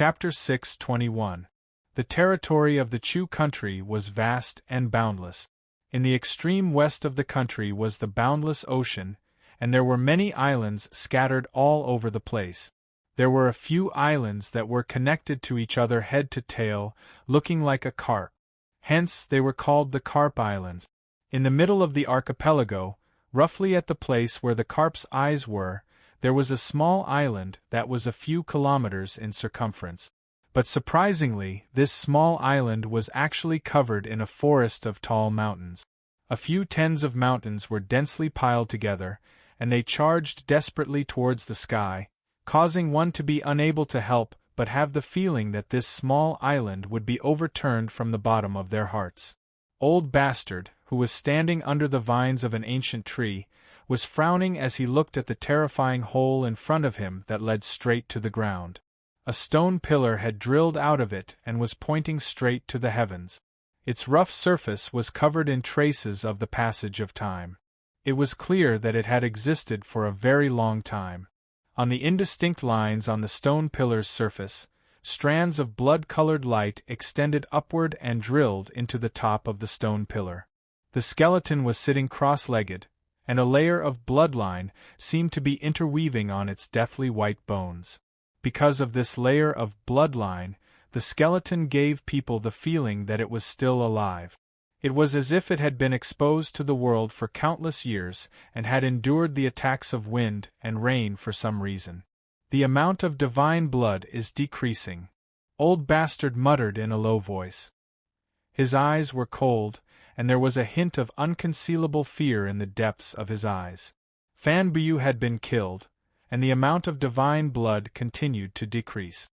Chapter 6:21. The territory of the Chu country was vast and boundless. In the extreme west of the country was the boundless ocean, and there were many islands scattered all over the place. There were a few islands that were connected to each other head to tail, looking like a carp. Hence they were called the Carp Islands. In the middle of the archipelago, roughly at the place where the carp's eyes were, there was a small island that was a few kilometers in circumference. But surprisingly, this small island was actually covered in a forest of tall mountains. A few tens of mountains were densely piled together, and they charged desperately towards the sky, causing one to be unable to help but have the feeling that this small island would be overturned from the bottom of their hearts. Old Bastard, who was standing under the vines of an ancient tree, was frowning as he looked at the terrifying hole in front of him that led straight to the ground. A stone pillar had drilled out of it and was pointing straight to the heavens. Its rough surface was covered in traces of the passage of time. It was clear that it had existed for a very long time. On the indistinct lines on the stone pillar's surface, strands of blood-colored light extended upward and drilled into the top of the stone pillar. The skeleton was sitting cross-legged, and a layer of bloodline seemed to be interweaving on its deathly white bones. Because of this layer of bloodline, the skeleton gave people the feeling that it was still alive. It was as if it had been exposed to the world for countless years and had endured the attacks of wind and rain for some reason. The amount of divine blood is decreasing, Old Bastard muttered in a low voice. His eyes were cold, and there was a hint of unconcealable fear in the depths of his eyes. Fan Buyu had been killed, and the amount of divine blood continued to decrease.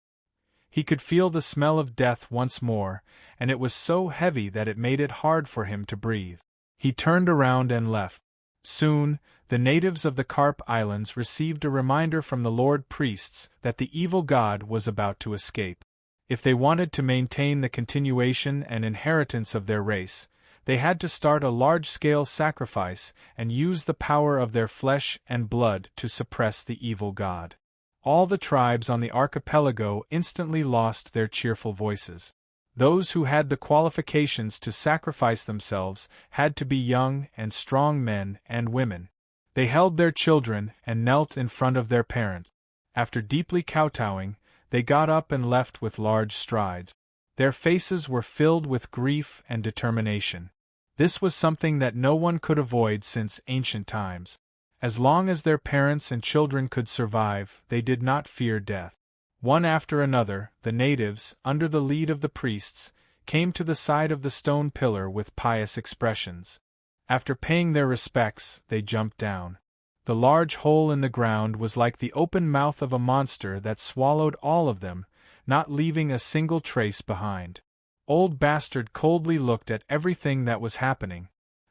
He could feel the smell of death once more, and it was so heavy that it made it hard for him to breathe. He turned around and left. Soon, the natives of the Carp Islands received a reminder from the Lord Priests that the evil god was about to escape. If they wanted to maintain the continuation and inheritance of their race, they had to start a large-scale sacrifice and use the power of their flesh and blood to suppress the evil god. All the tribes on the archipelago instantly lost their cheerful voices. Those who had the qualifications to sacrifice themselves had to be young and strong men and women. They held their children and knelt in front of their parents. After deeply kowtowing, they got up and left with large strides. Their faces were filled with grief and determination. This was something that no one could avoid since ancient times. As long as their parents and children could survive, they did not fear death. One after another, the natives, under the lead of the priests, came to the side of the stone pillar with pious expressions. After paying their respects, they jumped down. The large hole in the ground was like the open mouth of a monster that swallowed all of them, not leaving a single trace behind. Old Bastard coldly looked at everything that was happening.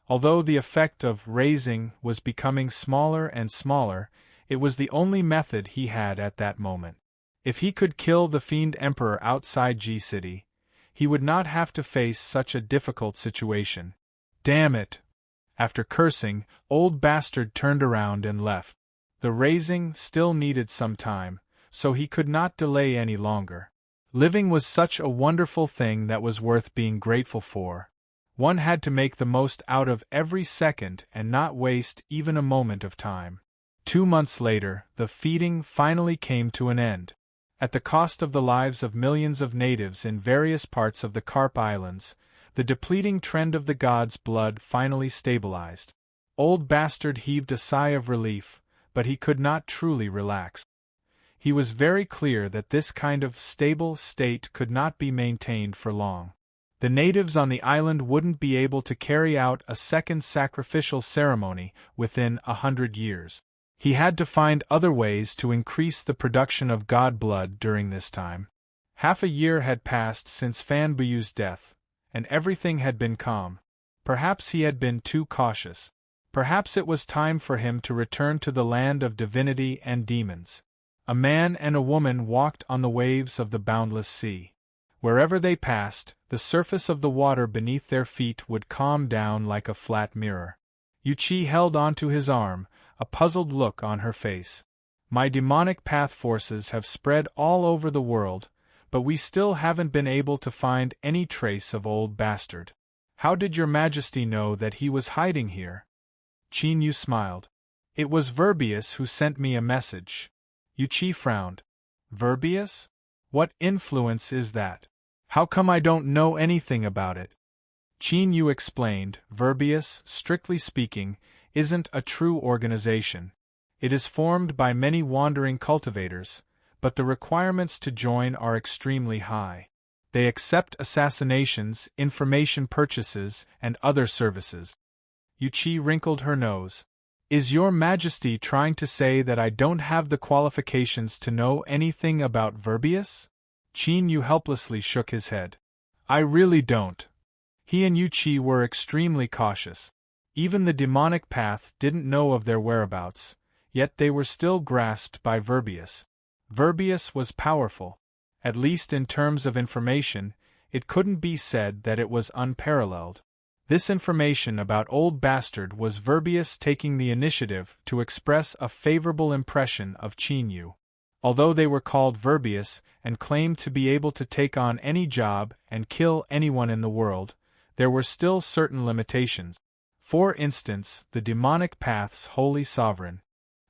Although the effect of raising was becoming smaller and smaller, it was the only method he had at that moment. If he could kill the Fiend Emperor outside G-City, he would not have to face such a difficult situation. Damn it! After cursing, Old Bastard turned around and left. The raising still needed some time, so he could not delay any longer. Living was such a wonderful thing that was worth being grateful for. One had to make the most out of every second and not waste even a moment of time. 2 months later, the feeding finally came to an end. At the cost of the lives of millions of natives in various parts of the Carp Islands, the depleting trend of the god's blood finally stabilized. Old Bastard heaved a sigh of relief, but he could not truly relax. He was very clear that this kind of stable state could not be maintained for long. The natives on the island wouldn't be able to carry out a second sacrificial ceremony within 100 years. He had to find other ways to increase the production of god blood during this time. Half a year had passed since Fan Buyu's death, and everything had been calm. Perhaps he had been too cautious. Perhaps it was time for him to return to the land of divinity and demons. A man and a woman walked on the waves of the boundless sea. Wherever they passed, the surface of the water beneath their feet would calm down like a flat mirror. Yuchi held onto his arm, a puzzled look on her face. My demonic path forces have spread all over the world, but we still haven't been able to find any trace of Old Bastard. How did your Majesty know that he was hiding here? Qin Yu smiled. It was Verbius who sent me a message. Yu Qi frowned. Verbius? What influence is that? How come I don't know anything about it? Qin Yu explained, Verbius, strictly speaking, isn't a true organization. It is formed by many wandering cultivators, but the requirements to join are extremely high. They accept assassinations, information purchases, and other services. Yu Qi wrinkled her nose. Is your Majesty trying to say that I don't have the qualifications to know anything about Verbius? Qin Yu helplessly shook his head. I really don't. He and Yu Qi were extremely cautious. Even the demonic path didn't know of their whereabouts, yet they were still grasped by Verbius. Verbius was powerful. At least in terms of information, it couldn't be said that it was unparalleled. This information about Old Bastard was Verbius taking the initiative to express a favorable impression of Qin Yu. Although they were called Verbius and claimed to be able to take on any job and kill anyone in the world, there were still certain limitations. For instance, the demonic path's holy sovereign.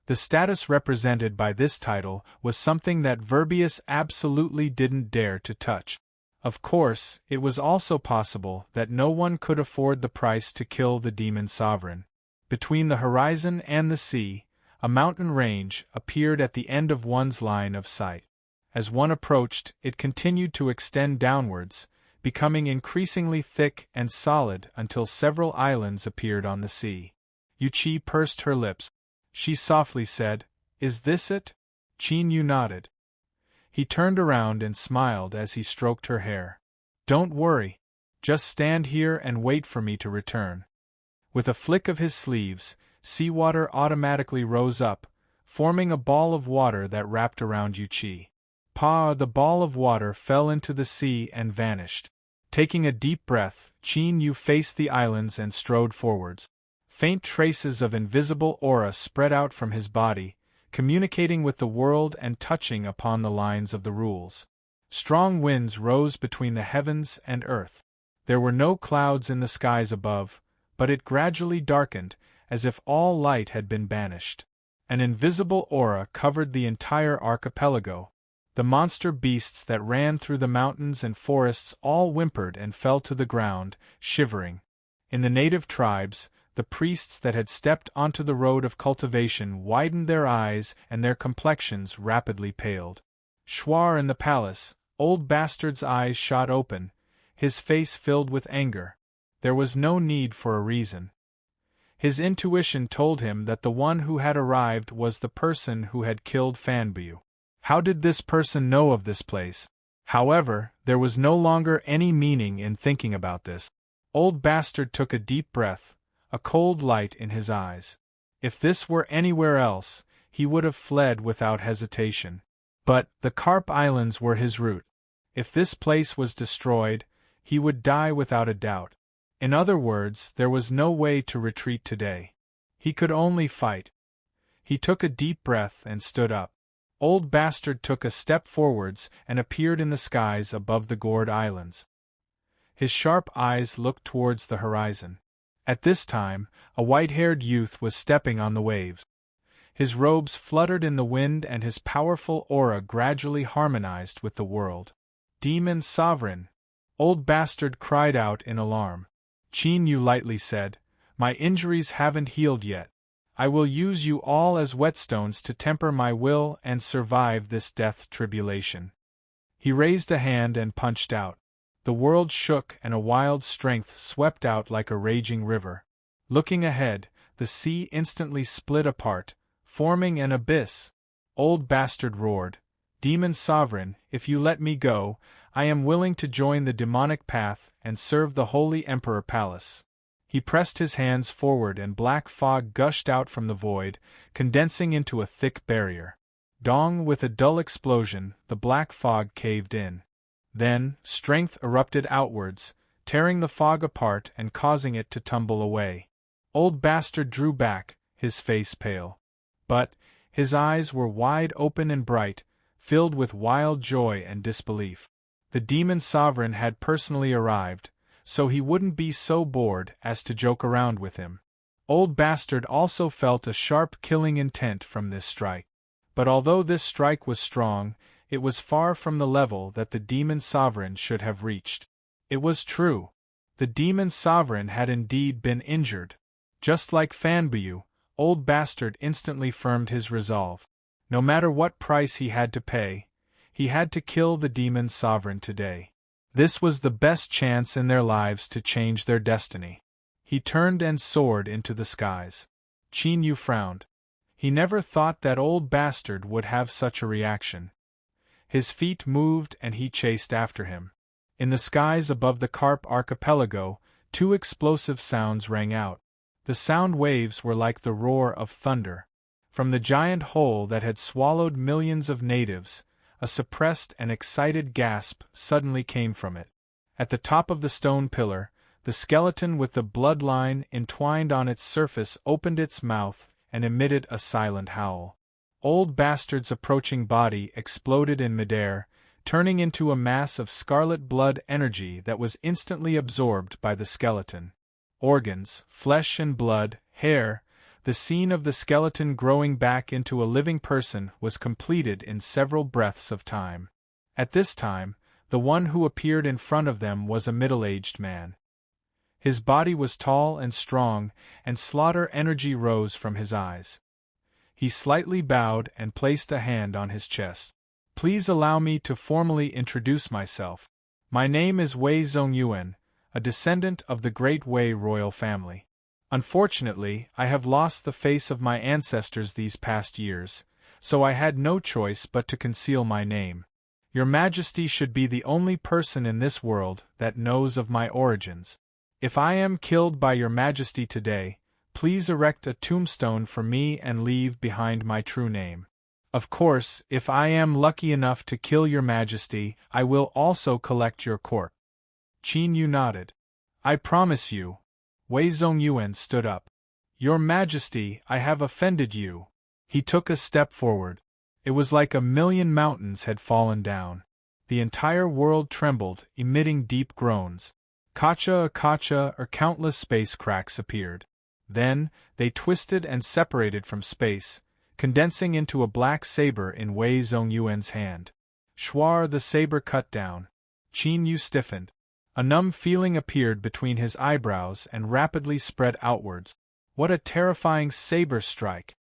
The status represented by this title was something that Verbius absolutely didn't dare to touch. Of course, it was also possible that no one could afford the price to kill the demon sovereign. Between the horizon and the sea, a mountain range appeared at the end of one's line of sight. As one approached, it continued to extend downwards, becoming increasingly thick and solid until several islands appeared on the sea. Yu Qi pursed her lips. She softly said, Is this it? Qin Yu nodded. He turned around and smiled as he stroked her hair. Don't worry. Just stand here and wait for me to return. With a flick of his sleeves, seawater automatically rose up, forming a ball of water that wrapped around Yu Qi. The ball of water fell into the sea and vanished. Taking a deep breath, Qin Yu faced the islands and strode forwards. Faint traces of invisible aura spread out from his body, communicating with the world and touching upon the lines of the rules. Strong winds rose between the heavens and earth. There were no clouds in the skies above, but it gradually darkened, as if all light had been banished. An invisible aura covered the entire archipelago. The monster beasts that ran through the mountains and forests all whimpered and fell to the ground, shivering. In the native tribes, the priests that had stepped onto the road of cultivation widened their eyes and their complexions rapidly paled. Shuar in the palace, Old Bastard's eyes shot open, his face filled with anger. There was no need for a reason. His intuition told him that the one who had arrived was the person who had killed Fanbu. How did this person know of this place? However, there was no longer any meaning in thinking about this. Old Bastard took a deep breath, a cold light in his eyes. If this were anywhere else, he would have fled without hesitation. But the Carp Islands were his route. If this place was destroyed, he would die without a doubt. In other words, there was no way to retreat today. He could only fight. He took a deep breath and stood up. Old Bastard took a step forwards and appeared in the skies above the Gourd Islands. His sharp eyes looked towards the horizon. At this time, a white-haired youth was stepping on the waves. His robes fluttered in the wind and his powerful aura gradually harmonized with the world. Demon Sovereign! Old Bastard cried out in alarm. Qin Yu lightly said, My injuries haven't healed yet. I will use you all as whetstones to temper my will and survive this death tribulation. He raised a hand and punched out. The world shook and a wild strength swept out like a raging river. Looking ahead, the sea instantly split apart, forming an abyss. Old Bastard roared, Demon Sovereign, if you let me go, I am willing to join the demonic path and serve the Holy Emperor Palace. He pressed his hands forward and black fog gushed out from the void, condensing into a thick barrier. Dong! With a dull explosion, the black fog caved in. Then, strength erupted outwards, tearing the fog apart and causing it to tumble away. Old Bastard drew back, his face pale. But his eyes were wide open and bright, filled with wild joy and disbelief. The demon sovereign had personally arrived, so he wouldn't be so bored as to joke around with him. Old Bastard also felt a sharp killing intent from this strike. But although this strike was strong, it was far from the level that the demon sovereign should have reached. It was true. The demon sovereign had indeed been injured. Just like Fanbuyu, Old Bastard instantly firmed his resolve. No matter what price he had to pay, he had to kill the demon sovereign today. This was the best chance in their lives to change their destiny. He turned and soared into the skies. Qin Yu frowned. He never thought that Old Bastard would have such a reaction. His feet moved and he chased after him. In the skies above the Carp archipelago, two explosive sounds rang out. The sound waves were like the roar of thunder. From the giant hole that had swallowed millions of natives, a suppressed and excited gasp suddenly came from it. At the top of the stone pillar, the skeleton with the bloodline entwined on its surface opened its mouth and emitted a silent howl. Old Bastard's approaching body exploded in midair, turning into a mass of scarlet blood energy that was instantly absorbed by the skeleton. Organs, flesh and blood, hair, the scene of the skeleton growing back into a living person was completed in several breaths of time. At this time, the one who appeared in front of them was a middle-aged man. His body was tall and strong, and slaughter energy rose from his eyes. He slightly bowed and placed a hand on his chest. "Please allow me to formally introduce myself. My name is Wei Zongyuan, a descendant of the Great Wei royal family. Unfortunately, I have lost the face of my ancestors these past years, so I had no choice but to conceal my name. Your Majesty should be the only person in this world that knows of my origins. If I am killed by your Majesty today, please erect a tombstone for me and leave behind my true name. Of course, if I am lucky enough to kill your Majesty, I will also collect your corpse." Qin Yu nodded. "I promise you." Wei Zongyuan stood up. "Your Majesty, I have offended you." He took a step forward. It was like 1,000,000 mountains had fallen down. The entire world trembled, emitting deep groans. Kacha or countless space cracks appeared. Then, they twisted and separated from space, condensing into a black saber in Wei Zongyuan's hand. Shwar, the saber cut down. Qin Yu stiffened. A numb feeling appeared between his eyebrows and rapidly spread outwards. What a terrifying saber strike!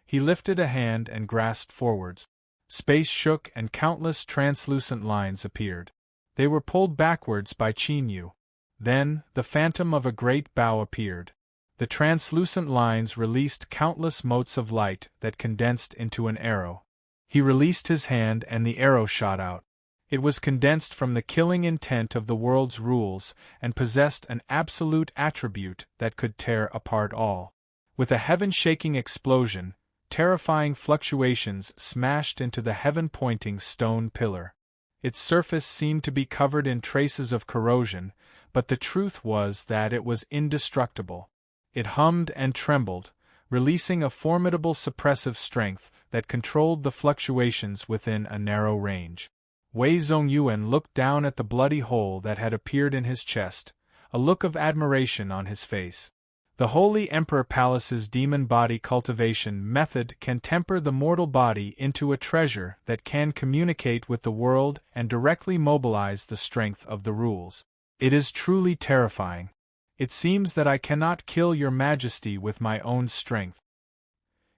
He lifted a hand and grasped forwards. Space shook and countless translucent lines appeared. They were pulled backwards by Qin Yu. Then, the phantom of a great bow appeared. The translucent lines released countless motes of light that condensed into an arrow. He released his hand and the arrow shot out. It was condensed from the killing intent of the world's rules and possessed an absolute attribute that could tear apart all. With a heaven-shaking explosion, terrifying fluctuations smashed into the heaven-pointing stone pillar. Its surface seemed to be covered in traces of corrosion, but the truth was that it was indestructible. It hummed and trembled, releasing a formidable suppressive strength that controlled the fluctuations within a narrow range. Wei Zongyuan looked down at the bloody hole that had appeared in his chest, a look of admiration on his face. The Holy Emperor Palace's demon body cultivation method can temper the mortal body into a treasure that can communicate with the world and directly mobilize the strength of the rules. It is truly terrifying. It seems that I cannot kill your Majesty with my own strength.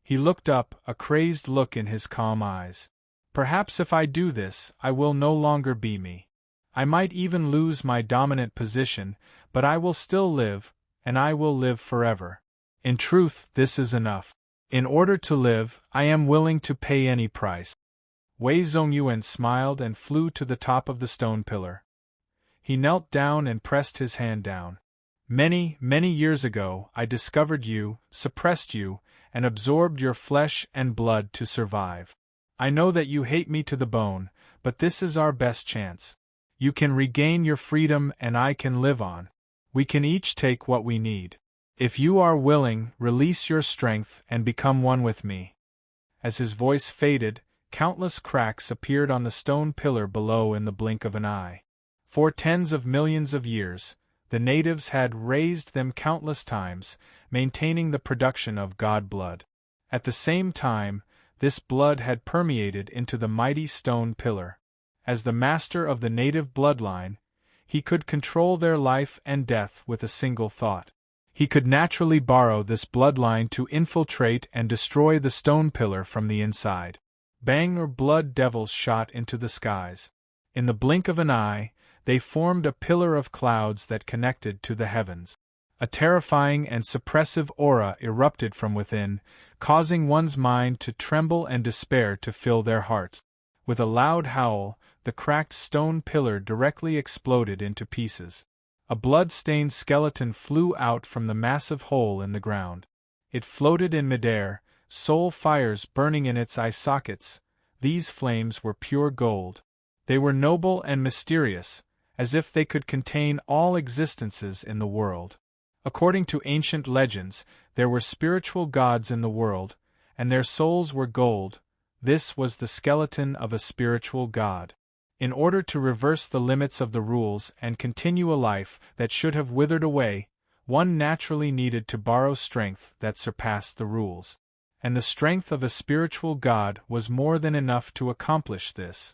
He looked up, a crazed look in his calm eyes. Perhaps if I do this, I will no longer be me. I might even lose my dominant position, but I will still live, and I will live forever. In truth, this is enough. In order to live, I am willing to pay any price. Wei Zongyuan smiled and flew to the top of the stone pillar. He knelt down and pressed his hand down. Many, many years ago, I discovered you, suppressed you, and absorbed your flesh and blood to survive. I know that you hate me to the bone, but this is our best chance. You can regain your freedom and I can live on. We can each take what we need. If you are willing, release your strength and become one with me. As his voice faded, countless cracks appeared on the stone pillar below in the blink of an eye. For tens of millions of years, the natives had raised them countless times, maintaining the production of god blood. At the same time, this blood had permeated into the mighty stone pillar. As the master of the native bloodline, he could control their life and death with a single thought. He could naturally borrow this bloodline to infiltrate and destroy the stone pillar from the inside. Bang or blood devils shot into the skies. In the blink of an eye, they formed a pillar of clouds that connected to the heavens. A terrifying and suppressive aura erupted from within, causing one's mind to tremble and despair to fill their hearts. With a loud howl, the cracked stone pillar directly exploded into pieces. A blood-stained skeleton flew out from the massive hole in the ground. It floated in midair, soul fires burning in its eye sockets. These flames were pure gold. They were noble and mysterious, as if they could contain all existences in the world. According to ancient legends, there were spiritual gods in the world, and their souls were gold. This was the skeleton of a spiritual god. In order to reverse the limits of the rules and continue a life that should have withered away, one naturally needed to borrow strength that surpassed the rules. And the strength of a spiritual god was more than enough to accomplish this.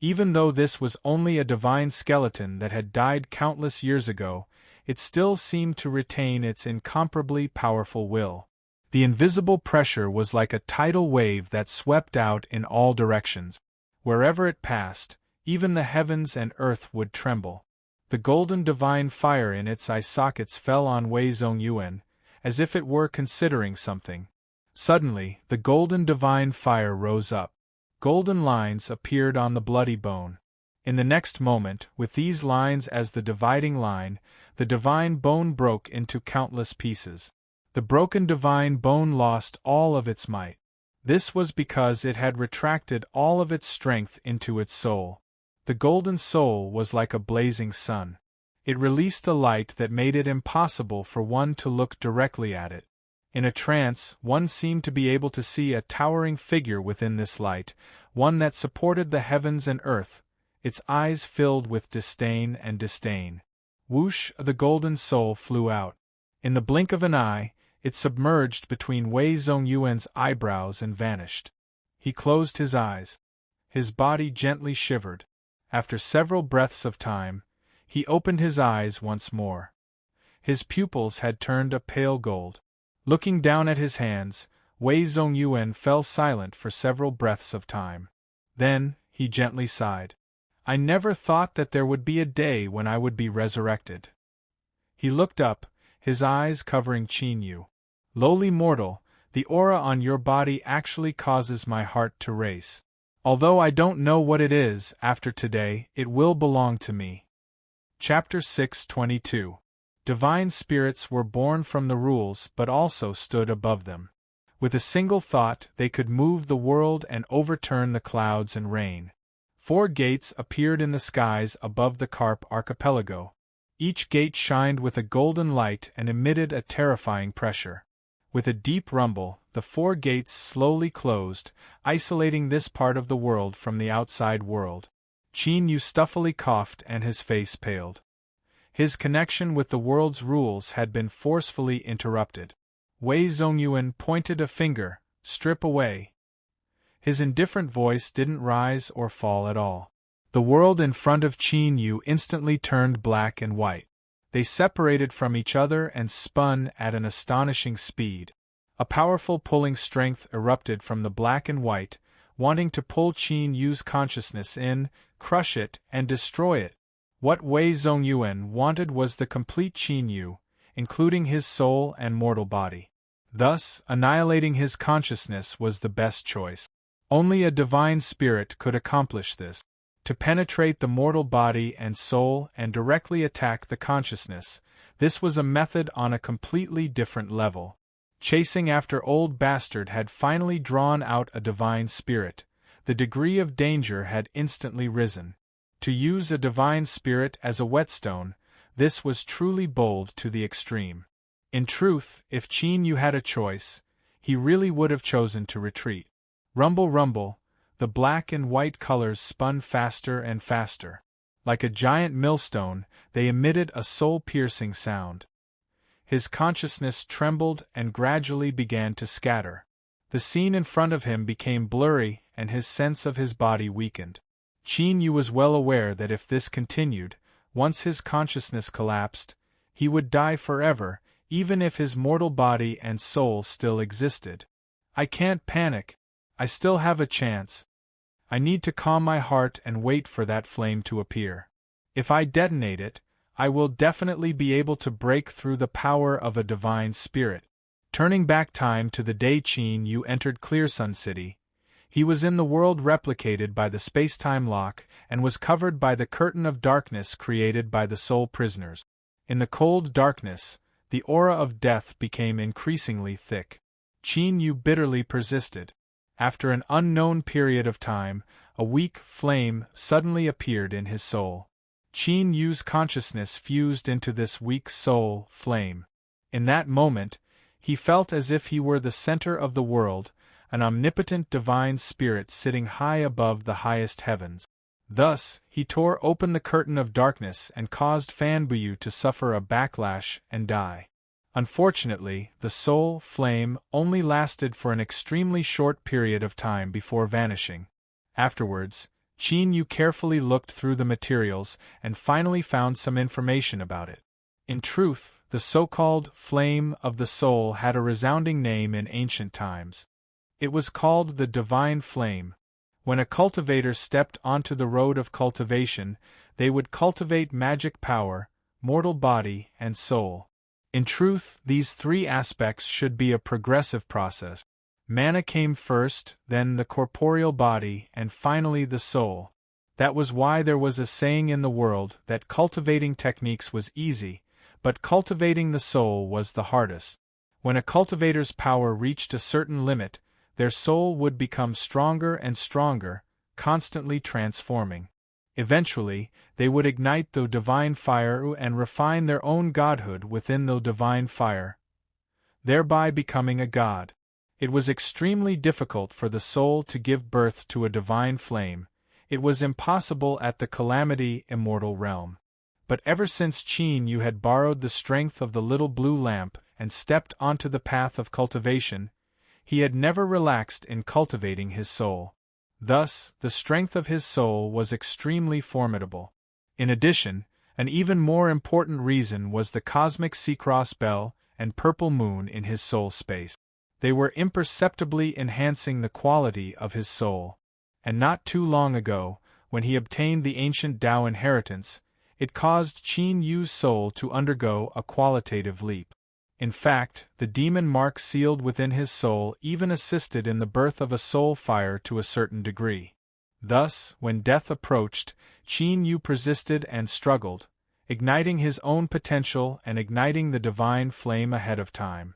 Even though this was only a divine skeleton that had died countless years ago, it still seemed to retain its incomparably powerful will. The invisible pressure was like a tidal wave that swept out in all directions. Wherever it passed, even the heavens and earth would tremble. The golden divine fire in its eye sockets fell on Wei Zongyuan, as if it were considering something. Suddenly, the golden divine fire rose up. Golden lines appeared on the bloody bone. In the next moment, with these lines as the dividing line, the divine bone broke into countless pieces. The broken divine bone lost all of its might. This was because it had retracted all of its strength into its soul. The golden soul was like a blazing sun. It released a light that made it impossible for one to look directly at it. In a trance, one seemed to be able to see a towering figure within this light, one that supported the heavens and earth, its eyes filled with disdain and disdain. Whoosh, the golden soul flew out. In the blink of an eye, it submerged between Wei Zongyuan's eyebrows and vanished. He closed his eyes. His body gently shivered. After several breaths of time, he opened his eyes once more. His pupils had turned a pale gold. Looking down at his hands, Wei Zongyuan fell silent for several breaths of time. Then, he gently sighed. I never thought that there would be a day when I would be resurrected. He looked up, his eyes covering Qin Yu. Lowly mortal, the aura on your body actually causes my heart to race. Although I don't know what it is, after today, it will belong to me. Chapter 6:22. Divine spirits were born from the rules but also stood above them. With a single thought, they could move the world and overturn the clouds and rain. 4 gates appeared in the skies above the Carp archipelago. Each gate shined with a golden light and emitted a terrifying pressure. With a deep rumble, the 4 gates slowly closed, isolating this part of the world from the outside world. Qin Yu stuffily coughed and his face paled. His connection with the world's rules had been forcefully interrupted. Wei Zongyuan pointed a finger, strip away. His indifferent voice didn't rise or fall at all. The world in front of Qin Yu instantly turned black and white. They separated from each other and spun at an astonishing speed. A powerful pulling strength erupted from the black and white, wanting to pull Qin Yu's consciousness in, crush it, and destroy it. What Wei Zongyuan wanted was the complete Qin Yu, including his soul and mortal body. Thus, annihilating his consciousness was the best choice. Only a divine spirit could accomplish this. To penetrate the mortal body and soul and directly attack the consciousness, this was a method on a completely different level. Chasing after Old Bastard had finally drawn out a divine spirit. The degree of danger had instantly risen. To use a divine spirit as a whetstone, this was truly bold to the extreme. In truth, if Qin Yu had a choice, he really would have chosen to retreat. Rumble rumble, the black and white colors spun faster and faster. Like a giant millstone, they emitted a soul-piercing sound. His consciousness trembled and gradually began to scatter. The scene in front of him became blurry and his sense of his body weakened. Qin Yu was well aware that if this continued, once his consciousness collapsed, he would die forever, even if his mortal body and soul still existed. I can't panic. I still have a chance. I need to calm my heart and wait for that flame to appear. If I detonate it, I will definitely be able to break through the power of a divine spirit. Turning back time to the day Qin Yu entered Clear Sun City, he was in the world replicated by the space-time lock and was covered by the curtain of darkness created by the soul prisoners. In the cold darkness, the aura of death became increasingly thick. Qin Yu bitterly persisted. After an unknown period of time, a weak flame suddenly appeared in his soul. Qin Yu's consciousness fused into this weak soul flame. In that moment, he felt as if he were the center of the world, an omnipotent divine spirit sitting high above the highest heavens. Thus, he tore open the curtain of darkness and caused Fan Buyu to suffer a backlash and die. Unfortunately, the soul flame only lasted for an extremely short period of time before vanishing. Afterwards, Qin Yu carefully looked through the materials and finally found some information about it. In truth, the so-called flame of the soul had a resounding name in ancient times. It was called the divine flame. When a cultivator stepped onto the road of cultivation, they would cultivate magic power, mortal body, and soul. In truth, these three aspects should be a progressive process. Mana came first, then the corporeal body, and finally the soul. That was why there was a saying in the world that cultivating techniques was easy, but cultivating the soul was the hardest. When a cultivator's power reached a certain limit, their soul would become stronger and stronger, constantly transforming. Eventually, they would ignite the divine fire and refine their own godhood within the divine fire, thereby becoming a god. It was extremely difficult for the soul to give birth to a divine flame. It was impossible at the calamity immortal realm. But ever since Qin Yu had borrowed the strength of the little blue lamp and stepped onto the path of cultivation, he had never relaxed in cultivating his soul. Thus, the strength of his soul was extremely formidable. In addition, an even more important reason was the cosmic sea-cross bell and purple moon in his soul space. They were imperceptibly enhancing the quality of his soul. And not too long ago, when he obtained the ancient Tao inheritance, it caused Qin Yu's soul to undergo a qualitative leap. In fact, the demon mark sealed within his soul even assisted in the birth of a soul fire to a certain degree. Thus, when death approached, Qin Yu persisted and struggled, igniting his own potential and igniting the divine flame ahead of time.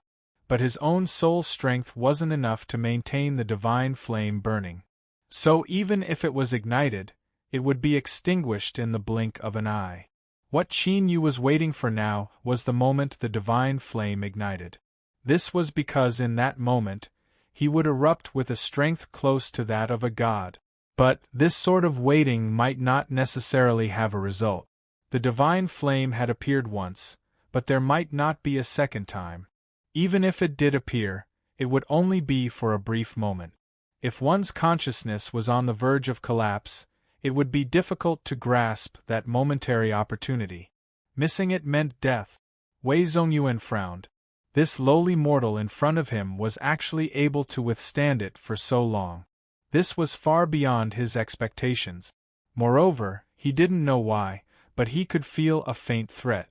But his own soul strength wasn't enough to maintain the divine flame burning. So even if it was ignited, it would be extinguished in the blink of an eye. What Qin Yu was waiting for now was the moment the divine flame ignited. This was because in that moment, he would erupt with a strength close to that of a god. But this sort of waiting might not necessarily have a result. The divine flame had appeared once, but there might not be a second time. Even if it did appear, it would only be for a brief moment. If one's consciousness was on the verge of collapse, it would be difficult to grasp that momentary opportunity. Missing it meant death. Wei Zongyuan frowned. This lowly mortal in front of him was actually able to withstand it for so long. This was far beyond his expectations. Moreover, he didn't know why, but he could feel a faint threat.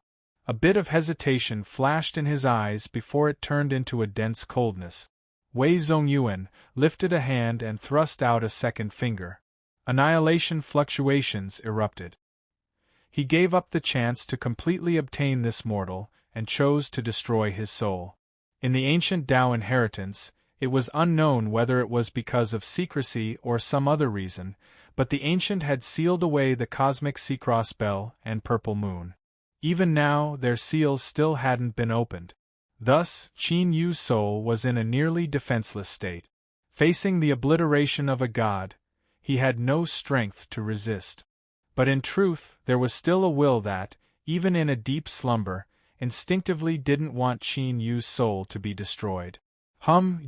A bit of hesitation flashed in his eyes before it turned into a dense coldness. Wei Zongyuan lifted a hand and thrust out a second finger. Annihilation fluctuations erupted. He gave up the chance to completely obtain this mortal, and chose to destroy his soul. In the ancient Tao inheritance, it was unknown whether it was because of secrecy or some other reason, but the ancient had sealed away the cosmic sea-cross bell and purple moon. Even now, their seals still hadn't been opened. Thus, Qin Yu's soul was in a nearly defenseless state. Facing the obliteration of a god, he had no strength to resist. But in truth, there was still a will that, even in a deep slumber, instinctively didn't want Qin Yu's soul to be destroyed.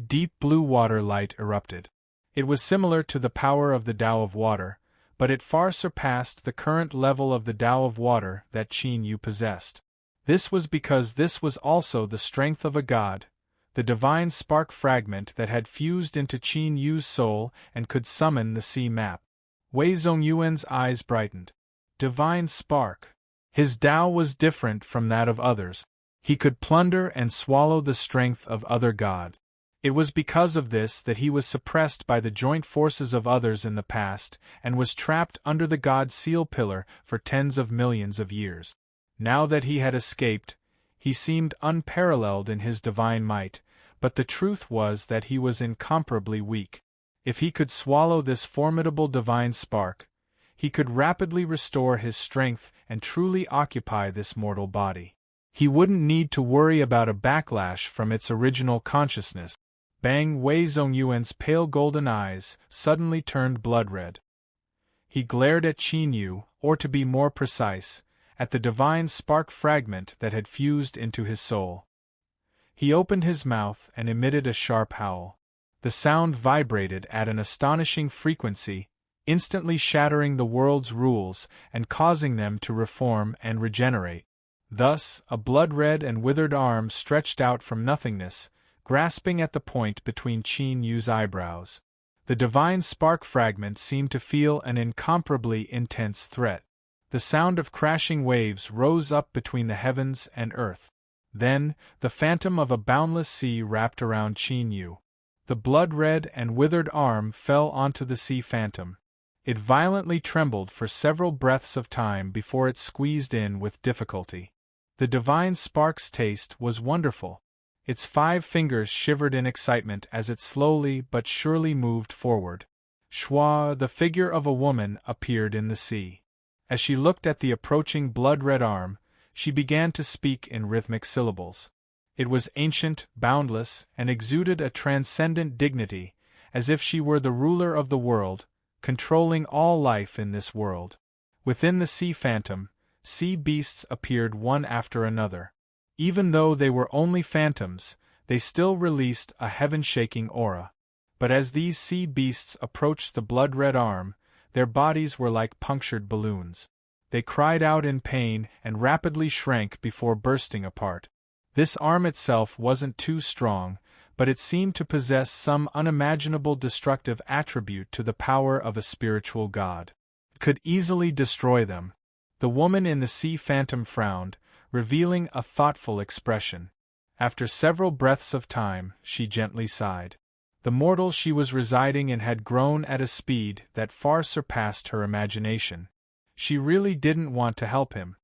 Deep blue water light erupted. It was similar to the power of the Tao of water, but it far surpassed the current level of the Tao of water that Qin Yu possessed. This was because this was also the strength of a god, the divine spark fragment that had fused into Qin Yu's soul and could summon the sea map. Wei Zongyuan's eyes brightened. Divine spark. His Tao was different from that of others. He could plunder and swallow the strength of other gods. It was because of this that he was suppressed by the joint forces of others in the past and was trapped under the god seal pillar for tens of millions of years. Now that he had escaped, he seemed unparalleled in his divine might, but the truth was that he was incomparably weak. If he could swallow this formidable divine spark, he could rapidly restore his strength and truly occupy this mortal body. He wouldn't need to worry about a backlash from its original consciousness. Bang! Wei Zongyuan's pale golden eyes suddenly turned blood-red. He glared at Qin Yu, or to be more precise, at the divine spark fragment that had fused into his soul. He opened his mouth and emitted a sharp howl. The sound vibrated at an astonishing frequency, instantly shattering the world's rules and causing them to reform and regenerate. Thus, a blood-red and withered arm stretched out from nothingness, grasping at the point between Qin Yu's eyebrows. The divine spark fragment seemed to feel an incomparably intense threat. The sound of crashing waves rose up between the heavens and earth. Then, the phantom of a boundless sea wrapped around Qin Yu. The blood-red and withered arm fell onto the sea phantom. It violently trembled for several breaths of time before it squeezed in with difficulty. The divine spark's taste was wonderful. Its 5 fingers shivered in excitement as it slowly but surely moved forward. Shwa, the figure of a woman, appeared in the sea. As she looked at the approaching blood-red arm, she began to speak in rhythmic syllables. It was ancient, boundless, and exuded a transcendent dignity, as if she were the ruler of the world, controlling all life in this world. Within the sea phantom, sea beasts appeared one after another. Even though they were only phantoms, they still released a heaven-shaking aura. But as these sea beasts approached the blood-red arm, their bodies were like punctured balloons. They cried out in pain and rapidly shrank before bursting apart. This arm itself wasn't too strong, but it seemed to possess some unimaginable destructive attribute to the power of a spiritual god. It could easily destroy them. The woman in the sea phantom frowned, revealing a thoughtful expression. After several breaths of time, she gently sighed. The mortal she was residing in had grown at a speed that far surpassed her imagination. She really didn't want to help him.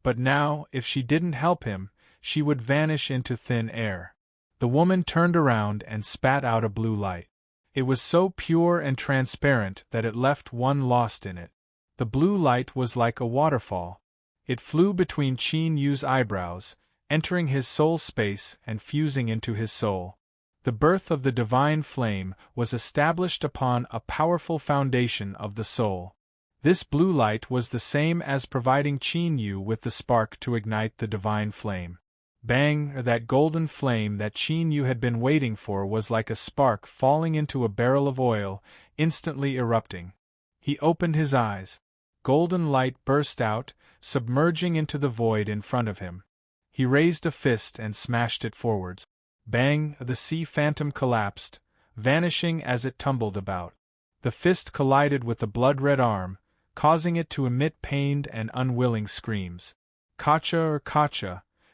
But now, if she didn't help him, she would vanish into thin air. The woman turned around and spat out a blue light. It was so pure and transparent that it left one lost in it. The blue light was like a waterfall. It flew between Qin Yu's eyebrows, entering his soul space and fusing into his soul. The birth of the divine flame was established upon a powerful foundation of the soul. This blue light was the same as providing Qin Yu with the spark to ignite the divine flame. Bang! That golden flame that Qin Yu had been waiting for was like a spark falling into a barrel of oil, instantly erupting. He opened his eyes. Golden light burst out, submerging into the void in front of him. He raised a fist and smashed it forwards. Bang! The sea phantom collapsed, vanishing as it tumbled about. The fist collided with the blood-red arm, causing it to emit pained and unwilling screams. Kacha!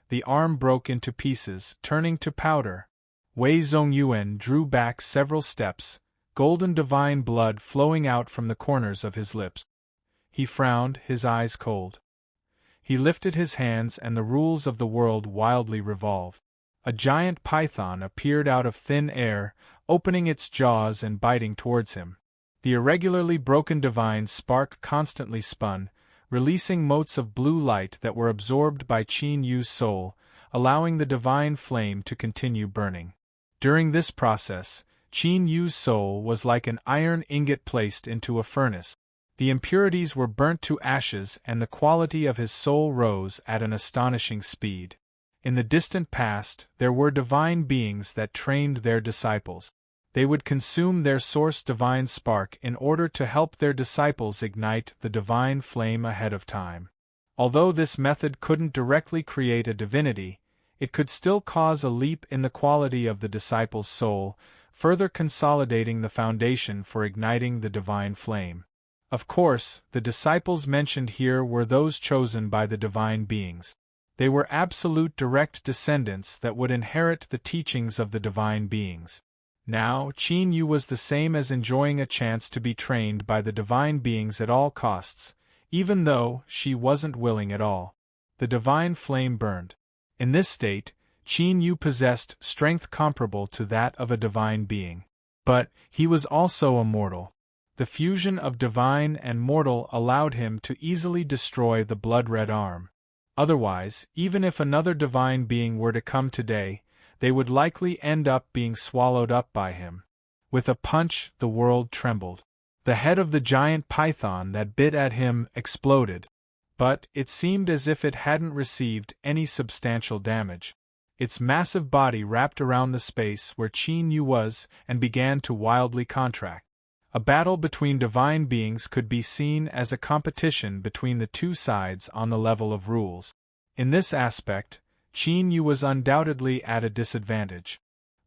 The arm broke into pieces, turning to powder. Wei Zongyuan drew back several steps, golden divine blood flowing out from the corners of his lips. He frowned, his eyes cold. He lifted his hands and the rules of the world wildly revolved. A giant python appeared out of thin air, opening its jaws and biting towards him. The irregularly broken divine spark constantly spun, releasing motes of blue light that were absorbed by Qin Yu's soul, allowing the divine flame to continue burning. During this process, Qin Yu's soul was like an iron ingot placed into a furnace. The impurities were burnt to ashes and the quality of his soul rose at an astonishing speed. In the distant past, there were divine beings that trained their disciples. They would consume their source divine spark in order to help their disciples ignite the divine flame ahead of time. Although this method couldn't directly create a divinity, it could still cause a leap in the quality of the disciple's soul, further consolidating the foundation for igniting the divine flame. Of course, the disciples mentioned here were those chosen by the divine beings. They were absolute direct descendants that would inherit the teachings of the divine beings. Now, Qin Yu was the same as enjoying a chance to be trained by the divine beings at all costs, even though she wasn't willing at all. The divine flame burned. In this state, Qin Yu possessed strength comparable to that of a divine being. But he was also a mortal. The fusion of divine and mortal allowed him to easily destroy the blood-red arm. Otherwise, even if another divine being were to come today, they would likely end up being swallowed up by him. With a punch, the world trembled. The head of the giant python that bit at him exploded, but it seemed as if it hadn't received any substantial damage. Its massive body wrapped around the space where Qin Yu was and began to wildly contract. A battle between divine beings could be seen as a competition between the two sides on the level of rules. In this aspect, Qin Yu was undoubtedly at a disadvantage.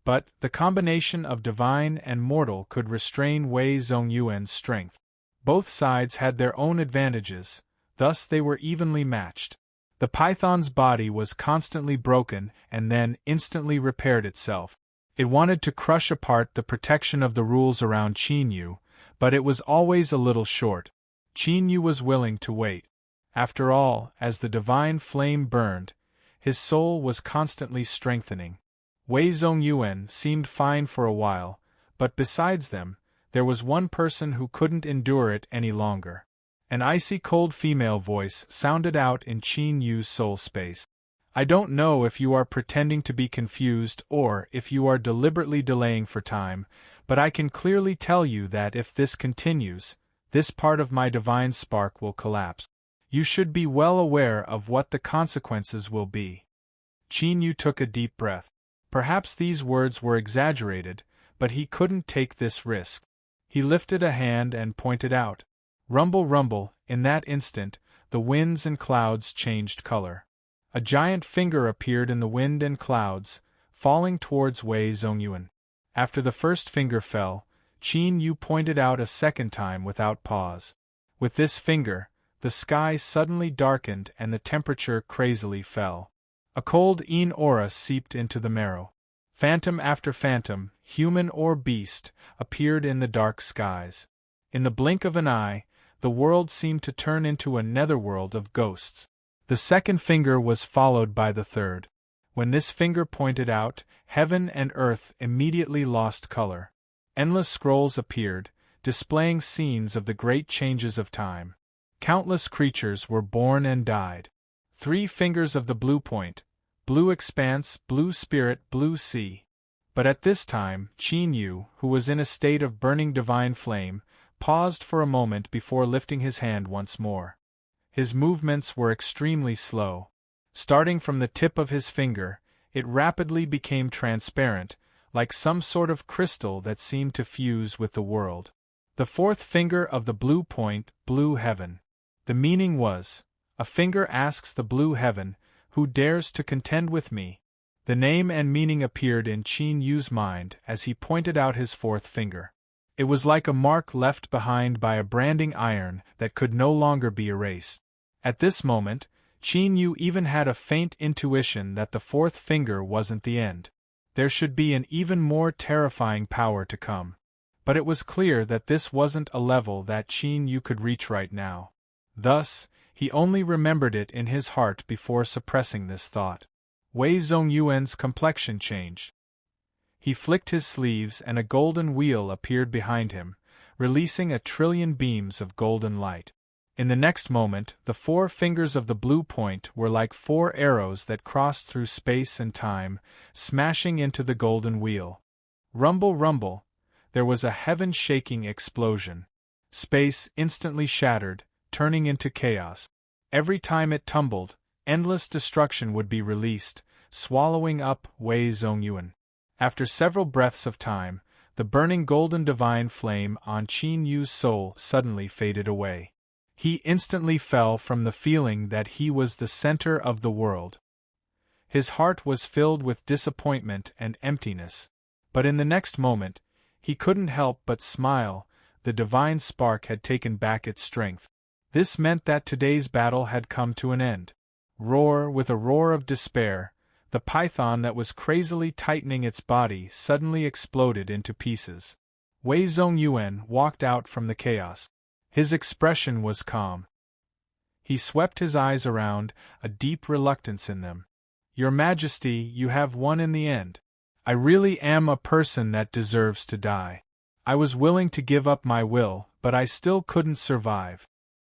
But the combination of divine and mortal could restrain Wei Zongyuan's strength. Both sides had their own advantages, thus they were evenly matched. The python's body was constantly broken and then instantly repaired itself. It wanted to crush apart the protection of the rules around Qin Yu, but it was always a little short. Qin Yu was willing to wait. After all, as the divine flame burned, his soul was constantly strengthening. Wei Zongyuan seemed fine for a while, but besides them, there was one person who couldn't endure it any longer. An icy cold female voice sounded out in Qin Yu's soul space. I don't know if you are pretending to be confused or if you are deliberately delaying for time, but I can clearly tell you that if this continues, this part of my divine spark will collapse. You should be well aware of what the consequences will be. Qin Yu took a deep breath. Perhaps these words were exaggerated, but he couldn't take this risk. He lifted a hand and pointed out. Rumble, rumble. In that instant, the winds and clouds changed color. A giant finger appeared in the wind and clouds, falling towards Wei Zongyuan. After the first finger fell, Qin Yu pointed out a second time without pause. With this finger, the sky suddenly darkened and the temperature crazily fell. A cold yin aura seeped into the marrow. Phantom after phantom, human or beast, appeared in the dark skies. In the blink of an eye, the world seemed to turn into a netherworld of ghosts. The second finger was followed by the third. When this finger pointed out, heaven and earth immediately lost color. Endless scrolls appeared, displaying scenes of the great changes of time. Countless creatures were born and died. 3 fingers of the blue point, blue expanse, blue spirit, blue sea. But at this time, Qin Yu, who was in a state of burning divine flame, paused for a moment before lifting his hand once more. His movements were extremely slow. Starting from the tip of his finger, it rapidly became transparent, like some sort of crystal that seemed to fuse with the world. The 4th finger of the blue point, blue heaven. The meaning was, a finger asks the blue heaven, who dares to contend with me? The name and meaning appeared in Qin Yu's mind as he pointed out his 4th finger. It was like a mark left behind by a branding iron that could no longer be erased. At this moment, Qin Yu even had a faint intuition that the 4th finger wasn't the end. There should be an even more terrifying power to come. But it was clear that this wasn't a level that Qin Yu could reach right now. Thus, he only remembered it in his heart before suppressing this thought. Wei Zongyuan's complexion changed. He flicked his sleeves and a golden wheel appeared behind him, releasing 1,000,000,000,000 beams of golden light. In the next moment, the 4 fingers of the blue point were like 4 arrows that crossed through space and time, smashing into the golden wheel. Rumble, rumble, there was a heaven-shaking explosion. Space instantly shattered, turning into chaos. Every time it tumbled, endless destruction would be released, swallowing up Wei Zongyuan. After several breaths of time, the burning golden divine flame on Qin Yu's soul suddenly faded away. He instantly fell from the feeling that he was the center of the world. His heart was filled with disappointment and emptiness. But in the next moment, he couldn't help but smile. The divine spark had taken back its strength. This meant that today's battle had come to an end. With a roar of despair, the python that was crazily tightening its body suddenly exploded into pieces. Wei Zongyuan walked out from the chaos. His expression was calm. He swept his eyes around, a deep reluctance in them. "Your Majesty, you have won in the end. I really am a person that deserves to die. I was willing to give up my will, but I still couldn't survive.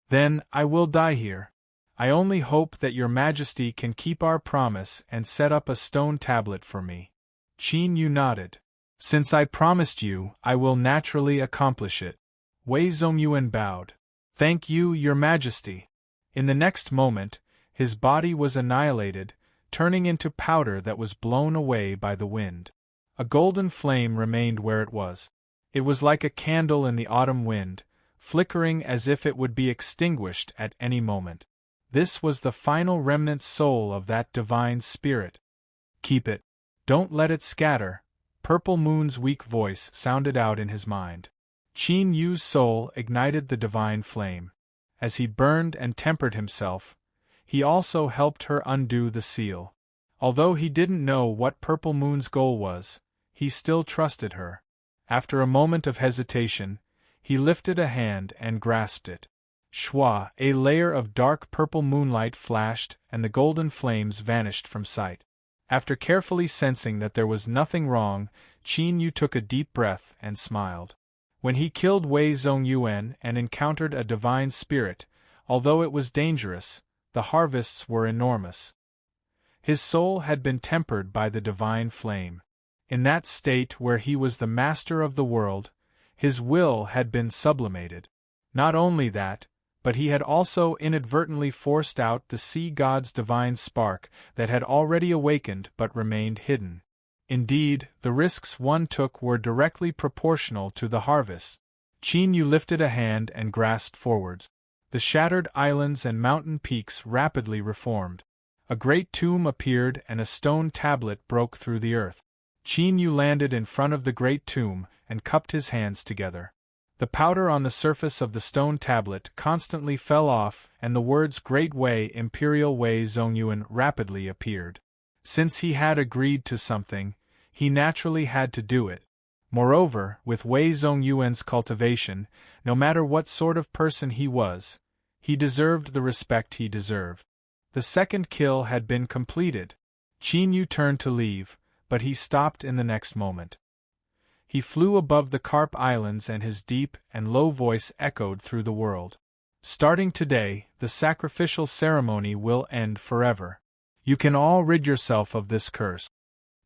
Then, I will die here. I only hope that your Majesty can keep our promise and set up a stone tablet for me." Qin Yu nodded. "Since I promised you, I will naturally accomplish it." Wei Zongyuan bowed. "Thank you, your Majesty." In the next moment, his body was annihilated, turning into powder that was blown away by the wind. A golden flame remained where it was. It was like a candle in the autumn wind, flickering as if it would be extinguished at any moment. This was the final remnant soul of that divine spirit. "Keep it. Don't let it scatter," Purple Moon's weak voice sounded out in his mind. Qin Yu's soul ignited the divine flame. As he burned and tempered himself, he also helped her undo the seal. Although he didn't know what Purple Moon's goal was, he still trusted her. After a moment of hesitation, he lifted a hand and grasped it. Shwa, a layer of dark purple moonlight flashed and the golden flames vanished from sight. After carefully sensing that there was nothing wrong, Qin Yu took a deep breath and smiled. When he killed Wei Zongyuan and encountered a divine spirit, although it was dangerous, the harvests were enormous. His soul had been tempered by the divine flame. In that state where he was the master of the world, his will had been sublimated. Not only that, but he had also inadvertently forced out the sea god's divine spark that had already awakened but remained hidden. Indeed, the risks one took were directly proportional to the harvest. Qin Yu lifted a hand and grasped forwards. The shattered islands and mountain peaks rapidly reformed. A great tomb appeared and a stone tablet broke through the earth. Qin Yu landed in front of the great tomb and cupped his hands together. The powder on the surface of the stone tablet constantly fell off and the words Great Wei Imperial Wei Zongyuan rapidly appeared. Since he had agreed to something, he naturally had to do it. Moreover, with Wei Zongyuan's cultivation, no matter what sort of person he was, he deserved the respect he deserved. The second kill had been completed. Qin Yu turned to leave, but he stopped in the next moment. He flew above the Carp Islands and his deep and low voice echoed through the world. "Starting today, the sacrificial ceremony will end forever. You can all rid yourself of this curse."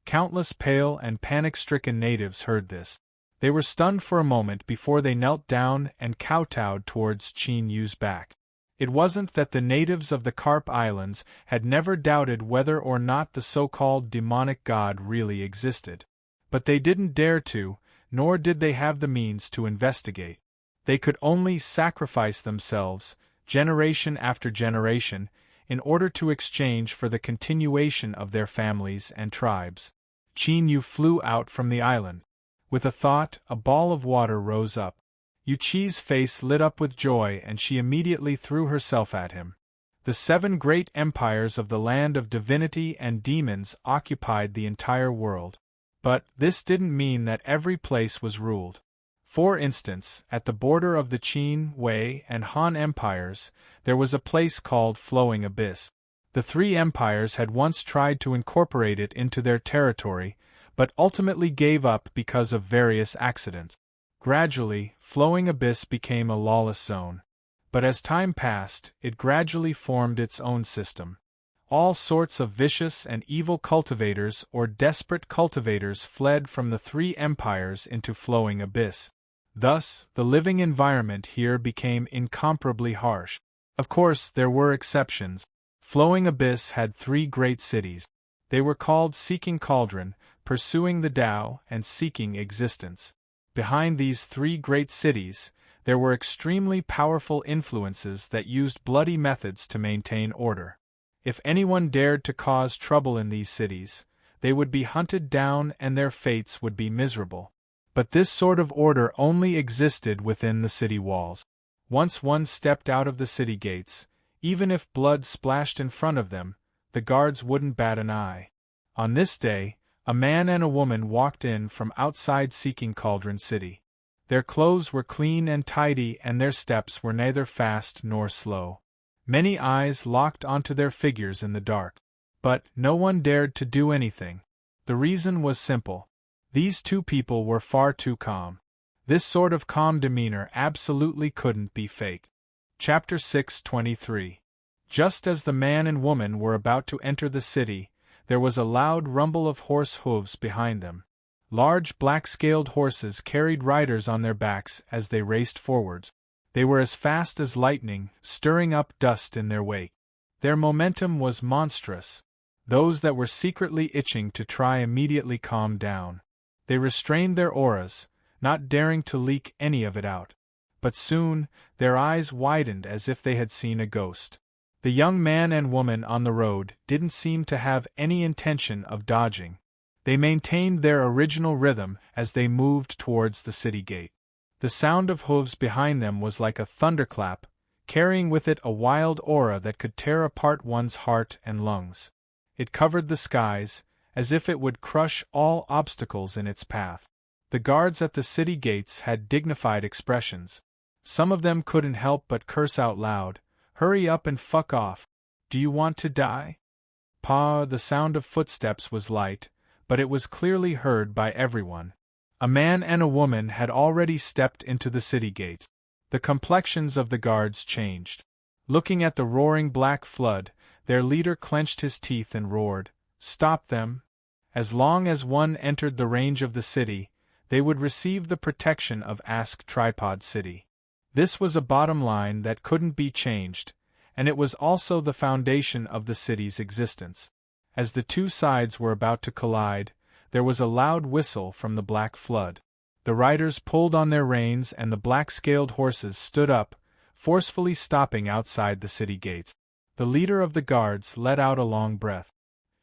Countless pale and panic-stricken natives heard this. They were stunned for a moment before they knelt down and kowtowed towards Qin Yu's back. It wasn't that the natives of the Carp Islands had never doubted whether or not the so-called demonic god really existed. But they didn't dare to, nor did they have the means to investigate. They could only sacrifice themselves, generation after generation, in order to exchange for the continuation of their families and tribes. Qin Yu flew out from the island. With a thought, a ball of water rose up. Yu Qi's face lit up with joy and she immediately threw herself at him. The 7 great empires of the land of divinity and demons occupied the entire world. But this didn't mean that every place was ruled. For instance, at the border of the Qin, Wei, and Han empires, there was a place called Flowing Abyss. The 3 empires had once tried to incorporate it into their territory, but ultimately gave up because of various accidents. Gradually, Flowing Abyss became a lawless zone. But as time passed, it gradually formed its own system. All sorts of vicious and evil cultivators or desperate cultivators fled from the three empires into flowing abyss. Thus, the living environment here became incomparably harsh. Of course, there were exceptions. Flowing abyss had three great cities. They were called Seeking Cauldron, Pursuing the Tao, and Seeking Existence. Behind these three great cities, there were extremely powerful influences that used bloody methods to maintain order. If anyone dared to cause trouble in these cities, they would be hunted down and their fates would be miserable. But this sort of order only existed within the city walls. Once one stepped out of the city gates, even if blood splashed in front of them, the guards wouldn't bat an eye. On this day, a man and a woman walked in from outside Seeking Cauldron City. Their clothes were clean and tidy and their steps were neither fast nor slow. Many eyes locked onto their figures in the dark. But no one dared to do anything. The reason was simple. These two people were far too calm. This sort of calm demeanor absolutely couldn't be fake. Chapter 6:23. Just as the man and woman were about to enter the city, there was a loud rumble of horse hooves behind them. Large black-scaled horses carried riders on their backs as they raced forwards. They were as fast as lightning, stirring up dust in their wake. Their momentum was monstrous. Those that were secretly itching to try immediately calmed down. They restrained their auras, not daring to leak any of it out. But soon, their eyes widened as if they had seen a ghost. The young man and woman on the road didn't seem to have any intention of dodging. They maintained their original rhythm as they moved towards the city gate. The sound of hooves behind them was like a thunderclap, carrying with it a wild aura that could tear apart one's heart and lungs. It covered the skies, as if it would crush all obstacles in its path. The guards at the city gates had dignified expressions. Some of them couldn't help but curse out loud, "Hurry up and fuck off. Do you want to die?" The sound of footsteps was light, but it was clearly heard by everyone. A man and a woman had already stepped into the city gates. The complexions of the guards changed. Looking at the roaring black flood, their leader clenched his teeth and roared, "Stop them!" As long as one entered the range of the city, they would receive the protection of Ask Tripod City. This was a bottom line that couldn't be changed, and it was also the foundation of the city's existence. As the two sides were about to collide, there was a loud whistle from the black flood. The riders pulled on their reins and the black-scaled horses stood up, forcefully stopping outside the city gates. The leader of the guards let out a long breath.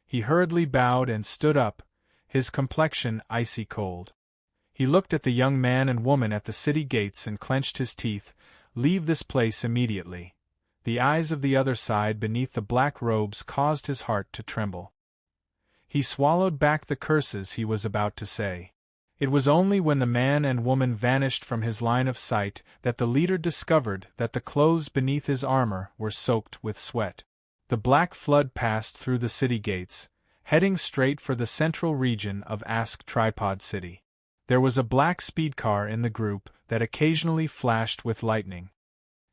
He hurriedly bowed and stood up, his complexion icy cold. He looked at the young man and woman at the city gates and clenched his teeth. "Leave this place immediately." The eyes of the other side beneath the black robes caused his heart to tremble. He swallowed back the curses he was about to say. It was only when the man and woman vanished from his line of sight that the leader discovered that the clothes beneath his armor were soaked with sweat. The black flood passed through the city gates, heading straight for the central region of Ask Tripod City. There was a black speed car in the group that occasionally flashed with lightning.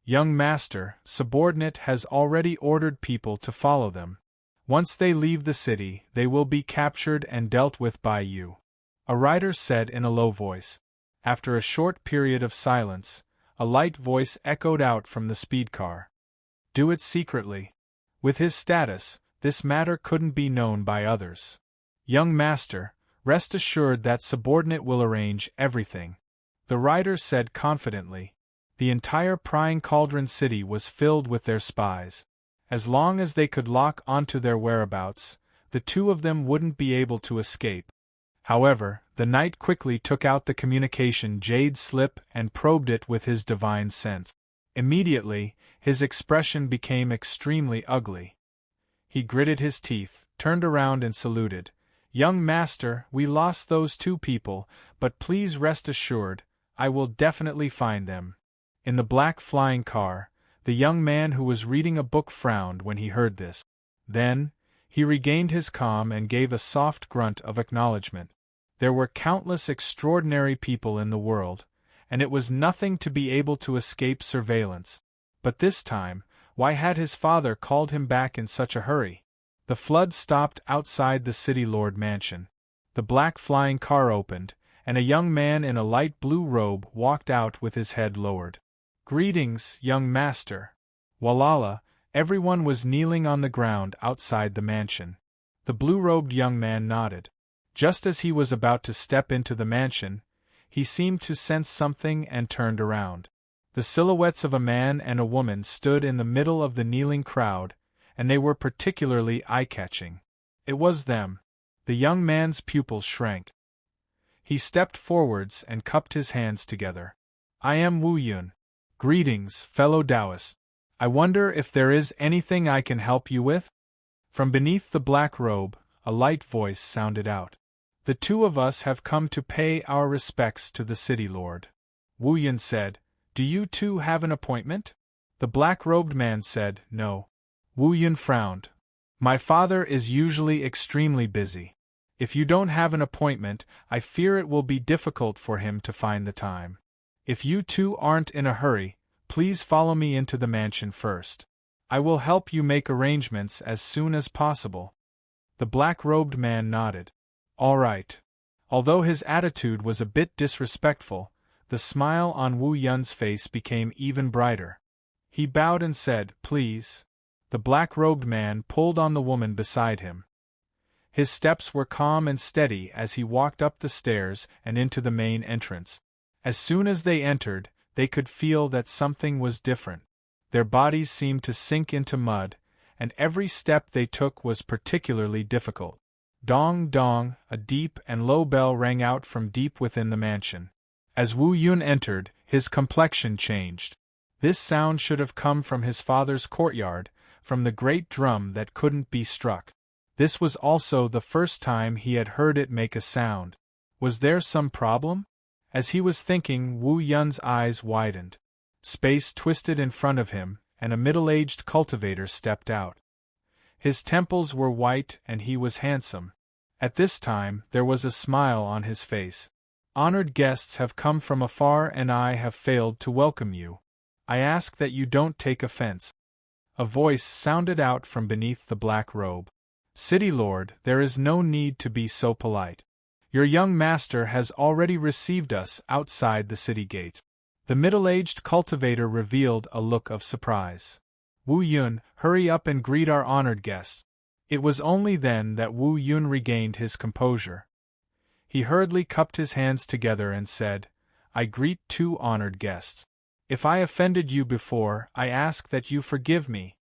"Young master, subordinate has already ordered people to follow them. Once they leave the city, they will be captured and dealt with by you," a rider said in a low voice. After a short period of silence, a light voice echoed out from the speed car. "Do it secretly. With his status, this matter couldn't be known by others. Young master, rest assured that subordinate will arrange everything," the rider said confidently. The entire prying Cauldron City was filled with their spies. As long as they could lock onto their whereabouts, the two of them wouldn't be able to escape. However, the knight quickly took out the communication jade slip and probed it with his divine sense. Immediately, his expression became extremely ugly. He gritted his teeth, turned around and saluted. "Young master, we lost those two people, but please rest assured, I will definitely find them." In the black flying car, the young man who was reading a book frowned when he heard this. Then, he regained his calm and gave a soft grunt of acknowledgement. There were countless extraordinary people in the world, and it was nothing to be able to escape surveillance. But this time, why had his father called him back in such a hurry? The flood stopped outside the city lord mansion. The black flying car opened, and a young man in a light blue robe walked out with his head lowered. "Greetings, young master." Walala, everyone was kneeling on the ground outside the mansion. The blue-robed young man nodded. Just as he was about to step into the mansion, he seemed to sense something and turned around. The silhouettes of a man and a woman stood in the middle of the kneeling crowd, and they were particularly eye-catching. It was them. The young man's pupils shrank. He stepped forwards and cupped his hands together. "I am Wu Yun. Greetings, fellow Taoists. I wonder if there is anything I can help you with?" From beneath the black robe, a light voice sounded out. "The two of us have come to pay our respects to the city lord." Wu Yun said, "Do you two have an appointment?" The black-robed man said, "No." Wu Yun frowned. "My father is usually extremely busy. If you don't have an appointment, I fear it will be difficult for him to find the time. If you two aren't in a hurry, please follow me into the mansion first. I will help you make arrangements as soon as possible." The black-robed man nodded. "All right." Although his attitude was a bit disrespectful, the smile on Wu Yun's face became even brighter. He bowed and said, "Please." The black-robed man pulled on the woman beside him. His steps were calm and steady as he walked up the stairs and into the main entrance. As soon as they entered, they could feel that something was different. Their bodies seemed to sink into mud, and every step they took was particularly difficult. Dong dong, a deep and low bell rang out from deep within the mansion. As Wu Yun entered, his complexion changed. This sound should have come from his father's courtyard, from the great drum that couldn't be struck. This was also the first time he had heard it make a sound. Was there some problem? As he was thinking, Wu Yun's eyes widened. Space twisted in front of him, and a middle-aged cultivator stepped out. His temples were white and he was handsome. At this time, there was a smile on his face. "Honored guests have come from afar and I have failed to welcome you. I ask that you don't take offense." A voice sounded out from beneath the black robe. "City Lord, there is no need to be so polite. Your young master has already received us outside the city gates." The middle-aged cultivator revealed a look of surprise. "Wu Yun, hurry up and greet our honored guests." It was only then that Wu Yun regained his composure. He hurriedly cupped his hands together and said, "I greet two honored guests. If I offended you before, I ask that you forgive me."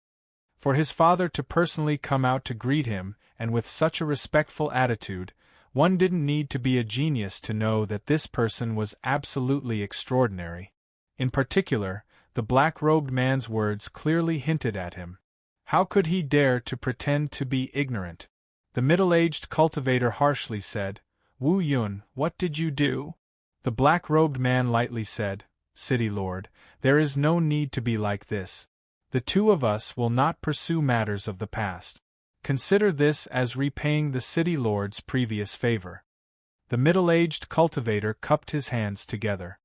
For his father to personally come out to greet him, and with such a respectful attitude, one didn't need to be a genius to know that this person was absolutely extraordinary. In particular, the black-robed man's words clearly hinted at him. How could he dare to pretend to be ignorant? The middle-aged cultivator harshly said, "Wu Yun, what did you do?" The black-robed man lightly said, "City Lord, there is no need to be like this. The two of us will not pursue matters of the past. Consider this as repaying the city lord's previous favor." The middle-aged cultivator cupped his hands together.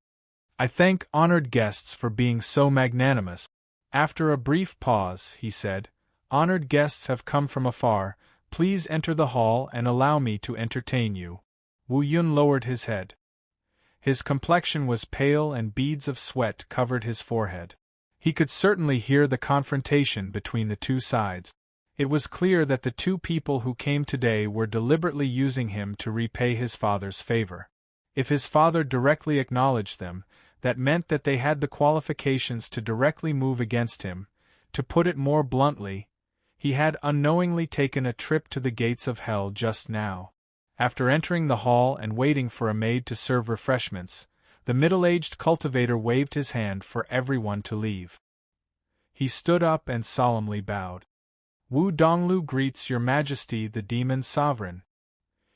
"I thank honored guests for being so magnanimous." After a brief pause, he said, "Honored guests have come from afar. Please enter the hall and allow me to entertain you." Wu Yun lowered his head. His complexion was pale and beads of sweat covered his forehead. He could certainly hear the confrontation between the two sides. It was clear that the two people who came today were deliberately using him to repay his father's favor. If his father directly acknowledged them, that meant that they had the qualifications to directly move against him. To put it more bluntly, he had unknowingly taken a trip to the gates of hell just now. After entering the hall and waiting for a maid to serve refreshments, the middle-aged cultivator waved his hand for everyone to leave. He stood up and solemnly bowed. "Wu Donglu greets Your Majesty the Demon Sovereign."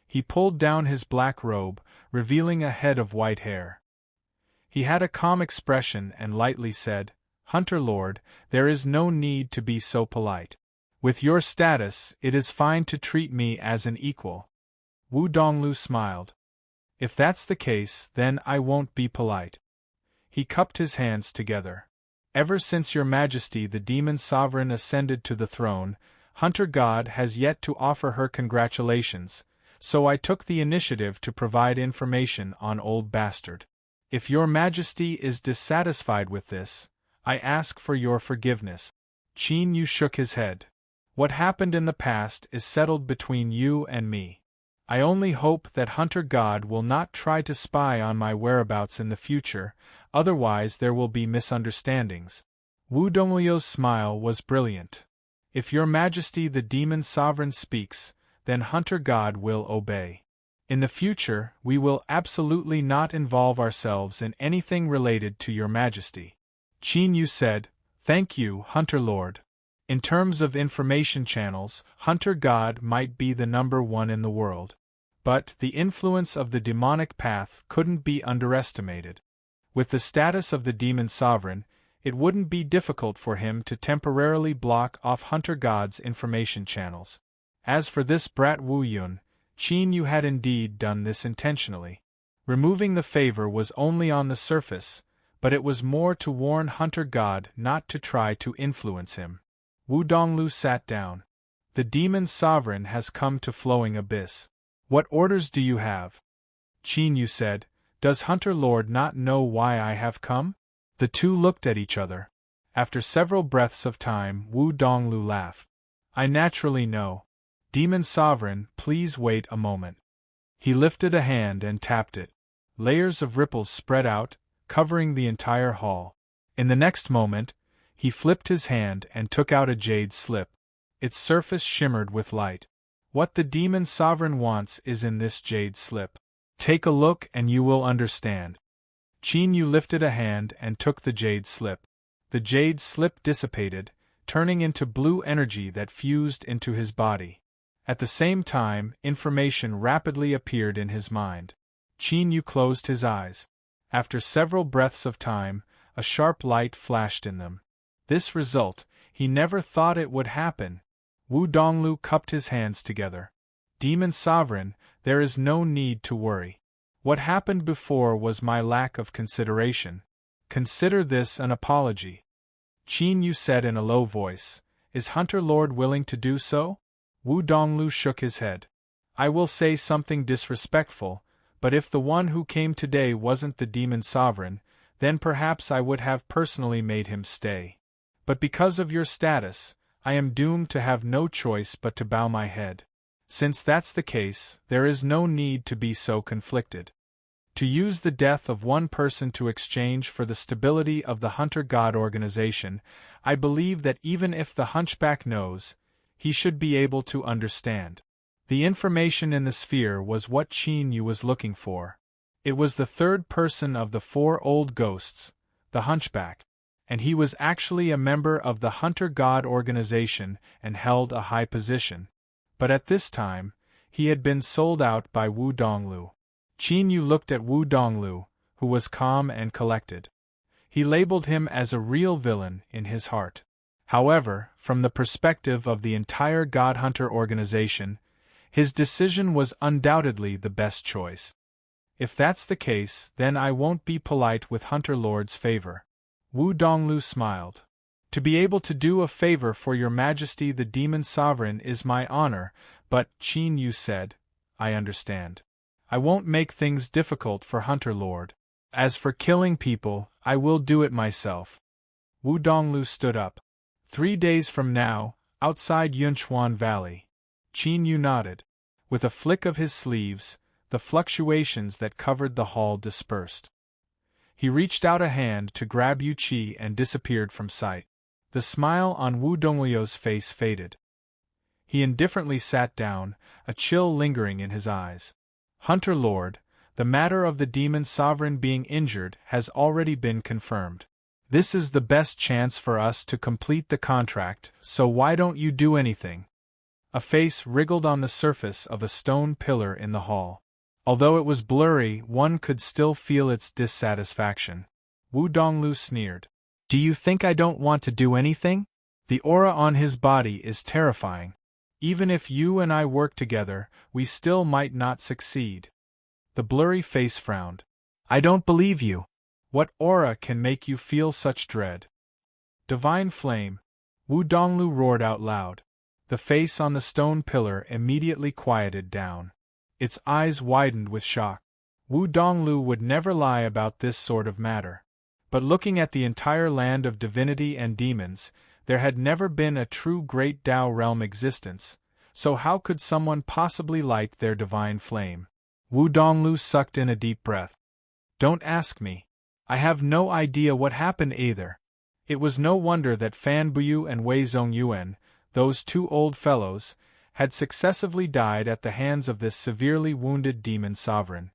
He pulled down his black robe, revealing a head of white hair. He had a calm expression and lightly said, "Hunter Lord, there is no need to be so polite. With your status, it is fine to treat me as an equal." Wu Donglu smiled. "If that's the case, then I won't be polite." He cupped his hands together. "Ever since Your Majesty the Demon Sovereign ascended to the throne, Hunter God has yet to offer her congratulations, so I took the initiative to provide information on Old Bastard. If your Majesty is dissatisfied with this, I ask for your forgiveness. Qin Yu shook his head. What happened in the past is settled between you and me. I only hope that Hunter God will not try to spy on my whereabouts in the future, otherwise there will be misunderstandings. Wu Donglio's smile was brilliant. If your Majesty the Demon Sovereign speaks, then Hunter God will obey. In the future, we will absolutely not involve ourselves in anything related to your Majesty. Qin Yu said, "Thank you, Hunter Lord. In terms of information channels, Hunter God might be the #1 in the world. But the influence of the demonic path couldn't be underestimated. With the status of the Demon Sovereign, it wouldn't be difficult for him to temporarily block off Hunter God's information channels. As for this brat Wu Yun, Qin Yu had indeed done this intentionally. Removing the favor was only on the surface, but it was more to warn Hunter God not to try to influence him." Wu Donglu sat down. "The Demon Sovereign has come to Flowing Abyss. What orders do you have?" Qin Yu said, "Does Hunter Lord not know why I have come?" The two looked at each other. After several breaths of time, Wu Donglu laughed. "I naturally know. Demon Sovereign, please wait a moment." He lifted a hand and tapped it. Layers of ripples spread out, covering the entire hall. In the next moment, he flipped his hand and took out a jade slip. Its surface shimmered with light. What the Demon Sovereign wants is in this jade slip. Take a look and you will understand. Qin Yu lifted a hand and took the jade slip. The jade slip dissipated, turning into blue energy that fused into his body. At the same time, information rapidly appeared in his mind. Qin Yu closed his eyes. After several breaths of time, a sharp light flashed in them. This result, he never thought it would happen. Wu Donglu cupped his hands together. "Demon Sovereign, there is no need to worry. What happened before was my lack of consideration. Consider this an apology." Qin Yu said in a low voice, "Is Hunter Lord willing to do so?" Wu Donglu shook his head. "I will say something disrespectful, but if the one who came today wasn't the Demon Sovereign, then perhaps I would have personally made him stay. But because of your status, I am doomed to have no choice but to bow my head. Since that's the case, there is no need to be so conflicted. To use the death of one person to exchange for the stability of the Hunter God organization, I believe that even if the hunchback knows, he should be able to understand." The information in the sphere was what Qin Yu was looking for. It was the third person of the 4 old ghosts, the hunchback, and he was actually a member of the Hunter God organization and held a high position. But at this time, he had been sold out by Wu Donglu. Qin Yu looked at Wu Donglu, who was calm and collected. He labeled him as a real villain in his heart. However, from the perspective of the entire God Hunter organization, his decision was undoubtedly the best choice. If that's the case, then I won't be polite with Hunter Lord's favor. Wu Donglu smiled. To be able to do a favor for your Majesty the Demon Sovereign is my honor, but, Qin Yu said, I understand. I won't make things difficult for Hunter Lord. As for killing people, I will do it myself. Wu Donglu stood up. 3 days from now, outside Yunchuan Valley. Qin Yu nodded. With a flick of his sleeves, the fluctuations that covered the hall dispersed. He reached out a hand to grab Yu Qi and disappeared from sight. The smile on Wu Donglio's face faded. He indifferently sat down, a chill lingering in his eyes. Hunter Lord, the matter of the Demon Sovereign being injured has already been confirmed. This is the best chance for us to complete the contract, so why don't you do anything? A face wriggled on the surface of a stone pillar in the hall. Although it was blurry, one could still feel its dissatisfaction. Wu Donglu sneered. Do you think I don't want to do anything? The aura on his body is terrifying. Even if you and I work together, we still might not succeed. The blurry face frowned. I don't believe you. What aura can make you feel such dread? Divine flame. Wu Donglu roared out loud. The face on the stone pillar immediately quieted down. Its eyes widened with shock. Wu Donglu would never lie about this sort of matter. But looking at the entire land of divinity and demons, there had never been a true great Tao realm existence, so how could someone possibly light their divine flame? Wu Donglu sucked in a deep breath. Don't ask me. I have no idea what happened either. It was no wonder that Fan Buyu and Wei Zongyuan, those two old fellows, had successively died at the hands of this severely wounded demon sovereign.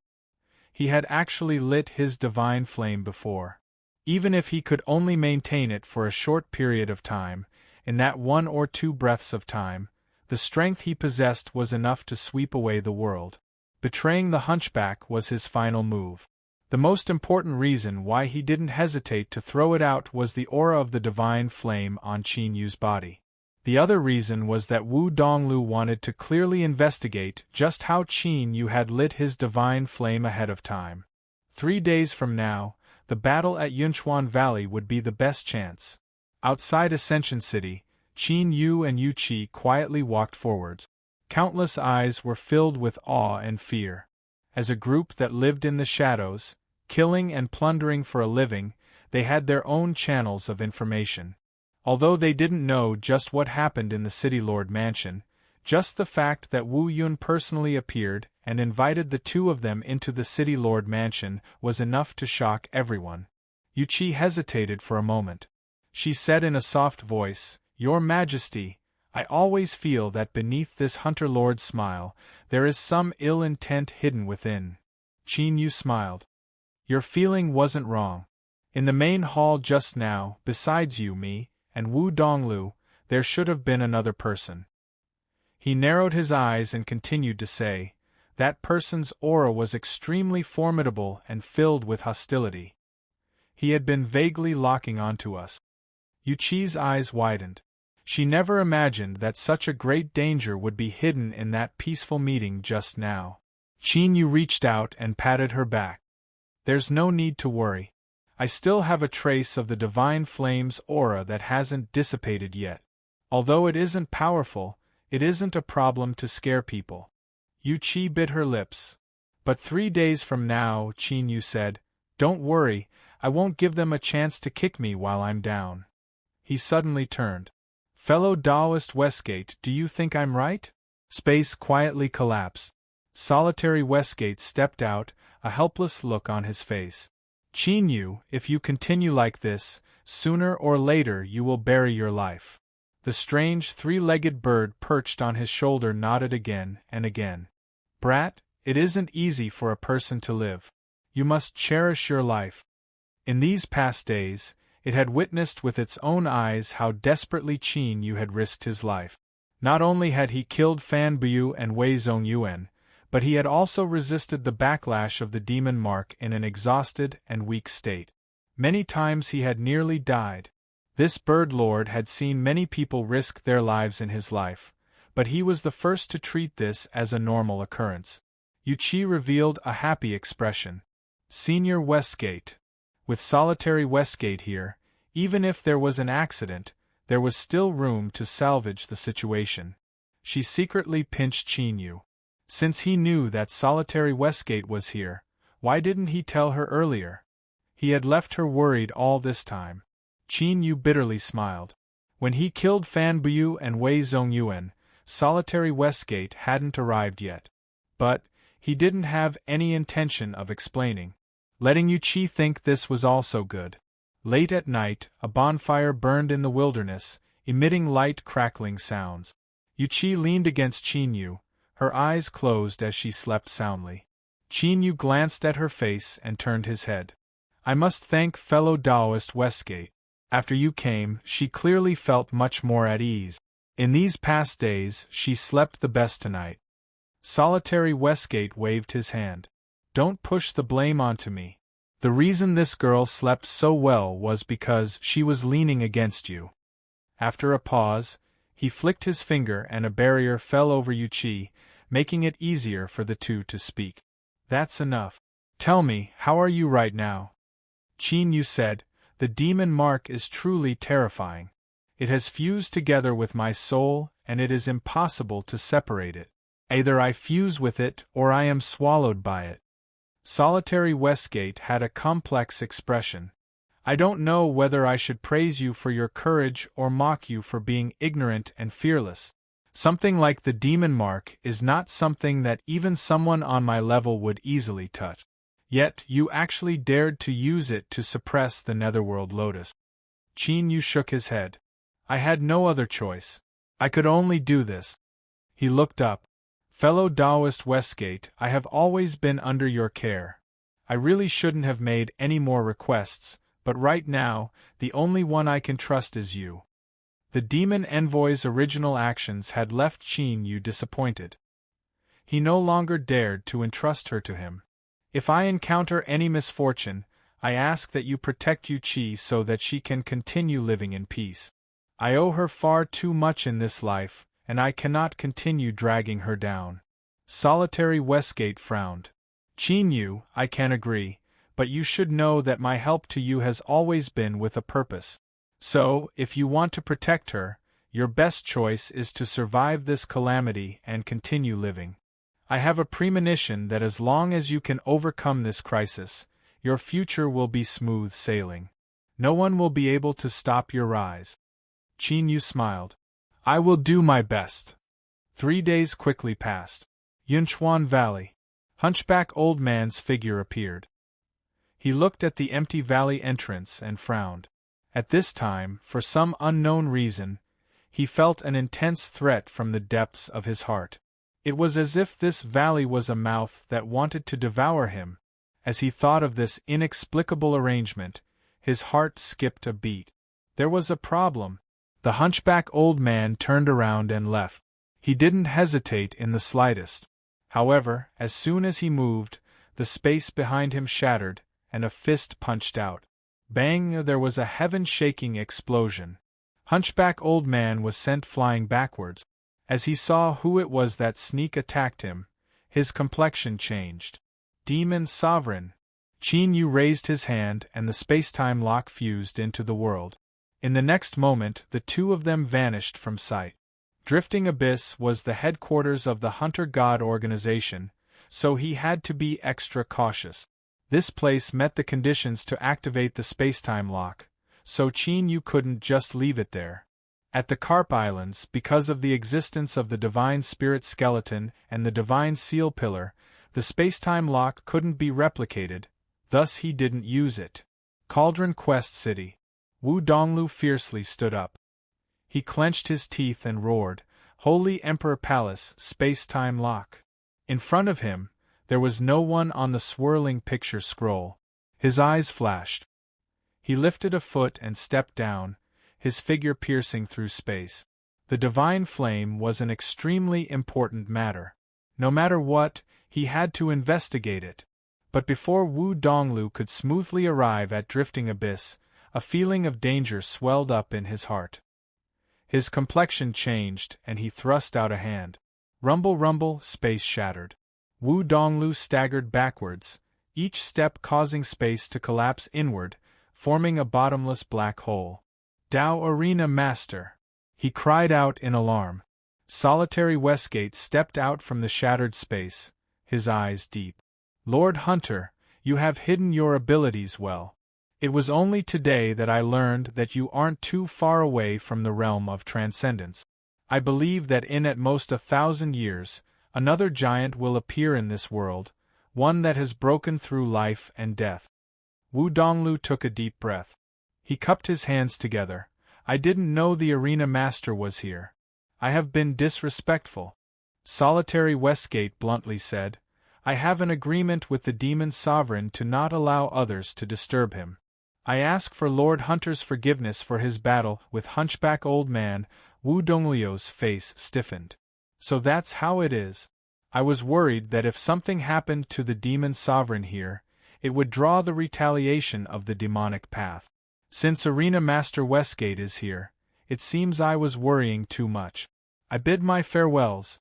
He had actually lit his divine flame before. Even if he could only maintain it for a short period of time, in that 1 or 2 breaths of time, the strength he possessed was enough to sweep away the world. Betraying the hunchback was his final move. The most important reason why he didn't hesitate to throw it out was the aura of the divine flame on Qin Yu's body. The other reason was that Wu Donglu wanted to clearly investigate just how Qin Yu had lit his divine flame ahead of time. 3 days from now, the battle at Yunchuan Valley would be the best chance. Outside Ascension City, Qin Yu and Yu Qi quietly walked forwards. Countless eyes were filled with awe and fear. As a group that lived in the shadows, killing and plundering for a living, they had their own channels of information. Although they didn't know just what happened in the City Lord Mansion, just the fact that Wu Yun personally appeared and invited the two of them into the City Lord Mansion was enough to shock everyone. Yu Qi hesitated for a moment. She said in a soft voice, "Your Majesty, I always feel that beneath this Hunter Lord's smile, there is some ill intent hidden within." Qin Yu smiled. "Your feeling wasn't wrong. In the main hall just now, besides you, me, and Wu Donglu, there should have been another person." He narrowed his eyes and continued to say, "That person's aura was extremely formidable and filled with hostility. He had been vaguely locking onto us." Yu Qi's eyes widened. She never imagined that such a great danger would be hidden in that peaceful meeting just now. Qin Yu reached out and patted her back. "There's no need to worry. I still have a trace of the divine flame's aura that hasn't dissipated yet. Although it isn't powerful, it isn't a problem to scare people." Yu Qi bit her lips. "But 3 days from now," Qin Yu said, "don't worry, I won't give them a chance to kick me while I'm down." He suddenly turned. "Fellow Taoist Westgate, do you think I'm right?" Space quietly collapsed. Solitary Westgate stepped out, a helpless look on his face. "Qin Yu, if you continue like this, sooner or later you will bury your life." The strange 3-legged bird perched on his shoulder nodded again and again. "Brat, it isn't easy for a person to live. You must cherish your life." In these past days, it had witnessed with its own eyes how desperately Qin Yu had risked his life. Not only had he killed Fan Buyu and Wei Zongyuan, but he had also resisted the backlash of the demon mark in an exhausted and weak state. Many times he had nearly died. This bird lord had seen many people risk their lives in his life, but he was the first to treat this as a normal occurrence. Yu Qi revealed a happy expression. "Senior Westgate. With solitary Westgate here, even if there was an accident, there was still room to salvage the situation." She secretly pinched Qin Yu. Since he knew that solitary Westgate was here, why didn't he tell her earlier? He had left her worried all this time. Qin Yu bitterly smiled. When he killed Fan Buyu and Wei Zongyuan, solitary Westgate hadn't arrived yet. But he didn't have any intention of explaining. Letting Yu Qi think this was also good. Late at night, a bonfire burned in the wilderness, emitting light crackling sounds. Yu Qi leaned against Qin Yu, her eyes closed as she slept soundly. Qin Yu glanced at her face and turned his head. "I must thank fellow Taoist Westgate. After you came, she clearly felt much more at ease. In these past days, she slept the best tonight." Solitary Westgate waved his hand. "Don't push the blame onto me. The reason this girl slept so well was because she was leaning against you." After a pause, he flicked his finger and a barrier fell over Yu Qi, making it easier for the two to speak. "That's enough. Tell me, how are you right now?" Qin Yu said, "The demon mark is truly terrifying. It has fused together with my soul, and it is impossible to separate it. Either I fuse with it or I am swallowed by it. Solitary Westgate had a complex expression. I don't know whether I should praise you for your courage or mock you for being ignorant and fearless. Something like the demon mark is not something that even someone on my level would easily touch. Yet you actually dared to use it to suppress the netherworld lotus. Qin Yu shook his head. I had no other choice. I could only do this. He looked up. Fellow Taoist Westgate, I have always been under your care. I really shouldn't have made any more requests, but right now, the only one I can trust is you. The demon envoy's original actions had left Qin Yu disappointed. He no longer dared to entrust her to him. If I encounter any misfortune, I ask that you protect Yu Qi so that she can continue living in peace. I owe her far too much in this life, and I cannot continue dragging her down. Solitary Westgate frowned. Qin Yu, I can agree, but you should know that my help to you has always been with a purpose. So, if you want to protect her, your best choice is to survive this calamity and continue living. I have a premonition that as long as you can overcome this crisis, your future will be smooth sailing. No one will be able to stop your rise. Qin Yu smiled. I will do my best. 3 days quickly passed. Yunchuan Valley. Hunchback Old Man's figure appeared. He looked at the empty valley entrance and frowned. At this time, for some unknown reason, he felt an intense threat from the depths of his heart. It was as if this valley was a mouth that wanted to devour him. As he thought of this inexplicable arrangement, his heart skipped a beat. There was a problem. The hunchback old man turned around and left. He didn't hesitate in the slightest. However, as soon as he moved, the space behind him shattered, and a fist punched out. Bang! There was a heaven-shaking explosion. Hunchback Old Man was sent flying backwards. As he saw who it was that sneak attacked him, his complexion changed. Demon Sovereign! Qin Yu raised his hand and the space-time lock fused into the world. In the next moment, the two of them vanished from sight. Drifting Abyss was the headquarters of the Hunter God organization, so he had to be extra cautious. This place met the conditions to activate the spacetime lock, so Qin Yu couldn't just leave it there. At the Carp Islands, because of the existence of the Divine Spirit Skeleton and the Divine Seal Pillar, the spacetime lock couldn't be replicated, thus he didn't use it. Cauldron Quest City. Wu Donglu fiercely stood up. He clenched his teeth and roared, Holy Emperor Palace, spacetime lock. In front of him, there was no one on the swirling picture scroll. His eyes flashed. He lifted a foot and stepped down, his figure piercing through space. The divine flame was an extremely important matter. No matter what, he had to investigate it. But before Wu Donglu could smoothly arrive at Drifting Abyss, a feeling of danger swelled up in his heart. His complexion changed, and he thrust out a hand. Rumble, rumble, space shattered. Wu Donglu staggered backwards, each step causing space to collapse inward, forming a bottomless black hole. Dao Arena Master! He cried out in alarm. Solitary Westgate stepped out from the shattered space, his eyes deep. Lord Hunter, you have hidden your abilities well. It was only today that I learned that you aren't too far away from the realm of transcendence. I believe that in at most 1,000 years, another giant will appear in this world, one that has broken through life and death. Wu Donglu took a deep breath. He cupped his hands together. I didn't know the Arena Master was here. I have been disrespectful. Solitary Westgate bluntly said, I have an agreement with the Demon Sovereign to not allow others to disturb him. I ask for Lord Hunter's forgiveness for his battle with Hunchback Old Man. Wu Donglio's face stiffened. So that's how it is. I was worried that if something happened to the Demon Sovereign here, it would draw the retaliation of the demonic path. Since Arena Master Westgate is here, it seems I was worrying too much. I bid my farewells.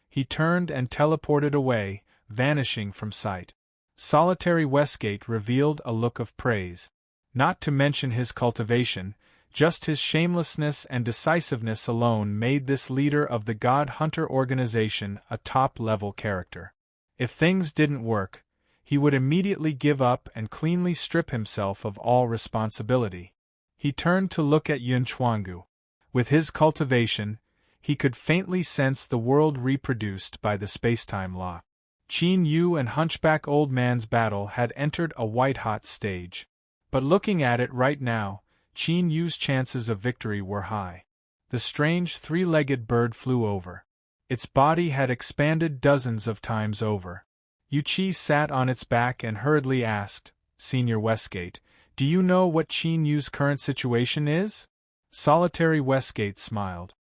He turned and teleported away, vanishing from sight. Solitary Westgate revealed a look of praise. Not to mention his cultivation, Just his shamelessness and decisiveness alone made this leader of the God Hunter organization a top-level character. If things didn't work, he would immediately give up and cleanly strip himself of all responsibility. He turned to look at Yun Chuangu. With his cultivation, he could faintly sense the world reproduced by the spacetime law. Qin Yu and Hunchback Old Man's battle had entered a white-hot stage. But looking at it right now, Qin Yu's chances of victory were high. The strange three-legged bird flew over. Its body had expanded dozens of times over. Yu Qi sat on its back and hurriedly asked, "Senior Westgate, do you know what Qin Yu's current situation is?" Solitary Westgate smiled.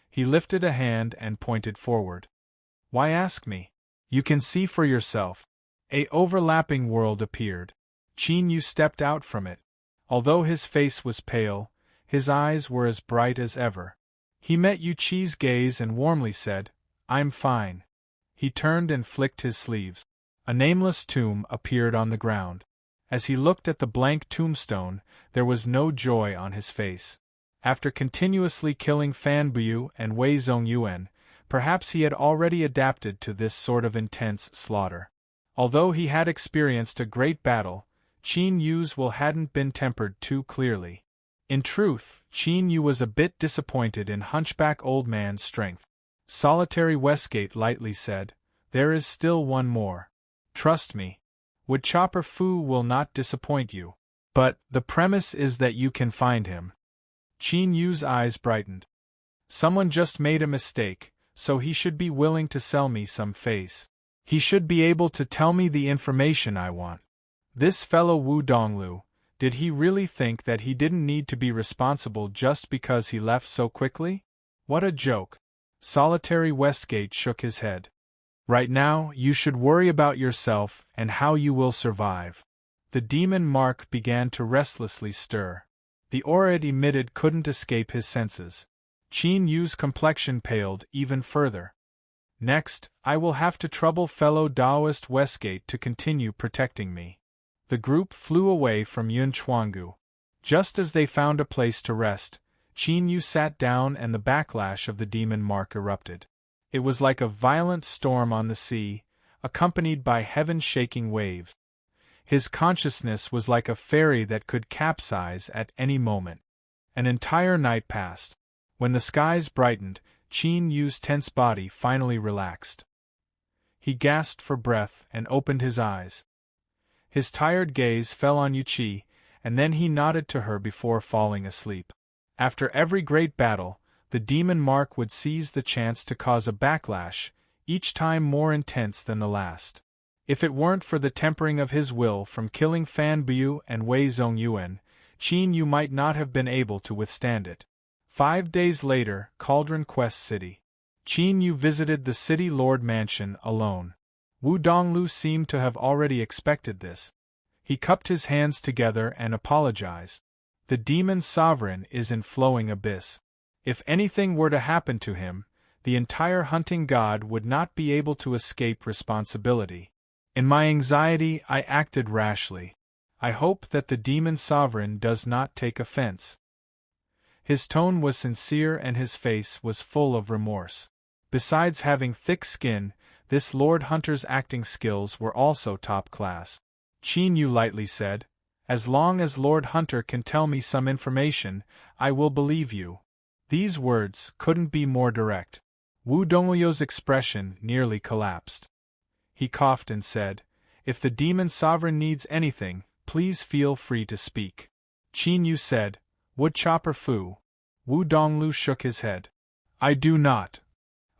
He lifted a hand and pointed forward. "Why ask me? You can see for yourself." A overlapping world appeared. Qin Yu stepped out from it. Although his face was pale, his eyes were as bright as ever. He met Yu Qi's gaze and warmly said, "I'm fine." He turned and flicked his sleeves. A nameless tomb appeared on the ground. As he looked at the blank tombstone, there was no joy on his face. After continuously killing Fan Buyu and Wei Zongyuan, perhaps he had already adapted to this sort of intense slaughter. Although he had experienced a great battle, Qin Yu's will hadn't been tempered too clearly. In truth, Qin Yu was a bit disappointed in Hunchback Old Man's strength. Solitary Westgate lightly said, "There is still one more. Trust me. Woodchopper Fu will not disappoint you. But the premise is that you can find him." Qin Yu's eyes brightened. "Someone just made a mistake, so he should be willing to sell me some face. He should be able to tell me the information I want. This fellow Wu Donglu, did he really think that he didn't need to be responsible just because he left so quickly? What a joke." Solitary Westgate shook his head. "Right now, you should worry about yourself and how you will survive." The demon mark began to restlessly stir. The aura it emitted couldn't escape his senses. Qin Yu's complexion paled even further. "Next, I will have to trouble fellow Taoist Westgate to continue protecting me." The group flew away from Yun Chuangu. Just as they found a place to rest, Qin Yu sat down and the backlash of the demon mark erupted. It was like a violent storm on the sea, accompanied by heaven-shaking waves. His consciousness was like a ferry that could capsize at any moment. An entire night passed. When the skies brightened, Qin Yu's tense body finally relaxed. He gasped for breath and opened his eyes. His tired gaze fell on Yu Qi, and then he nodded to her before falling asleep. After every great battle, the demon mark would seize the chance to cause a backlash, each time more intense than the last. If it weren't for the tempering of his will from killing Fan Buyu and Wei Zongyuan, Qin Yu might not have been able to withstand it. 5 days later, Cauldron Quest City. Qin Yu visited the city lord mansion alone. Wu Donglu seemed to have already expected this. He cupped his hands together and apologized. "The demon sovereign is in flowing abyss. If anything were to happen to him, the entire hunting god would not be able to escape responsibility. In my anxiety, I acted rashly. I hope that the demon sovereign does not take offense." His tone was sincere and his face was full of remorse. Besides having thick skin, this Lord Hunter's acting skills were also top class. Qin Yu lightly said, "As long as Lord Hunter can tell me some information, I will believe you." These words couldn't be more direct. Wu Donglio's expression nearly collapsed. He coughed and said, "If the demon sovereign needs anything, please feel free to speak." Qin Yu said, "Woodchopper Fu." Wu Donglu shook his head. "I do not."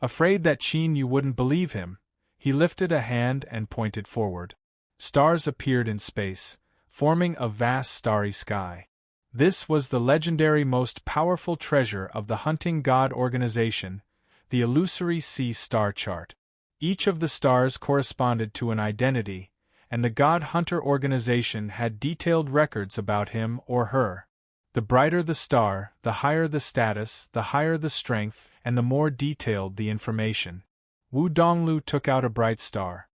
Afraid that Qin Yu wouldn't believe him, he lifted a hand and pointed forward. Stars appeared in space, forming a vast starry sky. This was the legendary most powerful treasure of the hunting god organization, the illusory sea star chart. Each of the stars corresponded to an identity, and the god hunter organization had detailed records about him or her. The brighter the star, the higher the status, the higher the strength, and the more detailed the information. Wu Donglu took out a bright star.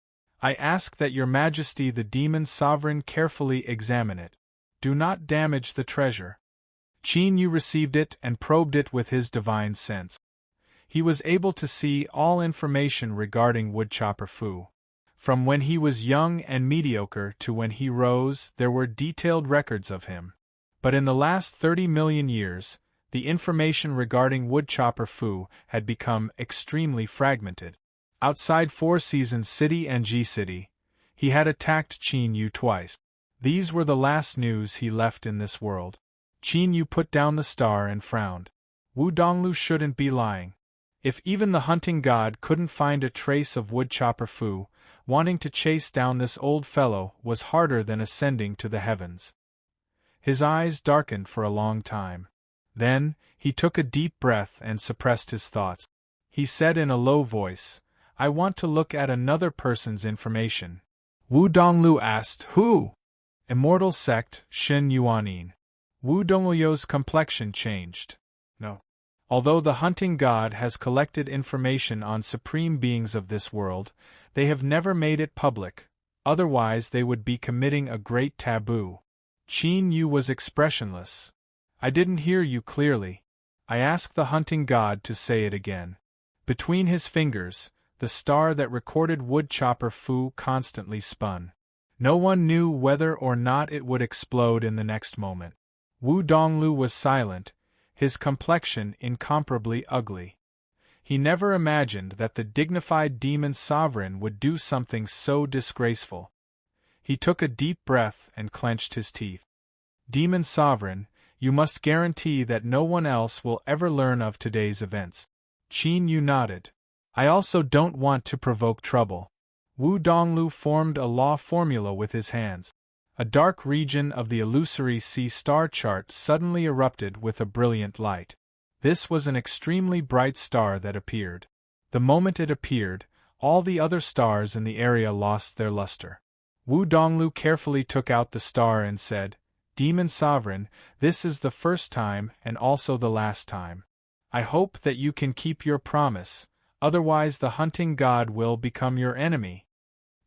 "I ask that your majesty the demon sovereign carefully examine it. Do not damage the treasure." Qin Yu received it and probed it with his divine sense. He was able to see all information regarding Woodchopper Fu. From when he was young and mediocre to when he rose, there were detailed records of him. But in the last 30 million years, the information regarding Woodchopper Fu had become extremely fragmented. Outside Four Seasons City and G-City, he had attacked Qin Yu twice. These were the last news he left in this world. Qin Yu put down the star and frowned. Wu Donglu shouldn't be lying. If even the hunting god couldn't find a trace of Woodchopper Fu, wanting to chase down this old fellow was harder than ascending to the heavens. His eyes darkened for a long time. Then, he took a deep breath and suppressed his thoughts. He said in a low voice, "I want to look at another person's information." Wu Donglu asked, "Who?" "Immortal sect, Shen Yuanin." Wu Donglu's complexion changed. "No. Although the hunting god has collected information on supreme beings of this world, they have never made it public, otherwise they would be committing a great taboo." Qin Yu was expressionless. "I didn't hear you clearly." "I asked the hunting god to say it again." Between his fingers, the star that recorded Woodchopper Fu constantly spun. No one knew whether or not it would explode in the next moment. Wu Donglu was silent, his complexion incomparably ugly. He never imagined that the dignified demon sovereign would do something so disgraceful. He took a deep breath and clenched his teeth. "Demon sovereign, you must guarantee that no one else will ever learn of today's events." Qin Yu nodded. "I also don't want to provoke trouble." Wu Donglu formed a law formula with his hands. A dark region of the illusory sea star chart suddenly erupted with a brilliant light. This was an extremely bright star that appeared. The moment it appeared, all the other stars in the area lost their luster. Wu Donglu carefully took out the star and said, "Demon Sovereign, this is the first time and also the last time. I hope that you can keep your promise, otherwise the hunting god will become your enemy."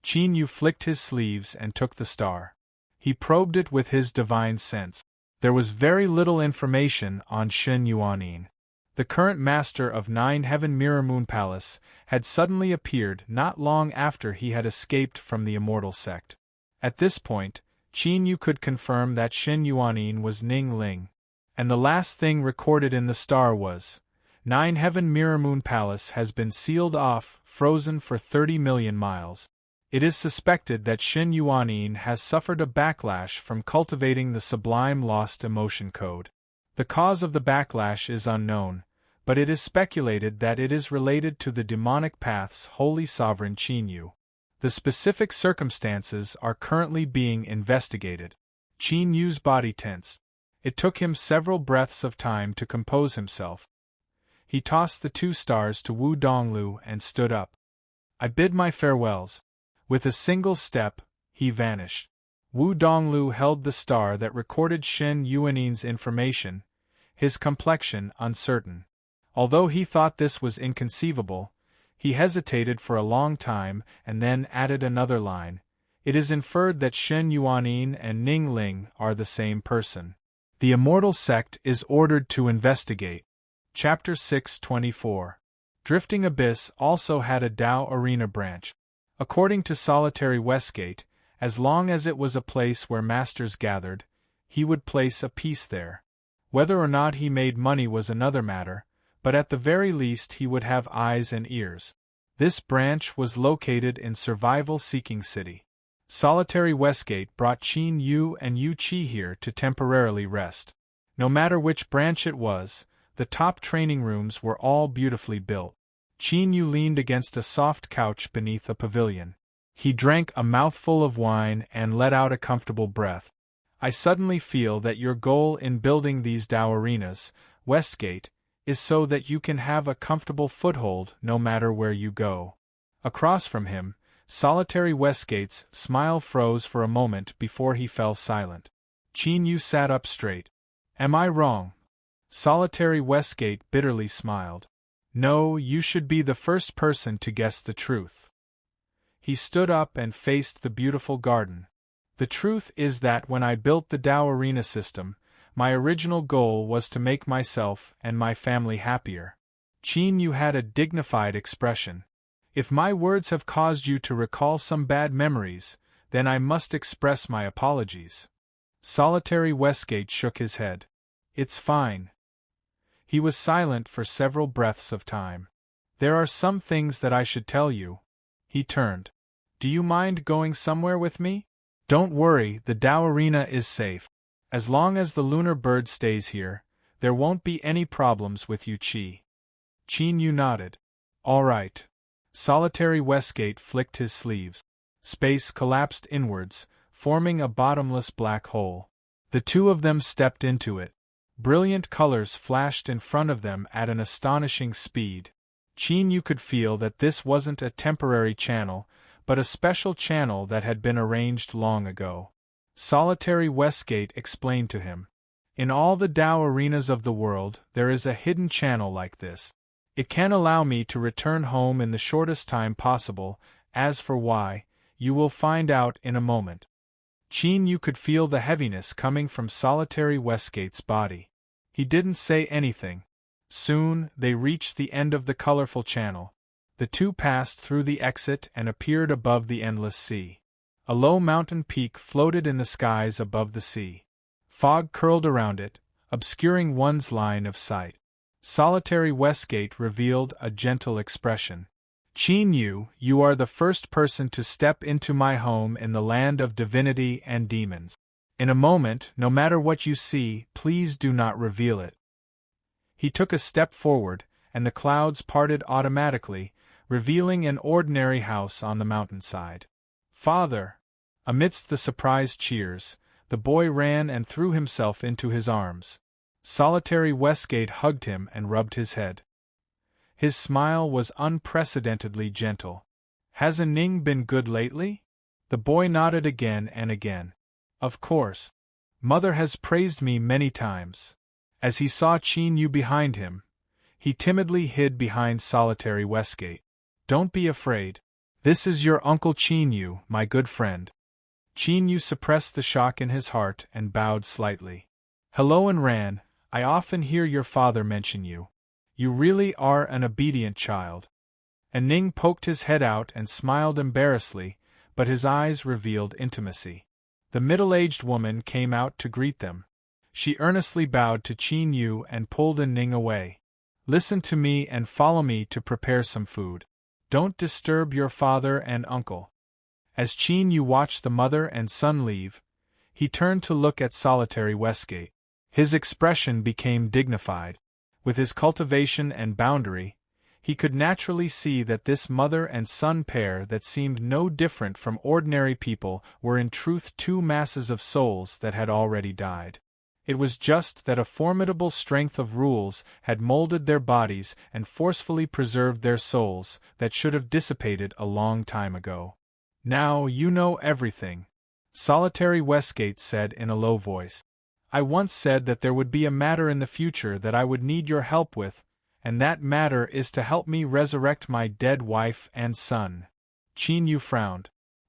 Qin Yu flicked his sleeves and took the star. He probed it with his divine sense. There was very little information on Shen Yuanin. The current master of Nine Heaven Mirror Moon Palace had suddenly appeared not long after he had escaped from the immortal sect. At this point, Qin Yu could confirm that Shen Yuanin was Ning Ling. And the last thing recorded in the star was, Nine Heaven Mirror Moon Palace has been sealed off, frozen for 30 million miles. It is suspected that Shen Yuanin has suffered a backlash from cultivating the sublime lost emotion code. The cause of the backlash is unknown, but it is speculated that it is related to the demonic path's holy sovereign Qin Yu. The specific circumstances are currently being investigated. Qin Yu's body tensed. It took him several breaths of time to compose himself. He tossed the 2 stars to Wu Donglu and stood up. "I bid my farewells." With a single step, he vanished. Wu Donglu held the star that recorded Shen Yuanin's information, his complexion uncertain. Although he thought this was inconceivable, he hesitated for a long time and then added another line. "It is inferred that Shen Yuanin and Ning Ling are the same person. The immortal sect is ordered to investigate." Chapter 624. Drifting Abyss also had a Dao Arena branch. According to Solitary Westgate, as long as it was a place where masters gathered, he would place a piece there. Whether or not he made money was another matter, but at the very least he would have eyes and ears. This branch was located in Survival Seeking City. Solitary Westgate brought Qin Yu and Yu Qi here to temporarily rest. No matter which branch it was, the top training rooms were all beautifully built. Qin Yu leaned against a soft couch beneath a pavilion. He drank a mouthful of wine and let out a comfortable breath. "I suddenly feel that your goal in building these Dao arenas, Westgate, is so that you can have a comfortable foothold no matter where you go." Across from him, Solitary Westgate's smile froze for a moment before he fell silent. Qin Yu sat up straight. "Am I wrong?" Solitary Westgate bitterly smiled. "No, you should be the first person to guess the truth." He stood up and faced the beautiful garden. "The truth is that when I built the Dao Arena system, My original goal was to make myself and my family happier. Qin Yu had a dignified expression. If my words have caused you to recall some bad memories, then I must express my apologies. Solitary Westgate shook his head. It's fine. He was silent for several breaths of time. There are some things that I should tell you. He turned. Do you mind going somewhere with me? Don't worry, the Tao Arena is safe. As long as the lunar bird stays here, there won't be any problems with you. Qin Yu nodded. All right. Solitary Westgate flicked his sleeves. Space collapsed inwards, forming a bottomless black hole. The two of them stepped into it. Brilliant colors flashed in front of them at an astonishing speed. Qin Yu could feel that this wasn't a temporary channel, but a special channel that had been arranged long ago. Solitary Westgate explained to him. In all the Tao arenas of the world, there is a hidden channel like this. It can allow me to return home in the shortest time possible. As for why, you will find out in a moment. Qin Yu could feel the heaviness coming from Solitary Westgate's body. He didn't say anything. Soon, they reached the end of the colorful channel. The two passed through the exit and appeared above the endless sea. A low mountain peak floated in the skies above the sea. Fog curled around it, obscuring one's line of sight. Solitary Westgate revealed a gentle expression. Qin Yu, you are the first person to step into my home in the land of divinity and demons. In a moment, no matter what you see, please do not reveal it. He took a step forward, and the clouds parted automatically, revealing an ordinary house on the mountainside. Father! Amidst the surprised cheers, the boy ran and threw himself into his arms. Solitary Westgate hugged him and rubbed his head. His smile was unprecedentedly gentle. Hasn't Ning been good lately? The boy nodded again and again. Of course. Mother has praised me many times. As he saw Qin Yu behind him, he timidly hid behind Solitary Westgate. Don't be afraid. This is your Uncle Qin Yu, my good friend. Qin Yu suppressed the shock in his heart and bowed slightly. Hello and Ran, I often hear your father mention you. You really are an obedient child. And Ning poked his head out and smiled embarrassedly, but his eyes revealed intimacy. The middle-aged woman came out to greet them. She earnestly bowed to Qin Yu and pulled Ning away. Listen to me and follow me to prepare some food. Don't disturb your father and uncle. As Qin Yu watched the mother and son leave, he turned to look at Solitary Westgate. His expression became dignified. With his cultivation and boundary, he could naturally see that this mother and son pair that seemed no different from ordinary people were in truth two masses of souls that had already died. It was just that a formidable strength of rules had molded their bodies and forcefully preserved their souls that should have dissipated a long time ago. Now you know everything, Solitary Westgate said in a low voice. I once said that there would be a matter in the future that I would need your help with, and that matter is to help me resurrect my dead wife and son. Qin Yu frowned.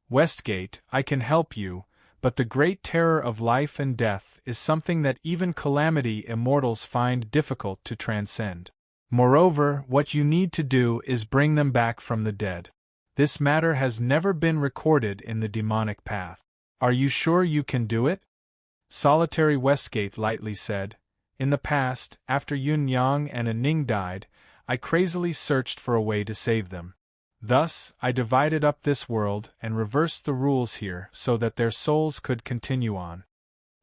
Westgate, I can help you, but the great terror of life and death is something that even calamity immortals find difficult to transcend. Moreover, what you need to do is bring them back from the dead. This matter has never been recorded in the demonic path. Are you sure you can do it? Solitary Westgate lightly said, In the past, after Yun Yang and Ning died, I crazily searched for a way to save them. Thus, I divided up this world and reversed the rules here so that their souls could continue on.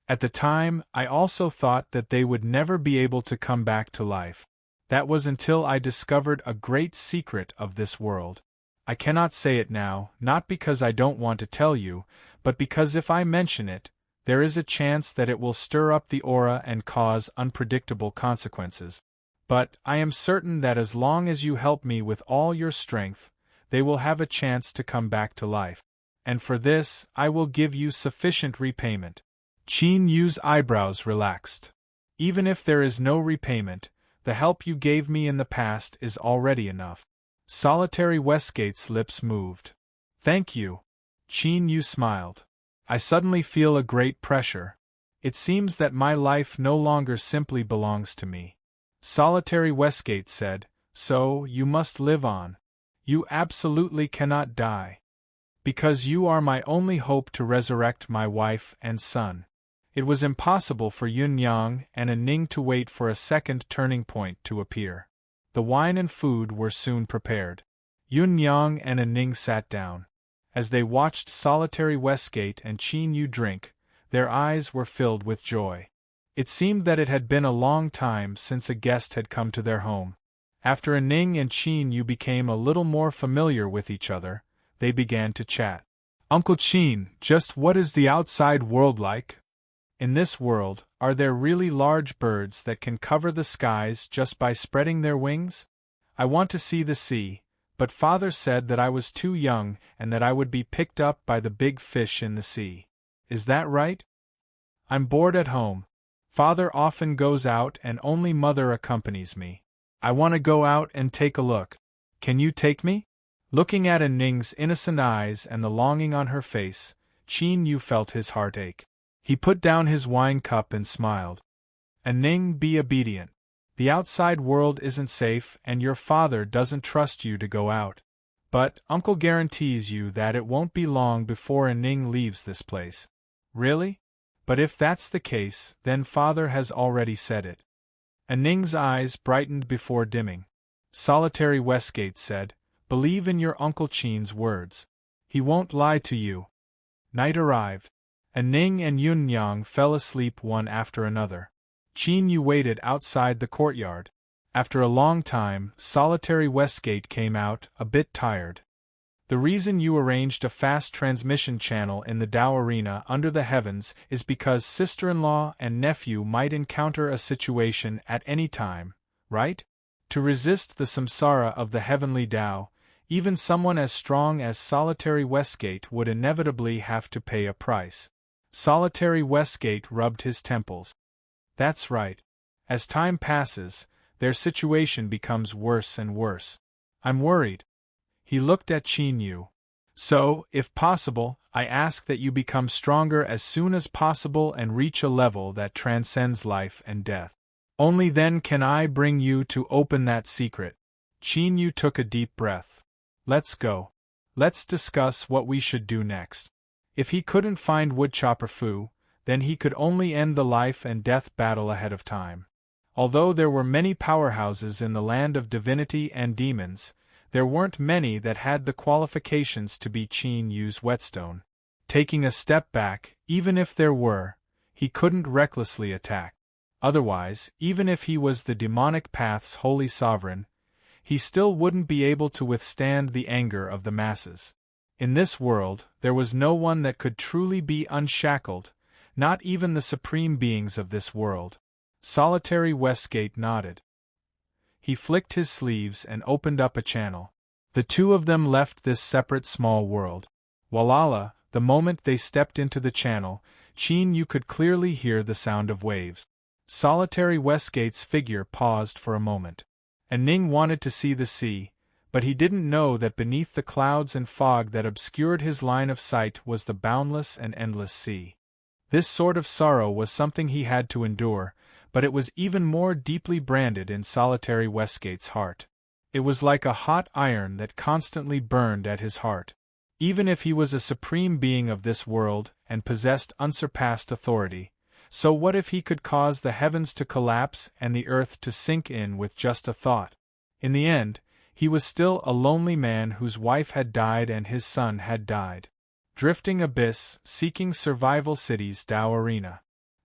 At the time, I also thought that they would never be able to come back to life. That was until I discovered a great secret of this world. I cannot say it now, not because I don't want to tell you, but because if I mention it, there is a chance that it will stir up the aura and cause unpredictable consequences. But I am certain that as long as you help me with all your strength, they will have a chance to come back to life. And for this, I will give you sufficient repayment. Qin Yu's eyebrows relaxed. Even if there is no repayment, the help you gave me in the past is already enough. Solitary Westgate's lips moved. Thank you. Qin Yu smiled. I suddenly feel a great pressure. It seems that my life no longer simply belongs to me. Solitary Westgate said, so, you must live on. You absolutely cannot die. Because you are my only hope to resurrect my wife and son. It was impossible for Yun Yang and Ning to wait for a second turning point to appear. The wine and food were soon prepared. Yun Yang and Ning sat down. As they watched Solitary Westgate and Qin Yu drink, their eyes were filled with joy. It seemed that it had been a long time since a guest had come to their home. After Ning and Qin Yu became a little more familiar with each other, they began to chat. Uncle Qin, just what is the outside world like? In this world, are there really large birds that can cover the skies just by spreading their wings? I want to see the sea, but Father said that I was too young and that I would be picked up by the big fish in the sea. Is that right? I'm bored at home. Father often goes out and only Mother accompanies me. I want to go out and take a look. Can you take me? Looking at Ning's innocent eyes and the longing on her face, Qin Yu felt his heart ache. He put down his wine cup and smiled. Ning, be obedient. The outside world isn't safe and your father doesn't trust you to go out. But Uncle guarantees you that it won't be long before Ning leaves this place. Really? But if that's the case, then Father has already said it. Ning's eyes brightened before dimming. Solitary Westgate said, believe in your Uncle Qin's words. He won't lie to you. Night arrived. Ning and Yun Yang fell asleep one after another. Qin Yu waited outside the courtyard. After a long time, Solitary Westgate came out, a bit tired. The reason you arranged a fast transmission channel in the Tao Arena under the heavens is because sister-in-law and nephew might encounter a situation at any time, right? To resist the samsara of the heavenly Tao, even someone as strong as Solitary Westgate would inevitably have to pay a price. Solitary Westgate rubbed his temples. That's right. As time passes, their situation becomes worse and worse. I'm worried. He looked at Qin Yu. So, if possible, I ask that you become stronger as soon as possible and reach a level that transcends life and death. Only then can I bring you to open that secret. Qin Yu took a deep breath. Let's go. Let's discuss what we should do next. If he couldn't find Woodchopper Fu, then he could only end the life and death battle ahead of time. Although there were many powerhouses in the land of divinity and demons, there weren't many that had the qualifications to be Qin Yu's whetstone. Taking a step back, even if there were, he couldn't recklessly attack. Otherwise, even if he was the demonic path's holy sovereign, he still wouldn't be able to withstand the anger of the masses. In this world, there was no one that could truly be unshackled, not even the supreme beings of this world. Solitary Westgate nodded. He flicked his sleeves and opened up a channel. The two of them left this separate small world. Walala, the moment they stepped into the channel, Qin Yu could clearly hear the sound of waves. Solitary Westgate's figure paused for a moment. Ning wanted to see the sea, but he didn't know that beneath the clouds and fog that obscured his line of sight was the boundless and endless sea. This sort of sorrow was something he had to endure, but it was even more deeply branded in Solitary Westgate's heart. It was like a hot iron that constantly burned at his heart. Even if he was a supreme being of this world and possessed unsurpassed authority, so what if he could cause the heavens to collapse and the earth to sink in with just a thought? In the end, he was still a lonely man whose wife had died and his son had died. Drifting abyss, seeking survival cities Tao Arena.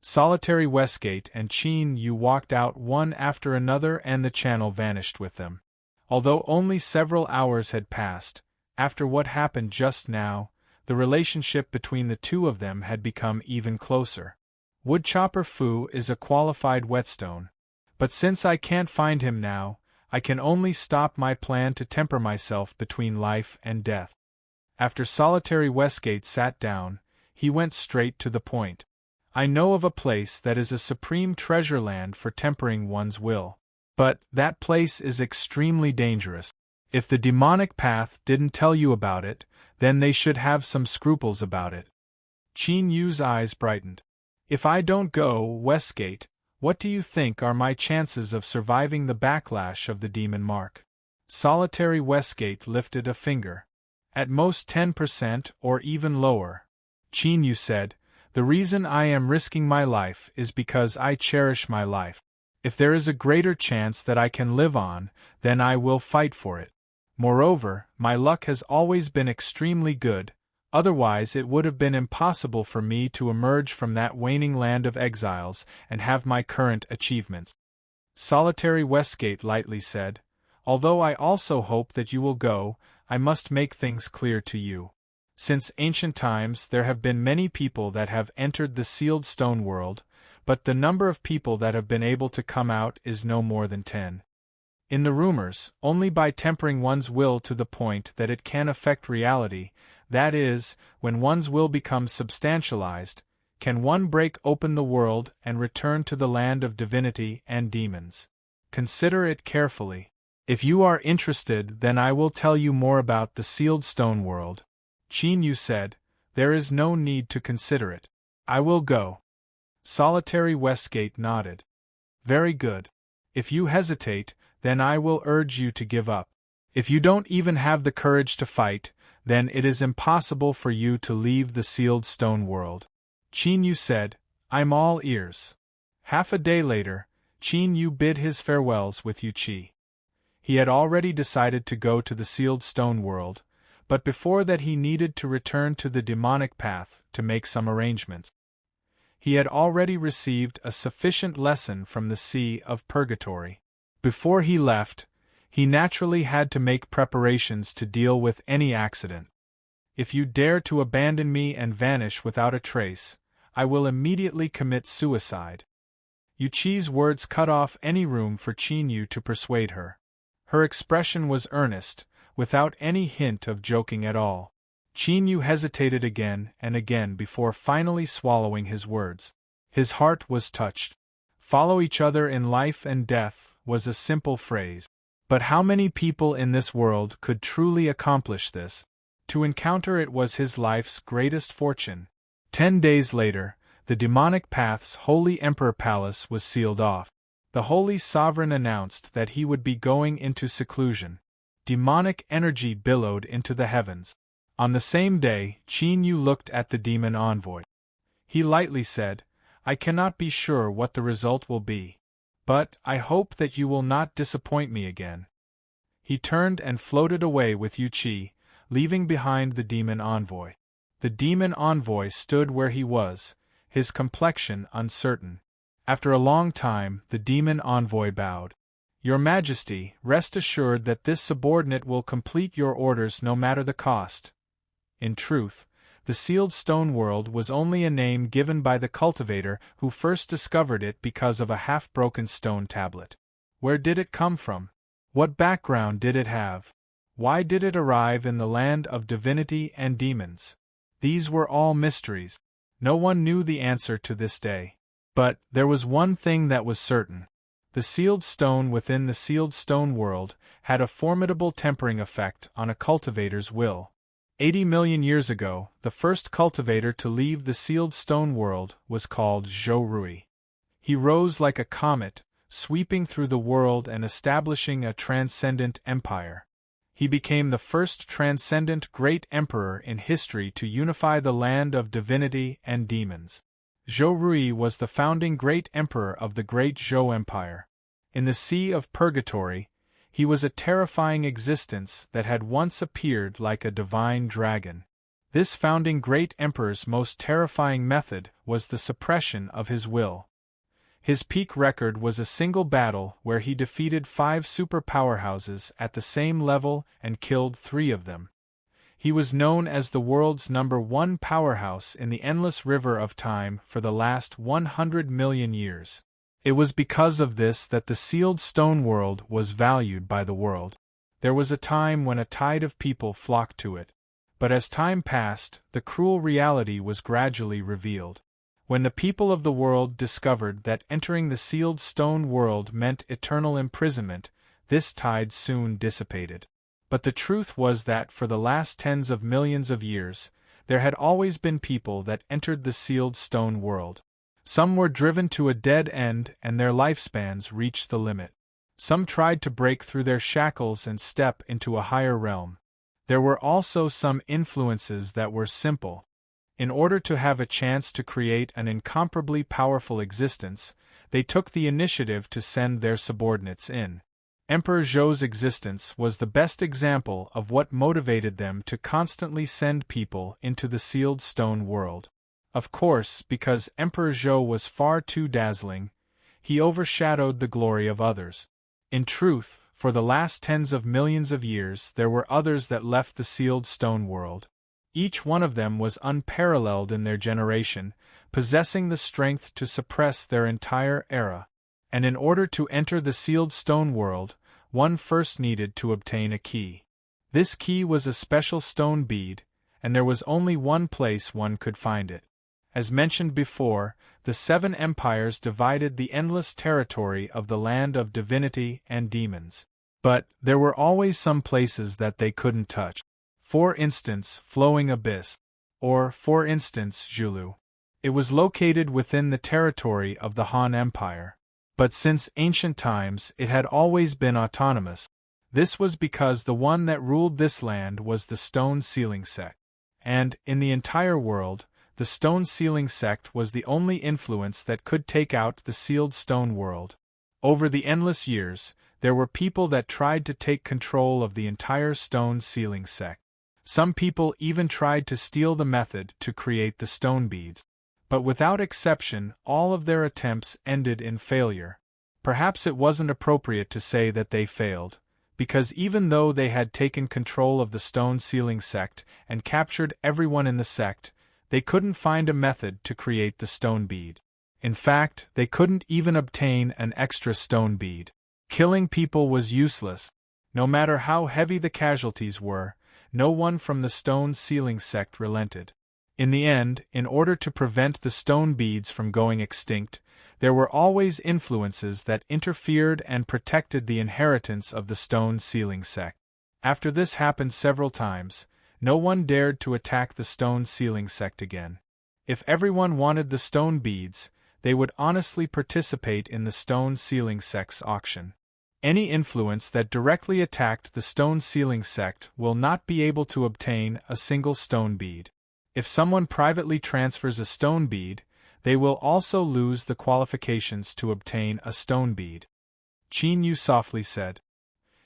Solitary Westgate and Qin Yu walked out one after another and the channel vanished with them. Although only several hours had passed, after what happened just now, the relationship between the two of them had become even closer. Woodchopper Fu is a qualified whetstone, but since I can't find him now, I can only stop my plan to temper myself between life and death. After Solitary Westgate sat down, he went straight to the point. I know of a place that is a supreme treasure land for tempering one's will. But that place is extremely dangerous. If the demonic path didn't tell you about it, then they should have some scruples about it. Qin Yu's eyes brightened. If I don't go, Westgate, what do you think are my chances of surviving the backlash of the demon mark? Solitary Westgate lifted a finger. At most 10% or even lower. Qin Yu said, the reason I am risking my life is because I cherish my life. If there is a greater chance that I can live on, then I will fight for it. Moreover, my luck has always been extremely good, otherwise it would have been impossible for me to emerge from that waning land of exiles and have my current achievements. Solitary Westgate lightly said, although I also hope that you will go, I must make things clear to you. Since ancient times there have been many people that have entered the sealed stone world, but the number of people that have been able to come out is no more than 10. In the rumors, only by tempering one's will to the point that it can affect reality, that is, when one's will becomes substantialized, can one break open the world and return to the land of divinity and demons. Consider it carefully. If you are interested, then I will tell you more about the sealed stone world. Qin Yu said, there is no need to consider it. I will go. Solitary Westgate nodded. Very good. If you hesitate, then I will urge you to give up. If you don't even have the courage to fight, then it is impossible for you to leave the sealed stone world. Qin Yu said, I'm all ears. Half a day later, Qin Yu bid his farewells with Yu Qi. He had already decided to go to the sealed stone world, but before that he needed to return to the demonic path to make some arrangements. He had already received a sufficient lesson from the Sea of Purgatory. Before he left, he naturally had to make preparations to deal with any accident. If you dare to abandon me and vanish without a trace, I will immediately commit suicide. Yu Qi's words cut off any room for Qin Yu to persuade her. Her expression was earnest, without any hint of joking at all. Qin Yu hesitated again and again before finally swallowing his words. His heart was touched. Follow each other in life and death was a simple phrase. But how many people in this world could truly accomplish this? To encounter it was his life's greatest fortune. 10 days later, the demonic path's holy emperor palace was sealed off. The holy sovereign announced that he would be going into seclusion. Demonic energy billowed into the heavens. On the same day, Qin Yu looked at the demon envoy. He lightly said, I cannot be sure what the result will be. But I hope that you will not disappoint me again. He turned and floated away with Yu Qi, leaving behind the demon envoy. The demon envoy stood where he was, his complexion uncertain. After a long time, the demon envoy bowed. Your Majesty, rest assured that this subordinate will complete your orders no matter the cost. In truth, the sealed stone world was only a name given by the cultivator who first discovered it because of a half-broken stone tablet. Where did it come from? What background did it have? Why did it arrive in the land of divinity and demons? These were all mysteries. No one knew the answer to this day. But there was one thing that was certain. The sealed stone within the sealed stone world had a formidable tempering effect on a cultivator's will. 80 million years ago, the first cultivator to leave the sealed stone world was called Zhou Rui. He rose like a comet, sweeping through the world and establishing a transcendent empire. He became the first transcendent great emperor in history to unify the land of divinity and demons. Zhou Rui was the founding great emperor of the great Zhou Empire. In the Sea of Purgatory, he was a terrifying existence that had once appeared like a divine dragon. This founding great emperor's most terrifying method was the suppression of his will. His peak record was a single battle where he defeated 5 super powerhouses at the same level and killed 3 of them. He was known as the world's #1 powerhouse in the endless river of time for the last 100 million years. It was because of this that the sealed stone world was valued by the world. There was a time when a tide of people flocked to it. But as time passed, the cruel reality was gradually revealed. When the people of the world discovered that entering the sealed stone world meant eternal imprisonment, this tide soon dissipated. But the truth was that for the last tens of millions of years, there had always been people that entered the sealed stone world. Some were driven to a dead end and their lifespans reached the limit. Some tried to break through their shackles and step into a higher realm. There were also some influences that were simple. In order to have a chance to create an incomparably powerful existence, they took the initiative to send their subordinates in. Emperor Zhou's existence was the best example of what motivated them to constantly send people into the sealed stone world. Of course, because Emperor Zhou was far too dazzling, he overshadowed the glory of others. In truth, for the last tens of millions of years there were others that left the sealed stone world. Each one of them was unparalleled in their generation, possessing the strength to suppress their entire era. And in order to enter the sealed stone world, one first needed to obtain a key. This key was a special stone bead, and there was only one place one could find it. As mentioned before, the 7 empires divided the endless territory of the land of divinity and demons. But there were always some places that they couldn't touch. For instance, Flowing Abyss. Or, for instance, Zhulu. It was located within the territory of the Han Empire. But since ancient times it had always been autonomous. This was because the one that ruled this land was the Stone Sealing Sect. And, in the entire world, the Stone Sealing Sect was the only influence that could take out the sealed stone world. Over the endless years, there were people that tried to take control of the entire Stone Sealing Sect. Some people even tried to steal the method to create the stone beads. But without exception, all of their attempts ended in failure. Perhaps it wasn't appropriate to say that they failed, because even though they had taken control of the Stone Sealing Sect and captured everyone in the sect, they couldn't find a method to create the stone bead. In fact, they couldn't even obtain an extra stone bead. Killing people was useless. No matter how heavy the casualties were, no one from the Stone Sealing Sect relented. In the end, in order to prevent the stone beads from going extinct, there were always influences that interfered and protected the inheritance of the Stone Sealing Sect. After this happened several times, no one dared to attack the Stone Sealing Sect again. If everyone wanted the stone beads, they would honestly participate in the Stone Sealing Sect's auction. Any influence that directly attacked the Stone Sealing Sect will not be able to obtain a single stone bead. If someone privately transfers a stone bead, they will also lose the qualifications to obtain a stone bead. Qin Yu softly said.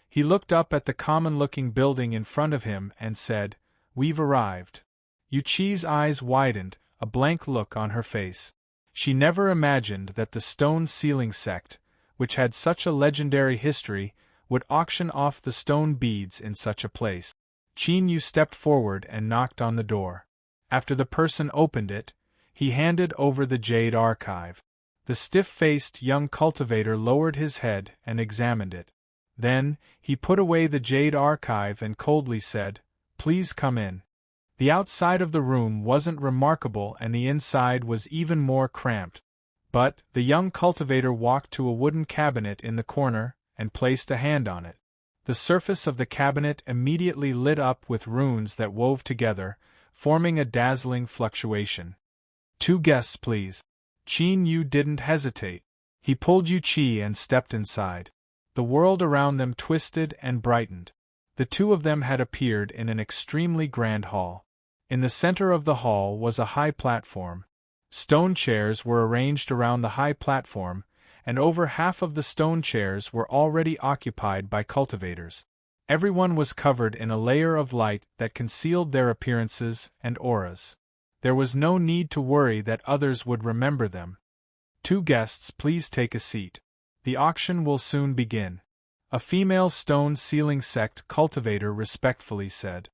He looked up at the common-looking building in front of him and said, "We've arrived." Yu Qi's eyes widened, a blank look on her face. She never imagined that the Stone Sealing Sect, which had such a legendary history, would auction off the stone beads in such a place. Qin Yu stepped forward and knocked on the door. After the person opened it, he handed over the jade archive. The stiff-faced young cultivator lowered his head and examined it. Then, he put away the jade archive and coldly said, "Please come in." The outside of the room wasn't remarkable and the inside was even more cramped. But, the young cultivator walked to a wooden cabinet in the corner and placed a hand on it. The surface of the cabinet immediately lit up with runes that wove together, forming a dazzling fluctuation. "2 guests, please." Qin Yu didn't hesitate. He pulled Yu Qi and stepped inside. The world around them twisted and brightened. The two of them had appeared in an extremely grand hall. In the center of the hall was a high platform. Stone chairs were arranged around the high platform, and over half of the stone chairs were already occupied by cultivators. Everyone was covered in a layer of light that concealed their appearances and auras. There was no need to worry that others would remember them. "2 guests, please take a seat. The auction will soon begin," a female Stone Sealing Sect cultivator respectfully said.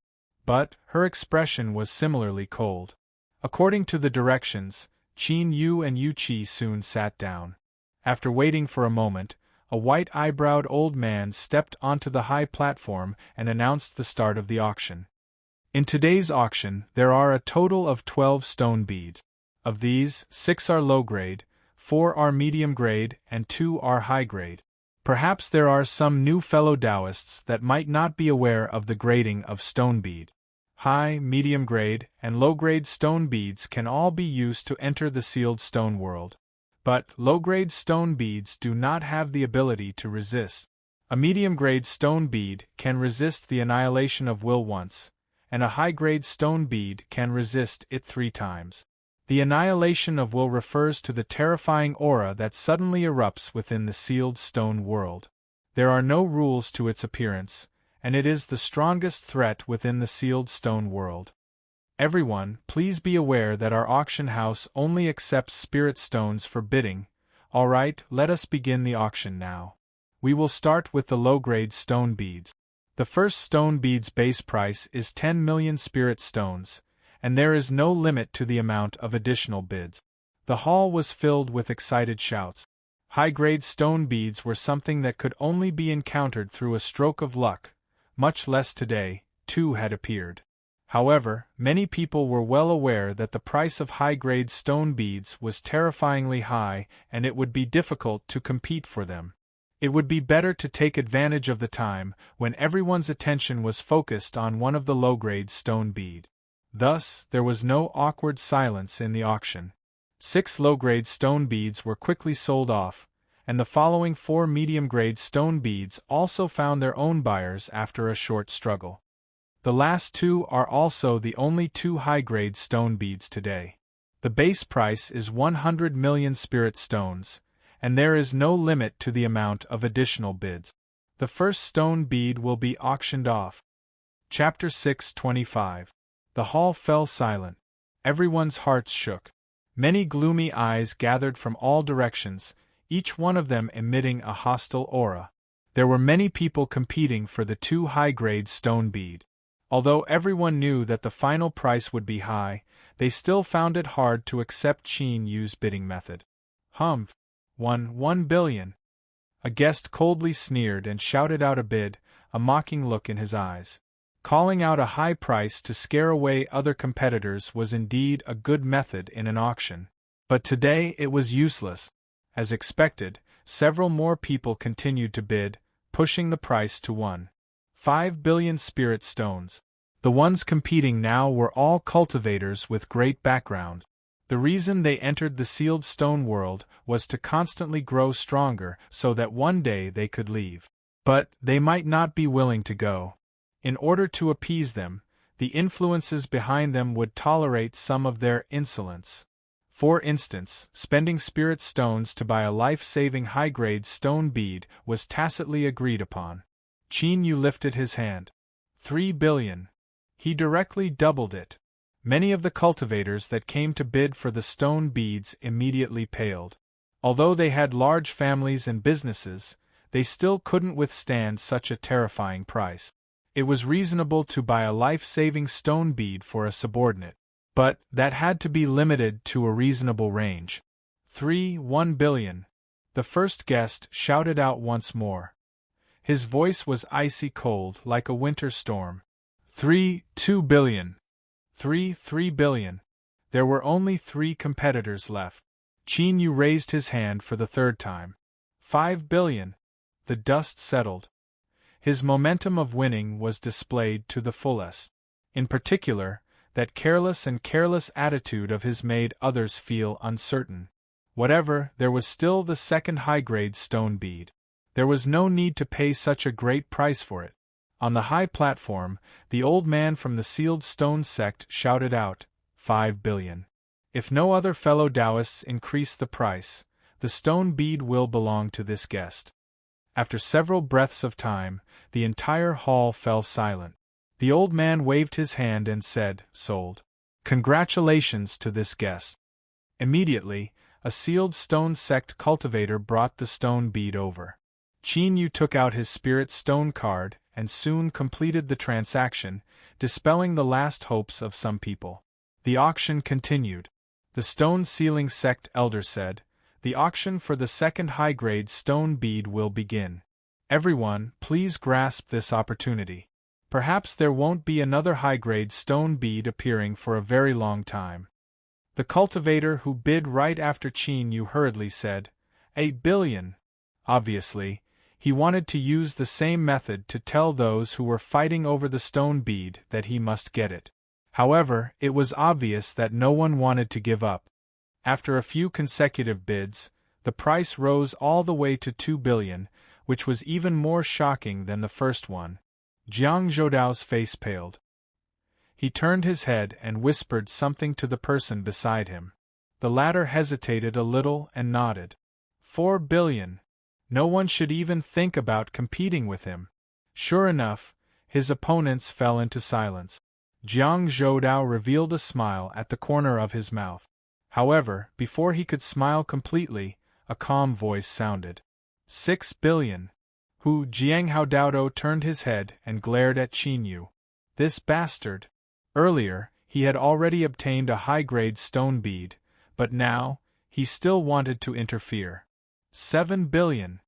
But her expression was similarly cold. According to the directions, Qin Yu and Yu Qi soon sat down. After waiting for a moment, a white-eyebrowed old man stepped onto the high platform and announced the start of the auction. In today's auction, there are a total of 12 stone beads. Of these, 6 are low-grade, 4 are medium-grade, and 2 are high-grade. Perhaps there are some new fellow Taoists that might not be aware of the grading of stone bead. High, medium grade, and low grade stone beads can all be used to enter the sealed stone world. But low grade stone beads do not have the ability to resist. A medium grade stone bead can resist the annihilation of will once, and a high grade stone bead can resist it 3 times. The annihilation of will refers to the terrifying aura that suddenly erupts within the sealed stone world. There are no rules to its appearance, and it is the strongest threat within the sealed stone world. Everyone, please be aware that our auction house only accepts spirit stones for bidding. Alright, let us begin the auction now. We will start with the low-grade stone beads. The first stone bead's base price is 10 million spirit stones, and there is no limit to the amount of additional bids. The hall was filled with excited shouts. High-grade stone beads were something that could only be encountered through a stroke of luck, much less today. 2 had appeared. However, many people were well aware that the price of high-grade stone beads was terrifyingly high and it would be difficult to compete for them. It would be better to take advantage of the time when everyone's attention was focused on one of the low-grade stone bead. Thus, there was no awkward silence in the auction. 6 low-grade stone beads were quickly sold off, and the following 4 medium-grade stone beads also found their own buyers after a short struggle. The last 2 are also the only 2 high-grade stone beads today. The base price is 100 million spirit stones, and there is no limit to the amount of additional bids. The first stone bead will be auctioned off. Chapter 6:25. The hall fell silent. Everyone's hearts shook. Many gloomy eyes gathered from all directions, each one of them emitting a hostile aura. There were many people competing for the 2 high-grade stone bead. Although everyone knew that the final price would be high, they still found it hard to accept Qin Yu's bidding method. Humph! 1 billion. A guest coldly sneered and shouted out a bid, a mocking look in his eyes. Calling out a high price to scare away other competitors was indeed a good method in an auction. But today it was useless. As expected, several more people continued to bid, pushing the price to 1.5 billion spirit stones. The ones competing now were all cultivators with great background. The reason they entered the sealed stone world was to constantly grow stronger so that one day they could leave. But they might not be willing to go. In order to appease them, the influences behind them would tolerate some of their insolence. For instance, spending spirit stones to buy a life-saving high-grade stone bead was tacitly agreed upon. Qin Yu lifted his hand. 3 billion. He directly doubled it. Many of the cultivators that came to bid for the stone beads immediately paled. Although they had large families and businesses, they still couldn't withstand such a terrifying price. It was reasonable to buy a life-saving stone bead for a subordinate, but that had to be limited to a reasonable range. 1 billion. The first guest shouted out once more. His voice was icy cold like a winter storm. 2 billion. 3 billion. There were only 3 competitors left. Qin Yu raised his hand for the 3rd time. 5 billion. The dust settled. His momentum of winning was displayed to the fullest. In particular, that careless attitude of his made others feel uncertain. Whatever, there was still the second high-grade stone bead. There was no need to pay such a great price for it. On the high platform, the old man from the sealed stone sect shouted out, 5 billion. If no other fellow Taoists increase the price, the stone bead will belong to this guest. After several breaths of time, the entire hall fell silent. The old man waved his hand and said, sold. Congratulations to this guest. Immediately, a sealed stone sect cultivator brought the stone bead over. Qin Yu took out his spirit stone card and soon completed the transaction, dispelling the last hopes of some people. The auction continued. The stone sealing sect elder said, the auction for the second high-grade stone bead will begin. Everyone, please grasp this opportunity. Perhaps there won't be another high-grade stone bead appearing for a very long time. The cultivator who bid right after Qin Yu hurriedly said, 8 billion. Obviously, He wanted to use the same method to tell those who were fighting over the stone bead that he must get it. However, it was obvious that no one wanted to give up. After a few consecutive bids, the price rose all the way to 2 billion, which was even more shocking than the first one. Jiang Zhoudao's face paled. He turned his head and whispered something to the person beside him. The latter hesitated a little and nodded. 4 billion. No one should even think about competing with him. Sure enough, his opponents fell into silence. Jiang Zhoudao revealed a smile at the corner of his mouth. However, before he could smile completely, a calm voice sounded. 6 billion. Hu Jianghaodao turned his head and glared at Qin Yu. This bastard. Earlier, he had already obtained a high-grade stone bead, but now, he still wanted to interfere. 7 billion.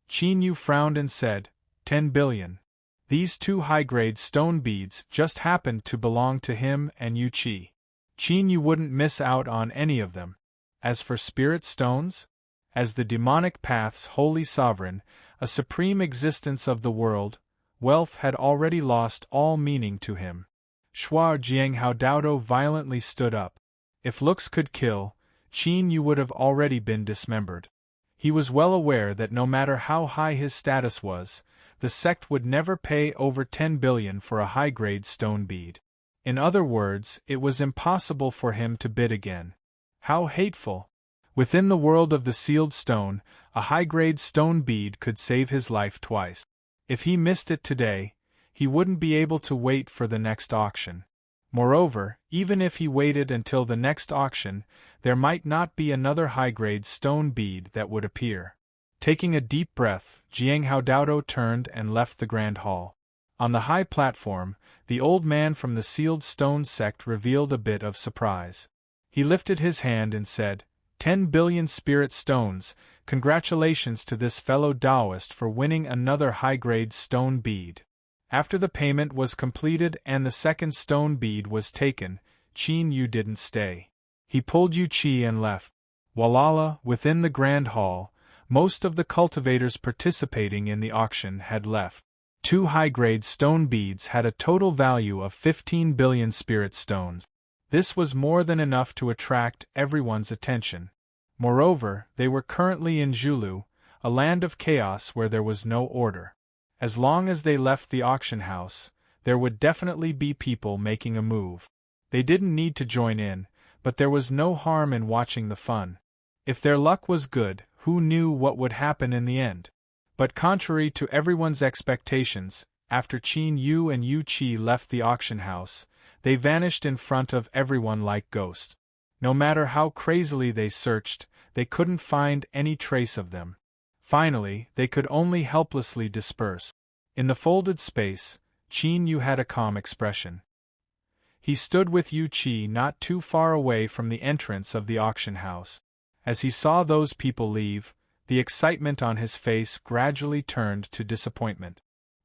Qin Yu frowned and said, 10 billion. These two high-grade stone beads just happened to belong to him and Yu Qi. Qin Yu wouldn't miss out on any of them. As for spirit stones? As the demonic path's holy sovereign, a supreme existence of the world, wealth had already lost all meaning to him. Shua Jianghaodao violently stood up. If looks could kill, Qin Yu would have already been dismembered. He was well aware that no matter how high his status was, the sect would never pay over 10 billion for a high-grade stone bead. In other words, it was impossible for him to bid again. How hateful! Within the world of the sealed stone, a high-grade stone bead could save his life twice. If he missed it today, he wouldn't be able to wait for the next auction. Moreover, even if he waited until the next auction, there might not be another high-grade stone bead that would appear. Taking a deep breath, Jianghaodao turned and left the grand hall. On the high platform, the old man from the sealed stone sect revealed a bit of surprise. He lifted his hand and said, 10 billion spirit stones, congratulations to this fellow Taoist for winning another high-grade stone bead. After the payment was completed and the second stone bead was taken, Qin Yu didn't stay. He pulled Yu Qi and left. Walala, within the grand hall, most of the cultivators participating in the auction had left. 2 high-grade stone beads had a total value of 15 billion spirit stones. This was more than enough to attract everyone's attention. Moreover, they were currently in Zhulu, a land of chaos where there was no order. As long as they left the auction house, there would definitely be people making a move. They didn't need to join in, but there was no harm in watching the fun. If their luck was good, who knew what would happen in the end? But contrary to everyone's expectations, after Qin Yu and Yu Qi left the auction house, they vanished in front of everyone like ghosts. No matter how crazily they searched, they couldn't find any trace of them. Finally, they could only helplessly disperse. In the folded space, Qin Yu had a calm expression. He stood with Yu Qi not too far away from the entrance of the auction house. As he saw those people leave, the excitement on his face gradually turned to disappointment.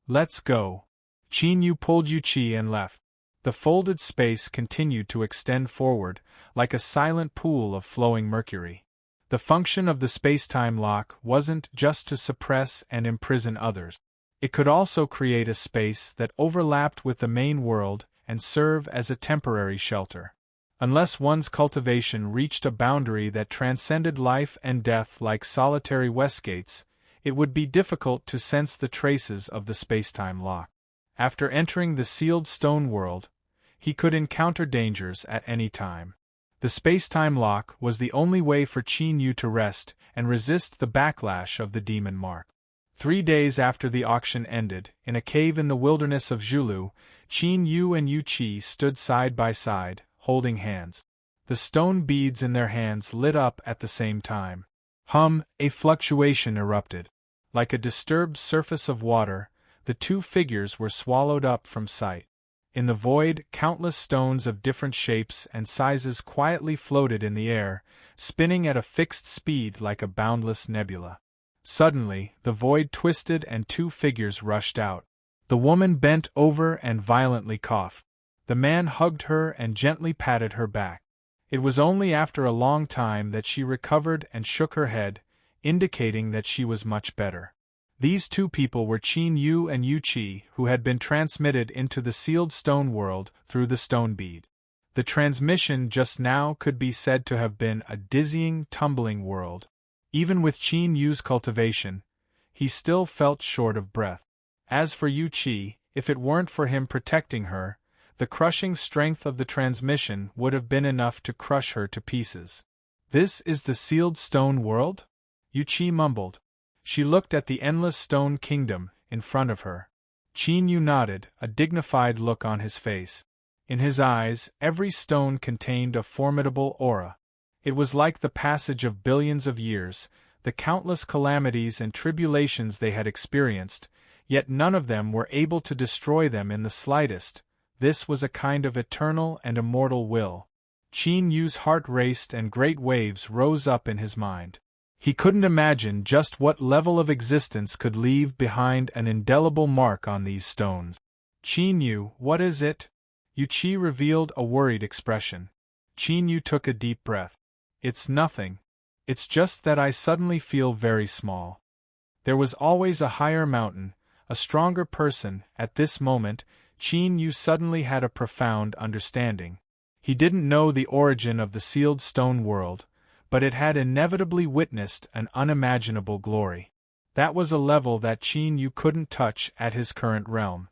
Let's go. Qin Yu pulled Yu Qi and left. The folded space continued to extend forward, like a silent pool of flowing mercury. The function of the space-time lock wasn't just to suppress and imprison others. It could also create a space that overlapped with the main world and serve as a temporary shelter. Unless one's cultivation reached a boundary that transcended life and death like solitary Westgates, it would be difficult to sense the traces of the space-time lock. After entering the sealed stone world, he could encounter dangers at any time. The space-time lock was the only way for Qin Yu to rest and resist the backlash of the demon mark. 3 days after the auction ended, in a cave in the wilderness of Zhulu, Qin Yu and Yu Qi stood side by side, holding hands. The stone beads in their hands lit up at the same time. A fluctuation erupted. Like a disturbed surface of water, the two figures were swallowed up from sight. In the void, countless stones of different shapes and sizes quietly floated in the air, spinning at a fixed speed like a boundless nebula. Suddenly, the void twisted and 2 figures rushed out. The woman bent over and violently coughed. The man hugged her and gently patted her back. It was only after a long time that she recovered and shook her head, indicating that she was much better. These two people were Qin Yu and Yu Qi, who had been transmitted into the sealed stone world through the stone bead. The transmission just now could be said to have been a dizzying, tumbling world. Even with Qin Yu's cultivation, he still felt short of breath. As for Yu Qi, if it weren't for him protecting her, the crushing strength of the transmission would have been enough to crush her to pieces. "This is the sealed stone world?" Yu Qi mumbled. She looked at the endless stone kingdom in front of her. Qin Yu nodded, a dignified look on his face. In his eyes, every stone contained a formidable aura. It was like the passage of billions of years, the countless calamities and tribulations they had experienced, yet none of them were able to destroy them in the slightest. This was a kind of eternal and immortal will. Qin Yu's heart raced and great waves rose up in his mind. He couldn't imagine just what level of existence could leave behind an indelible mark on these stones. "Qin Yu, what is it?" Yu Qi revealed a worried expression. Qin Yu took a deep breath. "It's nothing. It's just that I suddenly feel very small. There was always a higher mountain, a stronger person." At this moment, Qin Yu suddenly had a profound understanding. He didn't know the origin of the sealed stone world, but it had inevitably witnessed an unimaginable glory. That was a level that Qin Yu couldn't touch at his current realm.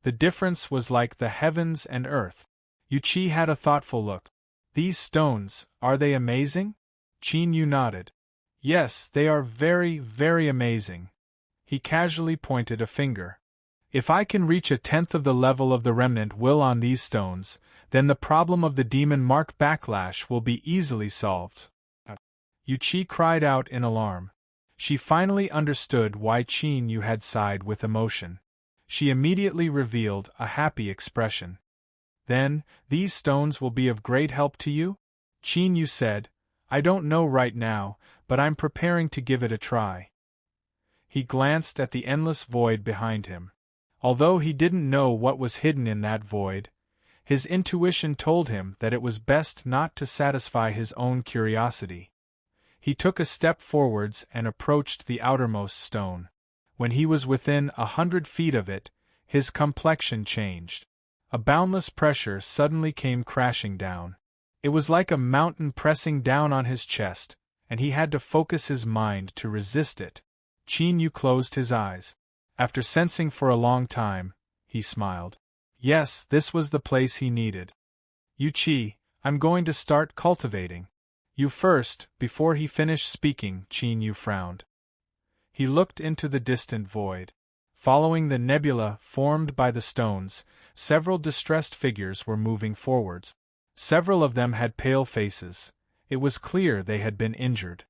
The difference was like the heavens and earth. Yu Qi had a thoughtful look. "These stones, are they amazing?" Qin Yu nodded. "Yes, they are very, very amazing." He casually pointed a finger. "If I can reach a tenth of the level of the remnant will on these stones, then the problem of the demon mark backlash will be easily solved." Yu Qi cried out in alarm. She finally understood why Qin Yu had sighed with emotion. She immediately revealed a happy expression. "Then, these stones will be of great help to you?" Qin Yu said, "I don't know right now, but I'm preparing to give it a try." He glanced at the endless void behind him. Although he didn't know what was hidden in that void, his intuition told him that it was best not to satisfy his own curiosity. He took a step forwards and approached the outermost stone. When he was within 100 feet of it, his complexion changed. A boundless pressure suddenly came crashing down. It was like a mountain pressing down on his chest, and he had to focus his mind to resist it. Qin Yu closed his eyes. After sensing for a long time, he smiled. Yes, this was the place he needed. "Yu Qi, I'm going to start cultivating." "You first." Before he finished speaking, Qin Yu frowned. He looked into the distant void. Following the nebula formed by the stones, several distressed figures were moving forwards. Several of them had pale faces. It was clear they had been injured.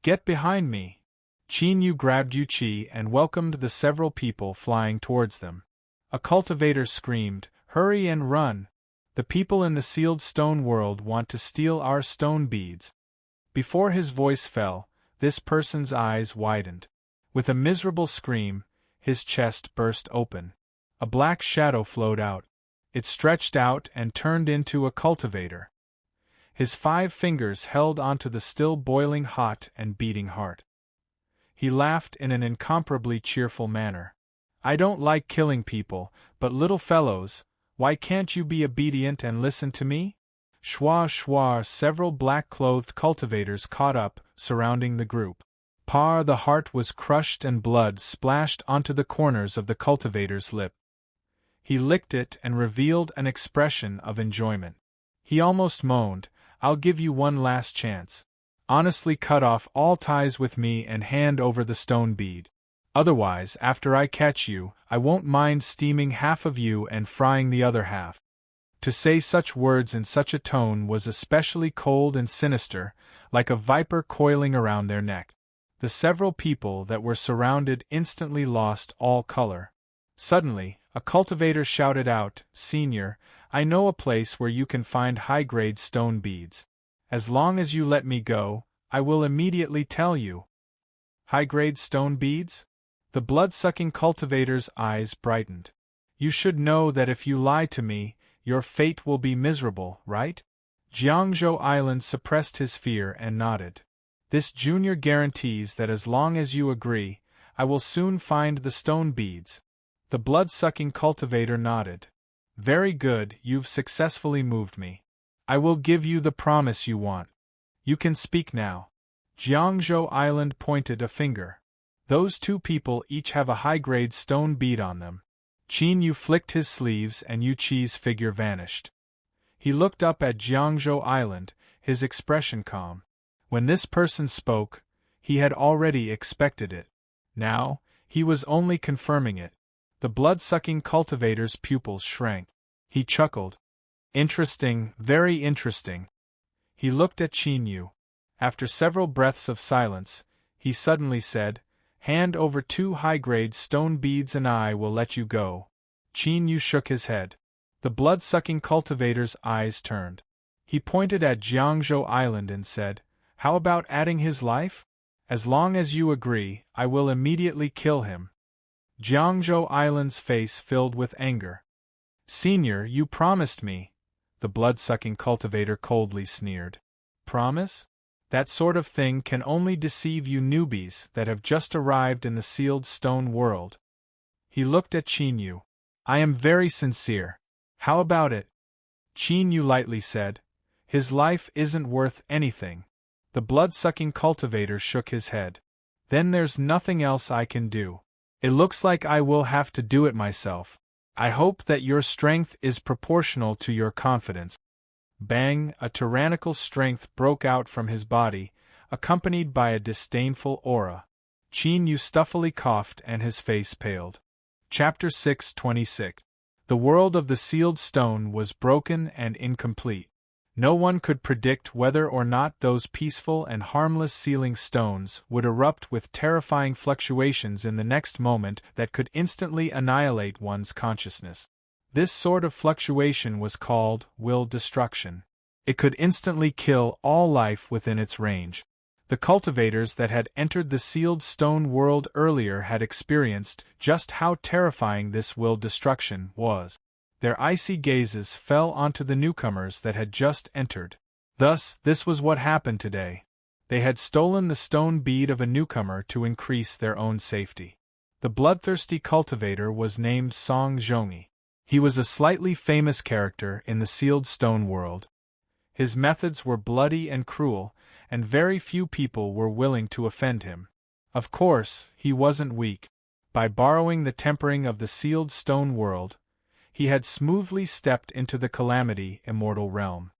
"Get behind me!" Qin Yu grabbed Yu Qi and welcomed the several people flying towards them. A cultivator screamed, "Hurry and run! The people in the sealed stone world want to steal our stone beads." Before his voice fell, this person's eyes widened. With a miserable scream, his chest burst open. A black shadow flowed out. It stretched out and turned into a cultivator. His 5 fingers held onto the still boiling hot and beating heart. He laughed in an incomparably cheerful manner. "I don't like killing people, but little fellows, why can't you be obedient and listen to me?" Schwa schwa, several black-clothed cultivators caught up, surrounding the group. The heart was crushed and blood splashed onto the corners of the cultivator's lip. He licked it and revealed an expression of enjoyment. He almost moaned, "I'll give you one last chance. Honestly, cut off all ties with me and hand over the stone bead. Otherwise, after I catch you, I won't mind steaming half of you and frying the other half." To say such words in such a tone was especially cold and sinister, like a viper coiling around their neck. The several people that were surrounded instantly lost all color. Suddenly, a cultivator shouted out, "Senior, I know a place where you can find high-grade stone beads. As long as you let me go, I will immediately tell you." "High-grade stone beads?" The blood-sucking cultivator's eyes brightened. "You should know that if you lie to me, your fate will be miserable, right?" Jiangzhou Island suppressed his fear and nodded. "This junior guarantees that as long as you agree, I will soon find the stone beads. The blood-sucking cultivator nodded. Very good, you've successfully moved me. I will give you the promise you want. You can speak now. Jiangzhou Island pointed a finger. Those two people each have a high-grade stone bead on them. Qin Yu flicked his sleeves and Yu Qi's figure vanished. He looked up at Jiangzhou Island, his expression calm. When this person spoke, he had already expected it. Now, he was only confirming it. The blood-sucking cultivator's pupils shrank. He chuckled. Interesting, very interesting. He looked at Qin Yu. After several breaths of silence, he suddenly said, Hand over 2 high-grade stone beads and I will let you go. Qin Yu shook his head. The blood-sucking cultivator's eyes turned. He pointed at Jiangzhou Island and said, How about adding his life? As long as you agree, I will immediately kill him. Jiangzhou Island's face filled with anger. Senior, you promised me. The blood-sucking cultivator coldly sneered. Promise? That sort of thing can only deceive you newbies that have just arrived in the sealed stone world. He looked at Qin Yu. I am very sincere. How about it? Qin Yu lightly said. His life isn't worth anything. The blood-sucking cultivator shook his head. Then there's nothing else I can do. It looks like I will have to do it myself. I hope that your strength is proportional to your confidence. Bang! A tyrannical strength broke out from his body, accompanied by a disdainful aura. Qin Yu stuffily coughed and his face paled. Chapter 6:26. The world of the sealed stone was broken and incomplete. No one could predict whether or not those peaceful and harmless sealing stones would erupt with terrifying fluctuations in the next moment that could instantly annihilate one's consciousness. This sort of fluctuation was called will destruction. It could instantly kill all life within its range. The cultivators that had entered the sealed stone world earlier had experienced just how terrifying this will destruction was. Their icy gazes fell onto the newcomers that had just entered. Thus, this was what happened today. They had stolen the stone bead of a newcomer to increase their own safety. The bloodthirsty cultivator was named Song Zhongyi. He was a slightly famous character in the sealed stone world. His methods were bloody and cruel, and very few people were willing to offend him. Of course, he wasn't weak. By borrowing the tempering of the sealed stone world, he had smoothly stepped into the calamity immortal realm.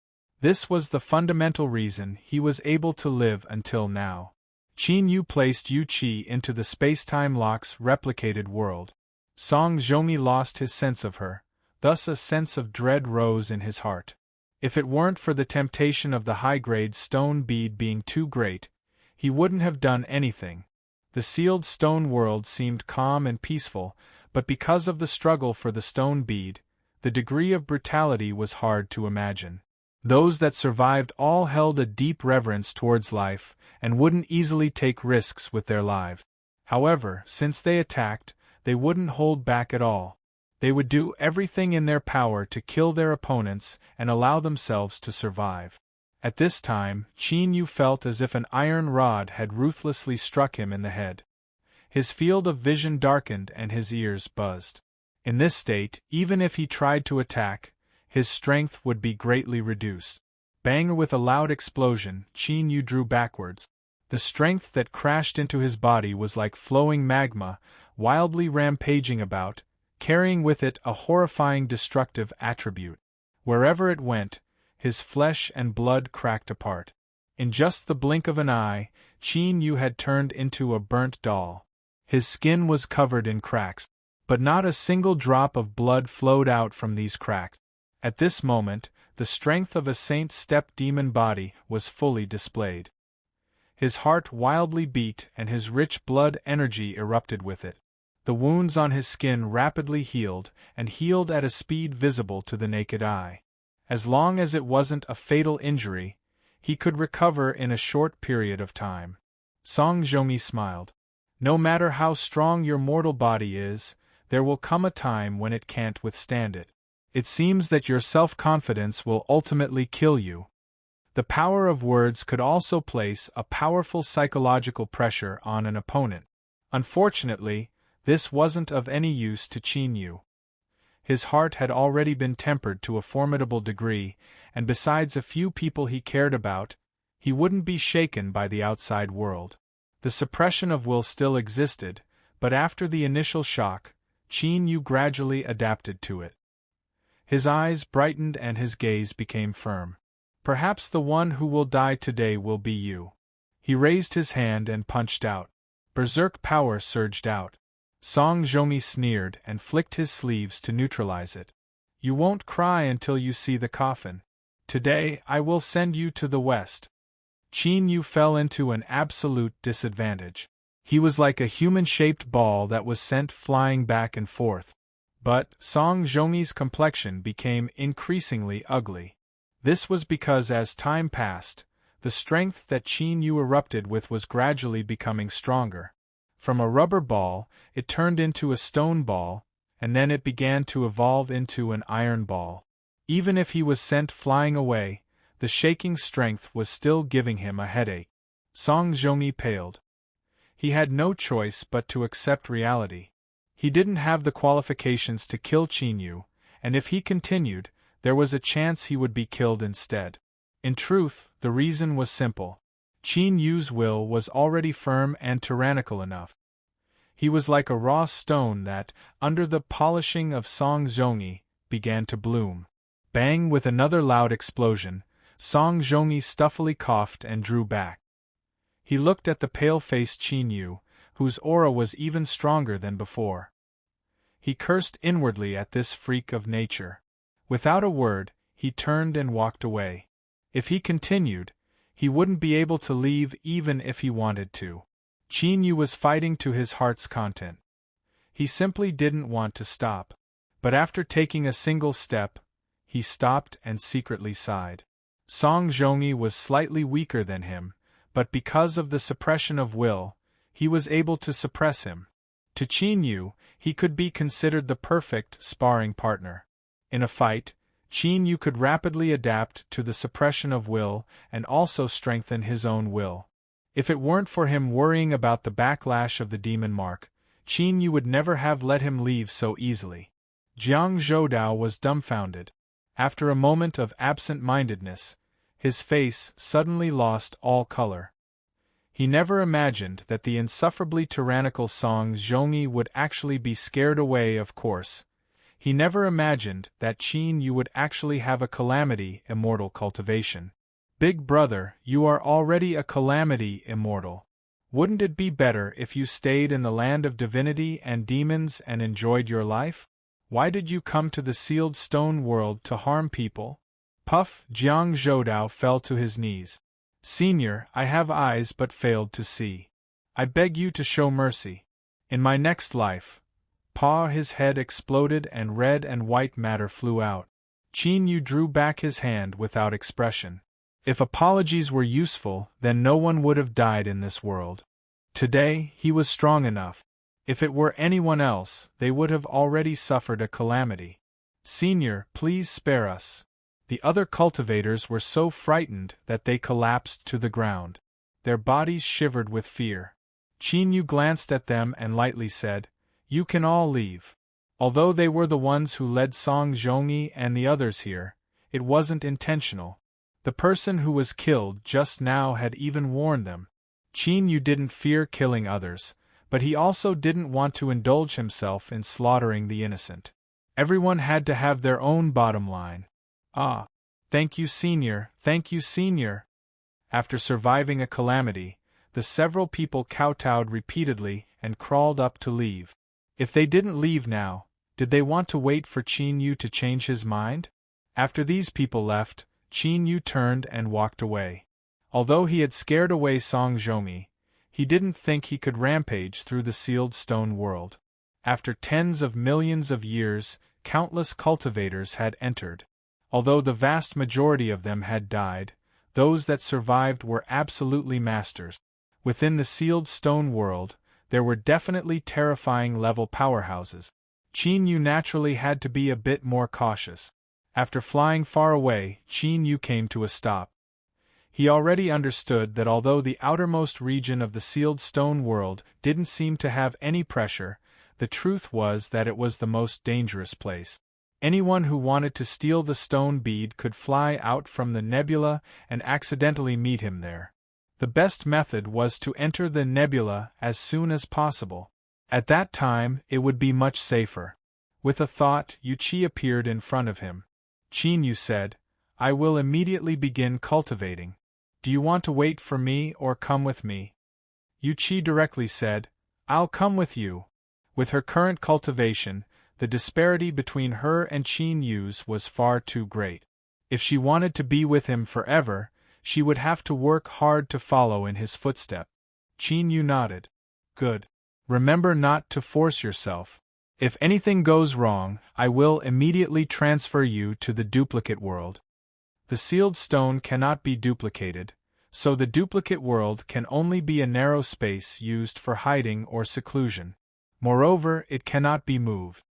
This was the fundamental reason he was able to live until now. Qin Yu placed Yu Qi into the space-time lock's replicated world. Song Zhongyi lost his sense of her, thus a sense of dread rose in his heart. If it weren't for the temptation of the high-grade stone bead being too great, he wouldn't have done anything. The sealed stone world seemed calm and peaceful, but because of the struggle for the stone bead, the degree of brutality was hard to imagine. Those that survived all held a deep reverence towards life, and wouldn't easily take risks with their lives. However, since they attacked, they wouldn't hold back at all. They would do everything in their power to kill their opponents and allow themselves to survive. At this time, Qin Yu felt as if an iron rod had ruthlessly struck him in the head. His field of vision darkened and his ears buzzed. In this state, even if he tried to attack, his strength would be greatly reduced. Bang! With a loud explosion, Qin Yu drew backwards. The strength that crashed into his body was like flowing magma, wildly rampaging about, carrying with it a horrifying destructive attribute. Wherever it went, his flesh and blood cracked apart. In just the blink of an eye, Qin Yu had turned into a burnt doll. His skin was covered in cracks, but not a single drop of blood flowed out from these cracks. At this moment, the strength of a saint's step-demon body was fully displayed. His heart wildly beat and his rich blood energy erupted with it. The wounds on his skin rapidly healed, and healed at a speed visible to the naked eye. As long as it wasn't a fatal injury, he could recover in a short period of time. Song Zhongyi smiled. No matter how strong your mortal body is, there will come a time when it can't withstand it. It seems that your self-confidence will ultimately kill you. The power of words could also place a powerful psychological pressure on an opponent. Unfortunately, this wasn't of any use to Qin Yu. His heart had already been tempered to a formidable degree, and besides a few people he cared about, he wouldn't be shaken by the outside world. The suppression of will still existed, but after the initial shock, Qin Yu gradually adapted to it. His eyes brightened and his gaze became firm. Perhaps the one who will die today will be you. He raised his hand and punched out. Berserk power surged out. Song Zhongyi sneered and flicked his sleeves to neutralize it. You won't cry until you see the coffin. Today I will send you to the west. Qin Yu fell into an absolute disadvantage. He was like a human-shaped ball that was sent flying back and forth. But Song Zhongyi's complexion became increasingly ugly. This was because as time passed, the strength that Qin Yu erupted with was gradually becoming stronger. From a rubber ball, it turned into a stone ball, and then it began to evolve into an iron ball. Even if he was sent flying away, the shaking strength was still giving him a headache. Song Zhongyi paled. He had no choice but to accept reality. He didn't have the qualifications to kill Qin Yu, and if he continued, there was a chance he would be killed instead. In truth, the reason was simple. Qin Yu's will was already firm and tyrannical enough. He was like a raw stone that, under the polishing of Song Zhongyi, began to bloom. Bang! With another loud explosion, Song Zhongyi stuffily coughed and drew back. He looked at the pale-faced Qin Yu, whose aura was even stronger than before. He cursed inwardly at this freak of nature. Without a word, he turned and walked away. If he continued, he wouldn't be able to leave even if he wanted to. Qin Yu was fighting to his heart's content. He simply didn't want to stop. But after taking a single step, he stopped and secretly sighed. Song Zhongyi was slightly weaker than him, but because of the suppression of will, he was able to suppress him. To Qin Yu, he could be considered the perfect sparring partner. In a fight, Qin Yu could rapidly adapt to the suppression of will and also strengthen his own will. If it weren't for him worrying about the backlash of the demon mark, Qin Yu would never have let him leave so easily. Jiang Zhoudao was dumbfounded. After a moment of absent-mindedness, his face suddenly lost all color. He never imagined that the insufferably tyrannical Song Zhongyi would actually be scared away. Of course, he never imagined that Qin Yu would actually have a calamity immortal cultivation. Big brother, you are already a calamity immortal. Wouldn't it be better if you stayed in the land of divinity and demons and enjoyed your life? Why did you come to the sealed stone world to harm people? Puff! Jiang Zhoudao fell to his knees. Senior, I have eyes but failed to see. I beg you to show mercy. In my next life. His head exploded and red and white matter flew out. Qin Yu drew back his hand without expression. If apologies were useful, then no one would have died in this world. Today, he was strong enough. If it were anyone else, they would have already suffered a calamity. Senior, please spare us. The other cultivators were so frightened that they collapsed to the ground. Their bodies shivered with fear. Qin Yu glanced at them and lightly said, "You can all leave." Although they were the ones who led Song Zhongyi and the others here, it wasn't intentional. The person who was killed just now had even warned them. Qin Yu didn't fear killing others, but he also didn't want to indulge himself in slaughtering the innocent. Everyone had to have their own bottom line. Ah, thank you, Senior, thank you, Senior. After surviving a calamity, the several people kowtowed repeatedly and crawled up to leave. If they didn't leave now, did they want to wait for Qin Yu to change his mind? After these people left, Qin Yu turned and walked away. Although he had scared away Song Zhongyi, he didn't think he could rampage through the sealed stone world. After tens of millions of years, countless cultivators had entered. Although the vast majority of them had died, those that survived were absolutely masters. Within the sealed stone world, there were definitely terrifying level powerhouses. Qin Yu naturally had to be a bit more cautious. After flying far away, Qin Yu came to a stop. He already understood that although the outermost region of the sealed stone world didn't seem to have any pressure, the truth was that it was the most dangerous place. Anyone who wanted to steal the stone bead could fly out from the nebula and accidentally meet him there. The best method was to enter the nebula as soon as possible. At that time, it would be much safer. With a thought, Yuchi appeared in front of him. Chinyu said, "I will immediately begin cultivating. Do you want to wait for me or come with me?" Yuchi directly said, "I'll come with you." With her current cultivation, the disparity between her and Chinyu's was far too great. If she wanted to be with him forever, she would have to work hard to follow in his footsteps. Chinyu nodded. "Good. Remember not to force yourself. If anything goes wrong, I will immediately transfer you to the duplicate world." The sealed stone cannot be duplicated, so the duplicate world can only be a narrow space used for hiding or seclusion. Moreover, it cannot be moved.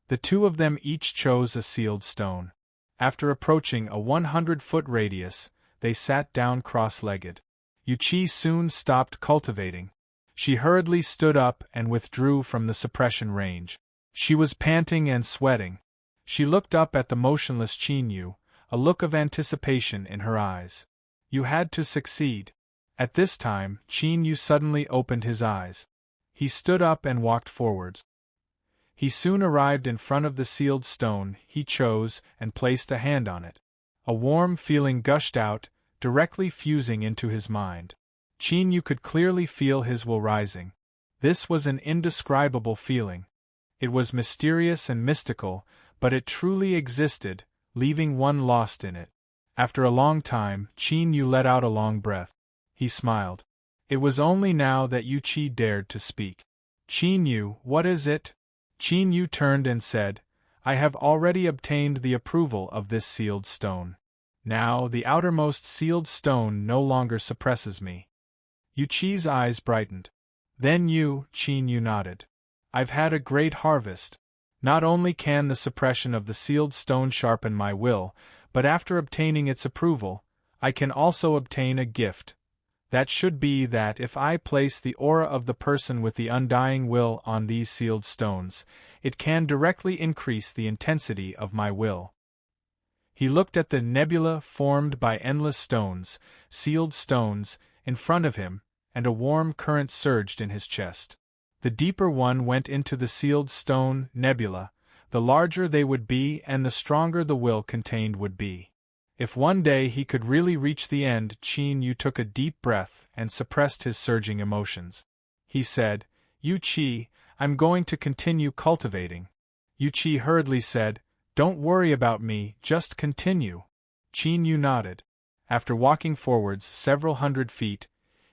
The two of them each chose a sealed stone. After approaching a 100-foot radius, they sat down cross-legged. Yuchi soon stopped cultivating. She hurriedly stood up and withdrew from the suppression range. She was panting and sweating. She looked up at the motionless Chinyu, a look of anticipation in her eyes. You had to succeed. At this time, Chinyu suddenly opened his eyes. He stood up and walked forwards. He soon arrived in front of the sealed stone he chose and placed a hand on it. A warm feeling gushed out, directly fusing into his mind. Chinyu could clearly feel his will rising. This was an indescribable feeling. It was mysterious and mystical, but it truly existed, leaving one lost in it. After a long time, Chinyu let out a long breath. He smiled. It was only now that Yuchi dared to speak. "Chinyu, what is it?" Chinyu turned and said, "I have already obtained the approval of this sealed stone. Now the outermost sealed stone no longer suppresses me." Yuchi's eyes brightened. "Then you," Chinyu nodded. "I've had a great harvest. Not only can the suppression of the sealed stone sharpen my will, but after obtaining its approval, I can also obtain a gift. That should be that if I place the aura of the person with the undying will on these sealed stones, it can directly increase the intensity of my will." He looked at the nebula formed by endless stones, sealed stones, in front of him, and a warm current surged in his chest. The deeper one went into the sealed stone nebula, the larger they would be and the stronger the will contained would be. If one day he could really reach the end, Chinyu took a deep breath and suppressed his surging emotions. He said, "Yuchi, I'm going to continue cultivating." Yuchi hurriedly said, "Don't worry about me, just continue." Chinyu nodded. After walking forwards several hundred feet,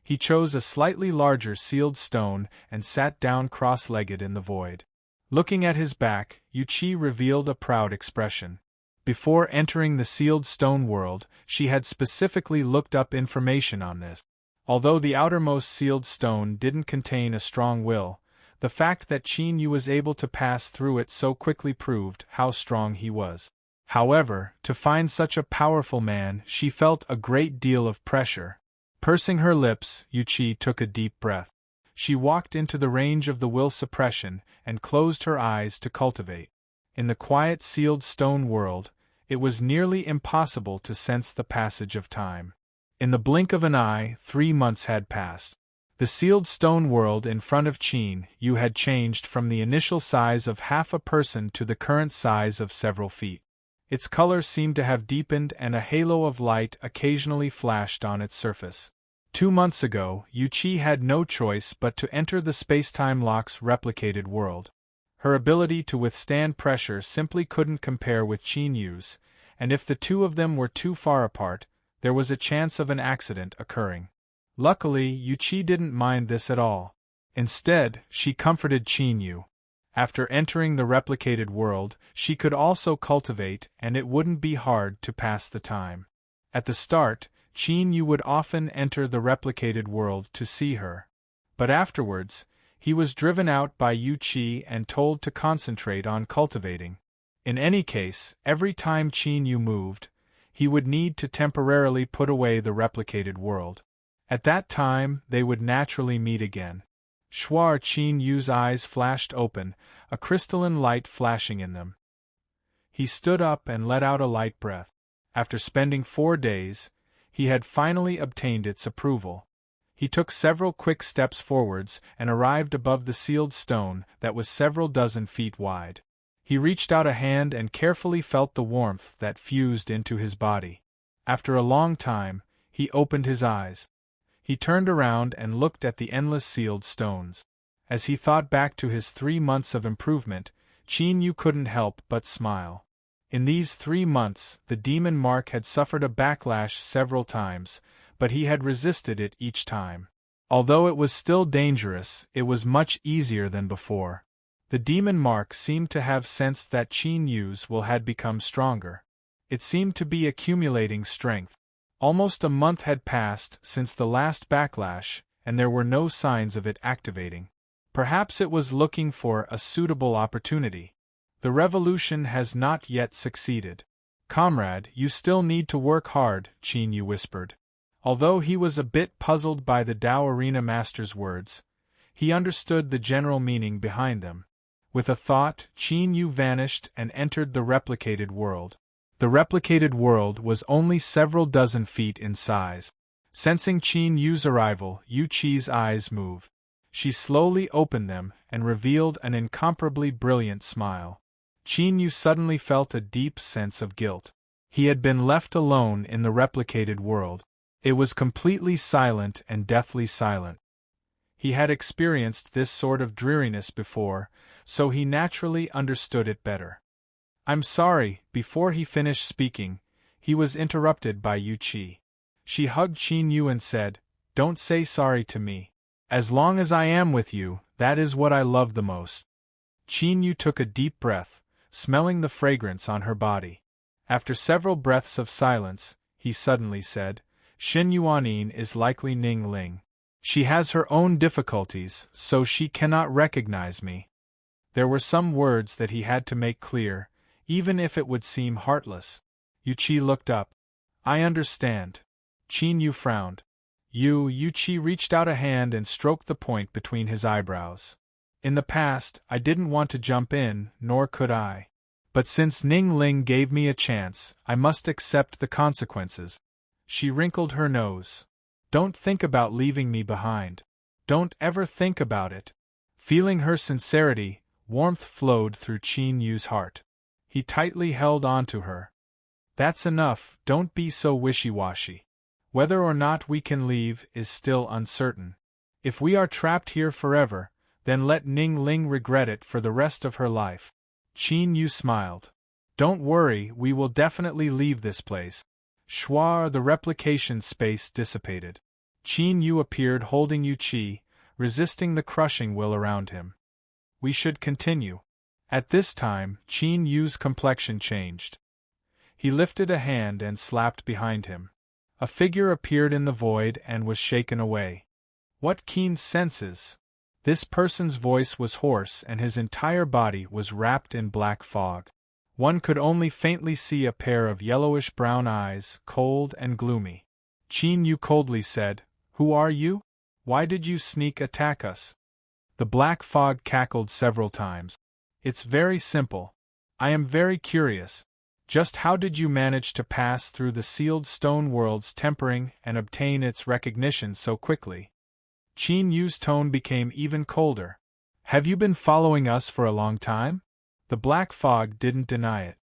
he chose a slightly larger sealed stone and sat down cross-legged in the void. Looking at his back, Yuchi revealed a proud expression. Before entering the sealed stone world, she had specifically looked up information on this. Although the outermost sealed stone didn't contain a strong will, the fact that Chinyu was able to pass through it so quickly proved how strong he was. However, to find such a powerful man, she felt a great deal of pressure. Pursing her lips, Yuchi took a deep breath. She walked into the range of the will suppression and closed her eyes to cultivate. In the quiet sealed stone world, it was nearly impossible to sense the passage of time. In the blink of an eye, 3 months had passed. The sealed stone world in front of Chinyu had changed from the initial size of half a person to the current size of several feet. Its color seemed to have deepened and a halo of light occasionally flashed on its surface. 2 months ago, Yuchi had no choice but to enter the space-time lock's replicated world. Her ability to withstand pressure simply couldn't compare with Chinyu's, and if the two of them were too far apart, there was a chance of an accident occurring. Luckily, Yuchi didn't mind this at all. Instead, she comforted Chinyu. After entering the replicated world, she could also cultivate and it wouldn't be hard to pass the time. At the start, Chinyu would often enter the replicated world to see her. But afterwards, he was driven out by Yuchi and told to concentrate on cultivating. In any case, every time Chinyu moved, he would need to temporarily put away the replicated world. At that time, they would naturally meet again. Shuar Qin Yu's eyes flashed open, a crystalline light flashing in them. He stood up and let out a light breath. After spending 4 days, he had finally obtained its approval. He took several quick steps forwards and arrived above the sealed stone that was several dozen feet wide. He reached out a hand and carefully felt the warmth that fused into his body. After a long time, he opened his eyes. He turned around and looked at the endless sealed stones. As he thought back to his 3 months of improvement, Qin Yu couldn't help but smile. In these 3 months, the demon mark had suffered a backlash several times, but he had resisted it each time. Although it was still dangerous, it was much easier than before. The demon mark seemed to have sensed that Qin Yu's will had become stronger. It seemed to be accumulating strength. Almost a month had passed since the last backlash, and there were no signs of it activating. Perhaps it was looking for a suitable opportunity. The revolution has not yet succeeded. Comrade, you still need to work hard, Qin Yu whispered. Although he was a bit puzzled by the Tao Arena Master's words, he understood the general meaning behind them. With a thought, Qin Yu vanished and entered the replicated world. The replicated world was only several dozen feet in size. Sensing Qin Yu's arrival, Yu Qi's eyes moved. She slowly opened them and revealed an incomparably brilliant smile. Qin Yu suddenly felt a deep sense of guilt. He had been left alone in the replicated world. It was completely silent and deathly silent. He had experienced this sort of dreariness before, so he naturally understood it better. I'm sorry. Before he finished speaking, he was interrupted by Yu Qi. She hugged Qin Yu and said, "Don't say sorry to me. As long as I am with you, that is what I love the most." Qin Yu took a deep breath, smelling the fragrance on her body. After several breaths of silence, he suddenly said, "Xin Yuanin is likely Ning Ling. She has her own difficulties, so she cannot recognize me." There were some words that he had to make clear, even if it would seem heartless. Yu Qi looked up. "I understand." Qin Yu frowned. Yu Qi reached out a hand and stroked the point between his eyebrows. "In the past, I didn't want to jump in, nor could I. But since Ning Ling gave me a chance, I must accept the consequences." She wrinkled her nose. "Don't think about leaving me behind. Don't ever think about it." Feeling her sincerity, warmth flowed through Qin Yu's heart. He tightly held on to her. "That's enough, don't be so wishy-washy. Whether or not we can leave is still uncertain. If we are trapped here forever, then let Ning Ling regret it for the rest of her life." Qin Yu smiled. "Don't worry, we will definitely leave this place." Shuar, the replication space dissipated. Qin Yu appeared holding Yu Qi, resisting the crushing will around him. "We should continue." At this time, Qin Yu's complexion changed. He lifted a hand and slapped behind him. A figure appeared in the void and was shaken away. What keen senses! This person's voice was hoarse and his entire body was wrapped in black fog. One could only faintly see a pair of yellowish-brown eyes, cold and gloomy. Qin Yu coldly said, "Who are you? Why did you sneak attack us?" The black fog cackled several times. "It's very simple. I am very curious. Just how did you manage to pass through the sealed stone world's tempering and obtain its recognition so quickly?" Qin Yu's tone became even colder. "Have you been following us for a long time?" The black fog didn't deny it.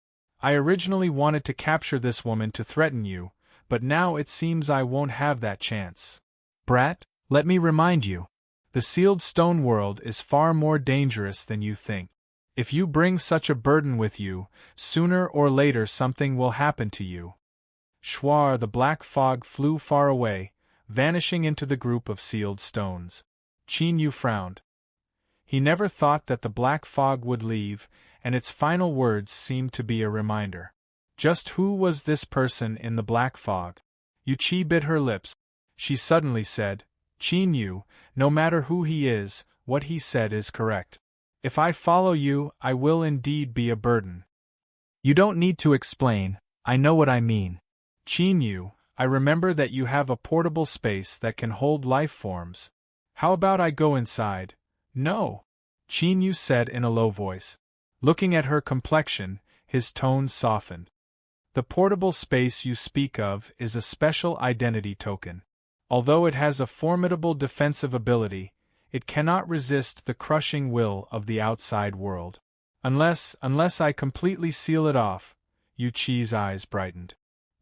"I originally wanted to capture this woman to threaten you, but now it seems I won't have that chance. Brat, let me remind you. The sealed stone world is far more dangerous than you think. If you bring such a burden with you, sooner or later something will happen to you." Shuar, the black fog flew far away, vanishing into the group of sealed stones. Qin Yu frowned. He never thought that the black fog would leave, and its final words seemed to be a reminder. Just who was this person in the black fog? Yu Qi bit her lips. She suddenly said, "Qin Yu, no matter who he is, what he said is correct. If I follow you, I will indeed be a burden." "You don't need to explain, I know what I mean." Qin Yu, I remember that you have a portable space that can hold life forms. How about I go inside? No, Qin Yu said in a low voice. Looking at her complexion, his tone softened. The portable space you speak of is a special identity token. Although it has a formidable defensive ability, it cannot resist the crushing will of the outside world. Unless I completely seal it off. Yu Qi's eyes brightened.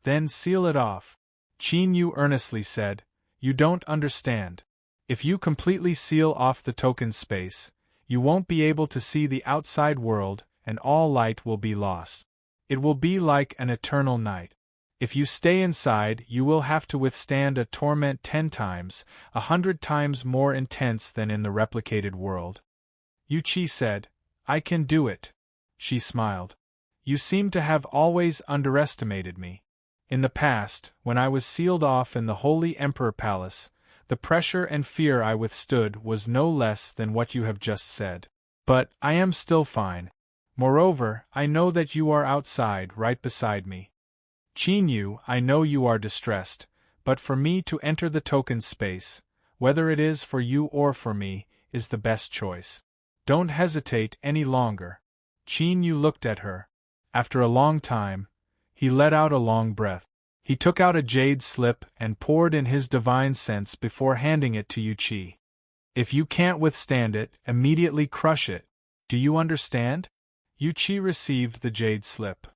Then seal it off. Qin Yu earnestly said, you don't understand. If you completely seal off the token space, you won't be able to see the outside world, and all light will be lost. It will be like an eternal night. If you stay inside, you will have to withstand a torment 10 times, 100 times more intense than in the replicated world. Yu Qi said, I can do it. She smiled. You seem to have always underestimated me. In the past, when I was sealed off in the Holy Emperor Palace, the pressure and fear I withstood was no less than what you have just said. But I am still fine. Moreover, I know that you are outside right beside me. Qin Yu, I know you are distressed, but for me to enter the token space, whether it is for you or for me, is the best choice. Don't hesitate any longer. Qin Yu looked at her. After a long time, he let out a long breath. He took out a jade slip and poured in his divine sense before handing it to Yu Qi. If you can't withstand it, immediately crush it. Do you understand? Yu Qi received the jade slip.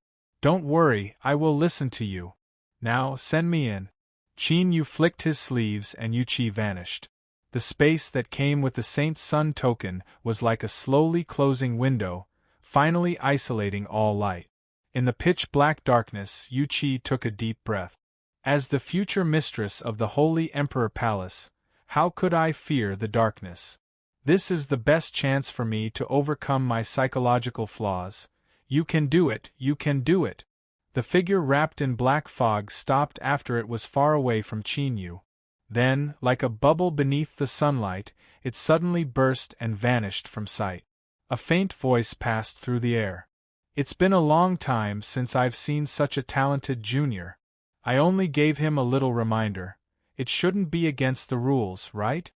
Don't worry, I will listen to you. Now, send me in. Qin Yu flicked his sleeves and Yu Qi vanished. The space that came with the Saint Sun token was like a slowly closing window, finally isolating all light. In the pitch-black darkness, Yu Qi took a deep breath. As the future mistress of the Holy Emperor Palace, how could I fear the darkness? This is the best chance for me to overcome my psychological flaws. You can do it, you can do it. The figure wrapped in black fog stopped after it was far away from Qin Yu. Then, like a bubble beneath the sunlight, it suddenly burst and vanished from sight. A faint voice passed through the air. It's been a long time since I've seen such a talented junior. I only gave him a little reminder. It shouldn't be against the rules, right?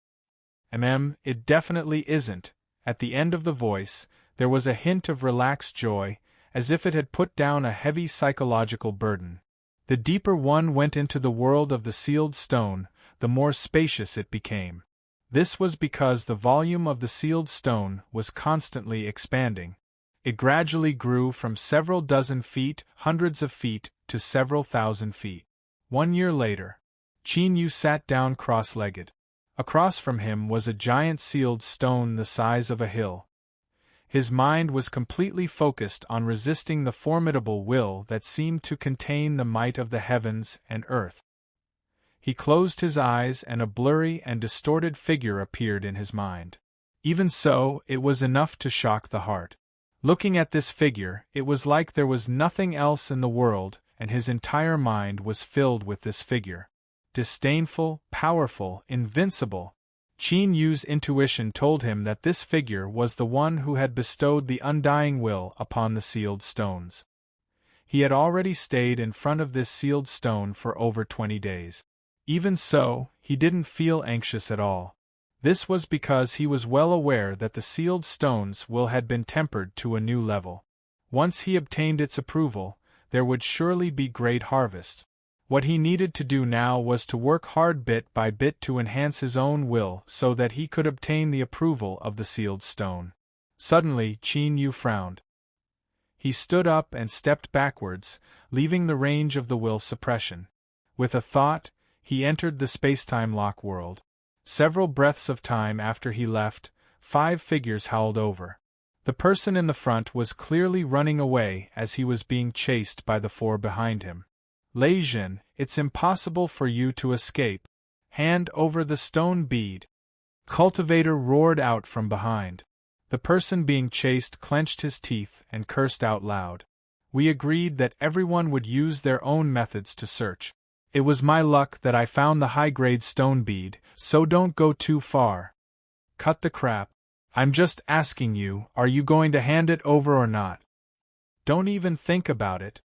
It definitely isn't. At the end of the voice, there was a hint of relaxed joy, as if it had put down a heavy psychological burden. The deeper one went into the world of the sealed stone, the more spacious it became. This was because the volume of the sealed stone was constantly expanding. It gradually grew from several dozen feet, hundreds of feet, to several thousand feet. 1 year later, Qin Yu sat down cross-legged. Across from him was a giant sealed stone the size of a hill. His mind was completely focused on resisting the formidable will that seemed to contain the might of the heavens and earth. He closed his eyes and a blurry and distorted figure appeared in his mind. Even so, it was enough to shock the heart. Looking at this figure, it was like there was nothing else in the world, and his entire mind was filled with this figure. Disdainful, powerful, invincible. Qin Yu's intuition told him that this figure was the one who had bestowed the undying will upon the sealed stones. He had already stayed in front of this sealed stone for over 20 days. Even so, he didn't feel anxious at all. This was because he was well aware that the sealed stone's will had been tempered to a new level. Once he obtained its approval, there would surely be great harvest. What he needed to do now was to work hard bit by bit to enhance his own will so that he could obtain the approval of the sealed stone. Suddenly, Qin Yu frowned. He stood up and stepped backwards, leaving the range of the will suppression. With a thought, he entered the spacetime lock world. Several breaths of time after he left, 5 figures howled over. The person in the front was clearly running away as he was being chased by the 4 behind him. Lei Jin, it's impossible for you to escape. Hand over the stone bead. Cultivator roared out from behind. The person being chased clenched his teeth and cursed out loud. We agreed that everyone would use their own methods to search. It was my luck that I found the high-grade stone bead, so don't go too far. Cut the crap. I'm just asking you, are you going to hand it over or not? Don't even think about it.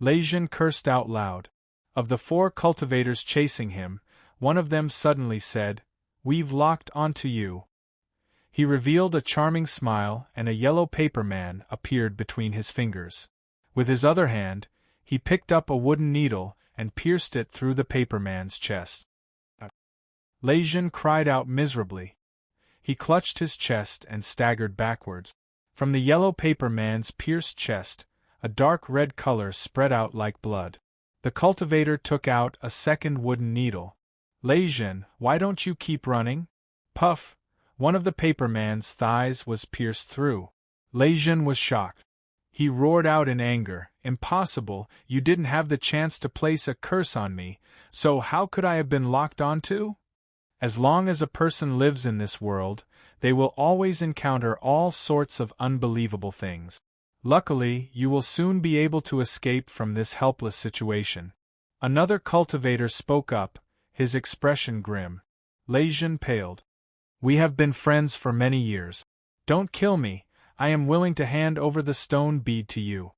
Lei Jin cursed out loud. Of the 4 cultivators chasing him, one of them suddenly said, "We've locked onto you." He revealed a charming smile, and a yellow paper man appeared between his fingers. With his other hand, he picked up a wooden needle and pierced it through the paper man's chest. Lejeune cried out miserably. He clutched his chest and staggered backwards. From the yellow paper man's pierced chest, a dark red color spread out like blood. The cultivator took out a second wooden needle. "Lejeune, why don't you keep running?" Puff! One of the paper man's thighs was pierced through. Lejeune was shocked. He roared out in anger, "Impossible, you didn't have the chance to place a curse on me, so how could I have been locked onto?" As long as a person lives in this world, they will always encounter all sorts of unbelievable things. Luckily, you will soon be able to escape from this helpless situation. Another cultivator spoke up, his expression grim. Lejeune paled. "We have been friends for many years. Don't kill me, I am willing to hand over the stone bead to you.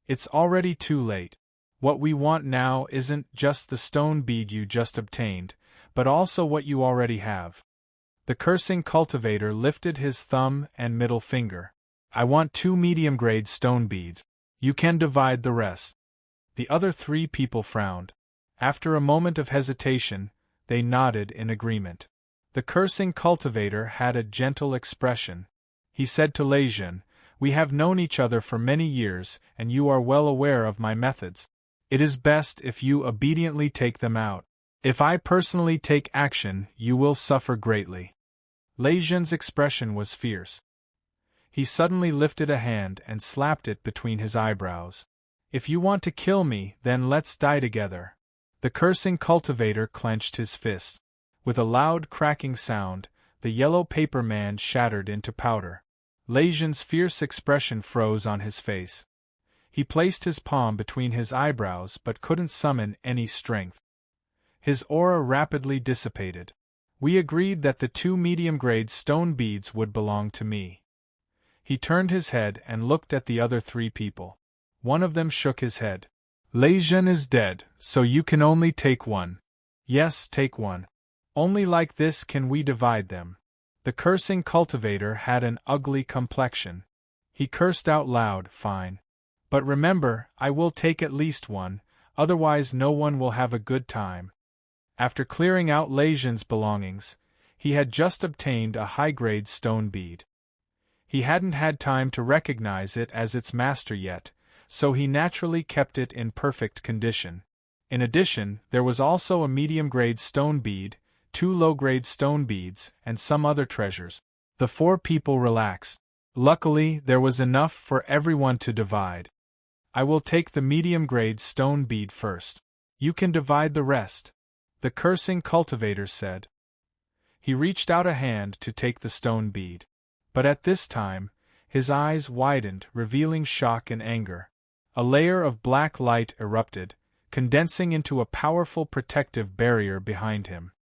It's already too late. What we want now isn't just the stone bead you just obtained, but also what you already have." The cursing cultivator lifted his thumb and middle finger. "I want 2 medium-grade stone beads. You can divide the rest." The other 3 people frowned. After a moment of hesitation, they nodded in agreement. The cursing cultivator had a gentle expression. He said to Lejeune, "We have known each other for many years, and you are well aware of my methods. It is best if you obediently take them out. If I personally take action, you will suffer greatly." Lejeune's expression was fierce. He suddenly lifted a hand and slapped it between his eyebrows. "If you want to kill me, then let's die together." The cursing cultivator clenched his fist. With a loud cracking sound, the yellow paper man shattered into powder. Lejeune's fierce expression froze on his face. He placed his palm between his eyebrows but couldn't summon any strength. His aura rapidly dissipated. "We agreed that the 2 medium-grade stone beads would belong to me." He turned his head and looked at the other 3 people. One of them shook his head. "Lejeune is dead, so you can only take one." "Yes, take one. Only like this can we divide them." The cursing cultivator had an ugly complexion. He cursed out loud, "Fine. But remember, I will take at least one, otherwise no one will have a good time." After clearing out Lejeune's belongings, he had just obtained a high-grade stone bead. He hadn't had time to recognize it as its master yet, so he naturally kept it in perfect condition. In addition, there was also a medium-grade stone bead, 2 low-grade stone beads, and some other treasures. The 4 people relaxed. Luckily, there was enough for everyone to divide. "I will take the medium-grade stone bead first. You can divide the rest," the cursing cultivator said. He reached out a hand to take the stone bead. But at this time, his eyes widened, revealing shock and anger. A layer of black light erupted, condensing into a powerful protective barrier behind him.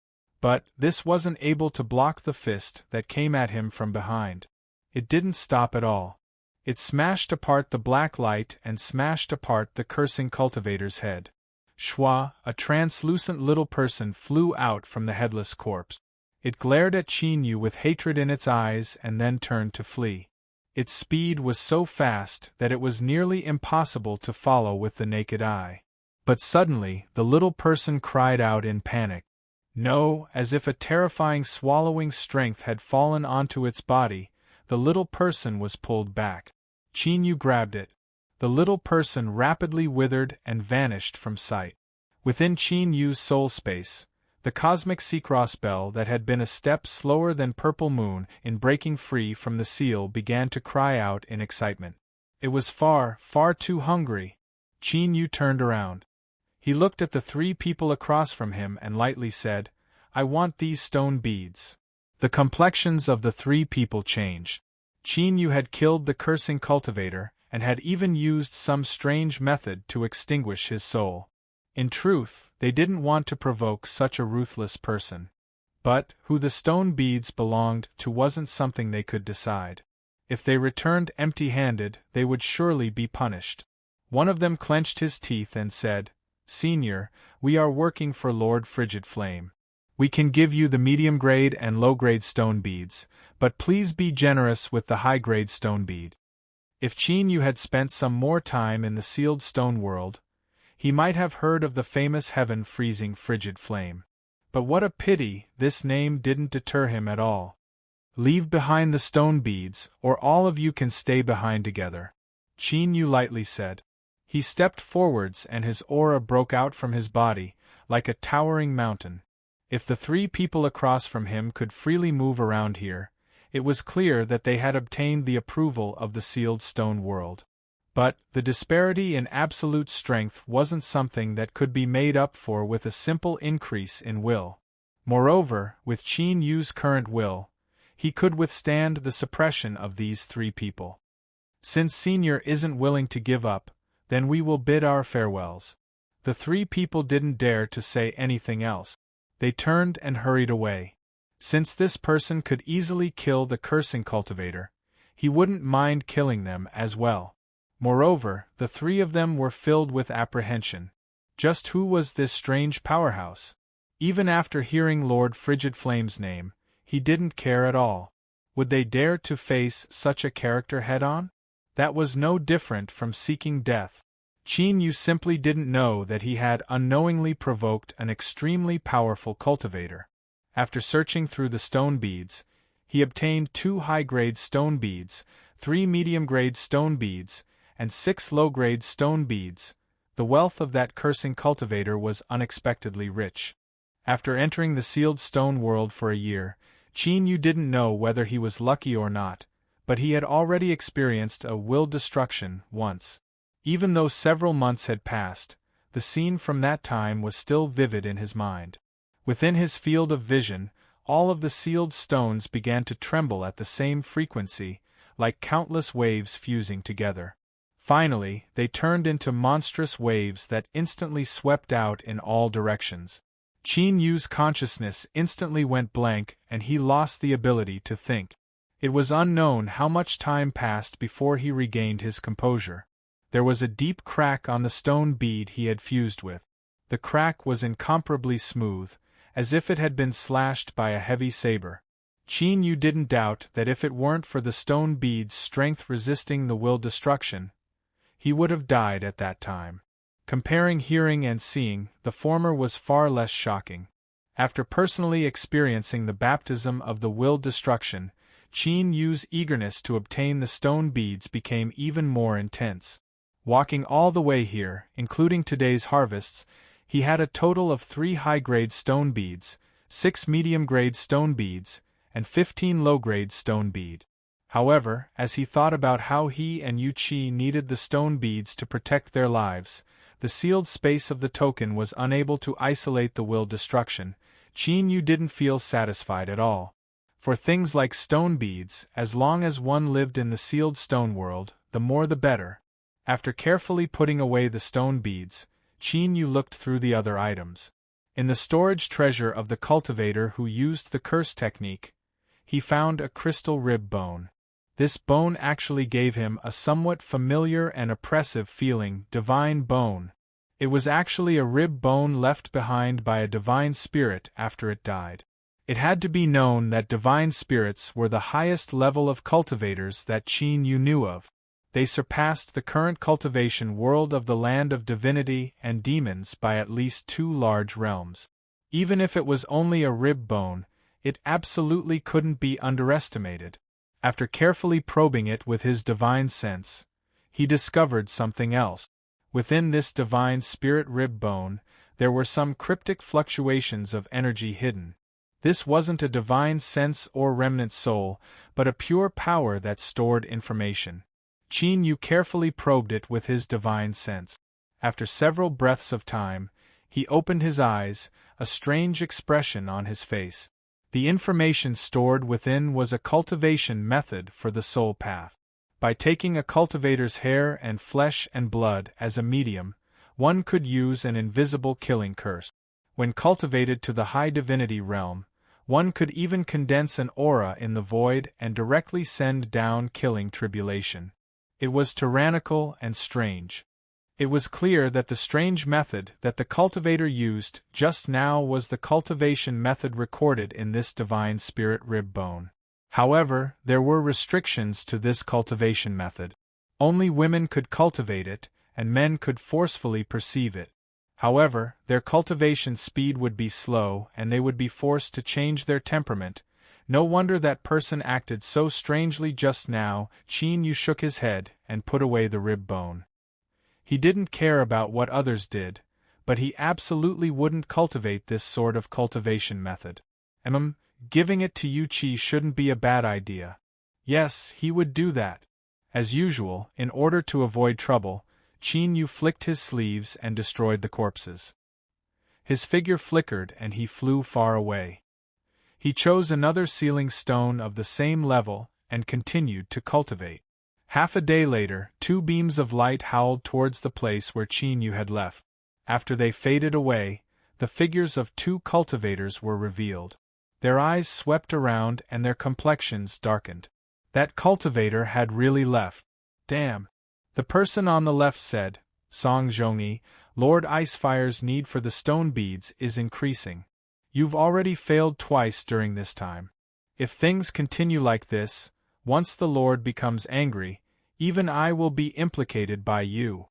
But this wasn't able to block the fist that came at him from behind. It didn't stop at all. It smashed apart the black light and smashed apart the cursing cultivator's head. Schwa, a translucent little person, flew out from the headless corpse. It glared at Qin Yu with hatred in its eyes and then turned to flee. Its speed was so fast that it was nearly impossible to follow with the naked eye. But suddenly, the little person cried out in panic. No, as if a terrifying swallowing strength had fallen onto its body, the little person was pulled back. Qin Yu grabbed it. The little person rapidly withered and vanished from sight. Within Qin Yu's soul space, the cosmic Seacross bell that had been a step slower than Purple Moon in breaking free from the seal began to cry out in excitement. It was far, far too hungry. Qin Yu turned around. He looked at the 3 people across from him and lightly said, "I want these stone beads." The complexions of the 3 people changed. Qin Yu had killed the cursing cultivator, and had even used some strange method to extinguish his soul. In truth, they didn't want to provoke such a ruthless person. But who the stone beads belonged to wasn't something they could decide. If they returned empty-handed, they would surely be punished. One of them clenched his teeth and said, "Senior, we are working for Lord Frigid Flame. We can give you the medium-grade and low-grade stone beads, but please be generous with the high-grade stone bead." If Qin Yu had spent some more time in the sealed stone world, he might have heard of the famous heaven-freezing Frigid Flame. But what a pity this name didn't deter him at all. "Leave behind the stone beads, or all of you can stay behind together," Qin Yu lightly said. He stepped forwards and his aura broke out from his body, like a towering mountain. If the three people across from him could freely move around here, it was clear that they had obtained the approval of the sealed stone world. But the disparity in absolute strength wasn't something that could be made up for with a simple increase in will. Moreover, with Qin Yu's current will, he could withstand the suppression of these three people. "Since Senior isn't willing to give up, then we will bid our farewells." The three people didn't dare to say anything else. They turned and hurried away. Since this person could easily kill the cursing cultivator, he wouldn't mind killing them as well. Moreover, the three of them were filled with apprehension. Just who was this strange powerhouse? Even after hearing Lord Frigid Flame's name, he didn't care at all. Would they dare to face such a character head-on? That was no different from seeking death. Qin Yu simply didn't know that he had unknowingly provoked an extremely powerful cultivator. After searching through the stone beads, he obtained 2 high-grade stone beads, 3 medium-grade stone beads, and 6 low-grade stone beads. The wealth of that cursing cultivator was unexpectedly rich. After entering the sealed stone world for a year, Qin Yu didn't know whether he was lucky or not, but he had already experienced a will destruction once. Even though several months had passed, the scene from that time was still vivid in his mind. Within his field of vision, all of the sealed stones began to tremble at the same frequency, like countless waves fusing together. Finally, they turned into monstrous waves that instantly swept out in all directions. Qin Yu's consciousness instantly went blank and he lost the ability to think. It was unknown how much time passed before he regained his composure. There was a deep crack on the stone bead he had fused with. The crack was incomparably smooth, as if it had been slashed by a heavy saber. Qin Yu didn't doubt that if it weren't for the stone bead's strength resisting the will destruction, he would have died at that time. Comparing hearing and seeing, the former was far less shocking. After personally experiencing the baptism of the will destruction, Qin Yu's eagerness to obtain the stone beads became even more intense. Walking all the way here, including today's harvests, he had a total of 3 high-grade stone beads, 6 medium-grade stone beads, and 15 low-grade stone bead. However, as he thought about how he and Yu Qi needed the stone beads to protect their lives, the sealed space of the token was unable to isolate the will destruction. Qin Yu didn't feel satisfied at all. For things like stone beads, as long as one lived in the sealed stone world, the more the better. After carefully putting away the stone beads, Qin Yu looked through the other items. In the storage treasure of the cultivator who used the curse technique, he found a crystal rib bone. This bone actually gave him a somewhat familiar and oppressive feeling, divine bone. It was actually a rib bone left behind by a divine spirit after it died. It had to be known that divine spirits were the highest level of cultivators that Qin Yu knew of. They surpassed the current cultivation world of the land of divinity and demons by at least 2 large realms. Even if it was only a rib bone, it absolutely couldn't be underestimated. After carefully probing it with his divine sense, he discovered something else. Within this divine spirit rib bone, there were some cryptic fluctuations of energy hidden. This wasn't a divine sense or remnant soul, but a pure power that stored information. Qin Yu carefully probed it with his divine sense. After several breaths of time, he opened his eyes, a strange expression on his face. The information stored within was a cultivation method for the soul path. By taking a cultivator's hair and flesh and blood as a medium, one could use an invisible killing curse. When cultivated to the high divinity realm, one could even condense an aura in the void and directly send down killing tribulation. It was tyrannical and strange. It was clear that the strange method that the cultivator used just now was the cultivation method recorded in this divine spirit rib bone. However, there were restrictions to this cultivation method. Only women could cultivate it, and men could forcefully perceive it. However, their cultivation speed would be slow and they would be forced to change their temperament. No wonder that person acted so strangely just now. Qin Yu shook his head and put away the rib bone. He didn't care about what others did, but he absolutely wouldn't cultivate this sort of cultivation method. Giving it to Yu Qi shouldn't be a bad idea. Yes, he would do that. As usual, in order to avoid trouble, Qin Yu flicked his sleeves and destroyed the corpses. His figure flickered and he flew far away. He chose another sealing stone of the same level and continued to cultivate. Half a day later, two beams of light howled towards the place where Qin Yu had left. After they faded away, the figures of two cultivators were revealed. Their eyes swept around and their complexions darkened. That cultivator had really left. Damn. The person on the left said, Song Zhongyi, Lord Icefire's need for the stone beads is increasing. You've already failed twice during this time. If things continue like this, once the Lord becomes angry, even I will be implicated by you.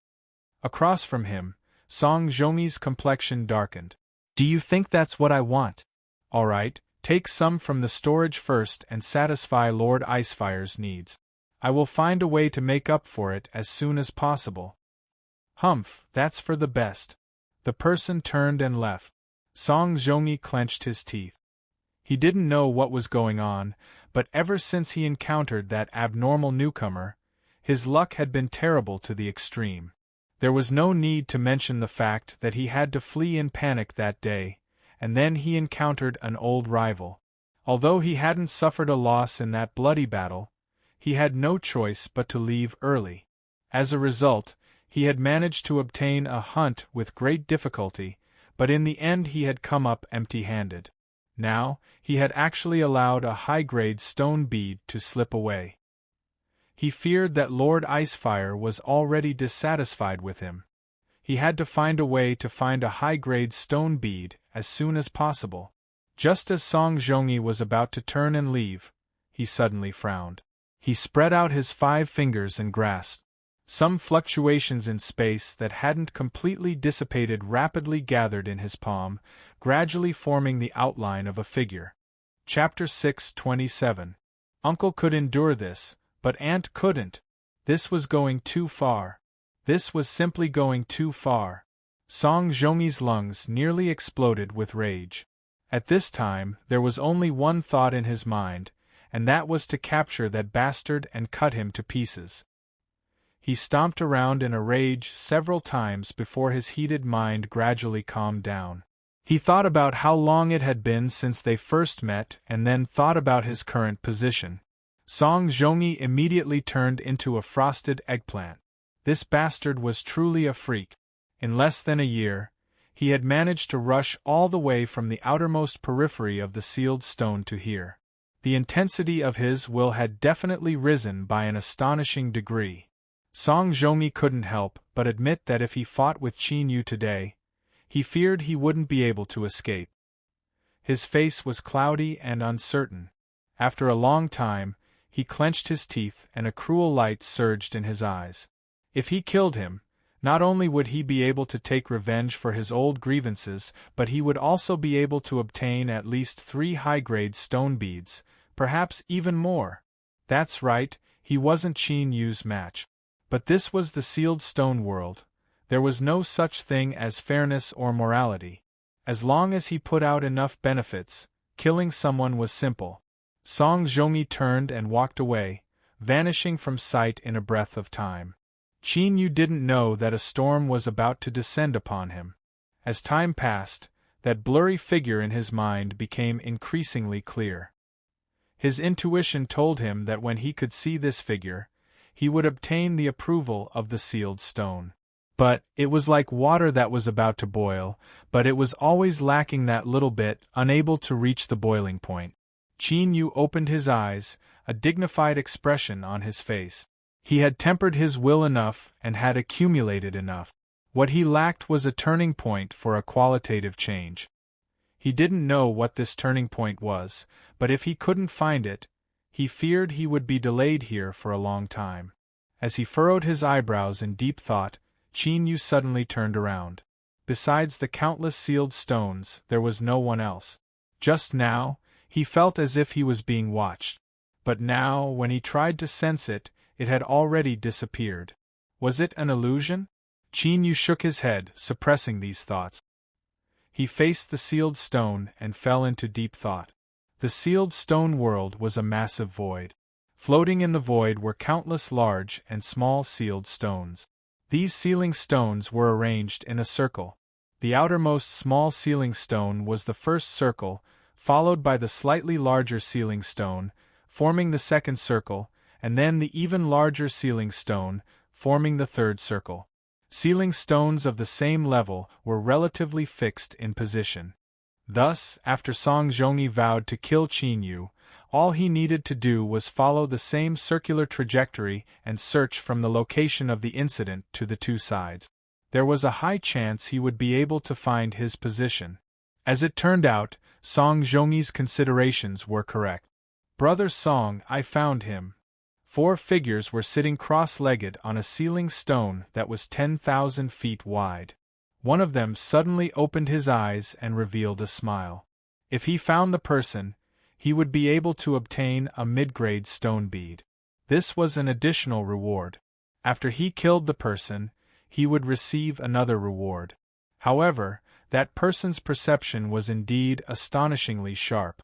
Across from him, Song Zhongyi's complexion darkened. Do you think that's what I want? All right, take some from the storage first and satisfy Lord Icefire's needs. I will find a way to make up for it as soon as possible. Humph, that's for the best. The person turned and left. Song Zhongyi clenched his teeth. He didn't know what was going on, but ever since he encountered that abnormal newcomer, his luck had been terrible to the extreme. There was no need to mention the fact that he had to flee in panic that day, and then he encountered an old rival. Although he hadn't suffered a loss in that bloody battle, he had no choice but to leave early. As a result, he had managed to obtain a hunt with great difficulty, but in the end he had come up empty-handed. Now, he had actually allowed a high-grade stone bead to slip away. He feared that Lord Icefire was already dissatisfied with him. He had to find a way to find a high-grade stone bead as soon as possible. Just as Song Zhongyi was about to turn and leave, he suddenly frowned. He spread out his 5 fingers and grasped. Some fluctuations in space that hadn't completely dissipated rapidly gathered in his palm, gradually forming the outline of a figure. Chapter 6:27. Uncle could endure this, but Aunt couldn't. This was going too far. This was simply going too far. Song Zhongyi's lungs nearly exploded with rage. At this time, there was only one thought in his mind, and that was to capture that bastard and cut him to pieces. He stomped around in a rage several times before his heated mind gradually calmed down. He thought about how long it had been since they first met and then thought about his current position. Song Zhongyi immediately turned into a frosted eggplant. This bastard was truly a freak. In less than a year, he had managed to rush all the way from the outermost periphery of the sealed stone to here. The intensity of his will had definitely risen by an astonishing degree. Song Zhongyi couldn't help but admit that if he fought with Qin Yu today, he feared he wouldn't be able to escape. His face was cloudy and uncertain. After a long time, he clenched his teeth and a cruel light surged in his eyes. If he killed him, not only would he be able to take revenge for his old grievances, but he would also be able to obtain at least 3 high-grade stone beads, perhaps even more. That's right, he wasn't Qin Yu's match. But this was the sealed stone world. There was no such thing as fairness or morality. As long as he put out enough benefits, killing someone was simple. Song Zhongyi turned and walked away, vanishing from sight in a breath of time. Qin Yu didn't know that a storm was about to descend upon him. As time passed, that blurry figure in his mind became increasingly clear. His intuition told him that when he could see this figure, he would obtain the approval of the sealed stone. But it was like water that was about to boil, but it was always lacking that little bit, unable to reach the boiling point. Qin Yu opened his eyes, a dignified expression on his face. He had tempered his will enough and had accumulated enough. What he lacked was a turning point for a qualitative change. He didn't know what this turning point was, but if he couldn't find it, he feared he would be delayed here for a long time. As he furrowed his eyebrows in deep thought, Qin Yu suddenly turned around. Besides the countless sealed stones, there was no one else. Just now, he felt as if he was being watched. But now, when he tried to sense it, it had already disappeared. Was it an illusion? Qin Yu shook his head, suppressing these thoughts. He faced the sealed stone and fell into deep thought. The sealed stone world was a massive void. Floating in the void were countless large and small sealed stones. These sealing stones were arranged in a circle. The outermost small sealing stone was the first circle, followed by the slightly larger sealing stone, forming the second circle, and then the even larger sealing stone, forming the third circle. Sealing stones of the same level were relatively fixed in position. Thus, after Song Zhongyi vowed to kill Qin Yu, all he needed to do was follow the same circular trajectory and search from the location of the incident to the two sides. There was a high chance he would be able to find his position. As it turned out, Song Zhongyi's considerations were correct. "Brother Song, I found him." 4 figures were sitting cross-legged on a sealing stone that was 10,000 feet wide. One of them suddenly opened his eyes and revealed a smile. If he found the person, he would be able to obtain a mid-grade stone bead. This was an additional reward. After he killed the person, he would receive another reward. However, that person's perception was indeed astonishingly sharp.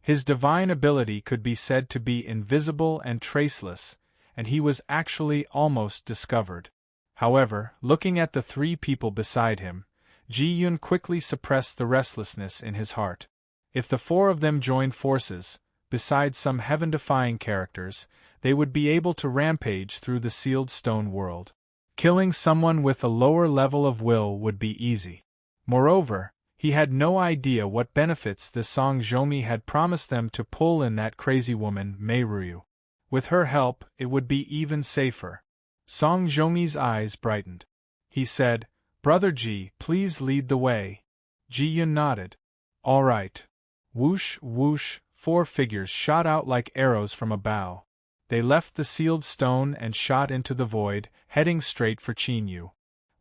His divine ability could be said to be invisible and traceless, and he was actually almost discovered. However, looking at the 3 people beside him, Ji Yun quickly suppressed the restlessness in his heart. If the 4 of them joined forces, besides some heaven-defying characters, they would be able to rampage through the sealed stone world. Killing someone with a lower level of will would be easy. Moreover, he had no idea what benefits the Song Zhongyi had promised them to pull in that crazy woman, Mei Ruyu. With her help, it would be even safer. Song Zhongyi's eyes brightened. He said, "Brother Ji, please lead the way." Ji Yun nodded. "All right." Whoosh, whoosh, 4 figures shot out like arrows from a bow. They left the sealed stone and shot into the void, heading straight for Qin Yu.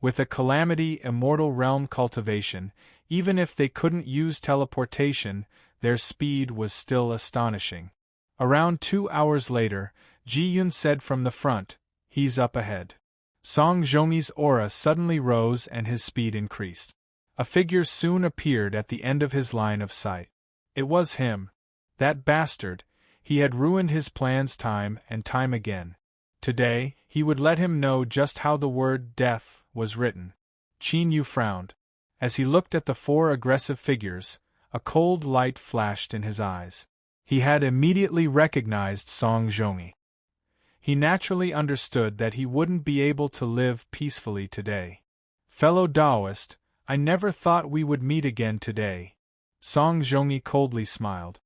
With a calamity immortal realm cultivation, even if they couldn't use teleportation, their speed was still astonishing. Around 2 hours later, Ji Yun said from the front, "He's up ahead." Song Zhongyi's aura suddenly rose and his speed increased. A figure soon appeared at the end of his line of sight. It was him. That bastard, he had ruined his plans time and time again. Today, he would let him know just how the word death was written. Qin Yu frowned. As he looked at the 4 aggressive figures, a cold light flashed in his eyes. He had immediately recognized Song Zhongyi. He naturally understood that he wouldn't be able to live peacefully today. "Fellow Taoist, I never thought we would meet again today." Song Zhongyi coldly smiled.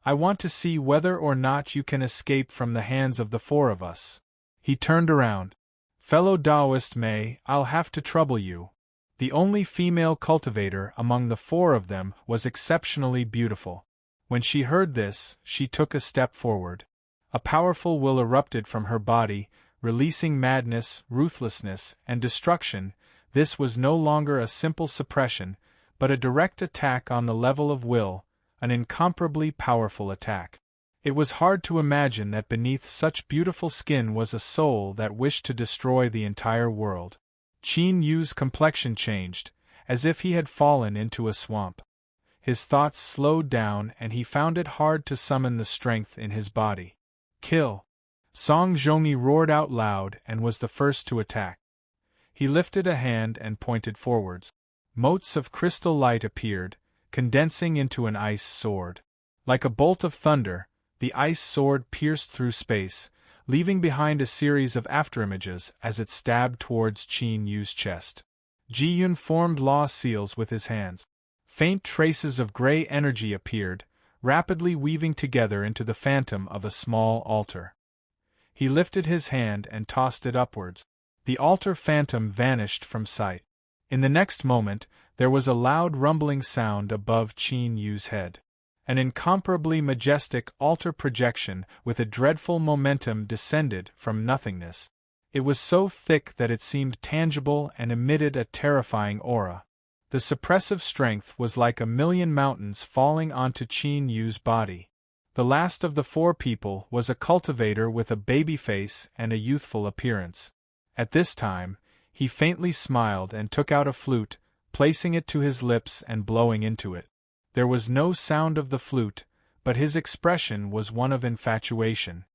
"I want to see whether or not you can escape from the hands of the 4 of us." He turned around. "Fellow Taoist Mei, I'll have to trouble you." The only female cultivator among the 4 of them was exceptionally beautiful. When she heard this, she took a step forward. A powerful will erupted from her body, releasing madness, ruthlessness, and destruction. This was no longer a simple suppression, but a direct attack on the level of will, an incomparably powerful attack. It was hard to imagine that beneath such beautiful skin was a soul that wished to destroy the entire world. Qin Yu's complexion changed, as if he had fallen into a swamp. His thoughts slowed down and he found it hard to summon the strength in his body. "Kill!" Song Zhongyi roared out loud and was the first to attack. He lifted a hand and pointed forwards. Motes of crystal light appeared, condensing into an ice sword. Like a bolt of thunder, the ice sword pierced through space, leaving behind a series of afterimages as it stabbed towards Qin Yu's chest. Ji Yun formed law seals with his hands. Faint traces of gray energy appeared, rapidly weaving together into the phantom of a small altar. He lifted his hand and tossed it upwards. The altar phantom vanished from sight. In the next moment, there was a loud rumbling sound above Qin Yu's head. An incomparably majestic altar projection with a dreadful momentum descended from nothingness. It was so thick that it seemed tangible and emitted a terrifying aura. The suppressive strength was like a million mountains falling onto Qin Yu's body. The last of the four people was a cultivator with a baby face and a youthful appearance. At this time, he faintly smiled and took out a flute, placing it to his lips and blowing into it. There was no sound of the flute, but his expression was one of infatuation.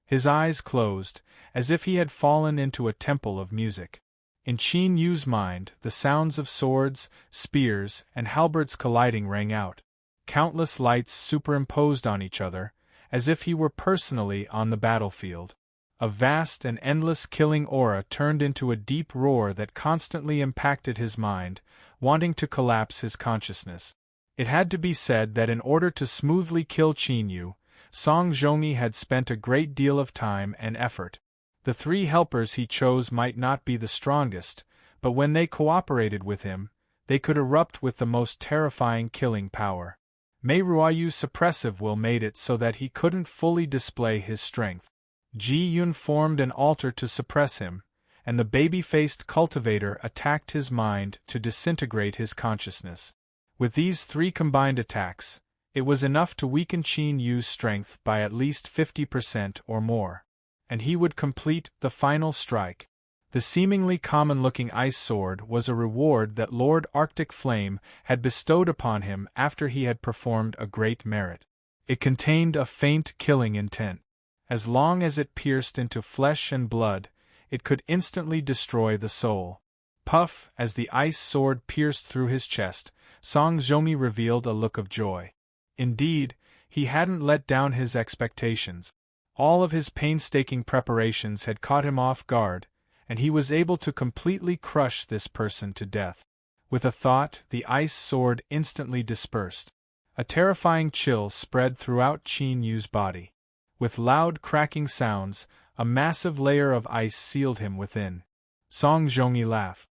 His eyes closed, as if he had fallen into a temple of music. In Qin Yu's mind, the sounds of swords, spears, and halberds colliding rang out. Countless lights superimposed on each other, as if he were personally on the battlefield. A vast and endless killing aura turned into a deep roar that constantly impacted his mind, wanting to collapse his consciousness. It had to be said that in order to smoothly kill Qin Yu, Song Zhongyi had spent a great deal of time and effort. The three helpers he chose might not be the strongest, but when they cooperated with him, they could erupt with the most terrifying killing power. Mei Ruoyu's suppressive will made it so that he couldn't fully display his strength. Ji Yun formed an altar to suppress him, and the baby-faced cultivator attacked his mind to disintegrate his consciousness. With these three combined attacks, it was enough to weaken Qin Yu's strength by at least 50% or more. And he would complete the final strike. The seemingly common-looking ice sword was a reward that Lord Arctic Flame had bestowed upon him after he had performed a great merit. It contained a faint killing intent. As long as it pierced into flesh and blood, it could instantly destroy the soul. Puff, as the ice sword pierced through his chest, Song Zhongyi revealed a look of joy. Indeed, he hadn't let down his expectations. All of his painstaking preparations had caught him off guard, and he was able to completely crush this person to death. With a thought, the ice sword instantly dispersed. A terrifying chill spread throughout Qin Yu's body. With loud cracking sounds, a massive layer of ice sealed him within. Song Zhongyi laughed.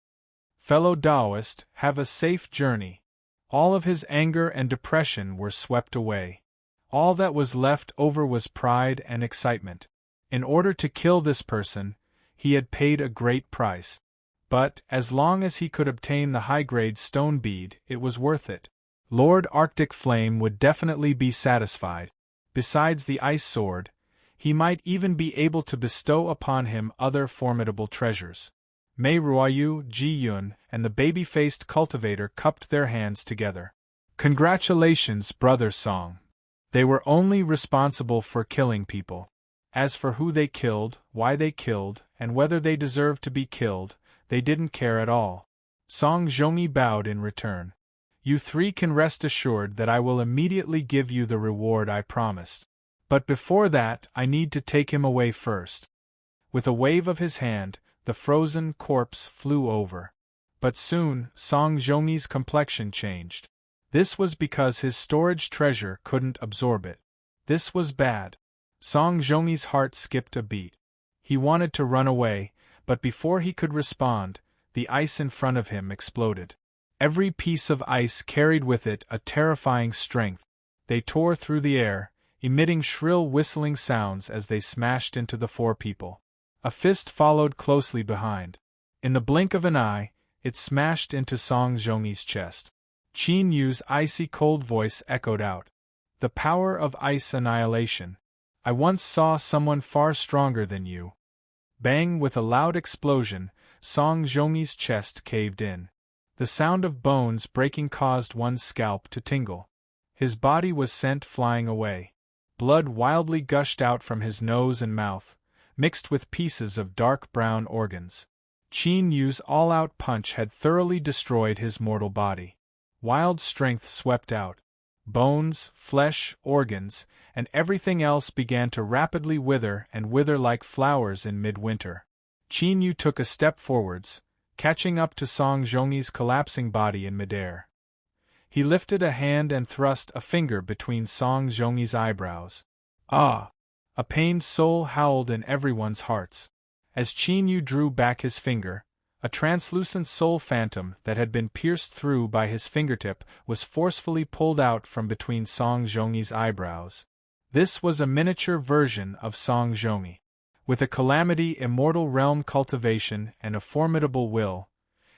Fellow Taoist, have a safe journey. All of his anger and depression were swept away. All that was left over was pride and excitement. In order to kill this person, he had paid a great price. But, as long as he could obtain the high-grade stone bead, it was worth it. Lord Arctic Flame would definitely be satisfied. Besides the ice sword, he might even be able to bestow upon him other formidable treasures. Mei Ruoyu, Ji Yun, and the baby-faced cultivator cupped their hands together. Congratulations, Brother Song. They were only responsible for killing people. As for who they killed, why they killed, and whether they deserved to be killed, they didn't care at all. Song Zhongyi bowed in return. You three can rest assured that I will immediately give you the reward I promised. But before that, I need to take him away first. With a wave of his hand, the frozen corpse flew over. But soon, Song Zhongyi's complexion changed. This was because his storage treasure couldn't absorb it. This was bad. Song Zhongyi's heart skipped a beat. He wanted to run away, but before he could respond, the ice in front of him exploded. Every piece of ice carried with it a terrifying strength. They tore through the air, emitting shrill whistling sounds as they smashed into the four people. A fist followed closely behind. In the blink of an eye, it smashed into Song Zhongyi's chest. Qin Yu's icy cold voice echoed out. The power of ice annihilation. I once saw someone far stronger than you. Bang! With a loud explosion, Song Zhongyi's chest caved in. The sound of bones breaking caused one's scalp to tingle. His body was sent flying away. Blood wildly gushed out from his nose and mouth, mixed with pieces of dark brown organs. Qin Yu's all-out punch had thoroughly destroyed his mortal body. Wild strength swept out. Bones, flesh, organs, and everything else began to rapidly wither and wither like flowers in midwinter. Qin Yu took a step forwards, catching up to Song Zhongyi's collapsing body in midair. He lifted a hand and thrust a finger between Song Zhongyi's eyebrows. Ah! A pained soul howled in everyone's hearts. As Qin Yu drew back his finger, a translucent soul phantom that had been pierced through by his fingertip was forcefully pulled out from between Song Zhongyi's eyebrows. This was a miniature version of Song Zhongyi. With a calamity immortal realm cultivation and a formidable will,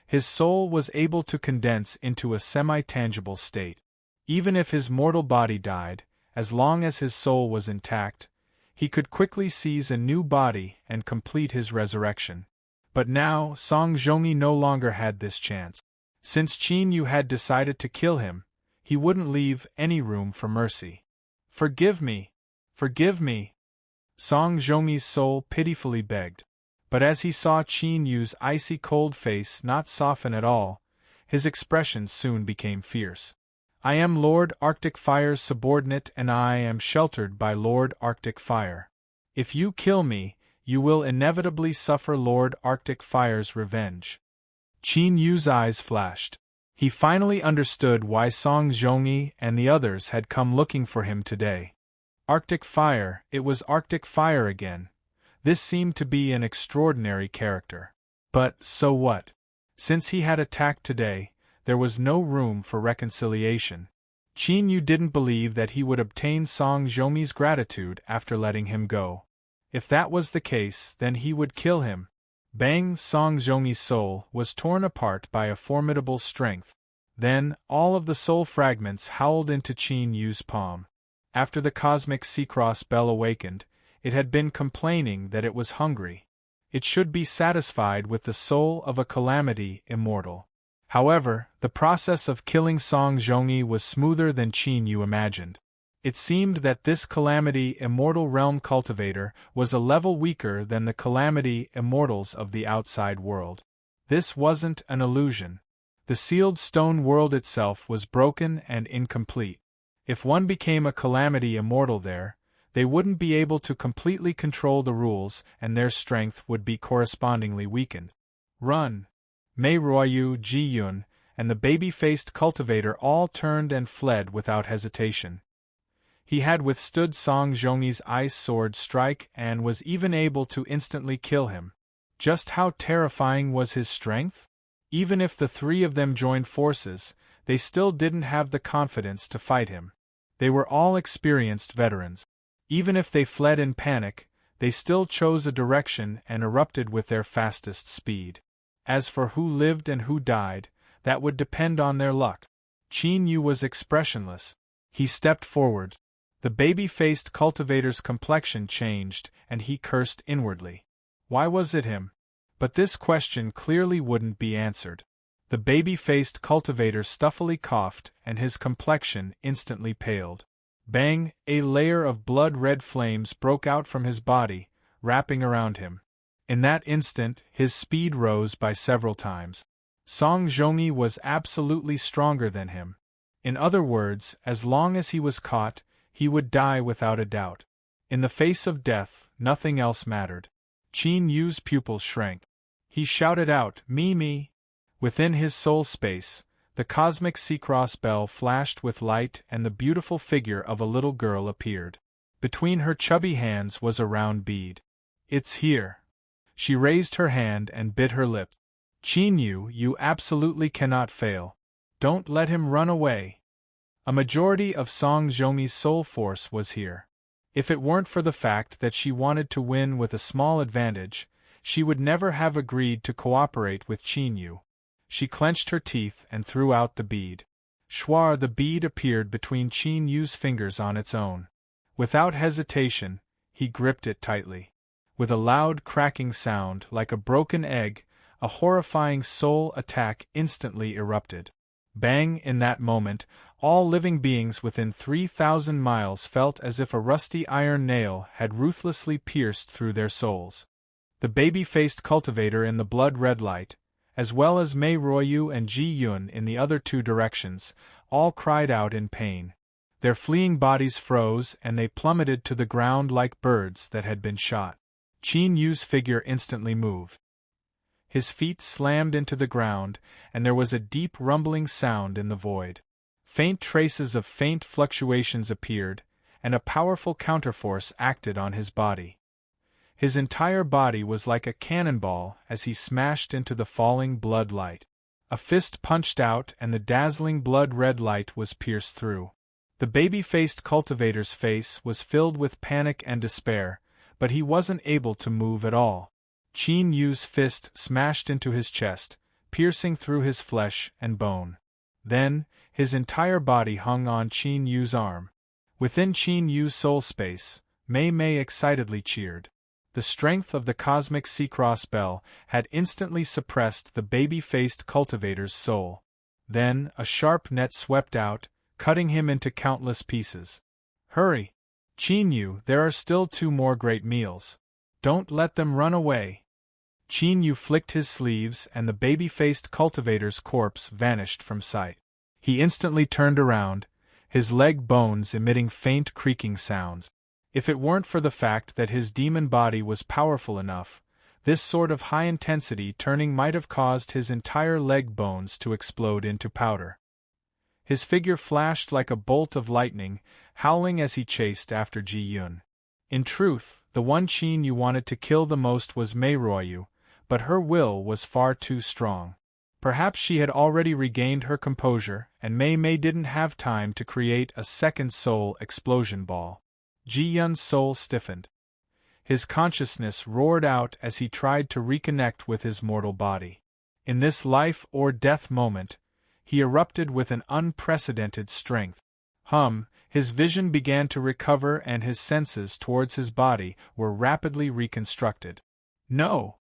his soul was able to condense into a semi-tangible state. Even if his mortal body died, as long as his soul was intact, he could quickly seize a new body and complete his resurrection. But now, Song Zhongyi no longer had this chance. Since Qin Yu had decided to kill him, he wouldn't leave any room for mercy. "Forgive me! Forgive me!" Song Zhongyi's soul pitifully begged. But as he saw Qin Yu's icy cold face not soften at all, his expression soon became fierce. "I am Lord Arctic Fire's subordinate and I am sheltered by Lord Arctic Fire. If you kill me, you will inevitably suffer Lord Arctic Fire's revenge." Qin Yu's eyes flashed. He finally understood why Song Zhongyi and the others had come looking for him today. Arctic Fire, it was Arctic Fire again. This seemed to be an extraordinary character. But, so what? Since he had attacked today, there was no room for reconciliation. Qin Yu didn't believe that he would obtain Song Zhongyi's gratitude after letting him go. If that was the case, then he would kill him. Bang! Song Zhongyi's soul was torn apart by a formidable strength. Then, all of the soul fragments howled into Qin Yu's palm. After the cosmic sea-cross bell awakened, it had been complaining that it was hungry. It should be satisfied with the soul of a calamity immortal. However, the process of killing Song Zhongyi was smoother than Qin Yu imagined. It seemed that this calamity immortal realm cultivator was a level weaker than the calamity immortals of the outside world. This wasn't an illusion. The sealed stone world itself was broken and incomplete. If one became a calamity immortal there, they wouldn't be able to completely control the rules and their strength would be correspondingly weakened. Run! Mei Ruoyu, Ji Yun, and the baby-faced cultivator all turned and fled without hesitation. He had withstood Song Zhongyi's ice sword strike and was even able to instantly kill him. Just how terrifying was his strength? Even if the three of them joined forces, they still didn't have the confidence to fight him. They were all experienced veterans. Even if they fled in panic, they still chose a direction and erupted with their fastest speed. As for who lived and who died, that would depend on their luck. Qin Yu was expressionless. He stepped forward. The baby-faced cultivator's complexion changed, and he cursed inwardly. Why was it him? But this question clearly wouldn't be answered. The baby-faced cultivator stuffily coughed, and his complexion instantly paled. Bang! A layer of blood-red flames broke out from his body, wrapping around him. In that instant, his speed rose by several times. Song Zhongyi was absolutely stronger than him. In other words, as long as he was caught, he would die without a doubt. In the face of death, nothing else mattered. Qin Yu's pupils shrank. He shouted out, "Me!" Within his soul space, the cosmic sea-cross bell flashed with light and the beautiful figure of a little girl appeared. Between her chubby hands was a round bead. "It's here." She raised her hand and bit her lip. "Qin Yu, you absolutely cannot fail. Don't let him run away." A majority of Song Zhongyi's soul force was here. If it weren't for the fact that she wanted to win with a small advantage, she would never have agreed to cooperate with Qin Yu. She clenched her teeth and threw out the bead. Shwar, the bead appeared between Qin Yu's fingers on its own. Without hesitation, he gripped it tightly. With a loud cracking sound like a broken egg, a horrifying soul attack instantly erupted. Bang! In that moment, all living beings within 3,000 miles felt as if a rusty iron nail had ruthlessly pierced through their souls. The baby-faced cultivator in the blood-red light, as well as Mei Ruoyu and Ji Yun in the other two directions, all cried out in pain. Their fleeing bodies froze and they plummeted to the ground like birds that had been shot. Qin Yu's figure instantly moved. His feet slammed into the ground, and there was a deep rumbling sound in the void. Faint traces of faint fluctuations appeared, and a powerful counterforce acted on his body. His entire body was like a cannonball as he smashed into the falling blood light. A fist punched out and the dazzling blood-red light was pierced through. The baby-faced cultivator's face was filled with panic and despair, but he wasn't able to move at all. Qin Yu's fist smashed into his chest, piercing through his flesh and bone. Then, his entire body hung on Qin Yu's arm. Within Qin Yu's soul space, Mei Mei excitedly cheered. The strength of the cosmic Sea-Cross bell had instantly suppressed the baby-faced cultivator's soul. Then, a sharp net swept out, cutting him into countless pieces. Hurry! Qin Yu, there are still 2 more great meals. Don't let them run away. Qin Yu flicked his sleeves and the baby-faced cultivator's corpse vanished from sight. He instantly turned around, his leg bones emitting faint creaking sounds. If it weren't for the fact that his demon body was powerful enough, this sort of high-intensity turning might have caused his entire leg bones to explode into powder. His figure flashed like a bolt of lightning, howling as he chased after Ji Yun. In truth, the one Qin Yu wanted to kill the most was Mei Ruoyu, but her will was far too strong. Perhaps she had already regained her composure, and Mei Mei didn't have time to create a second soul explosion ball. Ji Yun's soul stiffened. His consciousness roared out as he tried to reconnect with his mortal body. In this life-or-death moment, he erupted with an unprecedented strength. His vision began to recover and his senses towards his body were rapidly reconstructed. No!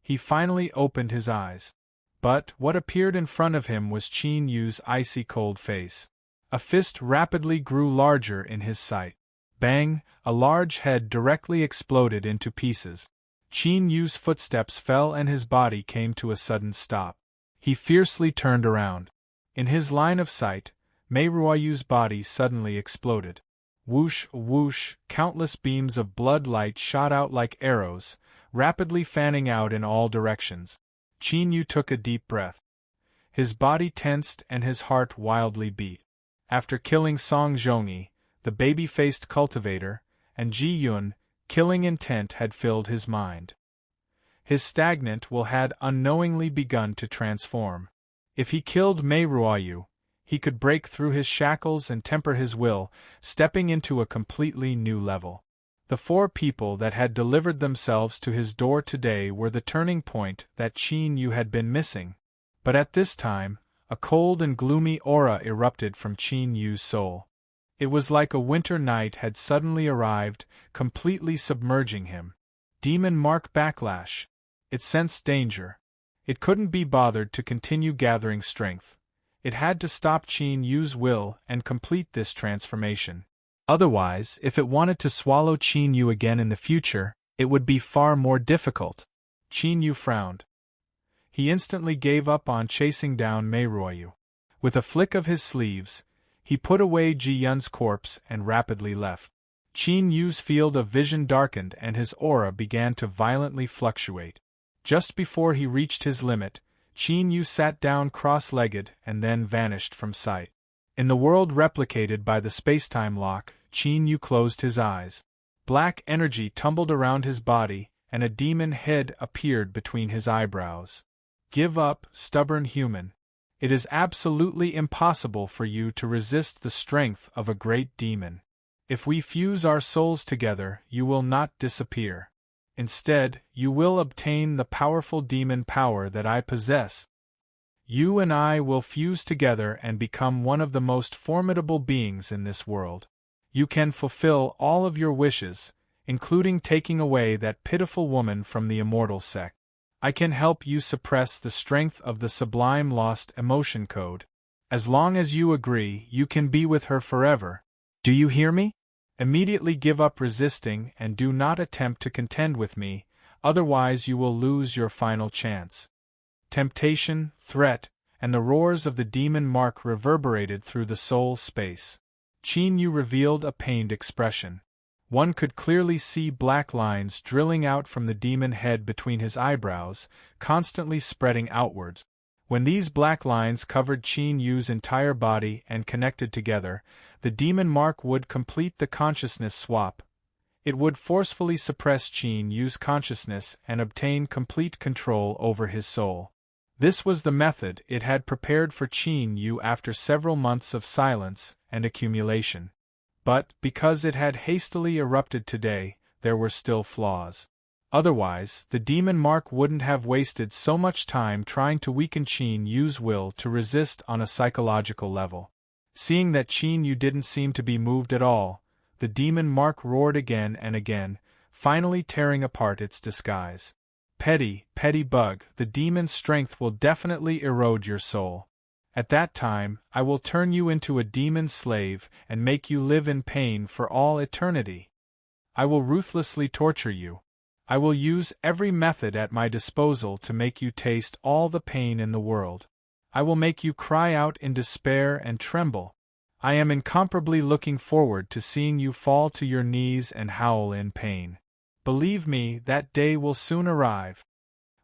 He finally opened his eyes. But what appeared in front of him was Qin Yu's icy cold face. A fist rapidly grew larger in his sight. Bang! A large head directly exploded into pieces. Qin Yu's footsteps fell and his body came to a sudden stop. He fiercely turned around. In his line of sight, Mei Ruoyu's body suddenly exploded. Whoosh, whoosh, countless beams of blood light shot out like arrows, rapidly fanning out in all directions. Qin Yu took a deep breath. His body tensed and his heart wildly beat. After killing Song Zhongyi, the baby-faced cultivator, and Ji Yun, killing intent had filled his mind. His stagnant will had unknowingly begun to transform. If he killed Mei Ruoyu, he could break through his shackles and temper his will, stepping into a completely new level. The 4 people that had delivered themselves to his door today were the turning point that Qin Yu had been missing. But at this time, a cold and gloomy aura erupted from Qin Yu's soul. It was like a winter night had suddenly arrived, completely submerging him. Demon mark backlash. It sensed danger. It couldn't be bothered to continue gathering strength. It had to stop Qin Yu's will and complete this transformation. Otherwise, if it wanted to swallow Qin Yu again in the future, it would be far more difficult. Qin Yu frowned. He instantly gave up on chasing down Mei Ruoyu. With a flick of his sleeves, he put away Ji Yun's corpse and rapidly left. Qin Yu's field of vision darkened and his aura began to violently fluctuate. Just before he reached his limit, Qin Yu sat down cross-legged and then vanished from sight. In the world replicated by the spacetime lock, Qin Yu closed his eyes. Black energy tumbled around his body, and a demon head appeared between his eyebrows. Give up, stubborn human. It is absolutely impossible for you to resist the strength of a great demon. If we fuse our souls together, you will not disappear. Instead, you will obtain the powerful demon power that I possess. You and I will fuse together and become one of the most formidable beings in this world. You can fulfill all of your wishes, including taking away that pitiful woman from the immortal sect. I can help you suppress the strength of the sublime lost emotion code. As long as you agree, you can be with her forever. Do you hear me? Immediately give up resisting and do not attempt to contend with me, otherwise you will lose your final chance. Temptation, threat, and the roars of the demon mark reverberated through the soul space. Qin Yu revealed a pained expression. One could clearly see black lines drilling out from the demon head between his eyebrows, constantly spreading outwards. When these black lines covered Qin Yu's entire body and connected together, the demon mark would complete the consciousness swap. It would forcefully suppress Qin Yu's consciousness and obtain complete control over his soul. This was the method it had prepared for Qin Yu after several months of silence and accumulation. But, because it had hastily erupted today, there were still flaws. Otherwise, the demon mark wouldn't have wasted so much time trying to weaken Qin Yu's will to resist on a psychological level. Seeing that Qin Yu didn't seem to be moved at all, the demon mark roared again and again, finally tearing apart its disguise. Petty bug, the demon's strength will definitely erode your soul. At that time, I will turn you into a demon slave and make you live in pain for all eternity. I will ruthlessly torture you. I will use every method at my disposal to make you taste all the pain in the world. I will make you cry out in despair and tremble. I am incomparably looking forward to seeing you fall to your knees and howl in pain. Believe me, that day will soon arrive.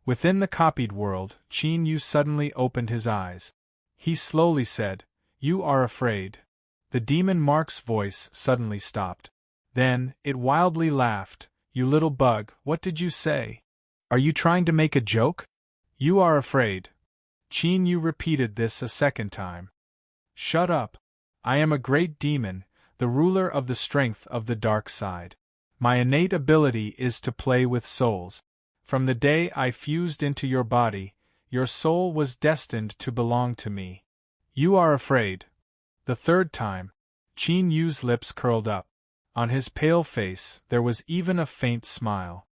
Within the copied world, Qin Yu suddenly opened his eyes. He slowly said, "You are afraid." The demon mark's voice suddenly stopped. Then, it wildly laughed. "You little bug, what did you say? Are you trying to make a joke? You are afraid." Qin Yu repeated this a second time. "Shut up. I am a great demon, the ruler of the strength of the dark side. My innate ability is to play with souls. From the day I fused into your body, your soul was destined to belong to me. You are afraid." The third time, Qin Yu's lips curled up. On his pale face, there was even a faint smile.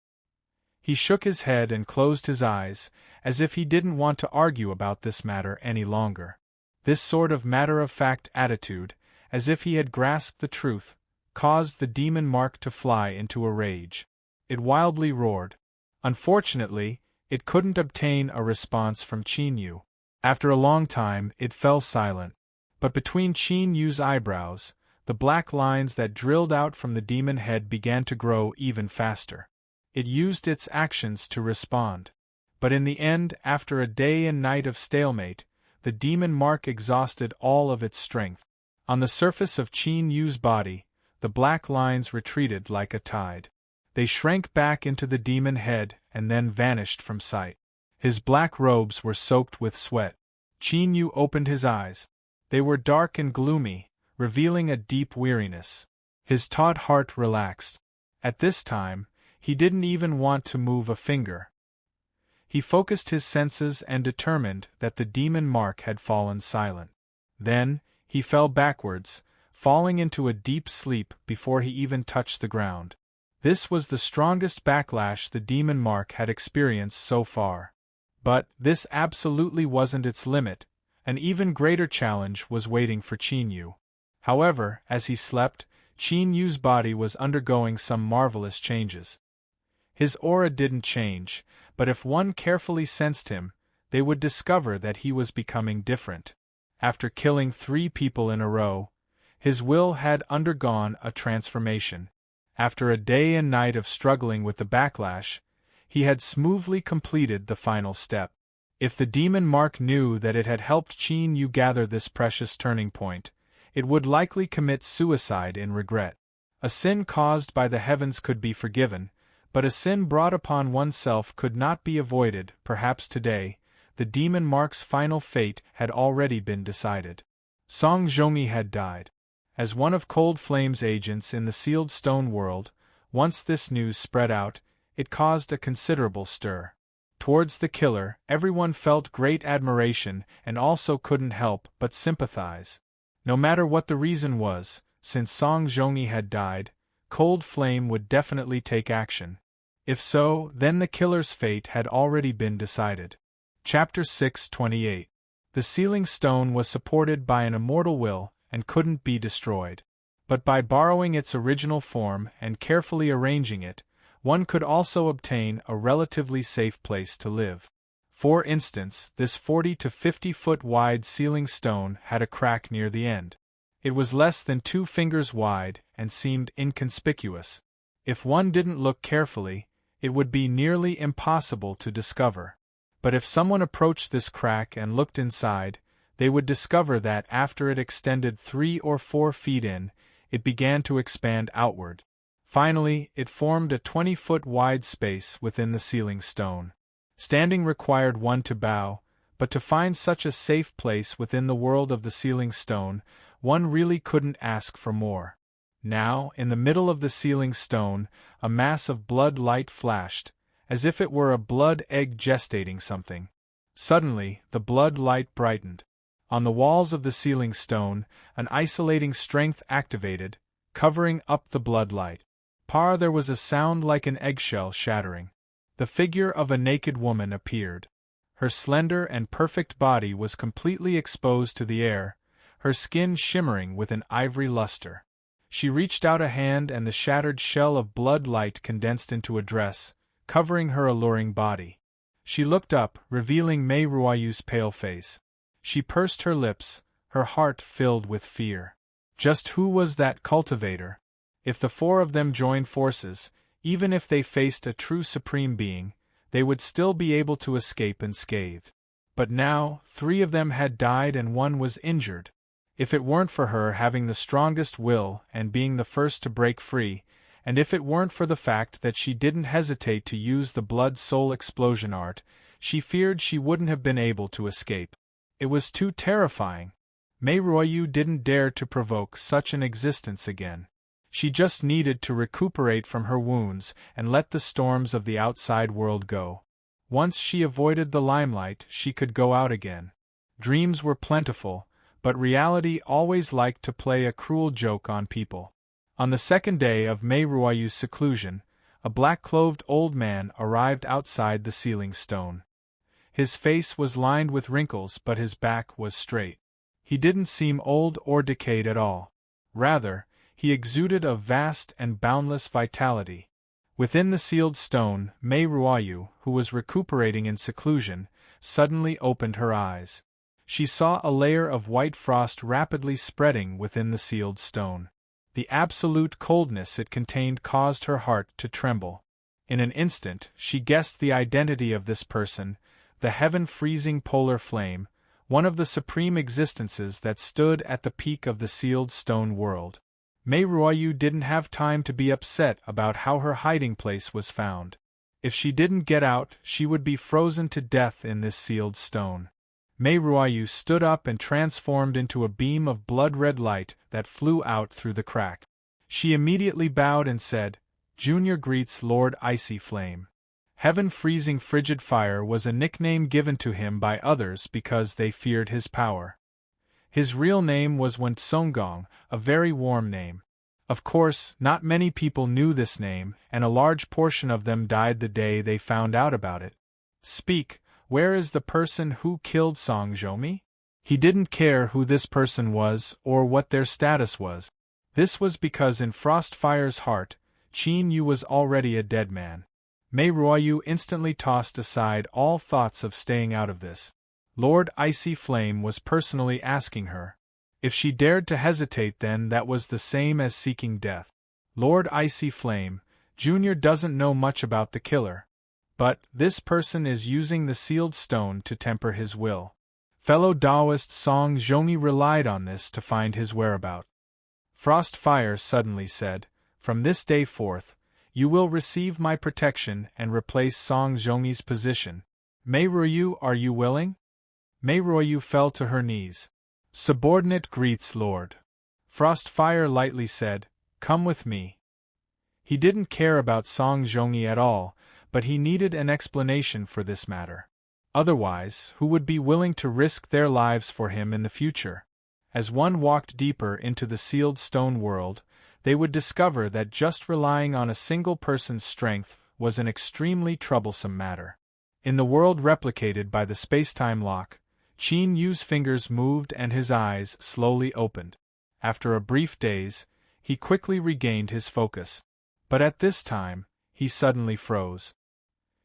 He shook his head and closed his eyes, as if he didn't want to argue about this matter any longer. This sort of matter-of-fact attitude, as if he had grasped the truth, caused the demon mark to fly into a rage. It wildly roared. Unfortunately, it couldn't obtain a response from Qin Yu. After a long time, it fell silent. But between Qin Yu's eyebrows, the black lines that drilled out from the demon head began to grow even faster. It used its actions to respond. But in the end, after a day and night of stalemate, the demon mark exhausted all of its strength. On the surface of Qin Yu's body, the black lines retreated like a tide. They shrank back into the demon head and then vanished from sight. His black robes were soaked with sweat. Qin Yu opened his eyes. They were dark and gloomy, revealing a deep weariness. His taut heart relaxed. At this time, he didn't even want to move a finger. He focused his senses and determined that the demon mark had fallen silent. Then, he fell backwards, falling into a deep sleep before he even touched the ground. This was the strongest backlash the demon mark had experienced so far. But this absolutely wasn't its limit. An even greater challenge was waiting for Qin Yu. However, as he slept, Qin Yu's body was undergoing some marvelous changes. His aura didn't change, but if one carefully sensed him, they would discover that he was becoming different. After killing 3 people in a row, his will had undergone a transformation. After a day and night of struggling with the backlash, he had smoothly completed the final step. If the demon mark knew that it had helped Qin Yu gather this precious turning point, it would likely commit suicide in regret. A sin caused by the heavens could be forgiven, but a sin brought upon oneself could not be avoided. Perhaps today, the demon mark's final fate had already been decided. Song Zhongyi had died. As one of Cold Flame's agents in the sealed stone world, once this news spread out, it caused a considerable stir. Towards the killer, everyone felt great admiration and also couldn't help but sympathize. No matter what the reason was, since Song Zhongyi had died, Cold Flame would definitely take action. If so, then the killer's fate had already been decided. Chapter 628. The sealing stone was supported by an immortal will and couldn't be destroyed. But by borrowing its original form and carefully arranging it, one could also obtain a relatively safe place to live. For instance, this 40 to 50 foot wide sealing stone had a crack near the end. It was less than 2 fingers wide and seemed inconspicuous. If one didn't look carefully, it would be nearly impossible to discover. But if someone approached this crack and looked inside, they would discover that after it extended 3 or 4 feet in, it began to expand outward. Finally, it formed a 20-foot wide space within the ceiling stone. Standing required one to bow, but to find such a safe place within the world of the ceiling stone, one really couldn't ask for more. Now, in the middle of the ceiling stone, a mass of blood light flashed, as if it were a blood egg gestating something. Suddenly, the blood light brightened. On the walls of the ceiling stone, an isolating strength activated, covering up the blood light. There was a sound like an eggshell shattering. The figure of a naked woman appeared. Her slender and perfect body was completely exposed to the air, her skin shimmering with an ivory luster. She reached out a hand and the shattered shell of blood light condensed into a dress, covering her alluring body. She looked up, revealing Mei Ruoyu's pale face. She pursed her lips, her heart filled with fear. Just who was that cultivator? If the 4 of them joined forces, even if they faced a true supreme being, they would still be able to escape unscathed. But now, 3 of them had died and 1 was injured. If it weren't for her having the strongest will and being the first to break free, and if it weren't for the fact that she didn't hesitate to use the blood-soul explosion art, she feared she wouldn't have been able to escape. It was too terrifying. Mei Ruoyu didn't dare to provoke such an existence again. She just needed to recuperate from her wounds and let the storms of the outside world go. Once she avoided the limelight, she could go out again. Dreams were plentiful, but reality always liked to play a cruel joke on people. On the second day of Mei Ruoyu's seclusion, a black-clothed old man arrived outside the ceiling stone. His face was lined with wrinkles, but his back was straight. He didn't seem old or decayed at all. Rather, he exuded a vast and boundless vitality. Within the sealed stone, Mei Ruoyu, who was recuperating in seclusion, suddenly opened her eyes. She saw a layer of white frost rapidly spreading within the sealed stone. The absolute coldness it contained caused her heart to tremble. In an instant, she guessed the identity of this person, the heaven-freezing polar flame, one of the supreme existences that stood at the peak of the sealed stone world. Mei Ruoyu didn't have time to be upset about how her hiding place was found. If she didn't get out, she would be frozen to death in this sealed stone. Mei Ruoyu stood up and transformed into a beam of blood-red light that flew out through the crack. She immediately bowed and said, "Junior greets Lord Icy Flame." Heaven-freezing frigid fire was a nickname given to him by others because they feared his power. His real name was Wen Tsonggong, a very warm name. Of course, not many people knew this name, and a large portion of them died the day they found out about it. Speak, where is the person who killed Song Zhomi? He didn't care who this person was or what their status was. This was because in Frostfire's heart, Qin Yu was already a dead man. Mei Ruoyu instantly tossed aside all thoughts of staying out of this. Lord Icy Flame was personally asking her. If she dared to hesitate, then that was the same as seeking death. Lord Icy Flame, Junior doesn't know much about the killer. But this person is using the sealed stone to temper his will. Fellow Taoist Song Zhongyi relied on this to find his whereabout. Frostfire suddenly said, "From this day forth, you will receive my protection and replace Song Zhongyi's position. Mei Ruoyu, are you willing?" Mei Ruoyu fell to her knees. "Subordinate greets Lord." Frostfire lightly said, "Come with me." He didn't care about Song Zhongyi at all, but he needed an explanation for this matter. Otherwise, who would be willing to risk their lives for him in the future? As one walked deeper into the sealed stone world, they would discover that just relying on a single person's strength was an extremely troublesome matter. In the world replicated by the spacetime lock, Qin Yu's fingers moved and his eyes slowly opened. After a brief daze, he quickly regained his focus. But at this time, he suddenly froze.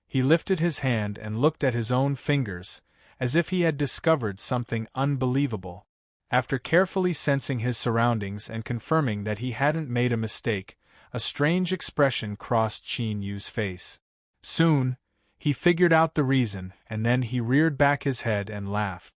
He lifted his hand and looked at his own fingers, as if he had discovered something unbelievable. After carefully sensing his surroundings and confirming that he hadn't made a mistake, a strange expression crossed Qin Yu's face. Soon, He figured out the reason, and then he reared back his head and laughed.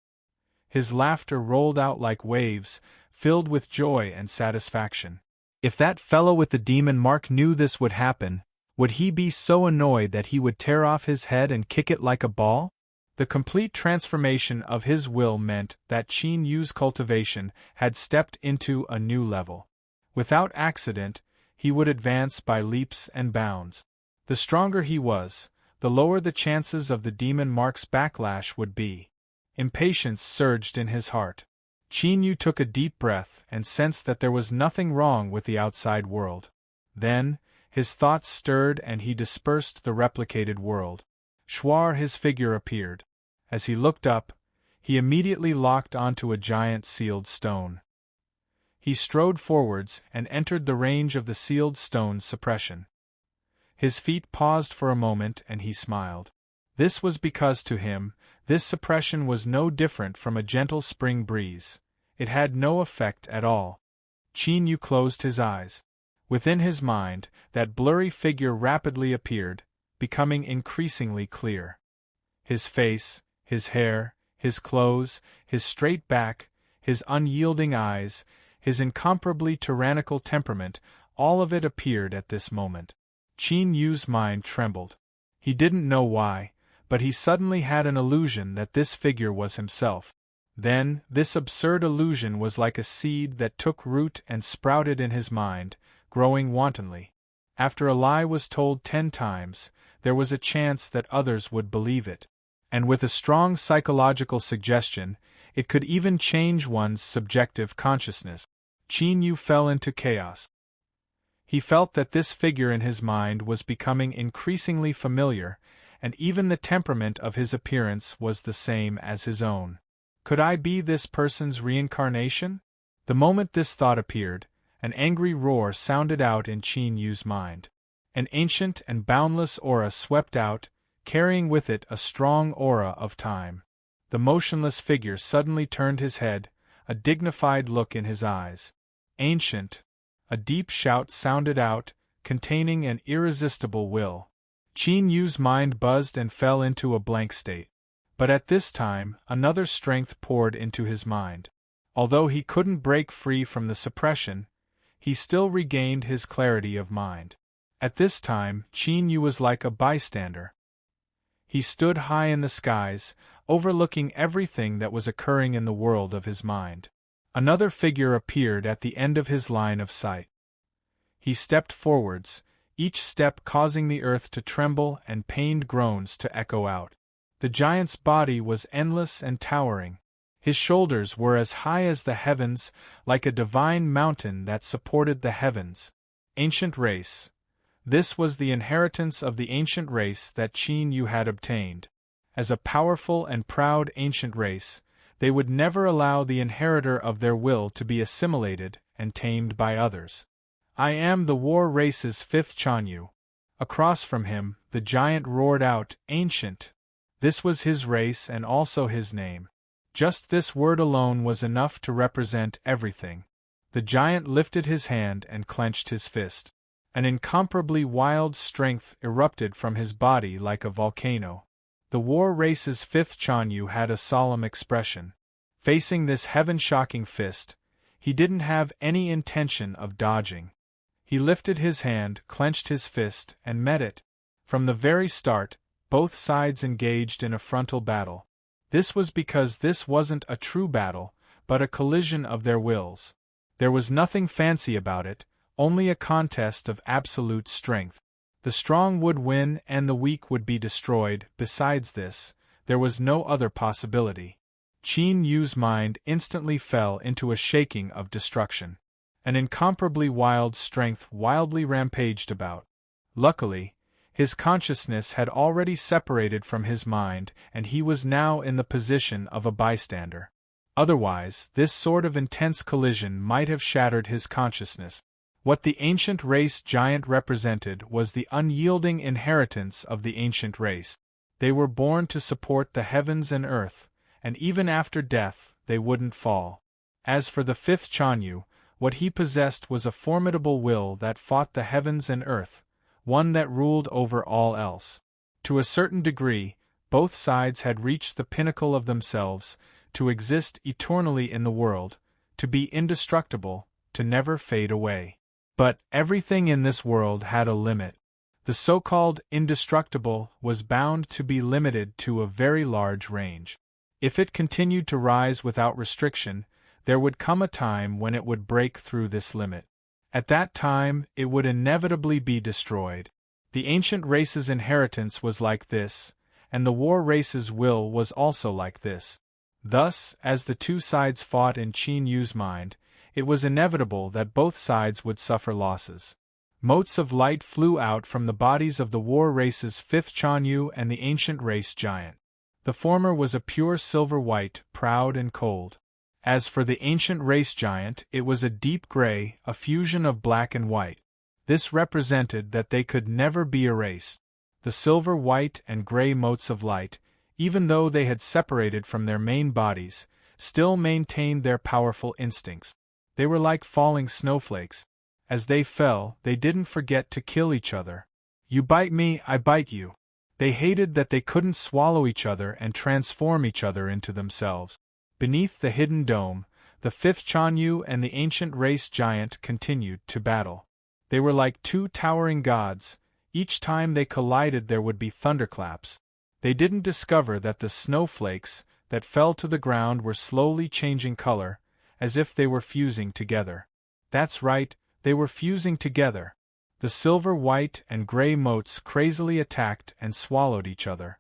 His laughter rolled out like waves, filled with joy and satisfaction. If that fellow with the demon mark knew this would happen, would he be so annoyed that he would tear off his head and kick it like a ball? The complete transformation of his will meant that Qin Yu's cultivation had stepped into a new level. Without accident, he would advance by leaps and bounds. The stronger he was, the lower the chances of the demon mark's backlash would be. Impatience surged in his heart. Qin Yu took a deep breath and sensed that there was nothing wrong with the outside world. Then, his thoughts stirred and he dispersed the replicated world. Shuar, his figure appeared. As he looked up, he immediately locked onto a giant sealed stone. He strode forwards and entered the range of the sealed stone's suppression. His feet paused for a moment and he smiled. This was because to him, this suppression was no different from a gentle spring breeze. It had no effect at all. Qin Yu closed his eyes. Within his mind, that blurry figure rapidly appeared, becoming increasingly clear. His face, his hair, his clothes, his straight back, his unyielding eyes, his incomparably tyrannical temperament, all of it appeared at this moment. Qin Yu's mind trembled. He didn't know why, but he suddenly had an illusion that this figure was himself. Then, this absurd illusion was like a seed that took root and sprouted in his mind, growing wantonly. After a lie was told 10 times, there was a chance that others would believe it. And with a strong psychological suggestion, it could even change one's subjective consciousness. Qin Yu fell into chaos. He felt that this figure in his mind was becoming increasingly familiar, and even the temperament of his appearance was the same as his own. Could I be this person's reincarnation? The moment this thought appeared, an angry roar sounded out in Qin Yu's mind. An ancient and boundless aura swept out, carrying with it a strong aura of time. The motionless figure suddenly turned his head, a dignified look in his eyes. Ancient! A deep shout sounded out, containing an irresistible will. Qin Yu's mind buzzed and fell into a blank state. But at this time, another strength poured into his mind. Although he couldn't break free from the suppression, he still regained his clarity of mind. At this time, Qin Yu was like a bystander. He stood high in the skies, overlooking everything that was occurring in the world of his mind. Another figure appeared at the end of his line of sight. He stepped forwards, each step causing the earth to tremble and pained groans to echo out. The giant's body was endless and towering. His shoulders were as high as the heavens, like a divine mountain that supported the heavens. Ancient race. This was the inheritance of the ancient race that Qin Yu had obtained. As a powerful and proud ancient race, they would never allow the inheritor of their will to be assimilated and tamed by others. I am the war race's 5th Chanyu. Across from him, the giant roared out, Ancient! This was his race and also his name. Just this word alone was enough to represent everything. The giant lifted his hand and clenched his fist. An incomparably wild strength erupted from his body like a volcano. The war race's 5th Chanyu had a solemn expression. Facing this heaven-shocking fist, he didn't have any intention of dodging. He lifted his hand, clenched his fist, and met it. From the very start, both sides engaged in a frontal battle. This was because this wasn't a true battle, but a collision of their wills. There was nothing fancy about it, only a contest of absolute strength. The strong would win and the weak would be destroyed. Besides this, there was no other possibility. Qin Yu's mind instantly fell into a shaking of destruction. An incomparably wild strength wildly rampaged about. Luckily, his consciousness had already separated from his mind and he was now in the position of a bystander. Otherwise, this sort of intense collision might have shattered his consciousness. What the ancient race giant represented was the unyielding inheritance of the ancient race. They were born to support the heavens and earth, and even after death, they wouldn't fall. As for the 5th Chanyu, what he possessed was a formidable will that fought the heavens and earth, one that ruled over all else. To a certain degree, both sides had reached the pinnacle of themselves, to exist eternally in the world, to be indestructible, to never fade away. But everything in this world had a limit. The so-called indestructible was bound to be limited to a very large range. If it continued to rise without restriction, there would come a time when it would break through this limit. At that time, it would inevitably be destroyed. The ancient race's inheritance was like this, and the war race's will was also like this. Thus, as the two sides fought in Qin Yu's mind, it was inevitable that both sides would suffer losses. Motes of light flew out from the bodies of the war race's fifth Chanyu and the ancient race giant. The former was a pure silver white, proud and cold. As for the ancient race giant, it was a deep gray, a fusion of black and white. This represented that they could never be erased. The silver white and gray motes of light, even though they had separated from their main bodies, still maintained their powerful instincts. They were like falling snowflakes. As they fell, they didn't forget to kill each other. You bite me, I bite you. They hated that they couldn't swallow each other and transform each other into themselves. Beneath the hidden dome, the fifth Chanyu and the ancient race giant continued to battle. They were like two towering gods. Each time they collided there would be thunderclaps. They didn't discover that the snowflakes that fell to the ground were slowly changing color, as if they were fusing together. That's right, they were fusing together. The silver white and gray motes crazily attacked and swallowed each other.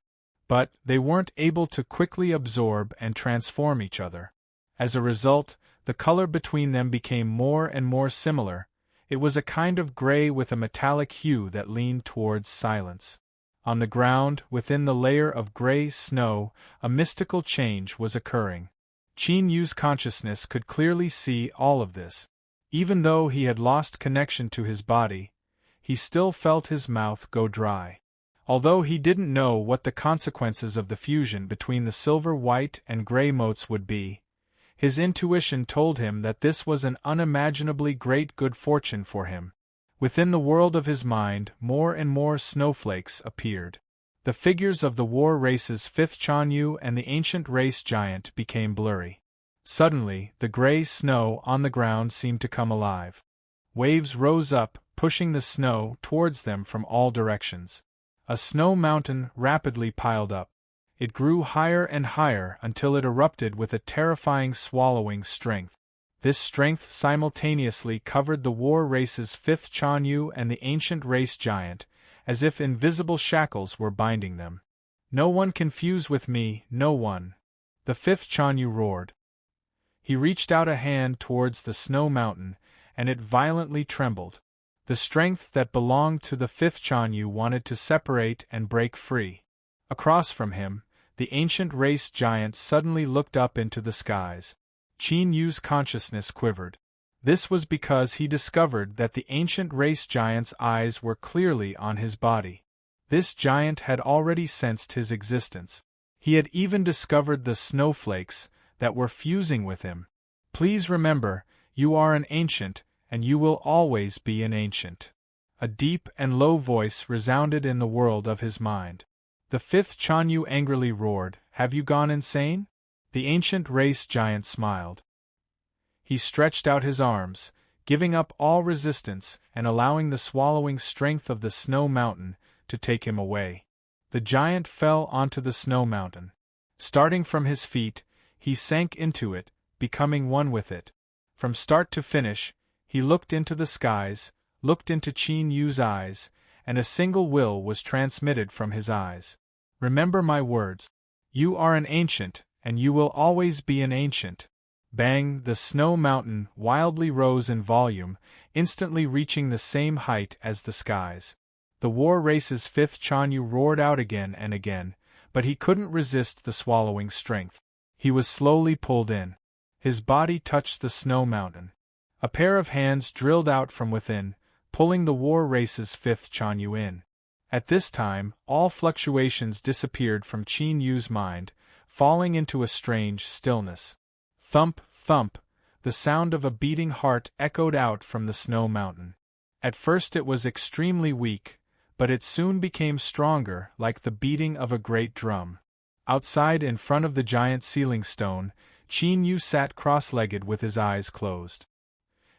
But they weren't able to quickly absorb and transform each other. As a result, the color between them became more and more similar. It was a kind of gray with a metallic hue that leaned towards silence. On the ground, within the layer of gray snow, a mystical change was occurring. Qin Yu's consciousness could clearly see all of this. Even though he had lost connection to his body, he still felt his mouth go dry. Although he didn't know what the consequences of the fusion between the silver white and gray motes would be, his intuition told him that this was an unimaginably great good fortune for him. Within the world of his mind, more and more snowflakes appeared. The figures of the war race's fifth Chanyu and the ancient race giant became blurry. Suddenly, the gray snow on the ground seemed to come alive. Waves rose up, pushing the snow towards them from all directions. A snow mountain rapidly piled up. It grew higher and higher until it erupted with a terrifying swallowing strength. This strength simultaneously covered the war race's fifth Chanyu and the ancient race giant, as if invisible shackles were binding them. No one can fuse with me, no one. The fifth Chanyu roared. He reached out a hand towards the snow mountain, and it violently trembled. The strength that belonged to the fifth Chanyu wanted to separate and break free. Across from him, the ancient race giant suddenly looked up into the skies. Qin Yu's consciousness quivered. This was because he discovered that the ancient race giant's eyes were clearly on his body. This giant had already sensed his existence. He had even discovered the snowflakes that were fusing with him. Please remember, you are an ancient, and you will always be an ancient. A deep and low voice resounded in the world of his mind. The fifth Chanyu angrily roared, "Have you gone insane?" The ancient race giant smiled. He stretched out his arms, giving up all resistance and allowing the swallowing strength of the snow mountain to take him away. The giant fell onto the snow mountain. Starting from his feet, he sank into it, becoming one with it. From start to finish, he looked into the skies, looked into Qin Yu's eyes, and a single will was transmitted from his eyes. Remember my words. You are an ancient, and you will always be an ancient. Bang! The snow mountain wildly rose in volume, instantly reaching the same height as the skies. The war race's fifth Chanyu roared out again and again, but he couldn't resist the swallowing strength. He was slowly pulled in. His body touched the snow mountain. A pair of hands drilled out from within, pulling the war race's fifth Chanyu in. At this time, all fluctuations disappeared from Qin Yu's mind, falling into a strange stillness. Thump, thump, the sound of a beating heart echoed out from the snow mountain. At first it was extremely weak, but it soon became stronger, like the beating of a great drum. Outside in front of the giant ceiling stone, Qin Yu sat cross-legged with his eyes closed.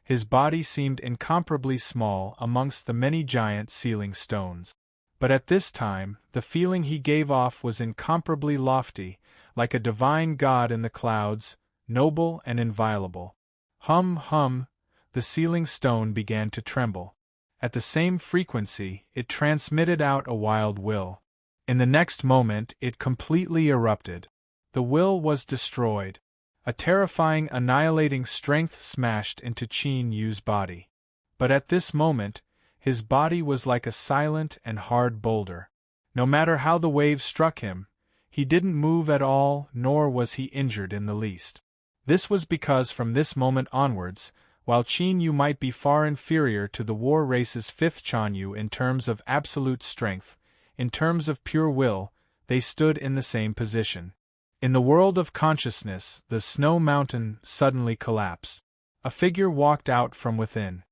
His body seemed incomparably small amongst the many giant ceiling stones. But at this time, the feeling he gave off was incomparably lofty, like a divine god in the clouds, noble and inviolable. Hum, hum, the ceiling stone began to tremble. At the same frequency, it transmitted out a wild will. In the next moment, it completely erupted. The will was destroyed. A terrifying, annihilating strength smashed into Qin Yu's body. But at this moment, his body was like a silent and hard boulder. No matter how the waves struck him, he didn't move at all, nor was he injured in the least. This was because from this moment onwards, while Qin Yu might be far inferior to the war race's fifth Chanyu in terms of absolute strength, in terms of pure will, they stood in the same position. In the world of consciousness, the snow mountain suddenly collapsed. A figure walked out from within.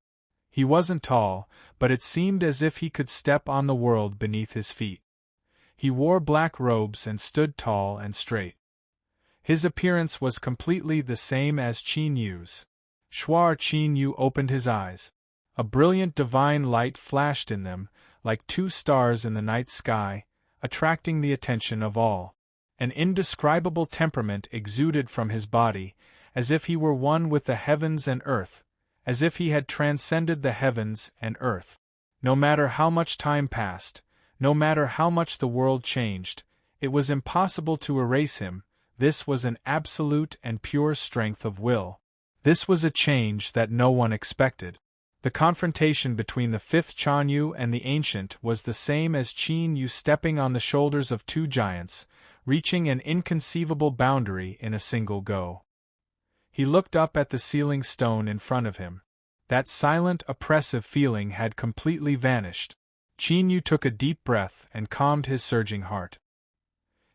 He wasn't tall, but it seemed as if he could step on the world beneath his feet. He wore black robes and stood tall and straight. His appearance was completely the same as Qin Yu's. Qin Yu opened his eyes. A brilliant divine light flashed in them, like two stars in the night sky, attracting the attention of all. An indescribable temperament exuded from his body, as if he were one with the heavens and earth, as if he had transcended the heavens and earth. No matter how much time passed, no matter how much the world changed, it was impossible to erase him. This was an absolute and pure strength of will. This was a change that no one expected. The confrontation between the fifth Chanyu and the ancient was the same as Qin Yu stepping on the shoulders of two giants, reaching an inconceivable boundary in a single go. He looked up at the ceiling stone in front of him. That silent, oppressive feeling had completely vanished. Qin Yu took a deep breath and calmed his surging heart.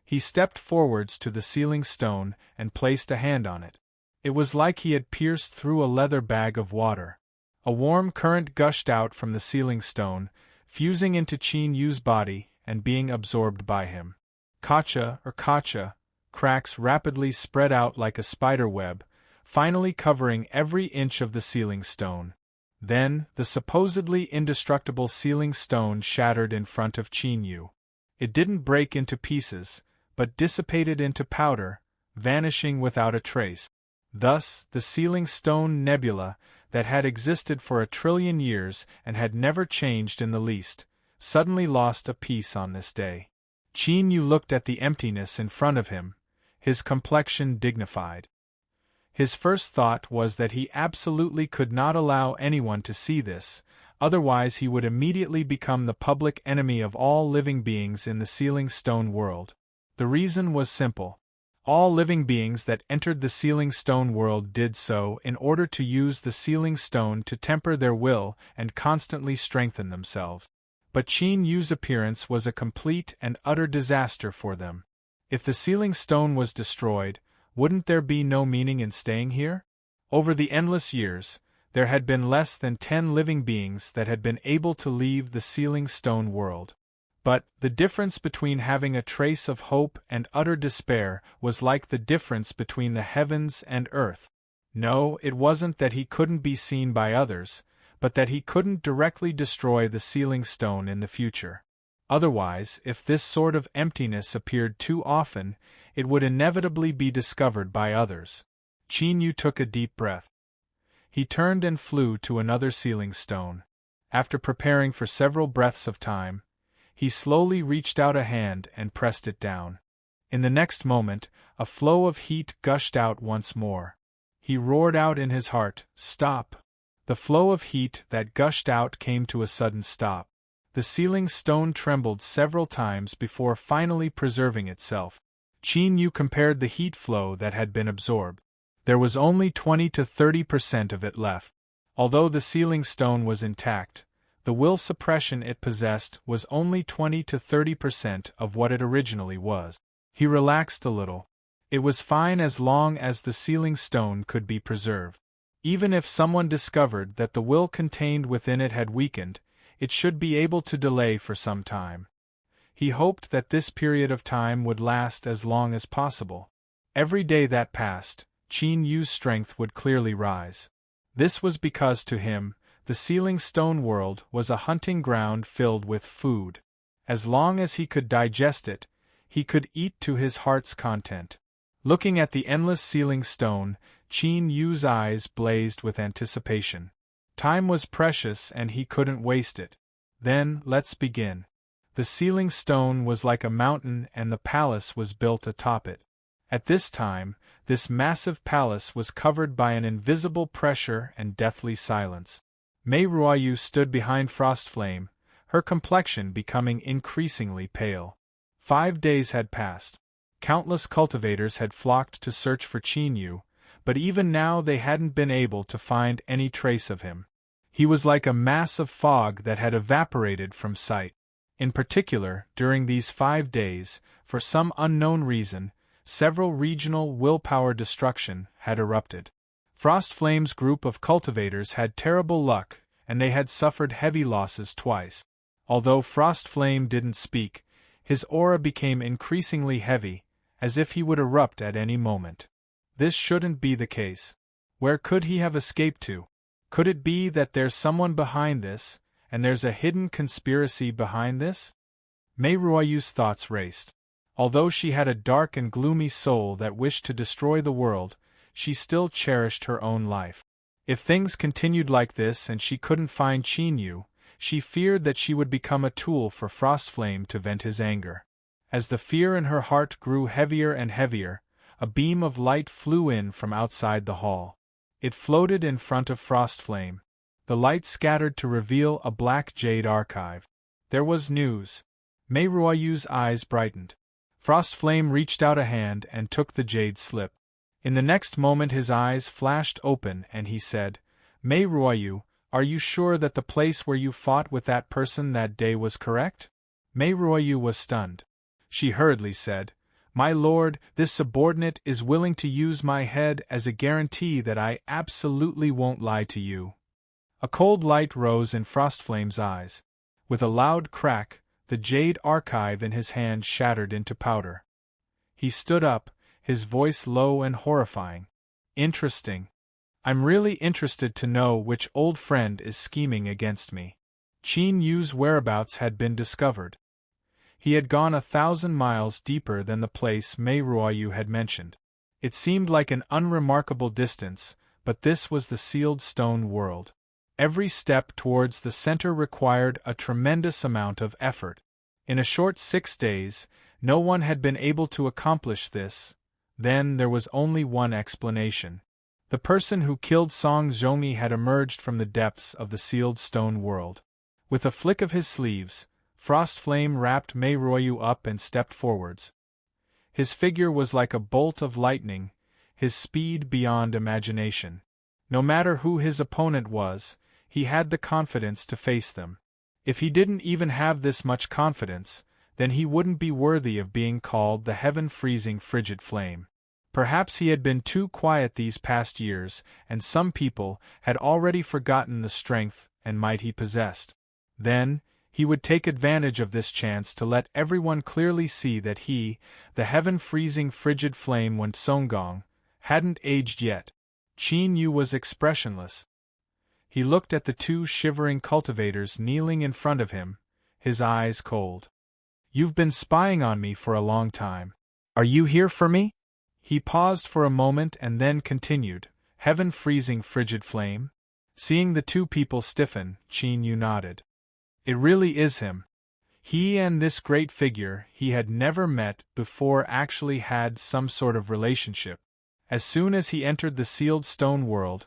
He stepped forwards to the ceiling stone and placed a hand on it. It was like he had pierced through a leather bag of water. A warm current gushed out from the ceiling stone, fusing into Qin Yu's body and being absorbed by him. Kacha, cracks rapidly spread out like a spider web, finally covering every inch of the ceiling stone. Then, the supposedly indestructible ceiling stone shattered in front of Qin Yu. It didn't break into pieces, but dissipated into powder, vanishing without a trace. Thus, the ceiling stone nebula, that had existed for 1 trillion years and had never changed in the least, suddenly lost a piece on this day. Qin Yu looked at the emptiness in front of him, his complexion dignified. His first thought was that he absolutely could not allow anyone to see this, otherwise he would immediately become the public enemy of all living beings in the ceiling stone world. The reason was simple. All living beings that entered the ceiling stone world did so in order to use the ceiling stone to temper their will and constantly strengthen themselves. But Qin Yu's appearance was a complete and utter disaster for them. If the ceiling stone was destroyed, wouldn't there be no meaning in staying here? Over the endless years, there had been less than 10 living beings that had been able to leave the ceiling stone world. But the difference between having a trace of hope and utter despair was like the difference between the heavens and earth. No, it wasn't that he couldn't be seen by others, but that he couldn't directly destroy the ceiling stone in the future. Otherwise, if this sort of emptiness appeared too often, it would inevitably be discovered by others. Qin Yu took a deep breath. He turned and flew to another ceiling stone. After preparing for several breaths of time, he slowly reached out a hand and pressed it down. In the next moment, a flow of heat gushed out once more. He roared out in his heart, "Stop!" The flow of heat that gushed out came to a sudden stop. The ceiling stone trembled several times before finally preserving itself. Qin Yu compared the heat flow that had been absorbed. There was only 20 to 30% of it left. Although the ceiling stone was intact, the will suppression it possessed was only 20 to 30% of what it originally was. He relaxed a little. It was fine as long as the ceiling stone could be preserved. Even if someone discovered that the will contained within it had weakened, it should be able to delay for some time. He hoped that this period of time would last as long as possible. Every day that passed, Qin Yu's strength would clearly rise. This was because to him, the sealing stone world was a hunting ground filled with food. As long as he could digest it, he could eat to his heart's content. Looking at the endless sealing stone, Qin Yu's eyes blazed with anticipation. Time was precious and he couldn't waste it. Then, let's begin. The sealing stone was like a mountain and the palace was built atop it. At this time, this massive palace was covered by an invisible pressure and deathly silence. Mei Ruoyu stood behind Frostflame, her complexion becoming increasingly pale. 5 days had passed. Countless cultivators had flocked to search for Qin Yu, but even now they hadn't been able to find any trace of him. He was like a mass of fog that had evaporated from sight. In particular, during these 5 days, for some unknown reason, several regional willpower destruction had erupted. Frostflame's group of cultivators had terrible luck, and they had suffered heavy losses twice. Although Frostflame didn't speak, his aura became increasingly heavy, as if he would erupt at any moment. This shouldn't be the case. Where could he have escaped to? Could it be that there's someone behind this, and there's a hidden conspiracy behind this? Mei Ruoyu's thoughts raced. Although she had a dark and gloomy soul that wished to destroy the world, she still cherished her own life. If things continued like this and she couldn't find Qin Yu, she feared that she would become a tool for Frostflame to vent his anger. As the fear in her heart grew heavier and heavier, a beam of light flew in from outside the hall. It floated in front of Frostflame. The light scattered to reveal a black jade archive. There was news. Mei Ruoyu's eyes brightened. Frostflame reached out a hand and took the jade slip. In the next moment his eyes flashed open and he said, "Mei Ruoyu, are you sure that the place where you fought with that person that day was correct?" Mei Ruoyu was stunned. She hurriedly said, "My lord, this subordinate is willing to use my head as a guarantee that I absolutely won't lie to you." A cold light rose in Frostflame's eyes. With a loud crack, the jade archive in his hand shattered into powder. He stood up, his voice low and horrifying. "Interesting. I'm really interested to know which old friend is scheming against me." Qin Yu's whereabouts had been discovered. He had gone 1,000 miles deeper than the place Mei Ruoyu had mentioned. It seemed like an unremarkable distance, but this was the sealed stone world. Every step towards the center required a tremendous amount of effort. In a short 6 days, no one had been able to accomplish this. Then there was only one explanation. The person who killed Song Zhongyi had emerged from the depths of the sealed stone world. With a flick of his sleeves, Frostflame wrapped Mei Ruoyu up and stepped forwards. His figure was like a bolt of lightning, his speed beyond imagination. No matter who his opponent was, he had the confidence to face them. If he didn't even have this much confidence, then he wouldn't be worthy of being called the heaven-freezing frigid flame. Perhaps he had been too quiet these past years, and some people had already forgotten the strength and might he possessed. Then, he would take advantage of this chance to let everyone clearly see that he, the heaven-freezing frigid flame Wen Songgong, hadn't aged yet. Qin Yu was expressionless. He looked at the 2 shivering cultivators kneeling in front of him, his eyes cold. "You've been spying on me for a long time. Are you here for me?" He paused for a moment and then continued, "Heaven-freezing frigid flame?" Seeing the 2 people stiffen, Qin Yu nodded. It really is him. He and this great figure he had never met before actually had some sort of relationship. As soon as he entered the sealed stone world,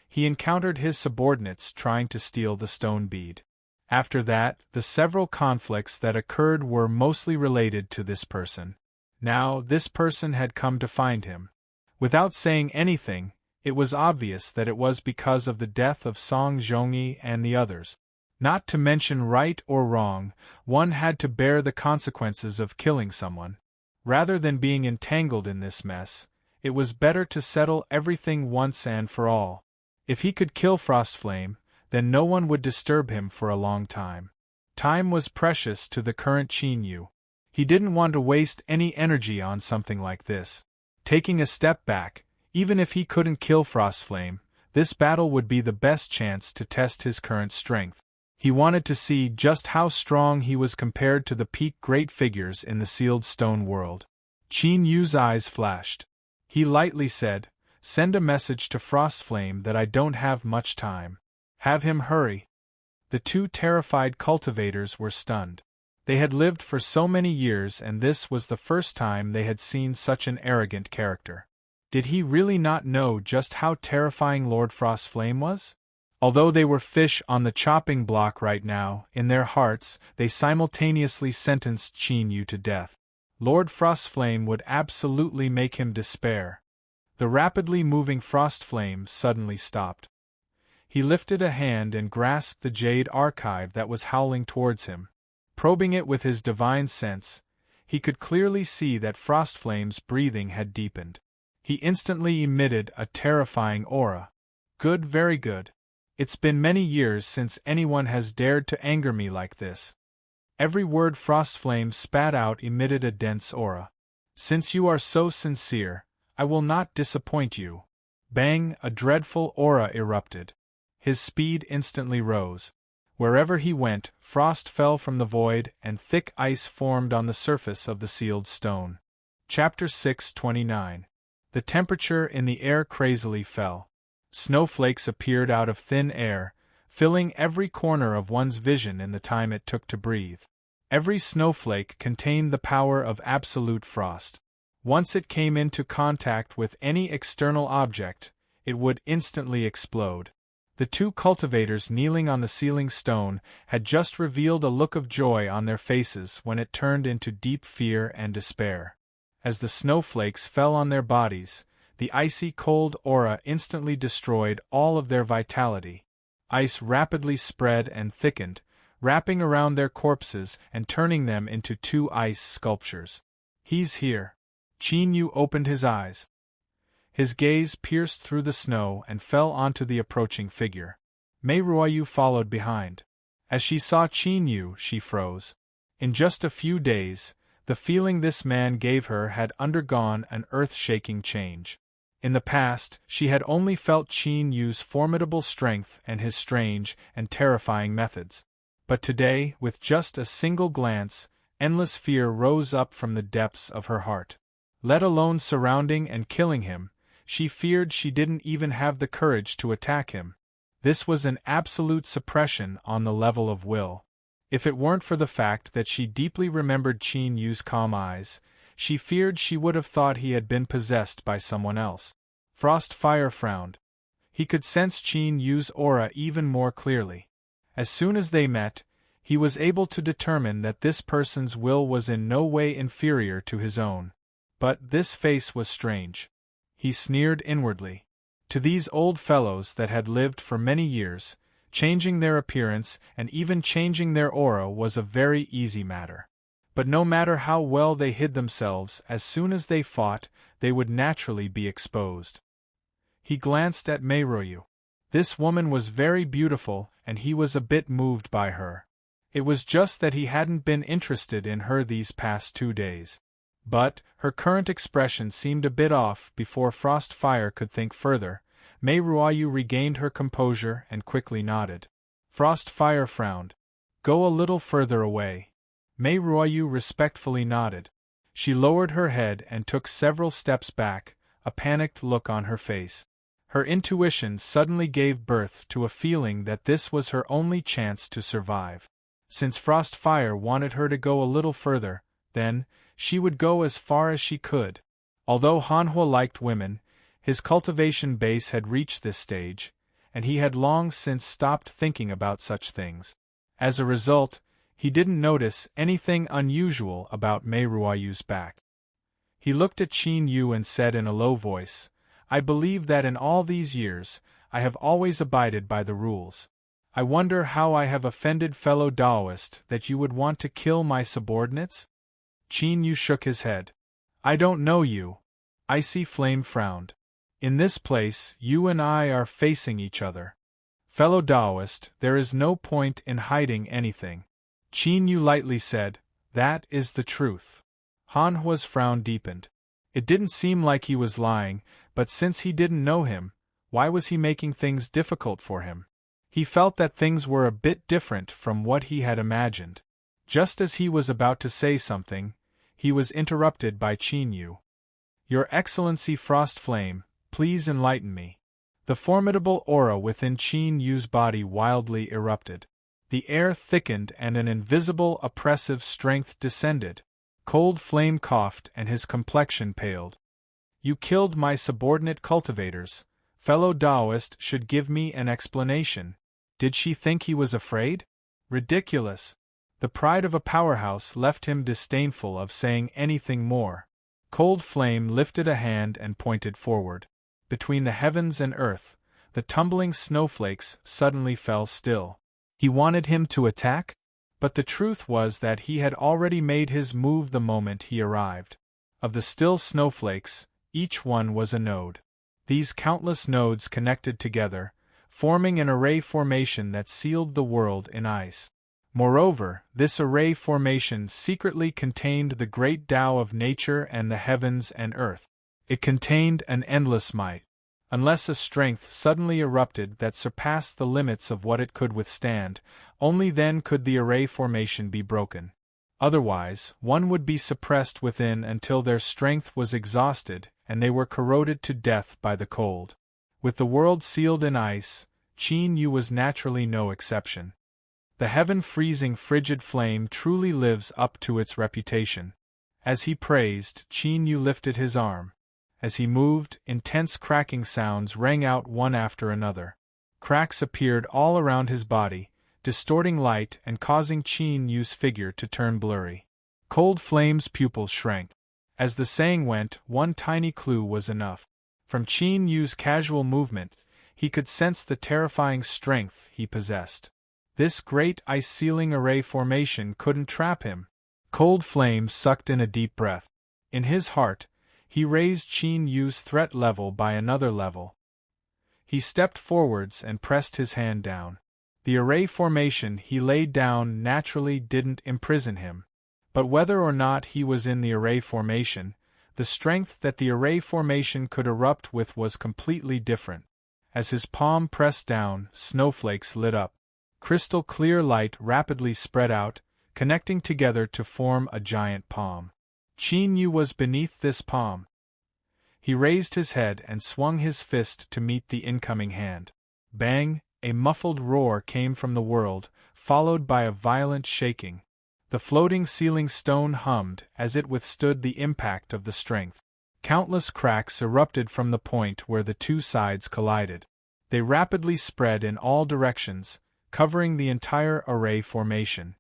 he encountered his subordinates trying to steal the stone bead. After that, the several conflicts that occurred were mostly related to this person. Now, this person had come to find him. Without saying anything, it was obvious that it was because of the death of Song Zhongyi and the others. Not to mention right or wrong, one had to bear the consequences of killing someone. Rather than being entangled in this mess, it was better to settle everything once and for all. If he could kill Frostflame, then no one would disturb him for a long time. Time was precious to the current Qin Yu. He didn't want to waste any energy on something like this. Taking a step back, even if he couldn't kill Frostflame, this battle would be the best chance to test his current strength. He wanted to see just how strong he was compared to the peak great figures in the sealed stone world. Qin Yu's eyes flashed. He lightly said, "Send a message to Frostflame that I don't have much time. Have him hurry." The two terrified cultivators were stunned. They had lived for so many years, and this was the first time they had seen such an arrogant character. Did he really not know just how terrifying Lord Frostflame was? Although they were fish on the chopping block right now, in their hearts, they simultaneously sentenced Qin Yu to death. Lord Frostflame would absolutely make him despair. The rapidly moving Frostflame suddenly stopped. He lifted a hand and grasped the jade archive that was howling towards him. Probing it with his divine sense, he could clearly see that Frostflame's breathing had deepened. He instantly emitted a terrifying aura. "Good, very good. It's been many years since anyone has dared to anger me like this." Every word Frostflame spat out emitted a dense aura. "Since you are so sincere, I will not disappoint you." Bang! A dreadful aura erupted. His speed instantly rose. Wherever he went, frost fell from the void and thick ice formed on the surface of the sealed stone. Chapter 629. The temperature in the air crazily fell. Snowflakes appeared out of thin air, filling every corner of one's vision in the time it took to breathe. Every snowflake contained the power of absolute frost. Once it came into contact with any external object, it would instantly explode. The two cultivators kneeling on the sealing stone had just revealed a look of joy on their faces when it turned into deep fear and despair. As the snowflakes fell on their bodies, the icy cold aura instantly destroyed all of their vitality. Ice rapidly spread and thickened, wrapping around their corpses and turning them into two ice sculptures. "He's here." Qin Yu opened his eyes. His gaze pierced through the snow and fell onto the approaching figure. Mei Ruoyu followed behind. As she saw Qin Yu, she froze. In just a few days, the feeling this man gave her had undergone an earth-shaking change. In the past, she had only felt Qin Yu's formidable strength and his strange and terrifying methods. But today, with just a single glance, endless fear rose up from the depths of her heart. Let alone surrounding and killing him, she feared she didn't even have the courage to attack him. This was an absolute suppression on the level of will. If it weren't for the fact that she deeply remembered Qin Yu's calm eyes, she feared she would have thought he had been possessed by someone else. Frostfire frowned. He could sense Qin Yu's aura even more clearly. As soon as they met, he was able to determine that this person's will was in no way inferior to his own. But this face was strange. He sneered inwardly. To these old fellows that had lived for many years, changing their appearance and even changing their aura was a very easy matter. But no matter how well they hid themselves, as soon as they fought, they would naturally be exposed. He glanced at Mei Ruoyu. This woman was very beautiful, and he was a bit moved by her. It was just that he hadn't been interested in her these past 2 days. But her current expression seemed a bit off. Before Frostfire could think further, Mei Ruoyu regained her composure and quickly nodded. Frostfire frowned. "Go a little further away." Mei Ruoyu respectfully nodded. She lowered her head and took several steps back, a panicked look on her face. Her intuition suddenly gave birth to a feeling that this was her only chance to survive. Since Frostfire wanted her to go a little further, then, she would go as far as she could. Although Hanhua liked women, his cultivation base had reached this stage, and he had long since stopped thinking about such things. As a result, he didn't notice anything unusual about Mei Ruoyu's back. He looked at Qin Yu and said in a low voice, "I believe that in all these years, I have always abided by the rules. I wonder how I have offended fellow Daoist that you would want to kill my subordinates?" Qin Yu shook his head. "I don't know you." Icy Flame frowned. "In this place, you and I are facing each other." Fellow Taoist, there is no point in hiding anything. Qin Yu lightly said, that is the truth. Han Hua's frown deepened. It didn't seem like he was lying, but since he didn't know him, why was he making things difficult for him? He felt that things were a bit different from what he had imagined. Just as he was about to say something, he was interrupted by Qin Yu. Your Excellency Frostflame, please enlighten me. The formidable aura within Qin Yu's body wildly erupted. The air thickened and an invisible oppressive strength descended. Cold Flame coughed and his complexion paled. You killed my subordinate cultivators. Fellow Taoist should give me an explanation. Did she think he was afraid? Ridiculous. The pride of a powerhouse left him disdainful of saying anything more. Cold Flame lifted a hand and pointed forward. Between the heavens and earth, the tumbling snowflakes suddenly fell still. He wanted him to attack? But the truth was that he had already made his move the moment he arrived. Of the still snowflakes, each one was a node. These countless nodes connected together, forming an array formation that sealed the world in ice. Moreover, this array formation secretly contained the great Tao of nature and the heavens and earth. It contained an endless might. Unless a strength suddenly erupted that surpassed the limits of what it could withstand, only then could the array formation be broken. Otherwise, one would be suppressed within until their strength was exhausted and they were corroded to death by the cold. With the world sealed in ice, Qin Yu was naturally no exception. The heaven-freezing frigid flame truly lives up to its reputation. As he praised, Qin Yu lifted his arm. As he moved, intense cracking sounds rang out one after another. Cracks appeared all around his body, distorting light and causing Qin Yu's figure to turn blurry. Cold Flame's pupils shrank. As the saying went, one tiny clue was enough. From Qin Yu's casual movement, he could sense the terrifying strength he possessed. This great ice-sealing array formation couldn't trap him. Cold Flame sucked in a deep breath. In his heart, he raised Qin Yu's threat level by another level. He stepped forwards and pressed his hand down. The array formation he laid down naturally didn't imprison him. But whether or not he was in the array formation, the strength that the array formation could erupt with was completely different. As his palm pressed down, snowflakes lit up. Crystal clear light rapidly spread out, connecting together to form a giant palm. Qin Yu was beneath this palm. He raised his head and swung his fist to meet the incoming hand. Bang! A muffled roar came from the world, followed by a violent shaking. The floating ceiling stone hummed as it withstood the impact of the strength. Countless cracks erupted from the point where the two sides collided. They rapidly spread in all directions, covering the entire array formation.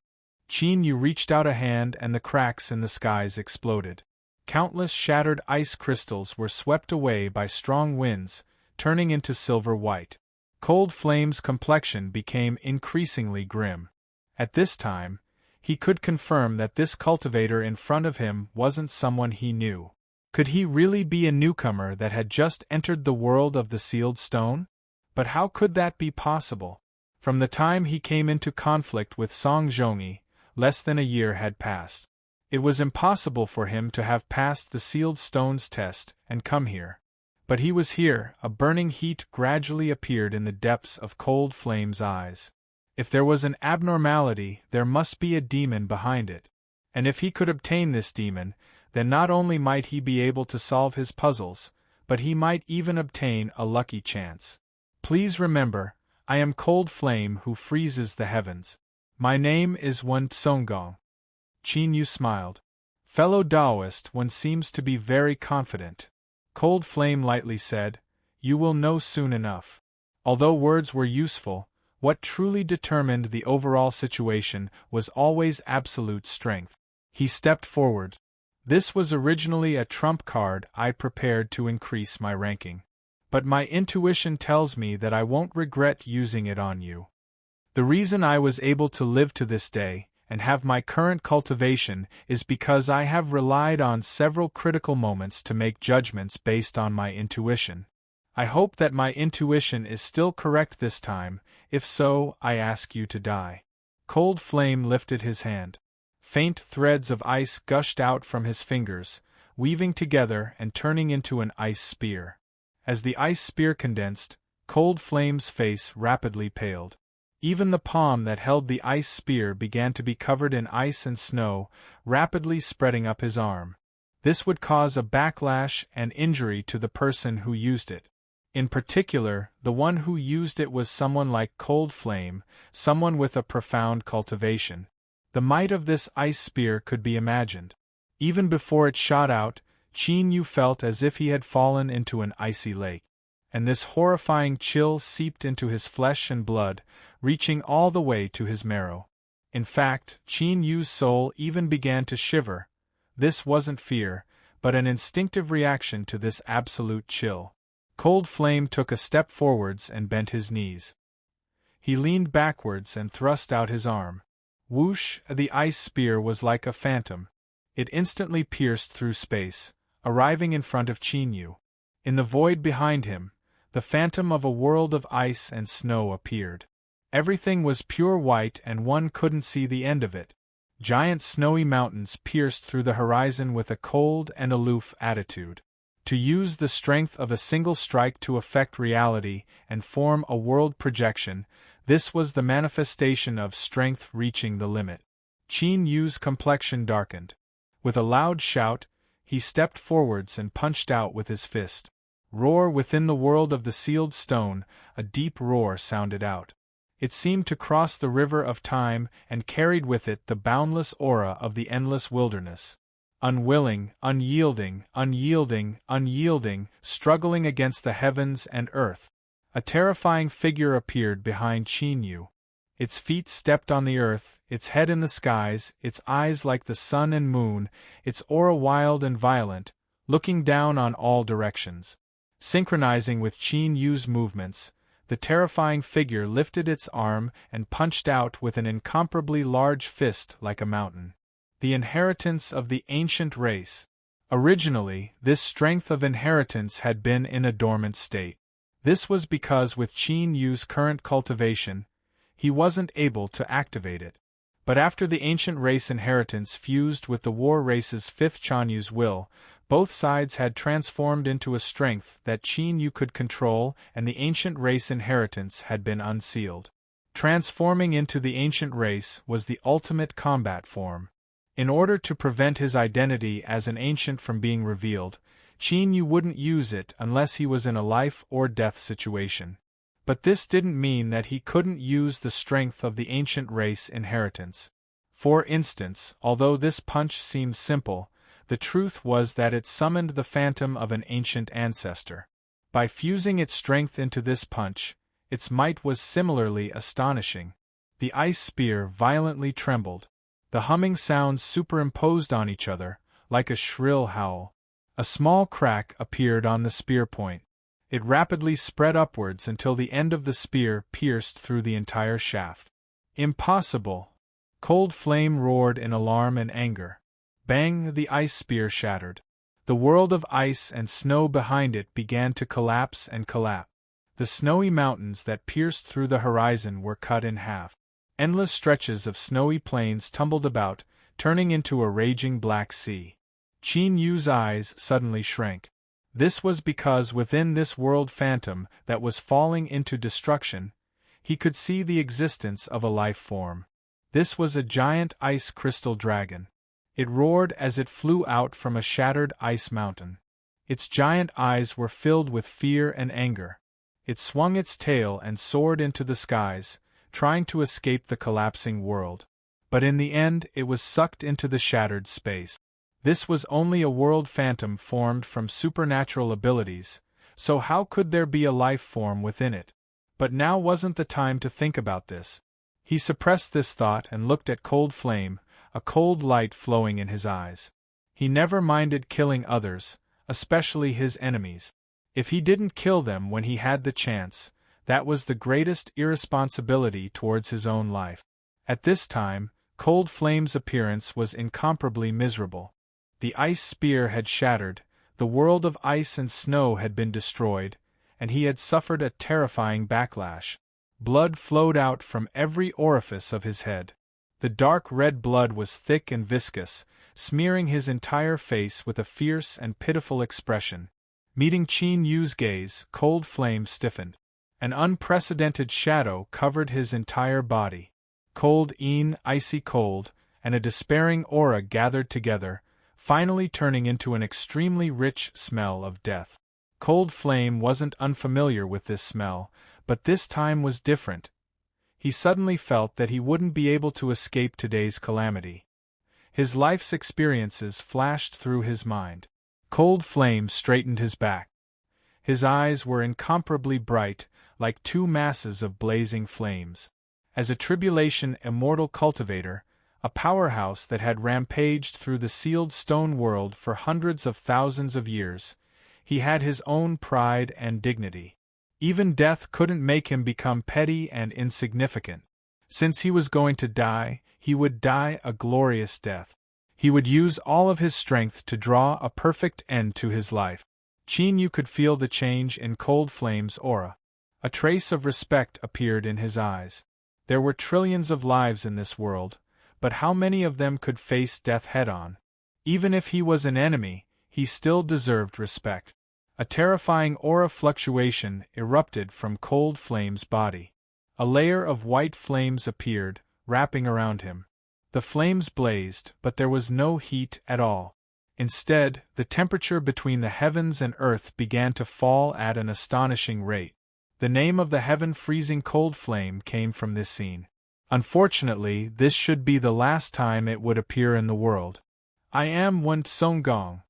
Qin Yu reached out a hand and the cracks in the skies exploded. Countless shattered ice crystals were swept away by strong winds, turning into silver white. Cold Flame's complexion became increasingly grim. At this time, he could confirm that this cultivator in front of him wasn't someone he knew. Could he really be a newcomer that had just entered the world of the sealed stone? But how could that be possible? From the time he came into conflict with Song Zhongyi, less than a year had passed. It was impossible for him to have passed the sealed stone's test and come here. But he was here. A burning heat gradually appeared in the depths of Cold Flame's eyes. If there was an abnormality, there must be a demon behind it. And if he could obtain this demon, then not only might he be able to solve his puzzles, but he might even obtain a lucky chance. Please remember, I am Cold Flame who freezes the heavens. My name is Wen Tsonggong. Qin Yu smiled. Fellow Taoist, one seems to be very confident. Cold Flame lightly said, You will know soon enough. Although words were useful, what truly determined the overall situation was always absolute strength. He stepped forward. This was originally a trump card I prepared to increase my ranking. But my intuition tells me that I won't regret using it on you. The reason I was able to live to this day, and have my current cultivation, is because I have relied on several critical moments to make judgments based on my intuition. I hope that my intuition is still correct this time. If so, I ask you to die." Cold Flame lifted his hand. Faint threads of ice gushed out from his fingers, weaving together and turning into an ice spear. As the ice spear condensed, Cold Flame's face rapidly paled. Even the palm that held the ice spear began to be covered in ice and snow, rapidly spreading up his arm. This would cause a backlash and injury to the person who used it. In particular, the one who used it was someone like Cold Flame, someone with a profound cultivation. The might of this ice spear could be imagined. Even before it shot out, Qin Yu felt as if he had fallen into an icy lake. And this horrifying chill seeped into his flesh and blood, reaching all the way to his marrow. In fact, Qin Yu's soul even began to shiver. This wasn't fear, but an instinctive reaction to this absolute chill. Cold Flame took a step forwards and bent his knees. He leaned backwards and thrust out his arm. Whoosh! The ice spear was like a phantom. It instantly pierced through space, arriving in front of Qin Yu. In the void behind him, the phantom of a world of ice and snow appeared. Everything was pure white and one couldn't see the end of it. Giant snowy mountains pierced through the horizon with a cold and aloof attitude. To use the strength of a single strike to affect reality and form a world projection, this was the manifestation of strength reaching the limit. Qin Yu's complexion darkened. With a loud shout, he stepped forwards and punched out with his fist. Roar! Within the world of the sealed stone, a deep roar sounded out. It seemed to cross the river of time and carried with it the boundless aura of the endless wilderness. Unwilling, unyielding, unyielding, unyielding, struggling against the heavens and earth. A terrifying figure appeared behind Qin Yu. Its feet stepped on the earth, its head in the skies, its eyes like the sun and moon, its aura wild and violent, looking down on all directions. Synchronizing with Qin Yu's movements, the terrifying figure lifted its arm and punched out with an incomparably large fist like a mountain. The inheritance of the ancient race. Originally, this strength of inheritance had been in a dormant state. This was because with Qin Yu's current cultivation, he wasn't able to activate it. But after the ancient race inheritance fused with the war race's fifth Chanyu's will, both sides had transformed into a strength that Qin Yu could control, and the ancient race inheritance had been unsealed. Transforming into the ancient race was the ultimate combat form. In order to prevent his identity as an ancient from being revealed, Qin Yu wouldn't use it unless he was in a life-or-death situation. But this didn't mean that he couldn't use the strength of the ancient race inheritance. For instance, although this punch seemed simple, the truth was that it summoned the phantom of an ancient ancestor. By fusing its strength into this punch, its might was similarly astonishing. The ice spear violently trembled. The humming sounds superimposed on each other, like a shrill howl. A small crack appeared on the spear point. It rapidly spread upwards until the end of the spear pierced through the entire shaft. Impossible! Cold Flame roared in alarm and anger. Bang! The ice spear shattered. The world of ice and snow behind it began to collapse and collapse. The snowy mountains that pierced through the horizon were cut in half. Endless stretches of snowy plains tumbled about, turning into a raging black sea. Qin Yu's eyes suddenly shrank. This was because within this world phantom that was falling into destruction, he could see the existence of a life form. This was a giant ice crystal dragon. It roared as it flew out from a shattered ice mountain. Its giant eyes were filled with fear and anger. It swung its tail and soared into the skies, trying to escape the collapsing world. But in the end it was sucked into the shattered space. This was only a world phantom formed from supernatural abilities, so how could there be a life form within it? But now wasn't the time to think about this. He suppressed this thought and looked at Cold Flame, a cold light flowing in his eyes. He never minded killing others, especially his enemies. If he didn't kill them when he had the chance, that was the greatest irresponsibility towards his own life. At this time, Cold Flame's appearance was incomparably miserable. The ice spear had shattered, the world of ice and snow had been destroyed, and he had suffered a terrifying backlash. Blood flowed out from every orifice of his head. The dark red blood was thick and viscous, smearing his entire face with a fierce and pitiful expression. Meeting Qin Yu's gaze, Cold Flame stiffened. An unprecedented shadow covered his entire body. Cold, icy cold, and a despairing aura gathered together, finally turning into an extremely rich smell of death. Cold Flame wasn't unfamiliar with this smell, but this time was different. He suddenly felt that he wouldn't be able to escape today's calamity. His life's experiences flashed through his mind. Cold Flame straightened his back. His eyes were incomparably bright, like two masses of blazing flames. As a tribulation immortal cultivator, a powerhouse that had rampaged through the sealed stone world for hundreds of thousands of years, he had his own pride and dignity. Even death couldn't make him become petty and insignificant. Since he was going to die, he would die a glorious death. He would use all of his strength to draw a perfect end to his life. Qin Yu could feel the change in Cold Flame's aura. A trace of respect appeared in his eyes. There were trillions of lives in this world, but how many of them could face death head-on? Even if he was an enemy, he still deserved respect. A terrifying aura fluctuation erupted from Cold Flame's body. A layer of white flames appeared, wrapping around him. The flames blazed, but there was no heat at all. Instead, the temperature between the heavens and earth began to fall at an astonishing rate. The name of the heaven-freezing Cold Flame came from this scene. Unfortunately, this should be the last time it would appear in the world. I am Wen Songgong.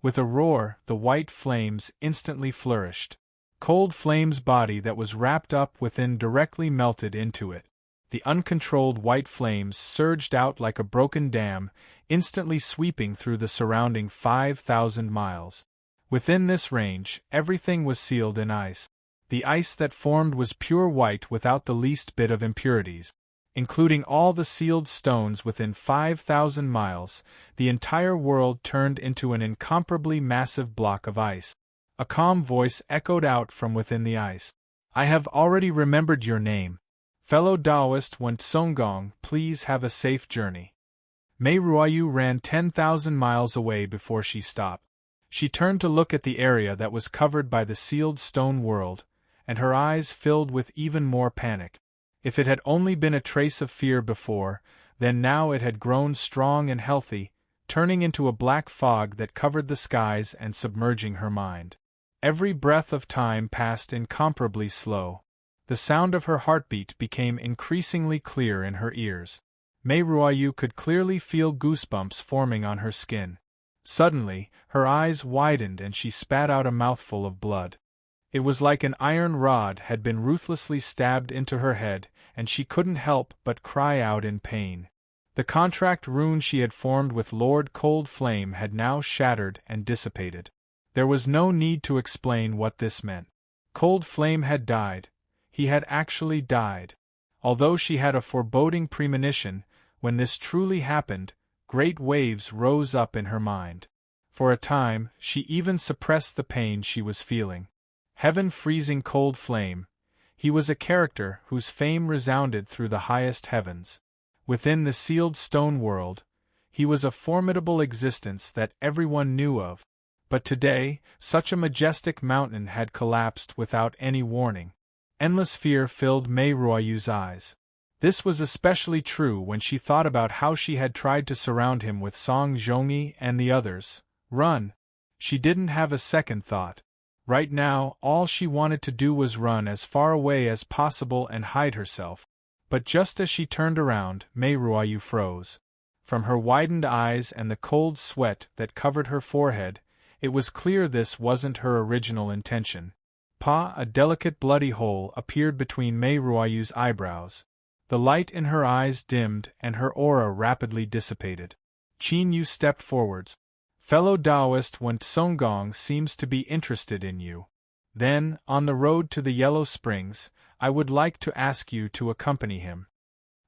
With a roar, the white flames instantly flourished. Cold Flame's body that was wrapped up within directly melted into it. The uncontrolled white flames surged out like a broken dam, instantly sweeping through the surrounding 5,000 miles. Within this range, everything was sealed in ice. The ice that formed was pure white without the least bit of impurities. Including all the sealed stones within 5,000 miles, the entire world turned into an incomparably massive block of ice. A calm voice echoed out from within the ice. I have already remembered your name. Fellow Taoist Wen Songgong, please have a safe journey. Mei Ruoyu ran 10,000 miles away before she stopped. She turned to look at the area that was covered by the sealed stone world, and her eyes filled with even more panic. If it had only been a trace of fear before, then now it had grown strong and healthy, turning into a black fog that covered the skies and submerging her mind. Every breath of time passed incomparably slow. The sound of her heartbeat became increasingly clear in her ears. Mei Ruoyu could clearly feel goosebumps forming on her skin. Suddenly, her eyes widened and she spat out a mouthful of blood. It was like an iron rod had been ruthlessly stabbed into her head, and she couldn't help but cry out in pain. The contract rune she had formed with Lord Cold Flame had now shattered and dissipated. There was no need to explain what this meant. Cold Flame had died. He had actually died. Although she had a foreboding premonition, when this truly happened, great waves rose up in her mind. For a time, she even suppressed the pain she was feeling. Heaven-freezing Cold Flame. He was a character whose fame resounded through the highest heavens. Within the sealed stone world, he was a formidable existence that everyone knew of. But today, such a majestic mountain had collapsed without any warning. Endless fear filled Mei Ruoyu's eyes. This was especially true when she thought about how she had tried to surround him with Song Zhongyi and the others. Run! She didn't have a second thought. Right now, all she wanted to do was run as far away as possible and hide herself. But just as she turned around, Mei Ruoyu froze. From her widened eyes and the cold sweat that covered her forehead, it was clear this wasn't her original intention. A delicate bloody hole appeared between Mei Ruoyu's eyebrows. The light in her eyes dimmed and her aura rapidly dissipated. Qin Yu stepped forwards. Fellow Taoist Wen Songgong seems to be interested in you. Then, on the road to the Yellow Springs, I would like to ask you to accompany him.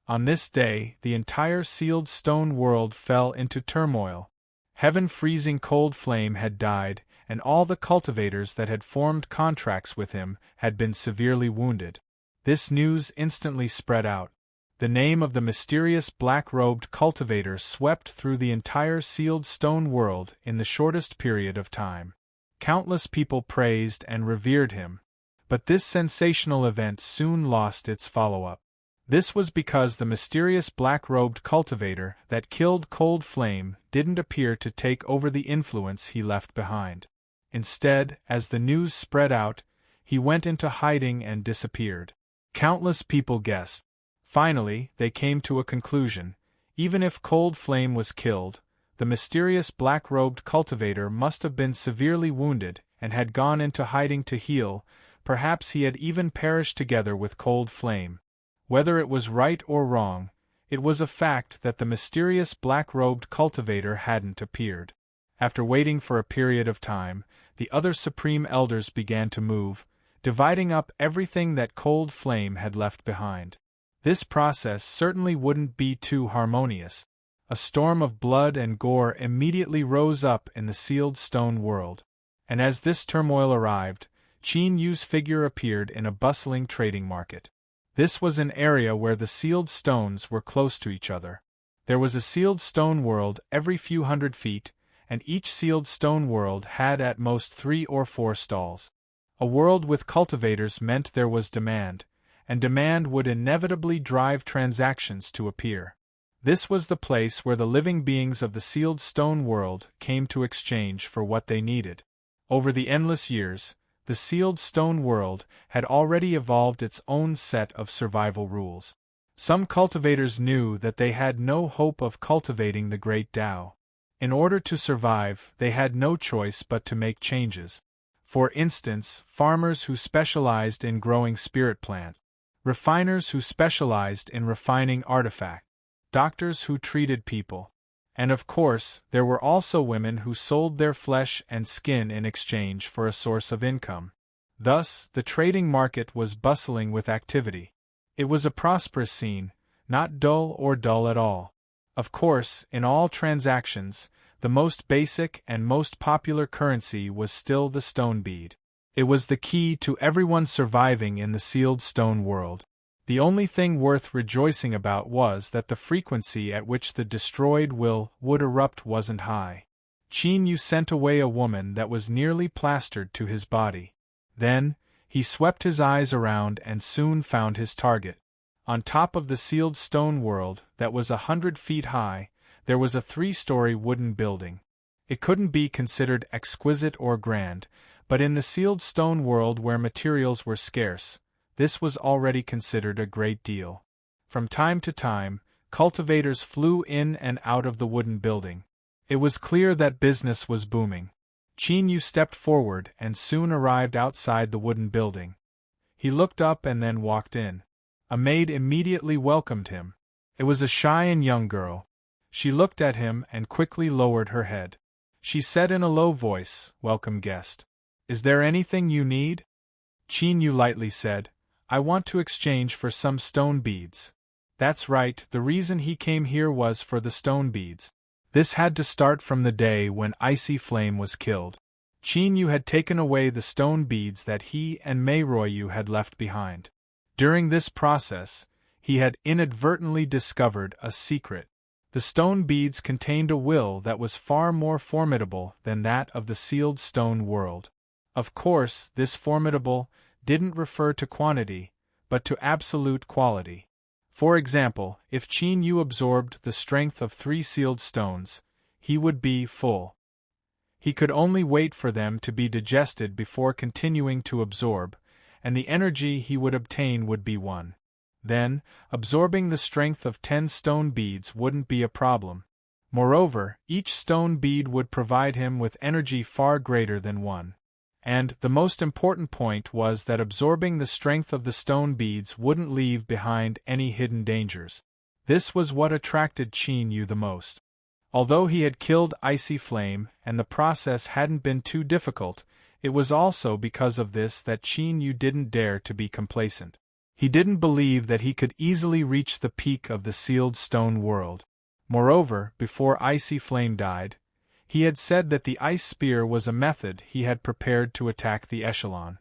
On this day, the entire sealed stone world fell into turmoil. Heaven-freezing Cold Flame had died, and all the cultivators that had formed contracts with him had been severely wounded. This news instantly spread out. The name of the mysterious black-robed cultivator swept through the entire sealed stone world in the shortest period of time. Countless people praised and revered him. But this sensational event soon lost its follow-up. This was because the mysterious black-robed cultivator that killed Cold Flame didn't appear to take over the influence he left behind. Instead, as the news spread out, he went into hiding and disappeared. Countless people guessed. Finally, they came to a conclusion. Even if Cold Flame was killed, the mysterious black-robed cultivator must have been severely wounded and had gone into hiding to heal. Perhaps he had even perished together with Cold Flame. Whether it was right or wrong, it was a fact that the mysterious black-robed cultivator hadn't appeared. After waiting for a period of time, the other Supreme Elders began to move, dividing up everything that Cold Flame had left behind. This process certainly wouldn't be too harmonious. A storm of blood and gore immediately rose up in the sealed stone world. And as this turmoil arrived, Qin Yu's figure appeared in a bustling trading market. This was an area where the sealed stones were close to each other. There was a sealed stone world every few hundred feet, and each sealed stone world had at most 3 or 4 stalls. A world with cultivators meant there was demand, and demand would inevitably drive transactions to appear. This was the place where the living beings of the sealed stone world came to exchange for what they needed. Over the endless years, the sealed stone world had already evolved its own set of survival rules. Some cultivators knew that they had no hope of cultivating the great Tao. In order to survive, they had no choice but to make changes. For instance, farmers who specialized in growing spirit plants, refiners who specialized in refining artifacts, doctors who treated people. And of course, there were also women who sold their flesh and skin in exchange for a source of income. Thus, the trading market was bustling with activity. It was a prosperous scene, not dull or dull at all. Of course, in all transactions, the most basic and most popular currency was still the stone bead. It was the key to everyone surviving in the sealed stone world. The only thing worth rejoicing about was that the frequency at which the destroyed would erupt wasn't high. Qin Yu sent away a woman that was nearly plastered to his body. Then, he swept his eyes around and soon found his target. On top of the sealed stone world that was 100 feet high, there was a 3-story wooden building. It couldn't be considered exquisite or grand, but in the sealed stone world where materials were scarce, this was already considered a great deal. From time to time, cultivators flew in and out of the wooden building. It was clear that business was booming. Qin Yu stepped forward and soon arrived outside the wooden building. He looked up and then walked in. A maid immediately welcomed him. It was a shy and young girl. She looked at him and quickly lowered her head. She said in a low voice, "Welcome, guest. Is there anything you need?" Qin Yu lightly said, "I want to exchange for some stone beads." That's right, the reason he came here was for the stone beads. This had to start from the day when Icy Flame was killed. Qin Yu had taken away the stone beads that he and Mei Ruoyu had left behind. During this process, he had inadvertently discovered a secret. The stone beads contained a will that was far more formidable than that of the sealed stone world. Of course, this formidable didn't refer to quantity, but to absolute quality. For example, if Qin Yu absorbed the strength of 3 sealed stones, he would be full. He could only wait for them to be digested before continuing to absorb, and the energy he would obtain would be 1. Then, absorbing the strength of 10 stone beads wouldn't be a problem. Moreover, each stone bead would provide him with energy far greater than 1. And the most important point was that absorbing the strength of the stone beads wouldn't leave behind any hidden dangers. This was what attracted Qin Yu the most. Although he had killed Icy Flame and the process hadn't been too difficult, it was also because of this that Qin Yu didn't dare to be complacent. He didn't believe that he could easily reach the peak of the sealed stone world. Moreover, before Icy Flame died, he had said that the ice spear was a method he had prepared to attack the echelon.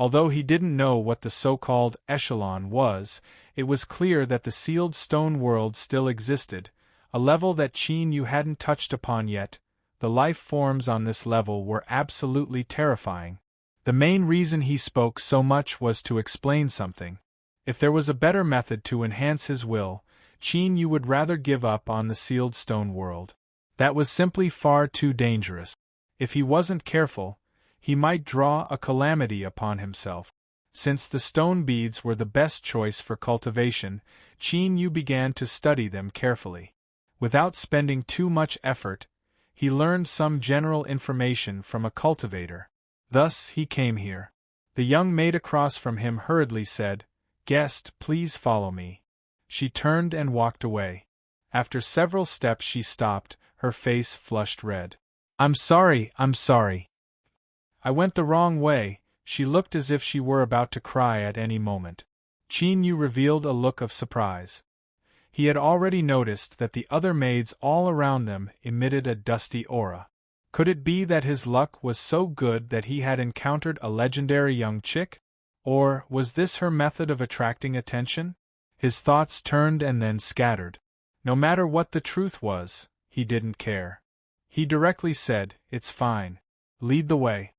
Although he didn't know what the so-called echelon was, it was clear that the sealed stone world still existed, a level that Qin Yu hadn't touched upon yet. The life forms on this level were absolutely terrifying. The main reason he spoke so much was to explain something. If there was a better method to enhance his will, Qin Yu would rather give up on the sealed stone world. That was simply far too dangerous. If he wasn't careful, he might draw a calamity upon himself. Since the stone beads were the best choice for cultivation, Qin Yu began to study them carefully. Without spending too much effort, he learned some general information from a cultivator. Thus he came here. The young maid across from him hurriedly said, "Guest, please follow me." She turned and walked away. After several steps she stopped, her face flushed red. I'm sorry. I went the wrong way." She looked as if she were about to cry at any moment. Qin Yu revealed a look of surprise. He had already noticed that the other maids all around them emitted a dusty aura. Could it be that his luck was so good that he had encountered a legendary young chick? Or was this her method of attracting attention? His thoughts turned and then scattered. No matter what the truth was, he didn't care. He directly said, "It's fine. Lead the way."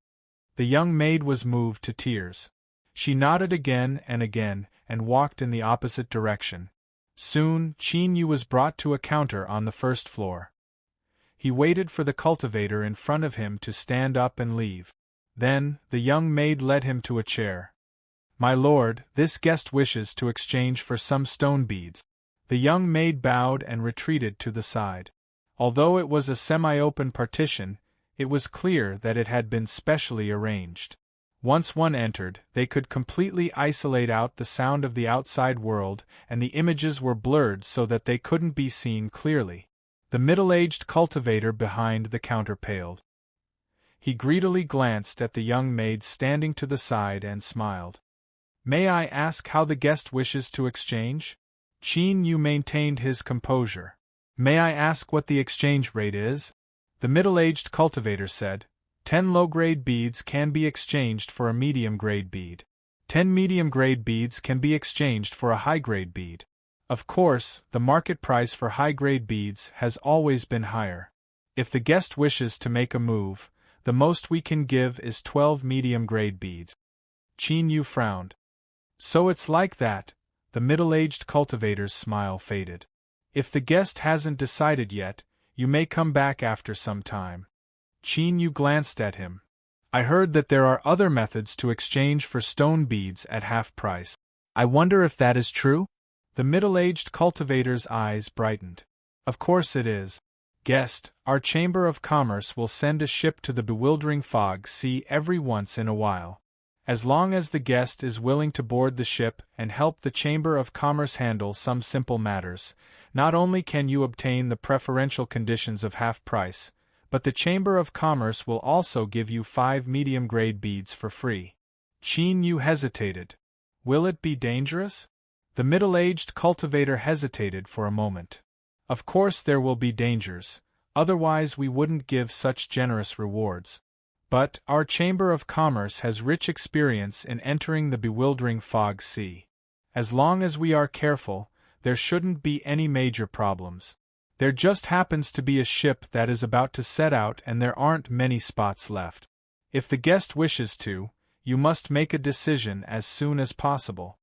The young maid was moved to tears. She nodded again and walked in the opposite direction. Soon, Qin Yu was brought to a counter on the first floor. He waited for the cultivator in front of him to stand up and leave. Then, the young maid led him to a chair. "My lord, this guest wishes to exchange for some stone beads." The young maid bowed and retreated to the side. Although it was a semi-open partition, it was clear that it had been specially arranged. Once one entered, they could completely isolate out the sound of the outside world, and the images were blurred so that they couldn't be seen clearly. The middle-aged cultivator behind the counter paled. He greedily glanced at the young maid standing to the side and smiled. "May I ask how the guest wishes to exchange?" Qin Yu maintained his composure. "May I ask what the exchange rate is?" The middle-aged cultivator said, 10 low-grade beads can be exchanged for a medium-grade bead. 10 medium-grade beads can be exchanged for a high-grade bead. Of course, the market price for high-grade beads has always been higher. If the guest wishes to make a move, the most we can give is 12 medium-grade beads. Qin Yu frowned. "So it's like that." The middle-aged cultivator's smile faded. "If the guest hasn't decided yet, you may come back after some time." Qin Yu glanced at him. "I heard that there are other methods to exchange for stone beads at half price. I wonder if that is true?" The middle-aged cultivator's eyes brightened. "Of course it is. Guest, our Chamber of Commerce will send a ship to the bewildering fog sea every once in a while. As long as the guest is willing to board the ship and help the Chamber of Commerce handle some simple matters, not only can you obtain the preferential conditions of half price, but the Chamber of Commerce will also give you 5 medium-grade beads for free." Qin Yu hesitated. "Will it be dangerous?" The middle-aged cultivator hesitated for a moment. "Of course there will be dangers, otherwise we wouldn't give such generous rewards. But our Chamber of Commerce has rich experience in entering the bewildering fog sea. As long as we are careful, there shouldn't be any major problems. There just happens to be a ship that is about to set out and there aren't many spots left. If the guest wishes to, you must make a decision as soon as possible."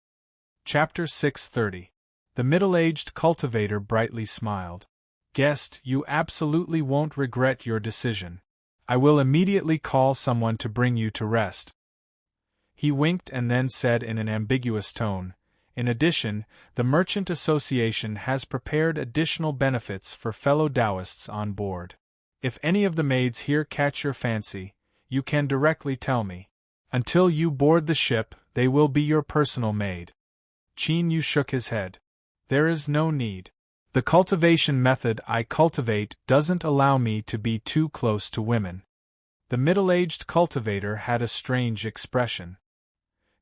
Chapter 630. The middle-aged cultivator brightly smiled. "Guest, you absolutely won't regret your decision. I will immediately call someone to bring you to rest." He winked and then said in an ambiguous tone, "In addition, the Merchant Association has prepared additional benefits for fellow Taoists on board. If any of the maids here catch your fancy, you can directly tell me. Until you board the ship, they will be your personal maid." Qin Yu shook his head. "There is no need. The cultivation method I cultivate doesn't allow me to be too close to women." The middle-aged cultivator had a strange expression.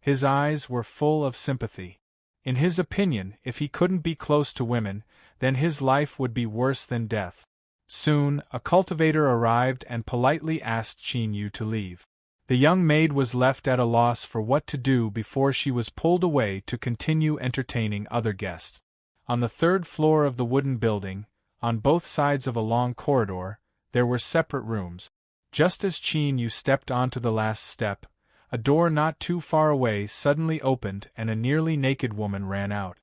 His eyes were full of sympathy. In his opinion, if he couldn't be close to women, then his life would be worse than death. Soon, a cultivator arrived and politely asked Qin Yu to leave. The young maid was left at a loss for what to do before she was pulled away to continue entertaining other guests. On the third floor of the wooden building, on both sides of a long corridor, there were separate rooms. Just as Yu stepped onto the last step, a door not too far away suddenly opened and a nearly naked woman ran out.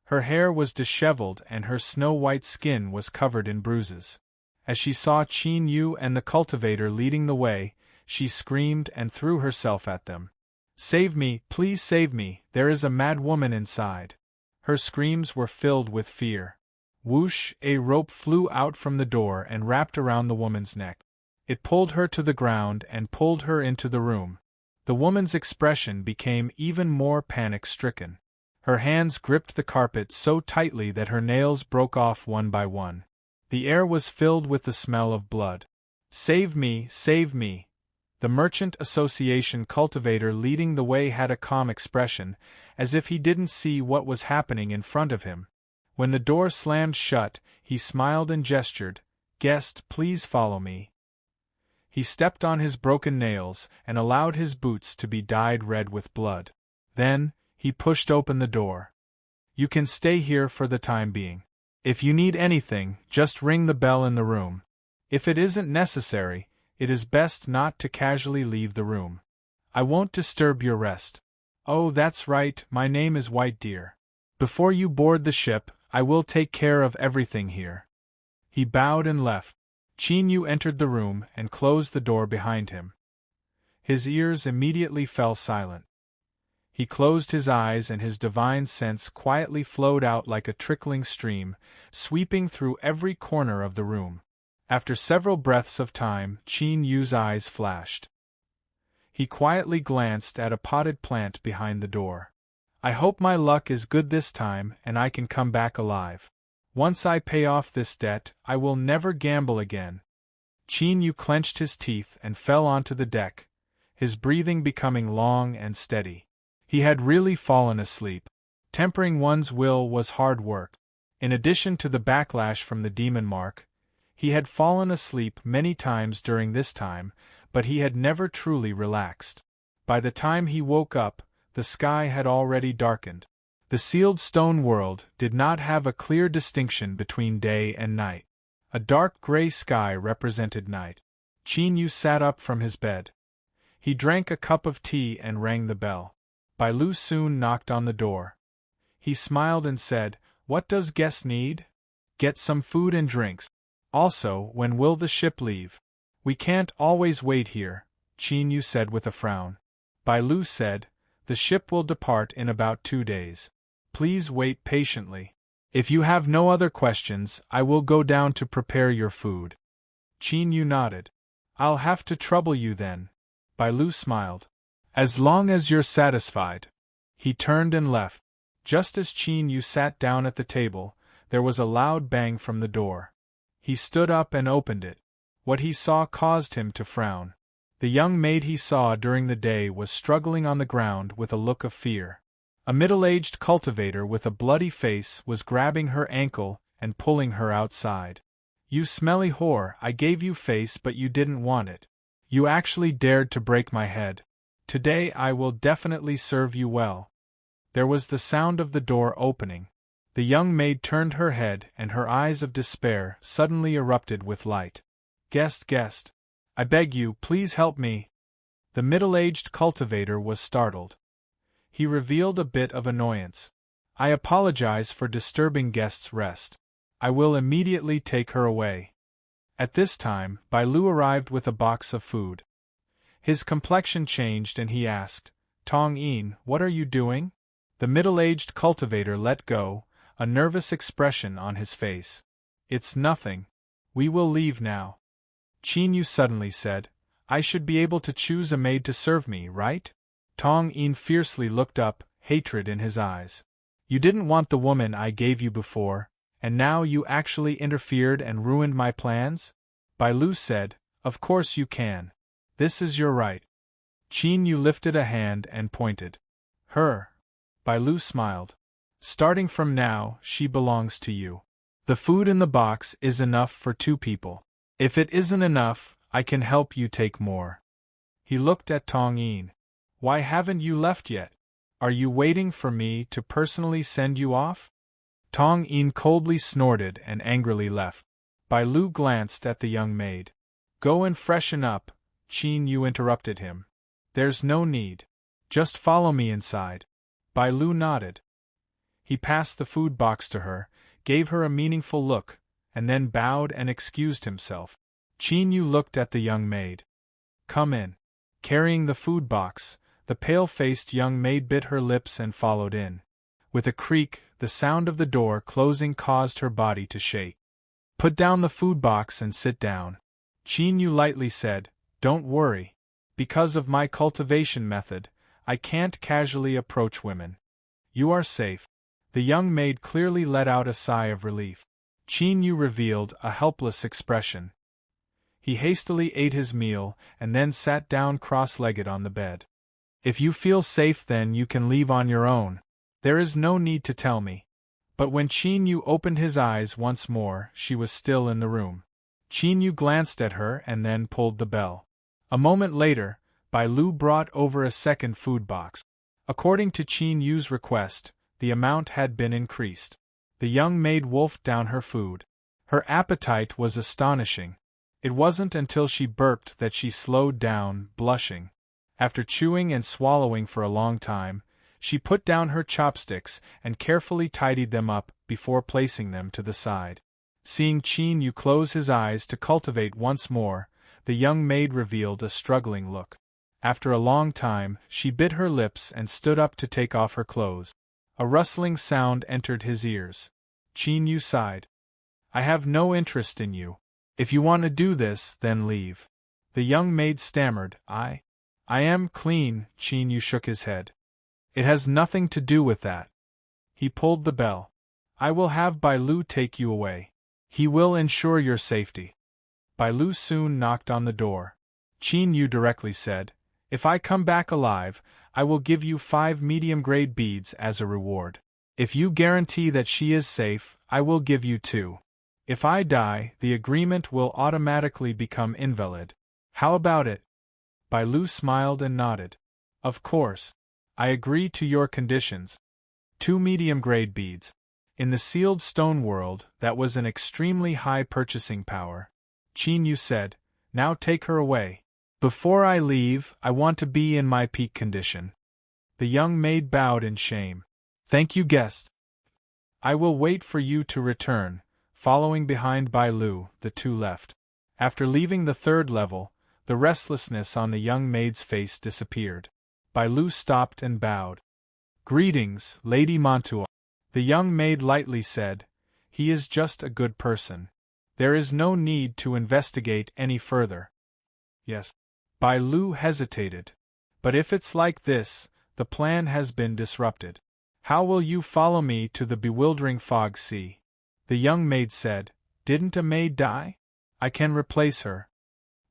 Her hair was disheveled and her snow-white skin was covered in bruises. As she saw Yu and the cultivator leading the way, she screamed and threw herself at them. "Save me, please save me, there is a mad woman inside." Her screams were filled with fear. Whoosh! A rope flew out from the door and wrapped around the woman's neck. It pulled her to the ground and pulled her into the room. The woman's expression became even more panic-stricken. Her hands gripped the carpet so tightly that her nails broke off one by one. The air was filled with the smell of blood. "Save me, save me!" The Merchant Association cultivator leading the way had a calm expression, as if he didn't see what was happening in front of him. When the door slammed shut, he smiled and gestured, "Guest, please follow me." He stepped on his broken nails and allowed his boots to be dyed red with blood. Then, he pushed open the door. "You can stay here for the time being. If you need anything, just ring the bell in the room. If it isn't necessary, it is best not to casually leave the room. I won't disturb your rest. Oh, that's right, my name is White Deer. Before you board the ship, I will take care of everything here." He bowed and left. Yu entered the room and closed the door behind him. His ears immediately fell silent. He closed his eyes and his divine sense quietly flowed out like a trickling stream, sweeping through every corner of the room. After several breaths of time, Yu's eyes flashed. He quietly glanced at a potted plant behind the door. "I hope my luck is good this time and I can come back alive. Once I pay off this debt, I will never gamble again." Yu clenched his teeth and fell onto the deck, his breathing becoming long and steady. He had really fallen asleep. Tempering one's will was hard work. In addition to the backlash from the demon mark, he had fallen asleep many times during this time, but he had never truly relaxed. By the time he woke up, the sky had already darkened. The sealed stone world did not have a clear distinction between day and night. A dark gray sky represented night. Yu sat up from his bed. He drank a cup of tea and rang the bell. Lu soon knocked on the door. He smiled and said, "What does guest need?" "Get some food and drinks. Also, when will the ship leave?" "We can't always wait here," Yu said with a frown. Lu said, "The ship will depart in about 2 days. Please wait patiently. If you have no other questions, I will go down to prepare your food." Yu nodded. "I'll have to trouble you then." Lu smiled. "As long as you're satisfied." He turned and left. Just as Yu sat down at the table, there was a loud bang from the door. He stood up and opened it. What he saw caused him to frown. The young maid he saw during the day was struggling on the ground with a look of fear. A middle-aged cultivator with a bloody face was grabbing her ankle and pulling her outside. "You smelly whore, I gave you face but you didn't want it. You actually dared to break my head. Today I will definitely serve you well." There was the sound of the door opening. The young maid turned her head and her eyes of despair suddenly erupted with light. Guest, I beg you, please help me." The middle-aged cultivator was startled. He revealed a bit of annoyance. "I apologize for disturbing guest's rest. I will immediately take her away." At this time, Lu arrived with a box of food. His complexion changed and he asked, "Tong-in, what are you doing?" The middle-aged cultivator let go, a nervous expression on his face. "It's nothing. We will leave now." Yu suddenly said, "I should be able to choose a maid to serve me, right?" Tong-in fiercely looked up, hatred in his eyes. "You didn't want the woman I gave you before, and now you actually interfered and ruined my plans?" Lu said, "Of course you can. This is your right." Yu lifted a hand and pointed. "Her." Lu smiled. "Starting from now, she belongs to you. The food in the box is enough for 2 people. If it isn't enough, I can help you take more." He looked at Tong Yin. Why haven't you left yet? Are you waiting for me to personally send you off? Tong Yin coldly snorted and angrily left. Bai Lu glanced at the young maid. Go and freshen up, Qin Yu interrupted him. There's no need. Just follow me inside. Bai Lu nodded. He passed the food box to her, gave her a meaningful look, and then bowed and excused himself. Qin Yu looked at the young maid. Come in. Carrying the food box, the pale-faced young maid bit her lips and followed in. With a creak, the sound of the door closing caused her body to shake. Put down the food box and sit down. Qin Yu lightly said, Don't worry. Because of my cultivation method, I can't casually approach women. You are safe. The young maid clearly let out a sigh of relief. Qin Yu revealed a helpless expression. He hastily ate his meal and then sat down cross-legged on the bed. If you feel safe, then you can leave on your own. There is no need to tell me. But when Qin Yu opened his eyes once more, she was still in the room. Qin Yu glanced at her and then pulled the bell. A moment later, Bai Lu brought over a second food box. According to Qin Yu's request, the amount had been increased. The young maid wolfed down her food. Her appetite was astonishing. It wasn't until she burped that she slowed down, blushing. After chewing and swallowing for a long time, she put down her chopsticks and carefully tidied them up before placing them to the side. Seeing Qin Yu close his eyes to cultivate once more, the young maid revealed a struggling look. After a long time, she bit her lips and stood up to take off her clothes. A rustling sound entered his ears. Qin Yu sighed. I have no interest in you. If you want to do this, then leave. The young maid stammered, I am clean. Qin Yu shook his head. It has nothing to do with that. He pulled the bell. I will have Bai Lu take you away. He will ensure your safety. Bai Lu soon knocked on the door. Qin Yu directly said, If I come back alive, I will give you 5 medium-grade beads as a reward. If you guarantee that she is safe, I will give you 2. If I die, the agreement will automatically become invalid. How about it? Bai Lu smiled and nodded. Of course. I agree to your conditions. 2 medium-grade beads. In the sealed stone world, that was an extremely high purchasing power. Qin Yu said, Now take her away. Before I leave, I want to be in my peak condition. The young maid bowed in shame. Thank you, guest. I will wait for you to return. Following behind Bai Lu, the two left. After leaving the 3rd level, the restlessness on the young maid's face disappeared. Bai Lu stopped and bowed. Greetings, Lady Montua. The young maid lightly said, He is just a good person. There is no need to investigate any further. Yes. Bai Lu hesitated. But if it's like this, the plan has been disrupted. How will you follow me to the bewildering fog sea? The young maid said, Didn't a maid die? I can replace her.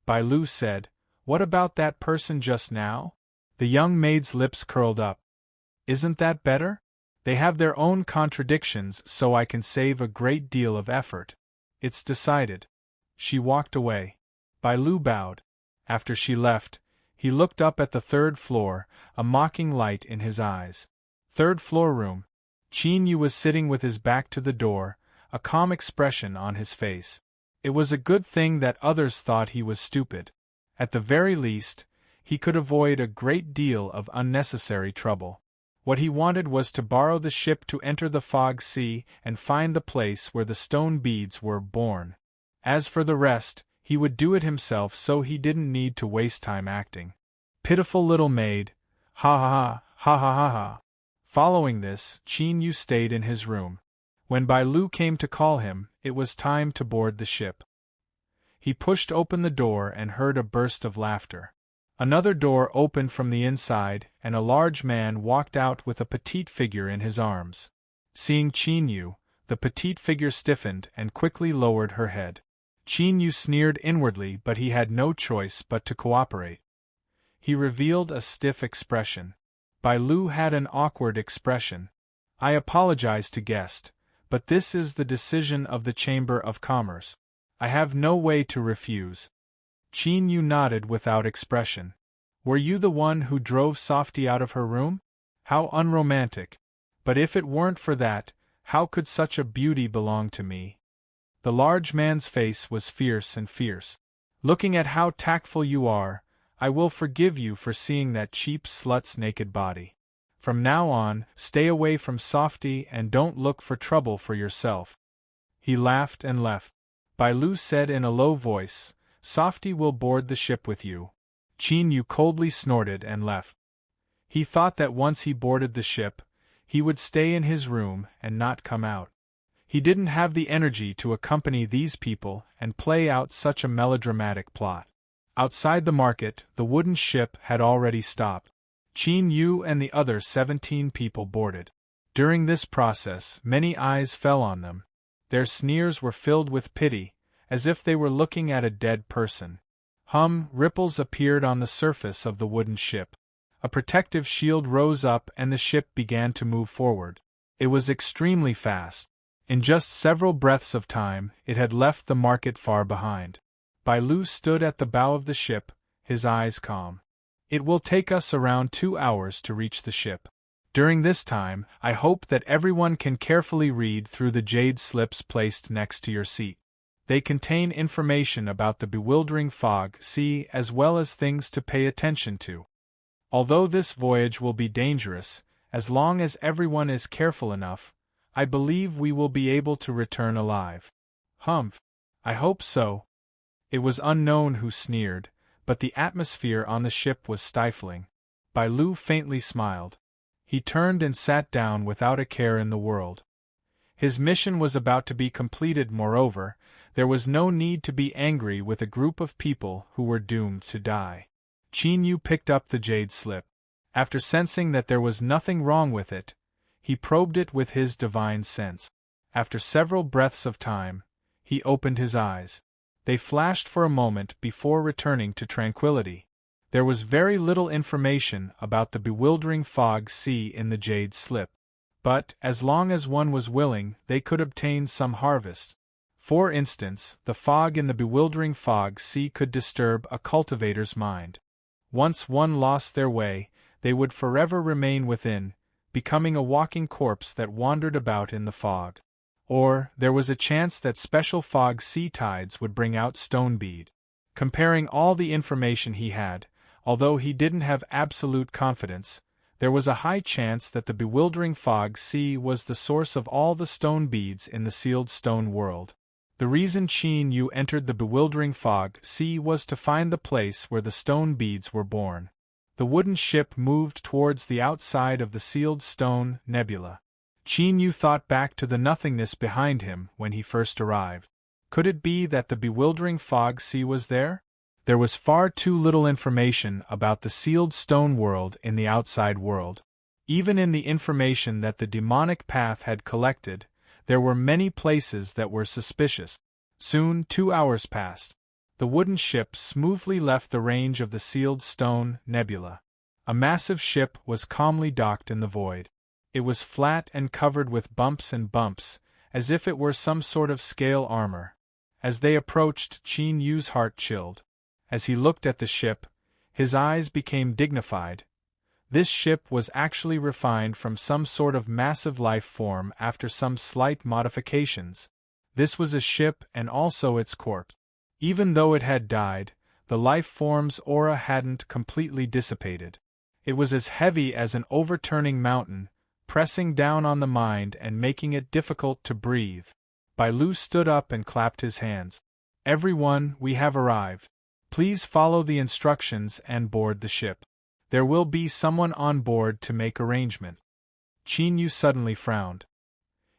Bai Lu said, What about that person just now? The young maid's lips curled up. Isn't that better? They have their own contradictions, so I can save a great deal of effort. It's decided. She walked away. Bai Lu bowed. After she left, he looked up at the 3rd floor, a mocking light in his eyes. 3rd floor room. Qin Yu was sitting with his back to the door, a calm expression on his face. It was a good thing that others thought he was stupid. At the very least, he could avoid a great deal of unnecessary trouble. What he wanted was to borrow the ship to enter the fog sea and find the place where the stone beads were born. As for the rest, he would do it himself, so he didn't need to waste time acting. Pitiful little maid. Ha ha ha, ha ha ha ha. Following this, Qin Yu stayed in his room. When Bai Lu came to call him, it was time to board the ship. He pushed open the door and heard a burst of laughter. Another door opened from the inside, and a large man walked out with a petite figure in his arms. Seeing Qin Yu, the petite figure stiffened and quickly lowered her head. Qin Yu sneered inwardly, but he had no choice but to cooperate. He revealed a stiff expression. Bai Lu had an awkward expression. I apologize to guest, but this is the decision of the Chamber of Commerce. I have no way to refuse. Qin Yu nodded without expression. Were you the one who drove Softy out of her room? How unromantic. But if it weren't for that, how could such a beauty belong to me? The large man's face was fierce and fierce. Looking at how tactful you are, I will forgive you for seeing that cheap slut's naked body. From now on, stay away from Softy and don't look for trouble for yourself. He laughed and left. Bailu said in a low voice, Softy will board the ship with you. Qin Yu coldly snorted and left. He thought that once he boarded the ship, he would stay in his room and not come out. He didn't have the energy to accompany these people and play out such a melodramatic plot. Outside the market, the wooden ship had already stopped. Qin Yu and the other 17 people boarded. During this process, many eyes fell on them. Their sneers were filled with pity, as if they were looking at a dead person. Ripples appeared on the surface of the wooden ship. A protective shield rose up and the ship began to move forward. It was extremely fast. In just several breaths of time, it had left the market far behind. Bailu stood at the bow of the ship, his eyes calm. It will take us around 2 hours to reach the ship. During this time, I hope that everyone can carefully read through the jade slips placed next to your seat. They contain information about the bewildering fog sea as well as things to pay attention to. Although this voyage will be dangerous, as long as everyone is careful enough, I believe we will be able to return alive. I hope so. It was unknown who sneered, but the atmosphere on the ship was stifling. Bailu faintly smiled. He turned and sat down without a care in the world. His mission was about to be completed. Moreover, there was no need to be angry with a group of people who were doomed to die. Qin Yu picked up the jade slip. After sensing that there was nothing wrong with it, he probed it with his divine sense. After several breaths of time, he opened his eyes. They flashed for a moment before returning to tranquility. There was very little information about the bewildering fog sea in the jade slip. But, as long as one was willing, they could obtain some harvest. For instance, the fog in the bewildering fog sea could disturb a cultivator's mind. Once one lost their way, they would forever remain within, becoming a walking corpse that wandered about in the fog. Or, there was a chance that special fog sea tides would bring out stone bead. Comparing all the information he had, although he didn't have absolute confidence, there was a high chance that the bewildering fog sea was the source of all the stone beads in the sealed stone world. The reason Qin Yu entered the bewildering fog sea was to find the place where the stone beads were born. The wooden ship moved towards the outside of the sealed stone nebula. Qin Yu thought back to the nothingness behind him when he first arrived. Could it be that the bewildering fog sea was there? There was far too little information about the sealed stone world in the outside world. Even in the information that the demonic path had collected, there were many places that were suspicious. Soon 2 hours passed. The wooden ship smoothly left the range of the sealed stone nebula. A massive ship was calmly docked in the void. It was flat and covered with bumps and bumps, as if it were some sort of scale armor. As they approached, Qin Yu's heart chilled. As he looked at the ship, his eyes became dignified. This ship was actually refined from some sort of massive life form after some slight modifications. This was a ship and also its corpse. Even though it had died, the life form's aura hadn't completely dissipated. It was as heavy as an overturning mountain, pressing down on the mind and making it difficult to breathe. Bailu stood up and clapped his hands. Everyone, we have arrived. Please follow the instructions and board the ship. There will be someone on board to make arrangement. Qin Yu suddenly frowned.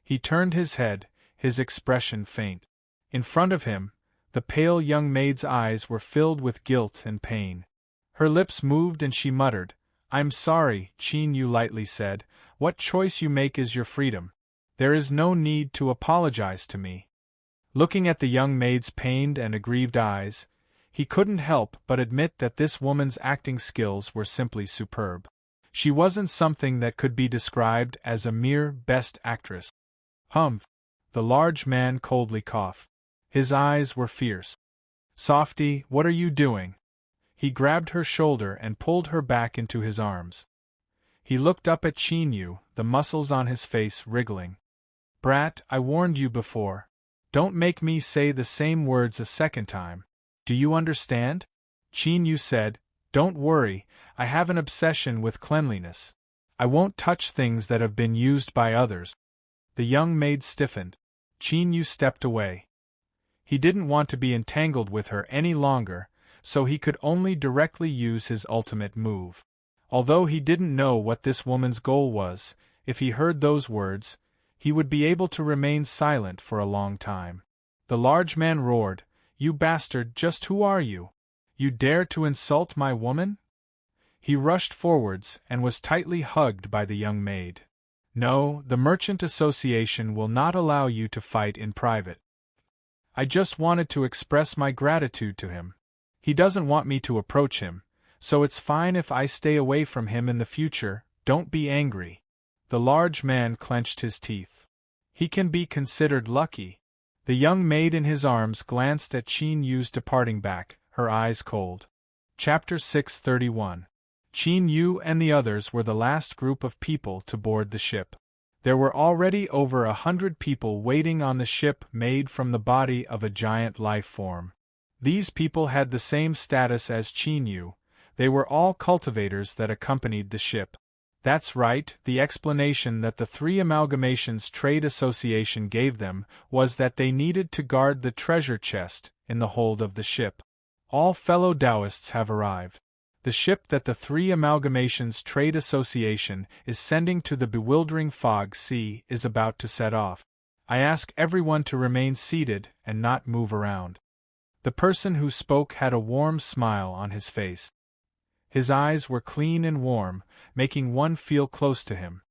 He turned his head, his expression faint. In front of him, the pale young maid's eyes were filled with guilt and pain. Her lips moved and she muttered, "I'm sorry," Qin Yu lightly said. "What choice you make is your freedom. There is no need to apologize to me." Looking at the young maid's pained and aggrieved eyes, he couldn't help but admit that this woman's acting skills were simply superb. She wasn't something that could be described as a mere best actress. The large man coldly coughed. His eyes were fierce. "Softy, what are you doing?" He grabbed her shoulder and pulled her back into his arms. He looked up at Qin Yu, the muscles on his face wriggling. Brat, I warned you before. Don't make me say the same words a second time. Do you understand? Qin Yu said, Don't worry, I have an obsession with cleanliness. I won't touch things that have been used by others. The young maid stiffened. Qin Yu stepped away. He didn't want to be entangled with her any longer, so he could only directly use his ultimate move. Although he didn't know what this woman's goal was, if he heard those words, he would be able to remain silent for a long time. The large man roared, You bastard, just who are you? You dare to insult my woman? He rushed forwards and was tightly hugged by the young maid. No, the Merchant Association will not allow you to fight in private. I just wanted to express my gratitude to him. He doesn't want me to approach him, so it's fine if I stay away from him in the future. Don't be angry. The large man clenched his teeth. He can be considered lucky. The young maid in his arms glanced at Qin Yu's departing back, her eyes cold. Chapter 631. Qin Yu and the others were the last group of people to board the ship. There were already over 100 people waiting on the ship made from the body of a giant life form. These people had the same status as Qin Yu. They were all cultivators that accompanied the ship. That's right, the explanation that the Three Amalgamations Trade Association gave them was that they needed to guard the treasure chest in the hold of the ship. All fellow Taoists have arrived. The ship that the Three Amalgamations Trade Association is sending to the bewildering fog sea is about to set off. I ask everyone to remain seated and not move around. The person who spoke had a warm smile on his face. His eyes were clean and warm, making one feel close to him.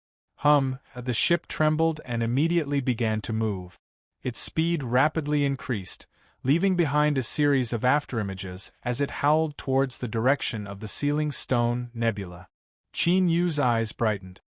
The ship trembled and immediately began to move. Its speed rapidly increased, leaving behind a series of afterimages as it howled towards the direction of the Sealing Stone Nebula. Qin Yu's eyes brightened.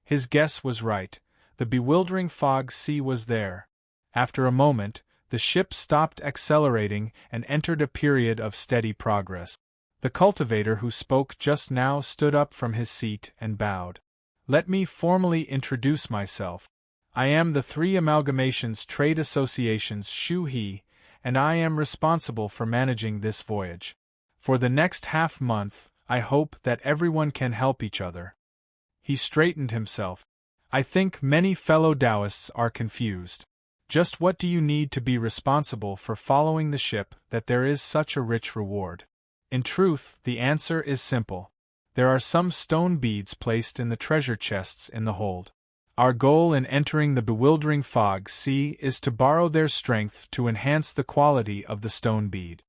His guess was right, the bewildering fog sea was there. After a moment, the ship stopped accelerating and entered a period of steady progress. The cultivator who spoke just now stood up from his seat and bowed. Let me formally introduce myself. I am the Three Amalgamations Trade Association's Shu He, and I am responsible for managing this voyage. For the next half-month, I hope that everyone can help each other. He straightened himself. I think many fellow Taoists are confused. Just what do you need to be responsible for following the ship that there is such a rich reward? In truth, the answer is simple. There are some stone beads placed in the treasure chests in the hold. Our goal in entering the bewildering fog sea is to borrow their strength to enhance the quality of the stone bead.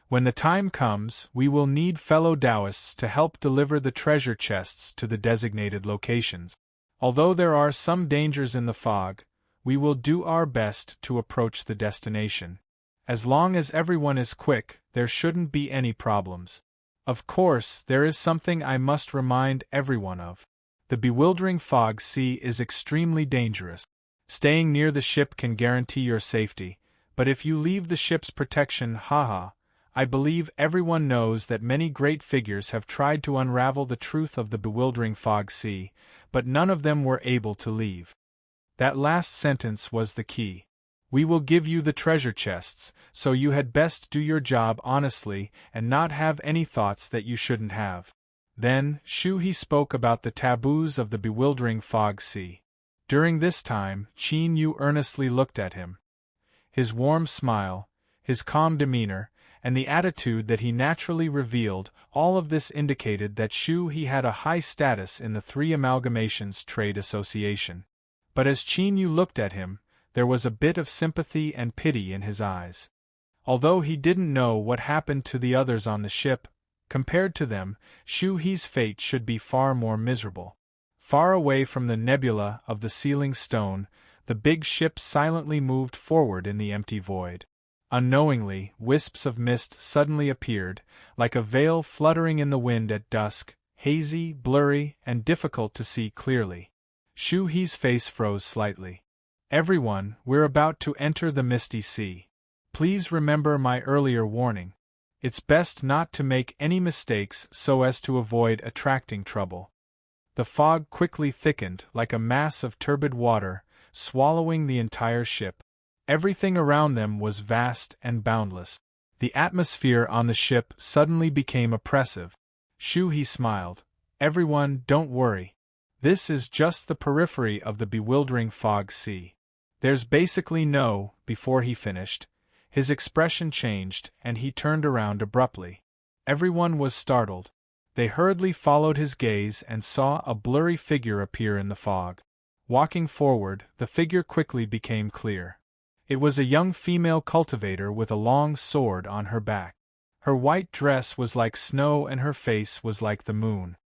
When the time comes, we will need fellow Taoists to help deliver the treasure chests to the designated locations. Although there are some dangers in the fog, we will do our best to approach the destination. As long as everyone is quick, there shouldn't be any problems. Of course, there is something I must remind everyone of. The bewildering fog sea is extremely dangerous. Staying near the ship can guarantee your safety, but if you leave the ship's protection, I believe everyone knows that many great figures have tried to unravel the truth of the bewildering fog sea, but none of them were able to leave. That last sentence was the key. We will give you the treasure chests, so you had best do your job honestly and not have any thoughts that you shouldn't have. Then, Shu He spoke about the taboos of the bewildering fog sea. During this time, Qin Yu earnestly looked at him. His warm smile, his calm demeanor, and the attitude that he naturally revealed, all of this indicated that Shu He had a high status in the Three Amalgamations Trade Association. But as Qin Yu looked at him, there was a bit of sympathy and pity in his eyes. Although he didn't know what happened to the others on the ship, compared to them, Shu He's fate should be far more miserable. Far away from the nebula of the Sealing Stone, the big ship silently moved forward in the empty void. Unknowingly, wisps of mist suddenly appeared, like a veil fluttering in the wind at dusk, hazy, blurry, and difficult to see clearly. Shu He's face froze slightly. Everyone, we're about to enter the misty sea. Please remember my earlier warning. It's best not to make any mistakes so as to avoid attracting trouble. The fog quickly thickened like a mass of turbid water, swallowing the entire ship. Everything around them was vast and boundless. The atmosphere on the ship suddenly became oppressive. Shoo, he smiled. Everyone, don't worry. This is just the periphery of the bewildering fog sea. There's basically no. Before he finished, his expression changed and he turned around abruptly. Everyone was startled. They hurriedly followed his gaze and saw a blurry figure appear in the fog. Walking forward, the figure quickly became clear. It was a young female cultivator with a long sword on her back. Her white dress was like snow and her face was like the moon.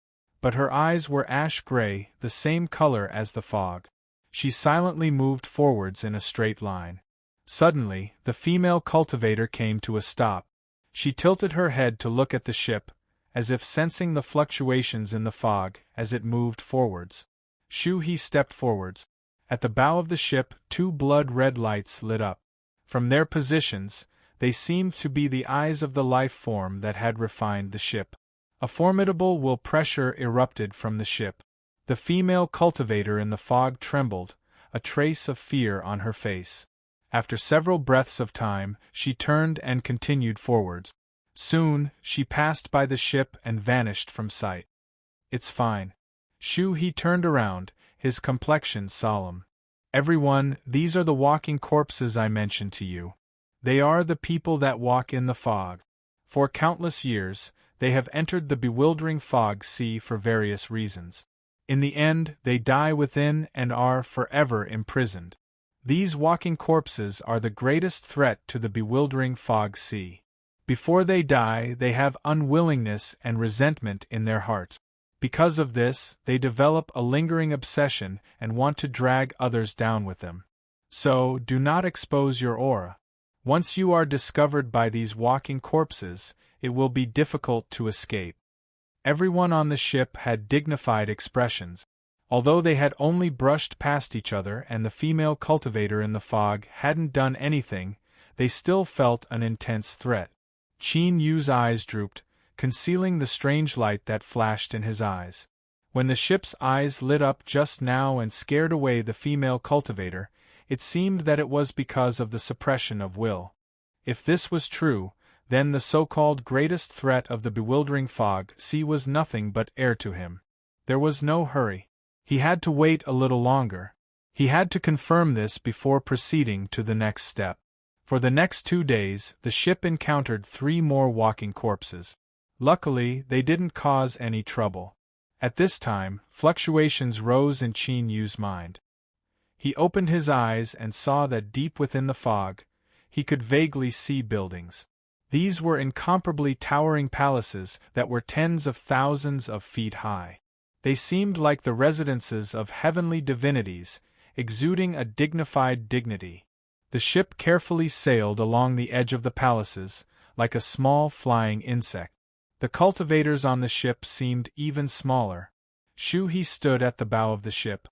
But her eyes were ash-gray, the same color as the fog. She silently moved forwards in a straight line. Suddenly, the female cultivator came to a stop. She tilted her head to look at the ship, as if sensing the fluctuations in the fog as it moved forwards. Shoo, he stepped forwards. At the bow of the ship, two blood-red lights lit up. From their positions, they seemed to be the eyes of the life form that had refined the ship. A formidable will pressure erupted from the ship. The female cultivator in the fog trembled, a trace of fear on her face. After several breaths of time, she turned and continued forwards. Soon, she passed by the ship and vanished from sight. It's fine. Shoo, he turned around, his complexion solemn. Everyone, these are the walking corpses I mentioned to you. They are the people that walk in the fog. For countless years, they have entered the bewildering fog sea for various reasons. In the end, they die within and are forever imprisoned. These walking corpses are the greatest threat to the bewildering fog sea. Before they die, they have unwillingness and resentment in their hearts. Because of this, they develop a lingering obsession and want to drag others down with them. So, do not expose your aura. Once you are discovered by these walking corpses, it will be difficult to escape. Everyone on the ship had dignified expressions. Although they had only brushed past each other and the female cultivator in the fog hadn't done anything, they still felt an intense threat. Qin Yu's eyes drooped, concealing the strange light that flashed in his eyes. When the ship's eyes lit up just now and scared away the female cultivator, it seemed that it was because of the suppression of will. If this was true, then the so-called greatest threat of the bewildering fog sea was nothing but air to him. There was no hurry. He had to wait a little longer. He had to confirm this before proceeding to the next step. For the next 2 days, the ship encountered 3 more walking corpses. Luckily, they didn't cause any trouble. At this time, fluctuations rose in Qin Yu's mind. He opened his eyes and saw that deep within the fog, he could vaguely see buildings. These were incomparably towering palaces that were tens of thousands of feet high. They seemed like the residences of heavenly divinities, exuding a dignified dignity. The ship carefully sailed along the edge of the palaces, like a small flying insect. The cultivators on the ship seemed even smaller. Shoo, he stood at the bow of the ship.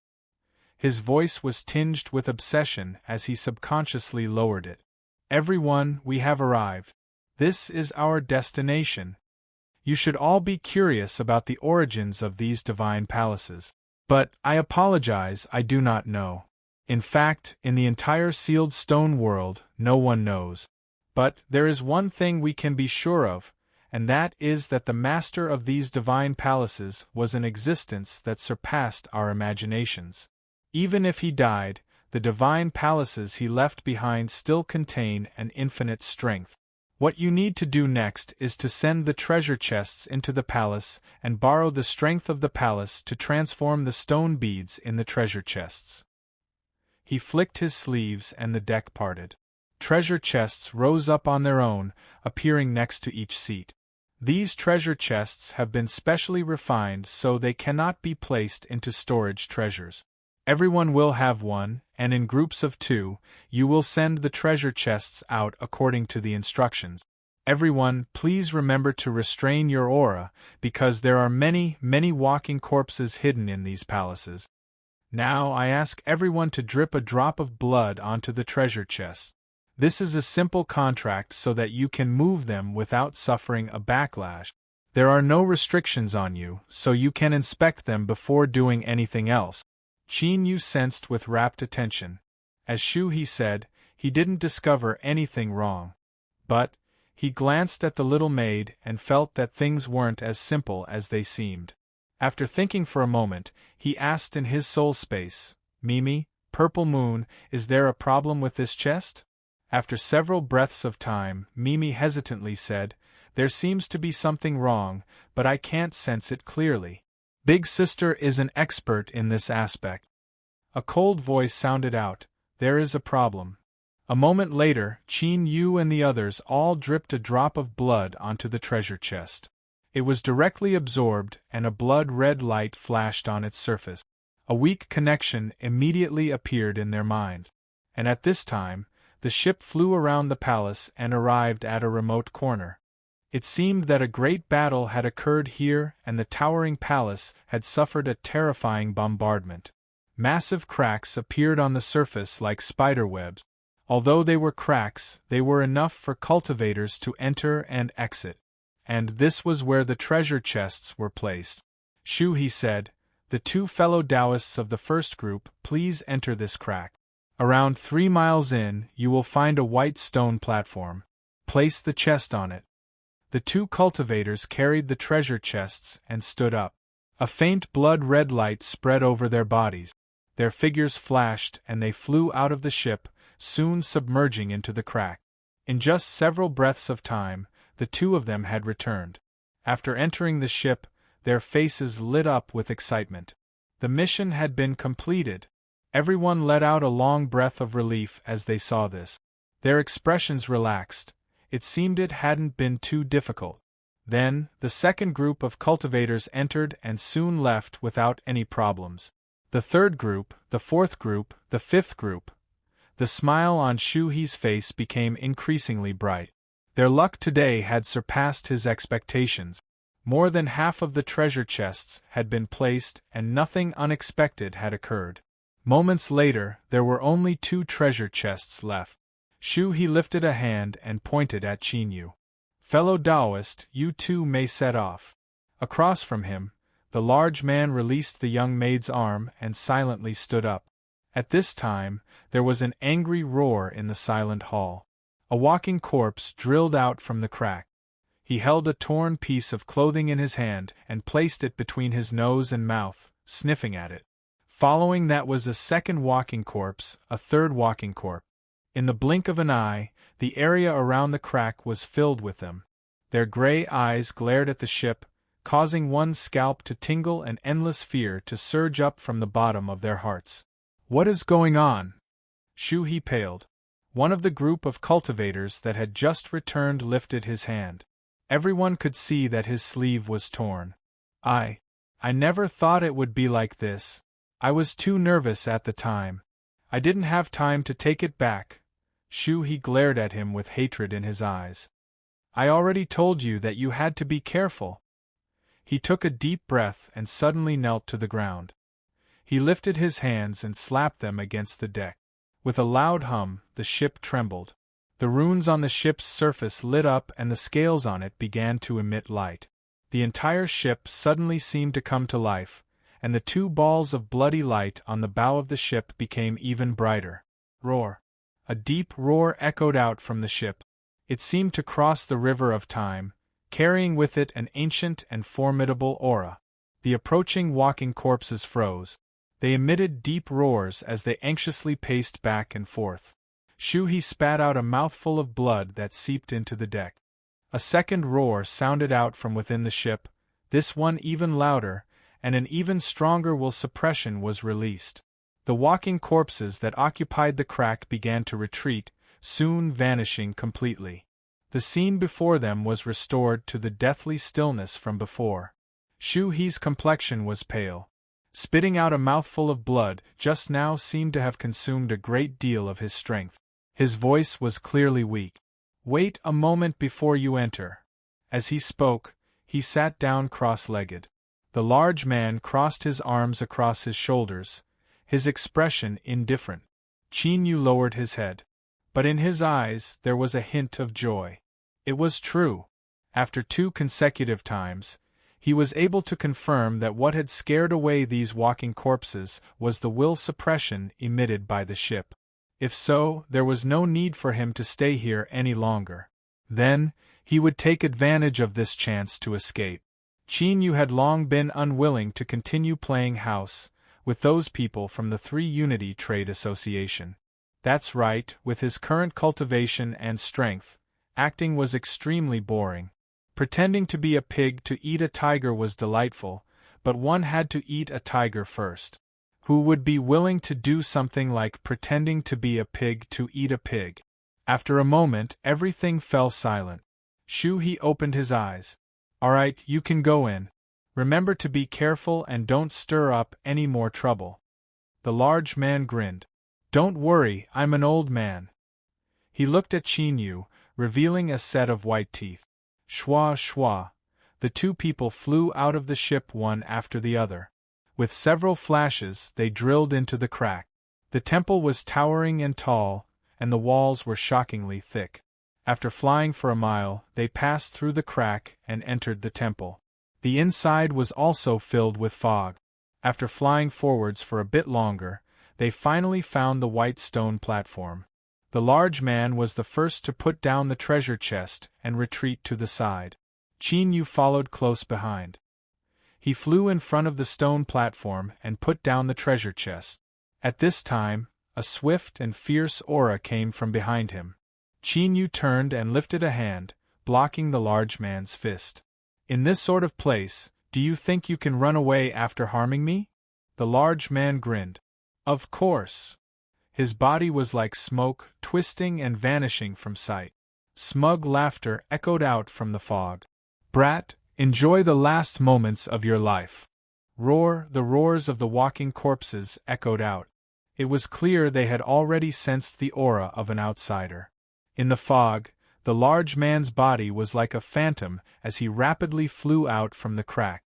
His voice was tinged with obsession as he subconsciously lowered it. Everyone, we have arrived. This is our destination. You should all be curious about the origins of these divine palaces. But, I apologize, I do not know. In fact, in the entire sealed stone world, no one knows. But, there is one thing we can be sure of, and that is that the master of these divine palaces was an existence that surpassed our imaginations. Even if he died, the divine palaces he left behind still contain an infinite strength. What you need to do next is to send the treasure chests into the palace and borrow the strength of the palace to transform the stone beads in the treasure chests. He flicked his sleeves and the deck parted. Treasure chests rose up on their own, appearing next to each seat. These treasure chests have been specially refined so they cannot be placed into storage treasures. Everyone will have one, and in groups of 2, you will send the treasure chests out according to the instructions. Everyone, please remember to restrain your aura, because there are many, many walking corpses hidden in these palaces. Now I ask everyone to drip a drop of blood onto the treasure chest. This is a simple contract so that you can move them without suffering a backlash. There are no restrictions on you, so you can inspect them before doing anything else. Qin Yu sensed with rapt attention. As Shu He said, he didn't discover anything wrong. But he glanced at the little maid and felt that things weren't as simple as they seemed. After thinking for a moment, he asked in his soul space, "Mimi, Purple Moon, is there a problem with this chest?" After several breaths of time, Mimi hesitantly said, "There seems to be something wrong, but I can't sense it clearly. Big Sister is an expert in this aspect." A cold voice sounded out, "There is a problem." A moment later, Qin Yu and the others all dripped a drop of blood onto the treasure chest. It was directly absorbed, and a blood-red light flashed on its surface. A weak connection immediately appeared in their minds. And at this time, the ship flew around the palace and arrived at a remote corner. It seemed that a great battle had occurred here and the towering palace had suffered a terrifying bombardment. Massive cracks appeared on the surface like spiderwebs. Although they were cracks, they were enough for cultivators to enter and exit. And this was where the treasure chests were placed. "Shu," he said, "the two fellow Taoists of the first group, please enter this crack. Around 3 miles in, you will find a white stone platform. Place the chest on it." The two cultivators carried the treasure chests and stood up. A faint blood-red light spread over their bodies. Their figures flashed and they flew out of the ship, soon submerging into the crack. In just several breaths of time, the two of them had returned. After entering the ship, their faces lit up with excitement. The mission had been completed. Everyone let out a long breath of relief as they saw this. Their expressions relaxed. It seemed it hadn't been too difficult. Then, the second group of cultivators entered and soon left without any problems. The third group, the fourth group, the fifth group. The smile on Shu He's face became increasingly bright. Their luck today had surpassed his expectations. More than half of the treasure chests had been placed and nothing unexpected had occurred. Moments later, there were only 2 treasure chests left. Shu He lifted a hand and pointed at Qin Yu. "Fellow Taoist, you too may set off." Across from him, the large man released the young maid's arm and silently stood up. At this time, there was an angry roar in the silent hall. A walking corpse drilled out from the crack. He held a torn piece of clothing in his hand and placed it between his nose and mouth, sniffing at it. Following that was a second walking corpse, a third walking corpse. In the blink of an eye, the area around the crack was filled with them. Their gray eyes glared at the ship, causing one's scalp to tingle and endless fear to surge up from the bottom of their hearts. "What is going on?" Shu He paled. One of the group of cultivators that had just returned lifted his hand. Everyone could see that his sleeve was torn. I never thought it would be like this. I was too nervous at the time. I didn't have time to take it back." Shu He glared at him with hatred in his eyes. "I already told you that you had to be careful." He took a deep breath and suddenly knelt to the ground. He lifted his hands and slapped them against the deck. With a loud hum, the ship trembled. The runes on the ship's surface lit up and the scales on it began to emit light. The entire ship suddenly seemed to come to life, and the 2 balls of bloody light on the bow of the ship became even brighter. Roar! A deep roar echoed out from the ship. It seemed to cross the river of time, carrying with it an ancient and formidable aura. The approaching walking corpses froze. They emitted deep roars as they anxiously paced back and forth. Shu He spat out a mouthful of blood that seeped into the deck. A second roar sounded out from within the ship, this one even louder, and an even stronger will suppression was released. The walking corpses that occupied the crack began to retreat, soon vanishing completely. The scene before them was restored to the deathly stillness from before. Shu He's complexion was pale. Spitting out a mouthful of blood just now seemed to have consumed a great deal of his strength. His voice was clearly weak. "Wait a moment before you enter." As he spoke, he sat down cross-legged. The large man crossed his arms across his shoulders, his expression indifferent. Qin Yu lowered his head. but in his eyes there was a hint of joy. It was true. After 2 consecutive times, he was able to confirm that what had scared away these walking corpses was the will suppression emitted by the ship. If so, there was no need for him to stay here any longer. Then, he would take advantage of this chance to escape. Qin Yu had long been unwilling to continue playing house with those people from the 3 Unity Trade Association. That's right, with his current cultivation and strength, acting was extremely boring. Pretending to be a pig to eat a tiger was delightful, but one had to eat a tiger first. Who would be willing to do something like pretending to be a pig to eat a pig? After a moment, everything fell silent. Shu He opened his eyes. All right, you can go in. Remember to be careful and don't stir up any more trouble. The large man grinned. Don't worry, I'm an old man. He looked at Qin Yu, revealing a set of white teeth. Shwa shwa. The 2 people flew out of the ship one after the other. With several flashes, they drilled into the crack. The temple was towering and tall, and the walls were shockingly thick. After flying for a mile, they passed through the crack and entered the temple. The inside was also filled with fog. After flying forwards for a bit longer, they finally found the white stone platform. The large man was the first to put down the treasure chest and retreat to the side. Qin Yu followed close behind. He flew in front of the stone platform and put down the treasure chest. At this time, a swift and fierce aura came from behind him. Qin Yu turned and lifted a hand, blocking the large man's fist. In this sort of place, do you think you can run away after harming me? The large man grinned. Of course. His body was like smoke, twisting and vanishing from sight. Smug laughter echoed out from the fog. Brat, enjoy the last moments of your life. Roar, the roars of the walking corpses echoed out. It was clear they had already sensed the aura of an outsider. In the fog, the large man's body was like a phantom as he rapidly flew out from the crack.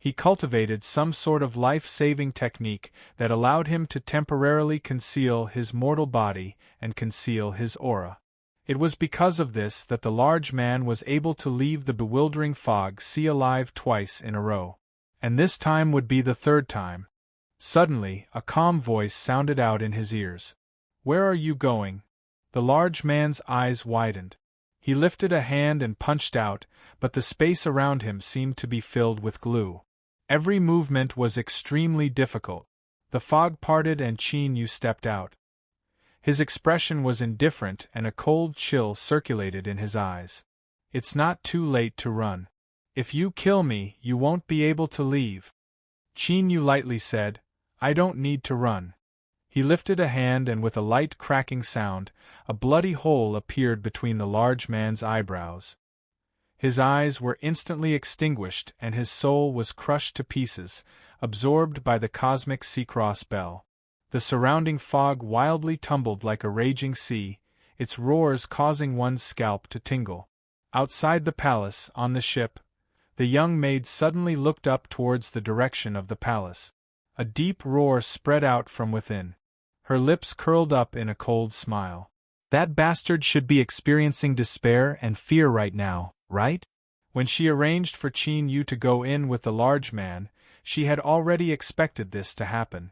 He cultivated some sort of life-saving technique that allowed him to temporarily conceal his mortal body and conceal his aura. It was because of this that the large man was able to leave the bewildering fog sea alive twice in a row. And this time would be the 3rd time. Suddenly, a calm voice sounded out in his ears. Where are you going? The large man's eyes widened. He lifted a hand and punched out, but the space around him seemed to be filled with glue. Every movement was extremely difficult. The fog parted and Qin Yu stepped out. His expression was indifferent and a cold chill circulated in his eyes. It's not too late to run. If you kill me, you won't be able to leave. Qin Yu lightly said, I don't need to run. He lifted a hand and with a light cracking sound, a bloody hole appeared between the large man's eyebrows. His eyes were instantly extinguished and his soul was crushed to pieces, absorbed by the cosmic sea-cross bell. The surrounding fog wildly tumbled like a raging sea, its roars causing one's scalp to tingle. Outside the palace, on the ship, the young maid suddenly looked up towards the direction of the palace. A deep roar spread out from within. Her lips curled up in a cold smile. That bastard should be experiencing despair and fear right now, right? When she arranged for Qin Yu to go in with the large man, she had already expected this to happen.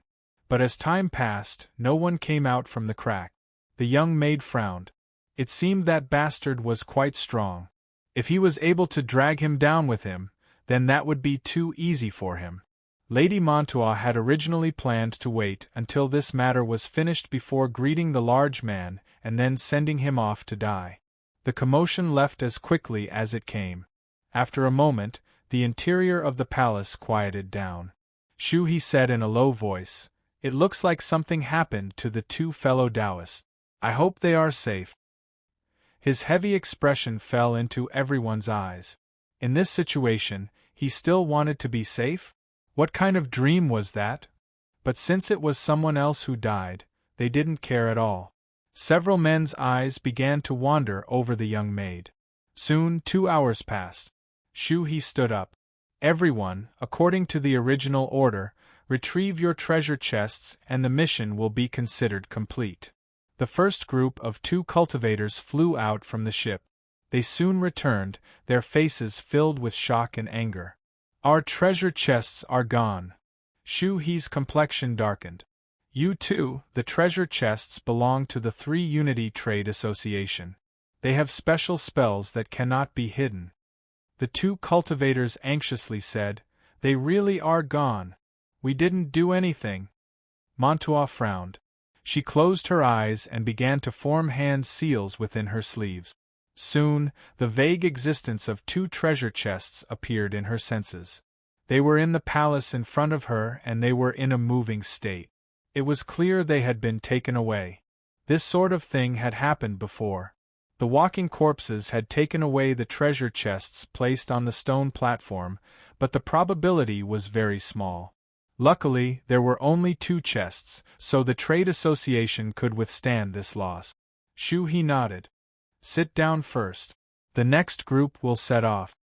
But as time passed, no one came out from the crack. The young maid frowned. It seemed that bastard was quite strong. If he was able to drag him down with him, then that would be too easy for him. Lady Montois had originally planned to wait until this matter was finished before greeting the large man and then sending him off to die. The commotion left as quickly as it came. After a moment, the interior of the palace quieted down. Shu He said in a low voice, It looks like something happened to the 2 fellow Taoists. I hope they are safe. His heavy expression fell into everyone's eyes. In this situation, he still wanted to be safe? What kind of dream was that? But since it was someone else who died, they didn't care at all. Several men's eyes began to wander over the young maid. Soon 2 hours passed. Shu He stood up. Everyone, according to the original order, retrieve your treasure chests and the mission will be considered complete. The first group of 2 cultivators flew out from the ship. They soon returned, their faces filled with shock and anger. "Our treasure chests are gone." Shu He's complexion darkened. "You too, the treasure chests belong to the 3 Unity Trade Association. They have special spells that cannot be hidden." The 2 cultivators anxiously said, "They really are gone. We didn't do anything." Mantua frowned. She closed her eyes and began to form hand seals within her sleeves. Soon, the vague existence of 2 treasure chests appeared in her senses. They were in the palace in front of her and they were in a moving state. It was clear they had been taken away. This sort of thing had happened before. The walking corpses had taken away the treasure chests placed on the stone platform, but the probability was very small. Luckily, there were only 2 chests, so the trade association could withstand this loss. Shu He nodded. "Sit down first. The next group will set off."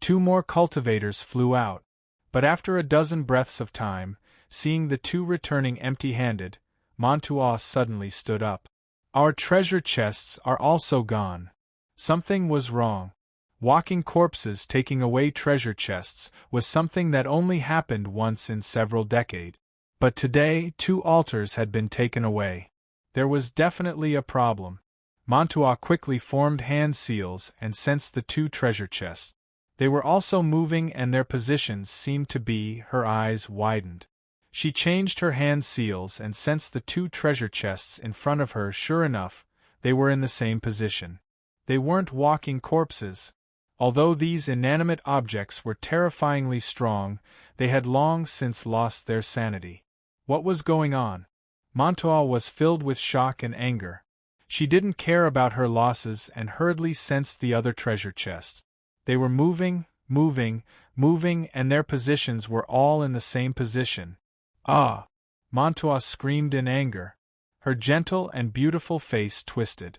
2 more cultivators flew out. But after a dozen breaths of time, seeing the 2 returning empty-handed, Mantua suddenly stood up. "Our treasure chests are also gone." Something was wrong. Walking corpses taking away treasure chests was something that only happened once in several decades. But today 2 altars had been taken away. There was definitely a problem. Mantua quickly formed hand seals and sensed the 2 treasure chests. They were also moving and their positions seemed to be. Her eyes widened. She changed her hand seals and sensed the 2 treasure chests in front of her. Sure enough, they were in the same position. They weren't walking corpses. Although these inanimate objects were terrifyingly strong, they had long since lost their sanity. What was going on? Mantua was filled with shock and anger. She didn't care about her losses and hurriedly sensed the other treasure chests. They were moving, and their positions were all in the same position. "Ah!" Mantua screamed in anger. Her gentle and beautiful face twisted.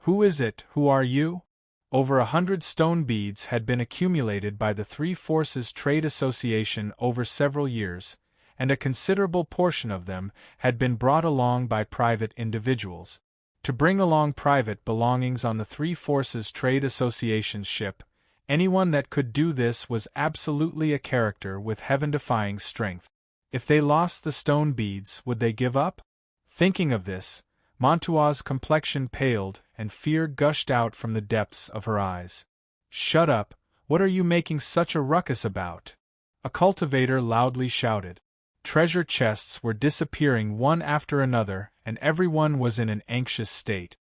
"Who is it? Who are you?" Over 100 stone beads had been accumulated by the 3 Forces Trade Association over several years, and a considerable portion of them had been brought along by private individuals. To bring along private belongings on the 3 Forces Trade Association's ship, anyone that could do this was absolutely a character with heaven-defying strength. If they lost the stone beads, would they give up? Thinking of this, Mantua's complexion paled and fear gushed out from the depths of her eyes. "Shut up, what are you making such a ruckus about?" a cultivator loudly shouted. Treasure chests were disappearing one after another, and everyone was in an anxious state.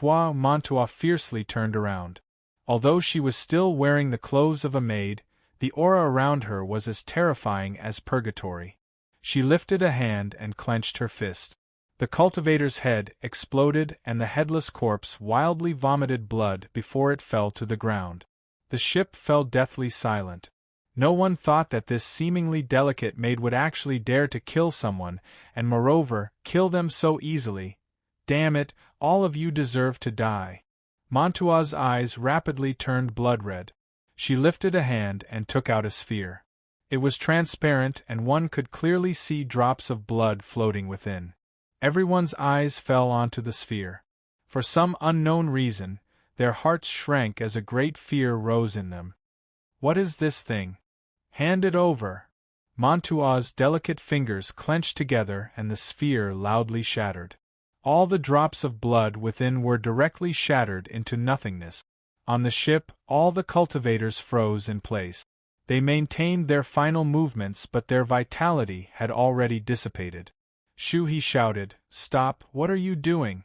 Mantua fiercely turned around. Although she was still wearing the clothes of a maid, the aura around her was as terrifying as purgatory. She lifted a hand and clenched her fist. The cultivator's head exploded and the headless corpse wildly vomited blood before it fell to the ground. The ship fell deathly silent. No one thought that this seemingly delicate maid would actually dare to kill someone, and moreover, kill them so easily. "Damn it, all of you deserve to die." Mantua's eyes rapidly turned blood-red. She lifted a hand and took out a sphere. It was transparent and one could clearly see drops of blood floating within. Everyone's eyes fell onto the sphere. For some unknown reason, their hearts shrank as a great fear rose in them. "What is this thing? Hand it over." Mantua's delicate fingers clenched together and the sphere loudly shattered. All the drops of blood within were directly shattered into nothingness. On the ship, all the cultivators froze in place. They maintained their final movements, but their vitality had already dissipated. He shouted, "Stop, what are you doing?"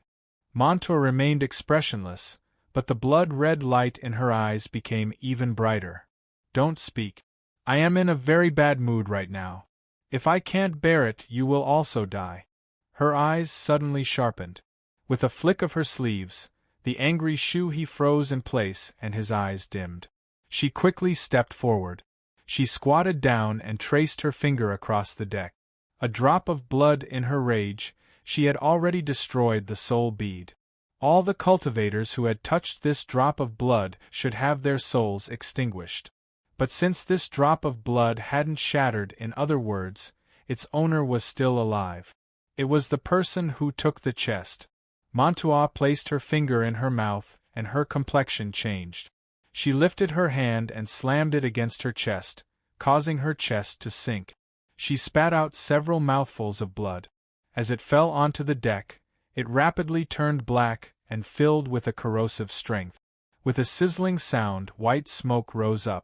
Mantua remained expressionless, but the blood-red light in her eyes became even brighter. "Don't speak. I am in a very bad mood right now. If I can't bear it, you will also die." Her eyes suddenly sharpened. With a flick of her sleeves, the angry He froze in place and his eyes dimmed. She quickly stepped forward. She squatted down and traced her finger across the deck. A drop of blood in her rage, she had already destroyed the soul bead. All the cultivators who had touched this drop of blood should have their souls extinguished. But since this drop of blood hadn't shattered, in other words, its owner was still alive. It was the person who took the chest. Mantua placed her finger in her mouth, and her complexion changed. She lifted her hand and slammed it against her chest, causing her chest to sink. She spat out several mouthfuls of blood. As it fell onto the deck, it rapidly turned black and filled with a corrosive strength. With a sizzling sound, white smoke rose up.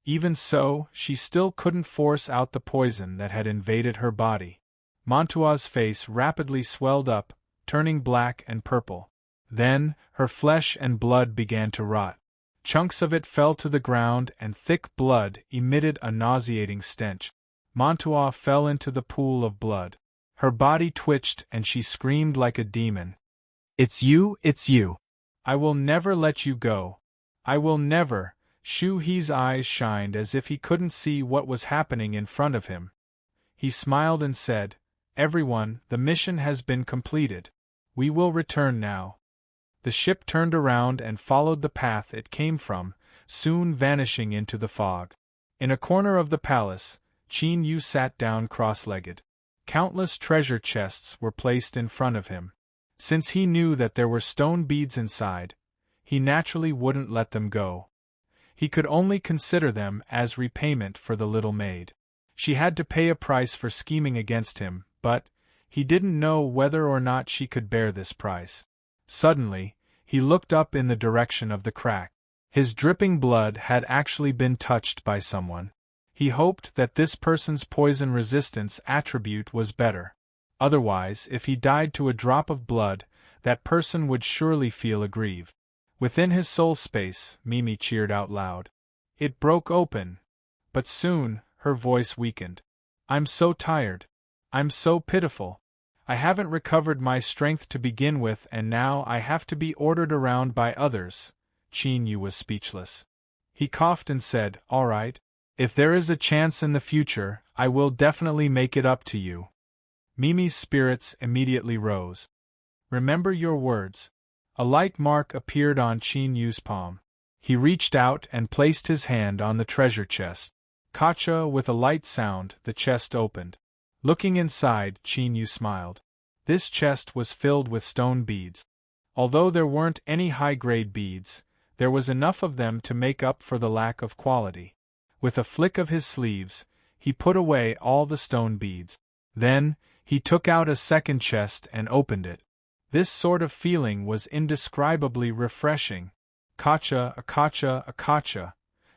Even so, she still couldn't force out the poison that had invaded her body. Mantua's face rapidly swelled up, turning black and purple. Then, her flesh and blood began to rot. Chunks of it fell to the ground and thick blood emitted a nauseating stench. Mantua fell into the pool of blood. Her body twitched and she screamed like a demon. "It's you, it's you! I will never let you go. I will never!" Shui's eyes shined as if he couldn't see what was happening in front of him. He smiled and said, "Everyone, the mission has been completed. We will return now." The ship turned around and followed the path it came from, soon vanishing into the fog. In a corner of the palace, Qin Yu sat down cross-legged. Countless treasure chests were placed in front of him. Since he knew that there were stone beads inside, he naturally wouldn't let them go. He could only consider them as repayment for the little maid. She had to pay a price for scheming against him, but he didn't know whether or not she could bear this price. Suddenly, he looked up in the direction of the crack. His dripping blood had actually been touched by someone. He hoped that this person's poison resistance attribute was better. Otherwise, if he died to a drop of blood, that person would surely feel aggrieved. Within his soul space, Mimi cheered out loud. It broke open. But soon, her voice weakened. "I'm so tired. I'm so pitiful. I haven't recovered my strength to begin with and now I have to be ordered around by others." Qin Yu was speechless. He coughed and said, "All right. If there is a chance in the future, I will definitely make it up to you." Mimi's spirits immediately rose. "Remember your words." A light mark appeared on Qin Yu's palm. He reached out and placed his hand on the treasure chest. Kacha, with a light sound, the chest opened. Looking inside, Qin Yu smiled. This chest was filled with stone beads. Although there weren't any high-grade beads, there was enough of them to make up for the lack of quality. With a flick of his sleeves, he put away all the stone beads. Then, he took out a second chest and opened it. This sort of feeling was indescribably refreshing. Kacha, akacha, akacha.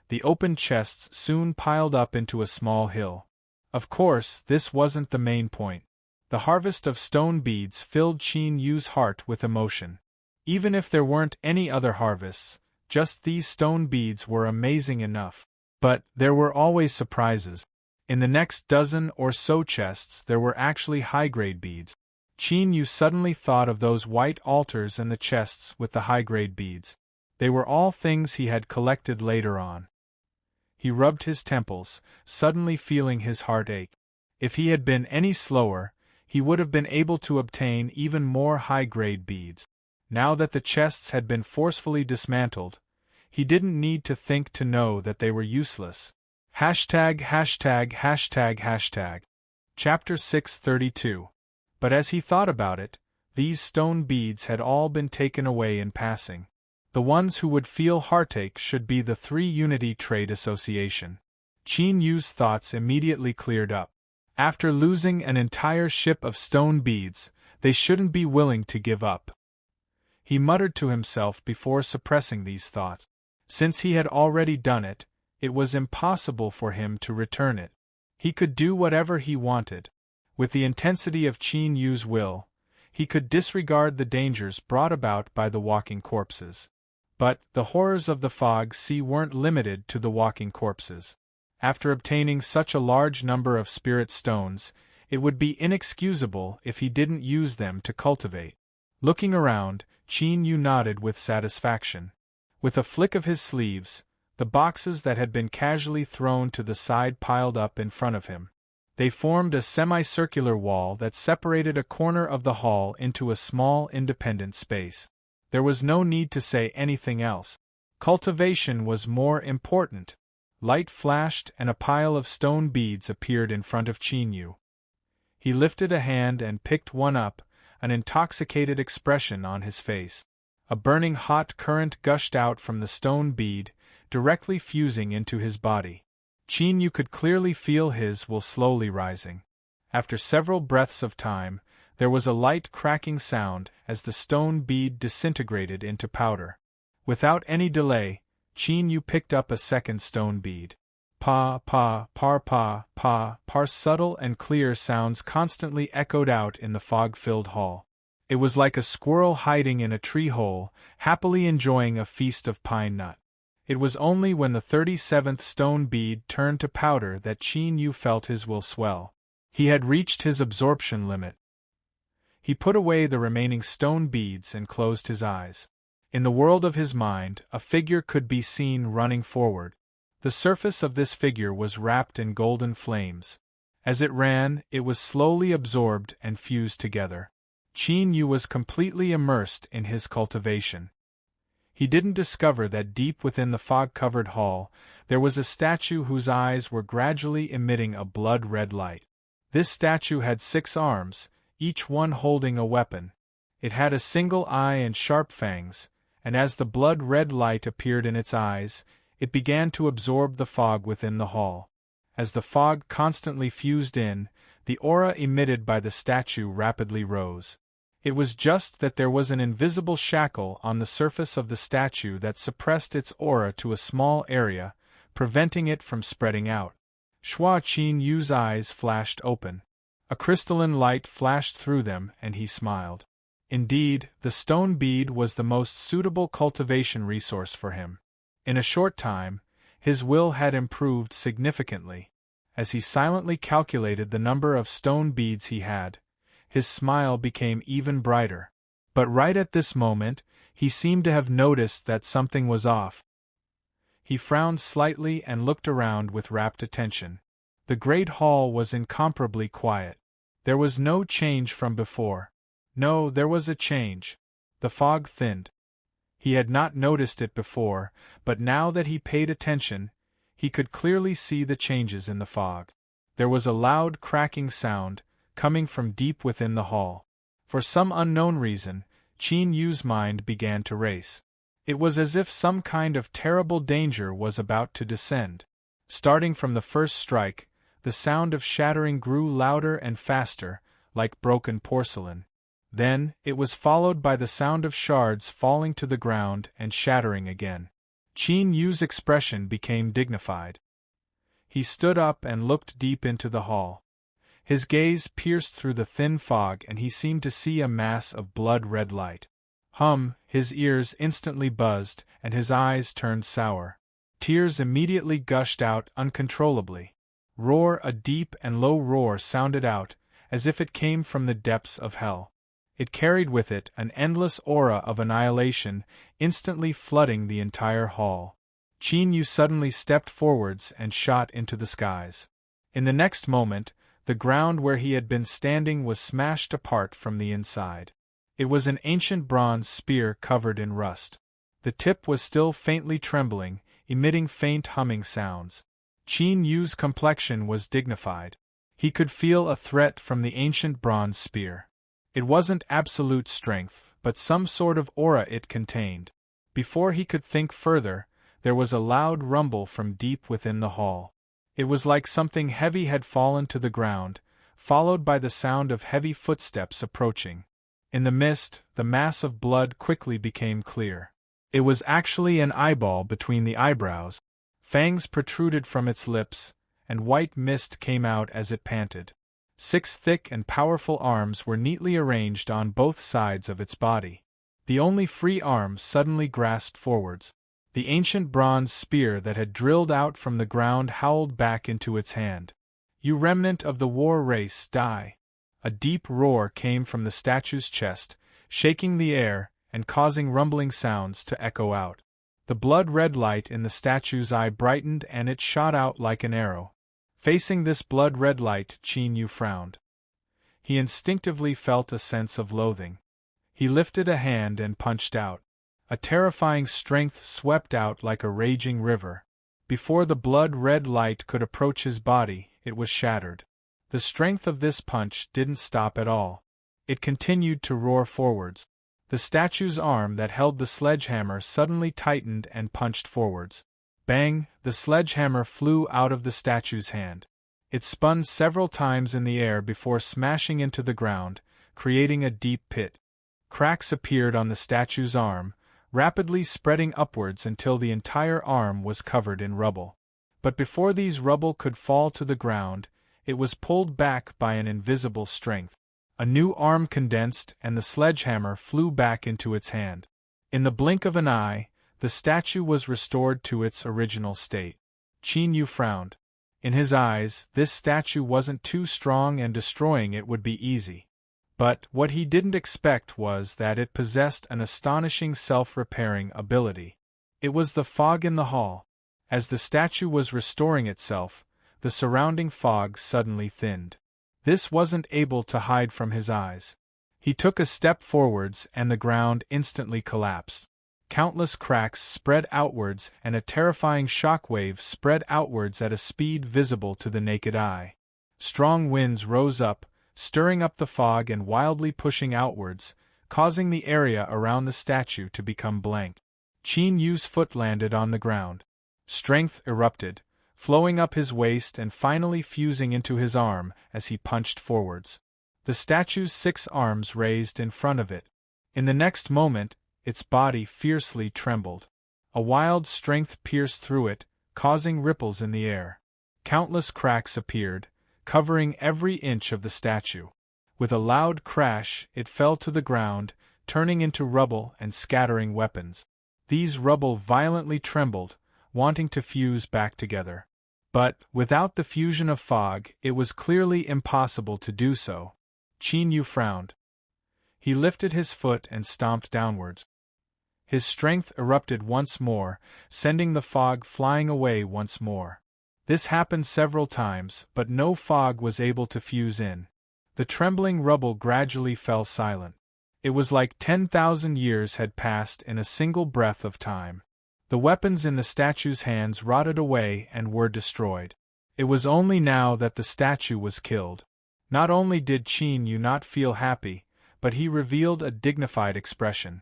The opened chests soon piled up into a small hill. Of course, this wasn't the main point. The harvest of stone beads filled Qin Yu's heart with emotion. Even if there weren't any other harvests, just these stone beads were amazing enough. But there were always surprises. In the next dozen or so chests there were actually high-grade beads. Qin Yu suddenly thought of those white altars and the chests with the high-grade beads. They were all things he had collected later on. He rubbed his temples, suddenly feeling his heart ache. If he had been any slower, he would have been able to obtain even more high-grade beads. Now that the chests had been forcefully dismantled, he didn't need to think to know that they were useless. Hashtag. Chapter 632. But as he thought about it, these stone beads had all been taken away in passing. The ones who would feel heartache should be the 3 Unity Trade Association. Qin Yu's thoughts immediately cleared up. After losing an entire ship of stone beads, they shouldn't be willing to give up. He muttered to himself before suppressing these thoughts. Since he had already done it, it was impossible for him to return it. He could do whatever he wanted. With the intensity of Qin Yu's will, he could disregard the dangers brought about by the walking corpses. But the horrors of the fog sea weren't limited to the walking corpses. After obtaining such a large number of spirit stones, it would be inexcusable if he didn't use them to cultivate. Looking around, Qin Yu nodded with satisfaction. With a flick of his sleeves, the boxes that had been casually thrown to the side piled up in front of him. They formed a semicircular wall that separated a corner of the hall into a small independent space. There was no need to say anything else. Cultivation was more important. Light flashed and a pile of stone beads appeared in front of Qin Yu. He lifted a hand and picked one up, an intoxicated expression on his face. A burning hot current gushed out from the stone bead, directly fusing into his body. Qin Yu could clearly feel his will slowly rising. After several breaths of time, there was a light cracking sound as the stone bead disintegrated into powder. Without any delay, Qin Yu picked up a second stone bead. Pa, pa, par, pa, pa, par. Subtle and clear sounds constantly echoed out in the fog-filled hall. It was like a squirrel hiding in a tree hole, happily enjoying a feast of pine nut. It was only when the 37th stone bead turned to powder that Qin Yu felt his will swell. He had reached his absorption limit. He put away the remaining stone beads and closed his eyes. In the world of his mind, a figure could be seen running forward. The surface of this figure was wrapped in golden flames. As it ran, it was slowly absorbed and fused together. Qin Yu was completely immersed in his cultivation. He didn't discover that deep within the fog-covered hall, there was a statue whose eyes were gradually emitting a blood-red light. This statue had 6 arms, each one holding a weapon. It had a single eye and sharp fangs, and as the blood-red light appeared in its eyes, it began to absorb the fog within the hall. As the fog constantly fused in, the aura emitted by the statue rapidly rose. It was just that there was an invisible shackle on the surface of the statue that suppressed its aura to a small area, preventing it from spreading out. Qin Yu's eyes flashed open. A crystalline light flashed through them and he smiled. Indeed, the stone bead was the most suitable cultivation resource for him. In a short time, his will had improved significantly. As he silently calculated the number of stone beads he had, his smile became even brighter. But right at this moment, he seemed to have noticed that something was off. He frowned slightly and looked around with rapt attention. The great hall was incomparably quiet. There was no change from before. No, there was a change. The fog thinned. He had not noticed it before, but now that he paid attention, he could clearly see the changes in the fog. There was a loud cracking sound, coming from deep within the hall. For some unknown reason, Qin Yu's mind began to race. It was as if some kind of terrible danger was about to descend. Starting from the first strike, the sound of shattering grew louder and faster, like broken porcelain. Then, it was followed by the sound of shards falling to the ground and shattering again. Qin Yu's expression became dignified. He stood up and looked deep into the hall. His gaze pierced through the thin fog and he seemed to see a mass of blood-red light. His ears instantly buzzed and his eyes turned sour. Tears immediately gushed out uncontrollably. A deep and low roar sounded out, as if it came from the depths of hell. It carried with it an endless aura of annihilation, instantly flooding the entire hall. Qin Yu suddenly stepped forwards and shot into the skies. In the next moment, the ground where he had been standing was smashed apart from the inside. It was an ancient bronze spear covered in rust. The tip was still faintly trembling, emitting faint humming sounds. Qin Yu's complexion was dignified. He could feel a threat from the ancient bronze spear. It wasn't absolute strength, but some sort of aura it contained. Before he could think further, there was a loud rumble from deep within the hall. It was like something heavy had fallen to the ground, followed by the sound of heavy footsteps approaching. In the mist, the mass of blood quickly became clear. It was actually an eyeball between the eyebrows. Fangs protruded from its lips, and white mist came out as it panted. 6 thick and powerful arms were neatly arranged on both sides of its body. The only free arm suddenly grasped forwards. The ancient bronze spear that had drilled out from the ground howled back into its hand. "You remnant of the war race, die!" A deep roar came from the statue's chest, shaking the air and causing rumbling sounds to echo out. The blood-red light in the statue's eye brightened and it shot out like an arrow. Facing this blood-red light, Qin Yu frowned. He instinctively felt a sense of loathing. He lifted a hand and punched out. A terrifying strength swept out like a raging river. Before the blood-red light could approach his body, it was shattered. The strength of this punch didn't stop at all. It continued to roar forwards. The statue's arm that held the sledgehammer suddenly tightened and punched forwards. Bang! The sledgehammer flew out of the statue's hand. It spun several times in the air before smashing into the ground, creating a deep pit. Cracks appeared on the statue's arm, rapidly spreading upwards until the entire arm was covered in rubble. But before these rubble could fall to the ground, it was pulled back by an invisible strength. A new arm condensed and the sledgehammer flew back into its hand. In the blink of an eye, the statue was restored to its original state. Qin Yu frowned. In his eyes, this statue wasn't too strong and destroying it would be easy. But what he didn't expect was that it possessed an astonishing self-repairing ability. It was the fog in the hall. As the statue was restoring itself, the surrounding fog suddenly thinned. This wasn't able to hide from his eyes. He took a step forwards and the ground instantly collapsed. Countless cracks spread outwards and a terrifying shockwave spread outwards at a speed visible to the naked eye. Strong winds rose up, stirring up the fog and wildly pushing outwards, causing the area around the statue to become blank. Qin Yu's foot landed on the ground. Strength erupted, flowing up his waist and finally fusing into his arm as he punched forwards. The statue's 6 arms raised in front of it. In the next moment, its body fiercely trembled. A wild strength pierced through it, causing ripples in the air. Countless cracks appeared, covering every inch of the statue. With a loud crash, it fell to the ground, turning into rubble and scattering weapons. These rubble violently trembled, wanting to fuse back together. But, without the fusion of fog, it was clearly impossible to do so. Qin Yu frowned. He lifted his foot and stomped downwards. His strength erupted once more, sending the fog flying away once more. This happened several times, but no fog was able to fuse in. The trembling rubble gradually fell silent. It was like 10,000 years had passed in a single breath of time. The weapons in the statue's hands rotted away and were destroyed. It was only now that the statue was killed. Not only did Qin Yu not feel happy, but he revealed a dignified expression.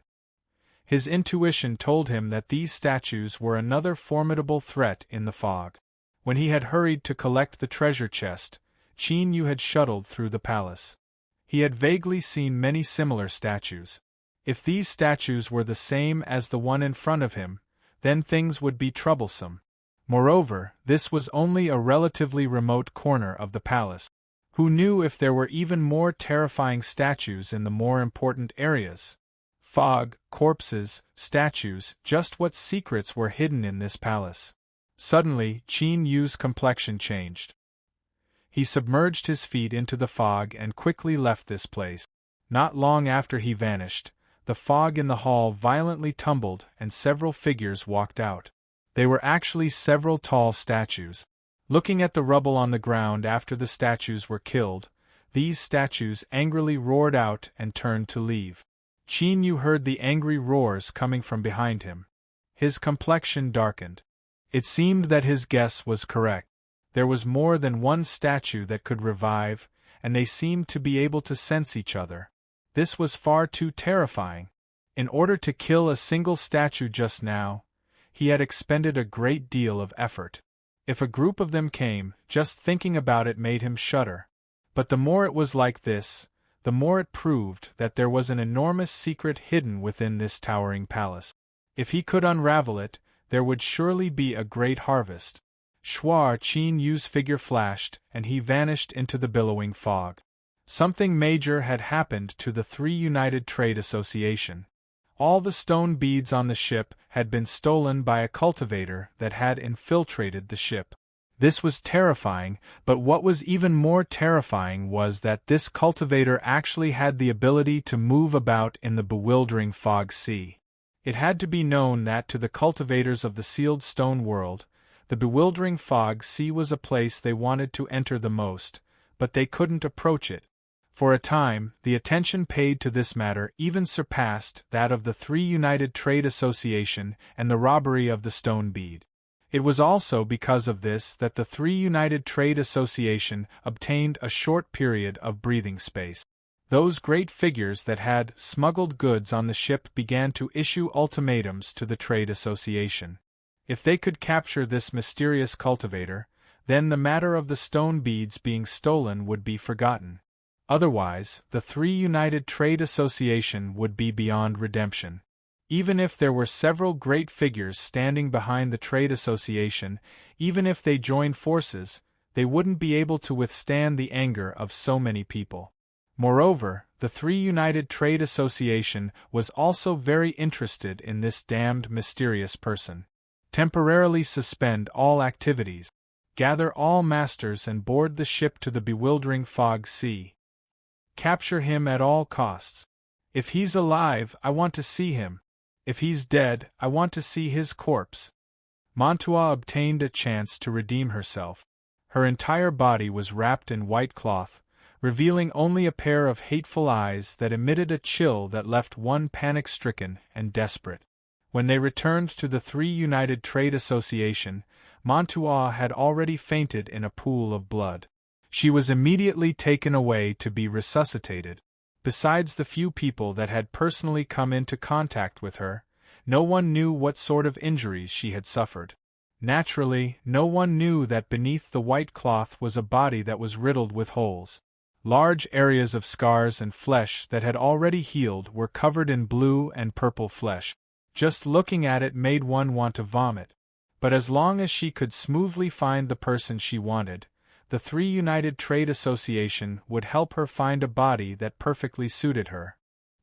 His intuition told him that these statues were another formidable threat in the fog. When he had hurried to collect the treasure chest, Qin Yu had shuttled through the palace. He had vaguely seen many similar statues. If these statues were the same as the one in front of him, then things would be troublesome. Moreover, this was only a relatively remote corner of the palace. Who knew if there were even more terrifying statues in the more important areas? Fog, corpses, statues, just what secrets were hidden in this palace? Suddenly, Qin Yu's complexion changed. He submerged his feet into the fog and quickly left this place. Not long after he vanished, the fog in the hall violently tumbled and several figures walked out. They were actually several tall statues. Looking at the rubble on the ground after the statues were killed, these statues angrily roared out and turned to leave. Qin Yu heard the angry roars coming from behind him. His complexion darkened. It seemed that his guess was correct. There was more than one statue that could revive, and they seemed to be able to sense each other. This was far too terrifying. In order to kill a single statue just now, he had expended a great deal of effort. If a group of them came, just thinking about it made him shudder. But the more it was like this, the more it proved that there was an enormous secret hidden within this towering palace. If he could unravel it, there would surely be a great harvest. Shwar Qin Yu's figure flashed, and he vanished into the billowing fog. Something major had happened to the Three United Trade Association. All the stone beads on the ship had been stolen by a cultivator that had infiltrated the ship. This was terrifying, but what was even more terrifying was that this cultivator actually had the ability to move about in the bewildering fog sea. It had to be known that to the cultivators of the sealed stone world, the bewildering fog sea was a place they wanted to enter the most, but they couldn't approach it. For a time, the attention paid to this matter even surpassed that of the Three United Trade Association and the robbery of the stone bead. It was also because of this that the Three United Trade Association obtained a short period of breathing space. Those great figures that had smuggled goods on the ship began to issue ultimatums to the Trade Association. If they could capture this mysterious cultivator, then the matter of the stone beads being stolen would be forgotten. Otherwise, the three united Trade Association would be beyond redemption. Even if there were several great figures standing behind the Trade Association, even if they joined forces, they wouldn't be able to withstand the anger of so many people. Moreover, the three united Trade Association was also very interested in this damned mysterious person. Temporarily suspend all activities. Gather all masters and board the ship to the bewildering fog sea. Capture him at all costs. If he's alive, I want to see him. If he's dead, I want to see his corpse. Mantua obtained a chance to redeem herself. Her entire body was wrapped in white cloth, revealing only a pair of hateful eyes that emitted a chill that left one panic-stricken and desperate. When they returned to the three united Trade Association, Mantua had already fainted in a pool of blood. She was immediately taken away to be resuscitated. Besides the few people that had personally come into contact with her, no one knew what sort of injuries she had suffered. Naturally, no one knew that beneath the white cloth was a body that was riddled with holes. Large areas of scars and flesh that had already healed were covered in blue and purple flesh. Just looking at it made one want to vomit. But as long as she could smoothly find the person she wanted, the three united Trade Association would help her find a body that perfectly suited her.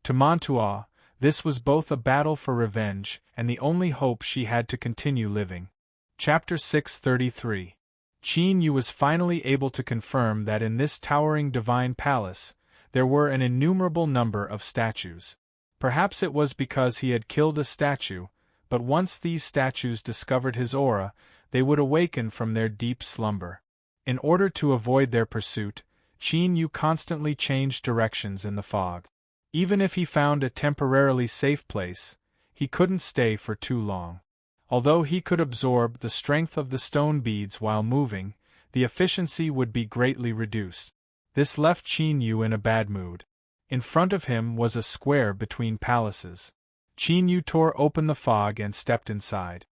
To Mantua, this was both a battle for revenge and the only hope she had to continue living. Chapter 633. Qin Yu was finally able to confirm that in this towering divine palace, there were an innumerable number of statues. Perhaps it was because he had killed a statue, but once these statues discovered his aura, they would awaken from their deep slumber. In order to avoid their pursuit, Qin Yu constantly changed directions in the fog. Even if he found a temporarily safe place, he couldn't stay for too long. Although he could absorb the strength of the stone beads while moving, the efficiency would be greatly reduced. This left Qin Yu in a bad mood. In front of him was a square between palaces. Qin Yu tore open the fog and stepped inside.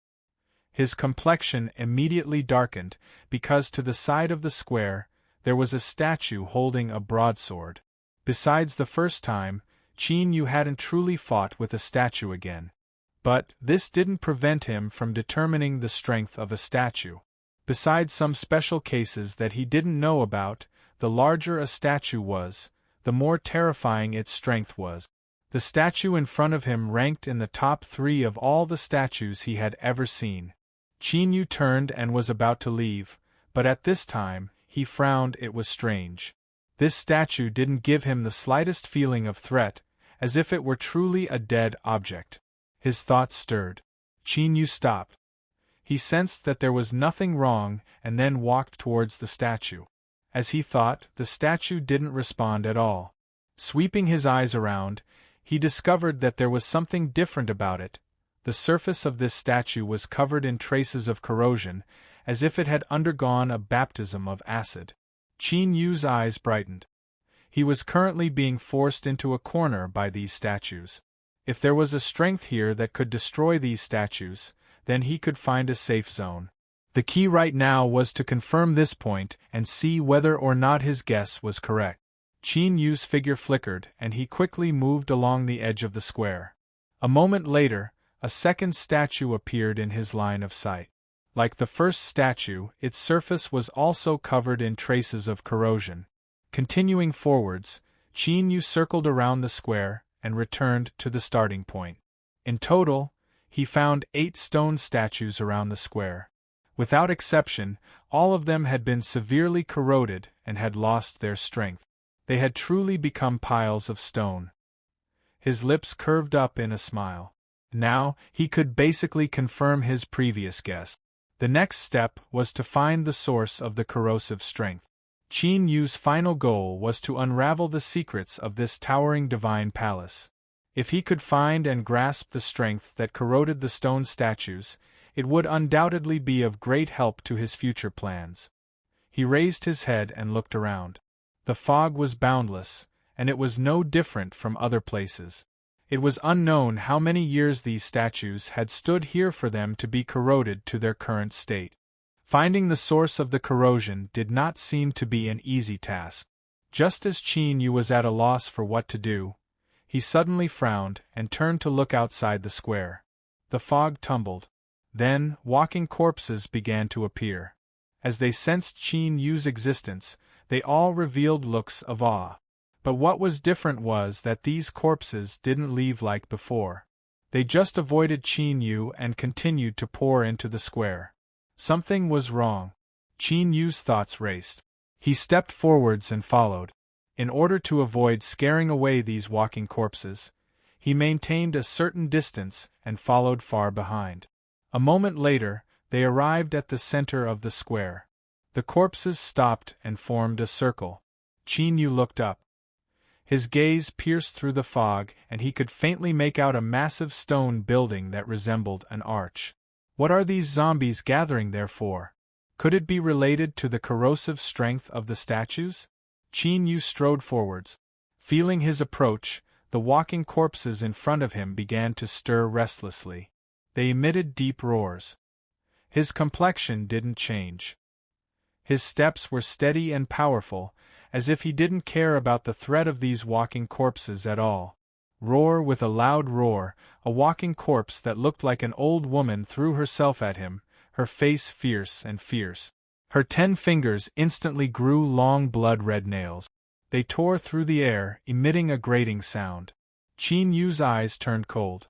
His complexion immediately darkened, because to the side of the square, there was a statue holding a broadsword. Besides the first time, Qin Yu hadn't truly fought with a statue again. But this didn't prevent him from determining the strength of a statue. Besides some special cases that he didn't know about, the larger a statue was, the more terrifying its strength was. The statue in front of him ranked in the top 3 of all the statues he had ever seen. Qin Yu turned and was about to leave, but at this time, he frowned. It was strange. This statue didn't give him the slightest feeling of threat, as if it were truly a dead object. His thoughts stirred. Qin Yu stopped. He sensed that there was nothing wrong and then walked towards the statue. As he thought, the statue didn't respond at all. Sweeping his eyes around, he discovered that there was something different about it. The surface of this statue was covered in traces of corrosion, as if it had undergone a baptism of acid. Qin Yu's eyes brightened. He was currently being forced into a corner by these statues. If there was a strength here that could destroy these statues, then he could find a safe zone. The key right now was to confirm this point and see whether or not his guess was correct. Qin Yu's figure flickered and he quickly moved along the edge of the square. A moment later, a second statue appeared in his line of sight. Like the first statue, its surface was also covered in traces of corrosion. Continuing forwards, Qin Yu circled around the square and returned to the starting point. In total, he found 8 stone statues around the square. Without exception, all of them had been severely corroded and had lost their strength. They had truly become piles of stone. His lips curved up in a smile. Now, he could basically confirm his previous guess. The next step was to find the source of the corrosive strength. Qin Yu's final goal was to unravel the secrets of this towering divine palace. If he could find and grasp the strength that corroded the stone statues, it would undoubtedly be of great help to his future plans. He raised his head and looked around. The fog was boundless, and it was no different from other places. It was unknown how many years these statues had stood here for them to be corroded to their current state. Finding the source of the corrosion did not seem to be an easy task. Just as Qin Yu was at a loss for what to do, he suddenly frowned and turned to look outside the square. The fog tumbled. Then, walking corpses began to appear. As they sensed Qin Yu's existence, they all revealed looks of awe. But what was different was that these corpses didn't leave like before. They just avoided Qin Yu and continued to pour into the square. Something was wrong. Qin Yu's thoughts raced. He stepped forwards and followed. In order to avoid scaring away these walking corpses, he maintained a certain distance and followed far behind. A moment later, they arrived at the center of the square. The corpses stopped and formed a circle. Qin Yu looked up. His gaze pierced through the fog, and he could faintly make out a massive stone building that resembled an arch. What are these zombies gathering there for? Could it be related to the corrosive strength of the statues? Qin Yu strode forwards. Feeling his approach, the walking corpses in front of him began to stir restlessly. They emitted deep roars. His complexion didn't change. His steps were steady and powerful, as if he didn't care about the threat of these walking corpses at all. Roar with a loud roar, a walking corpse that looked like an old woman threw herself at him, her face fierce and fierce. Her 10 fingers instantly grew long blood-red nails. They tore through the air, emitting a grating sound. Qin Yu's eyes turned cold.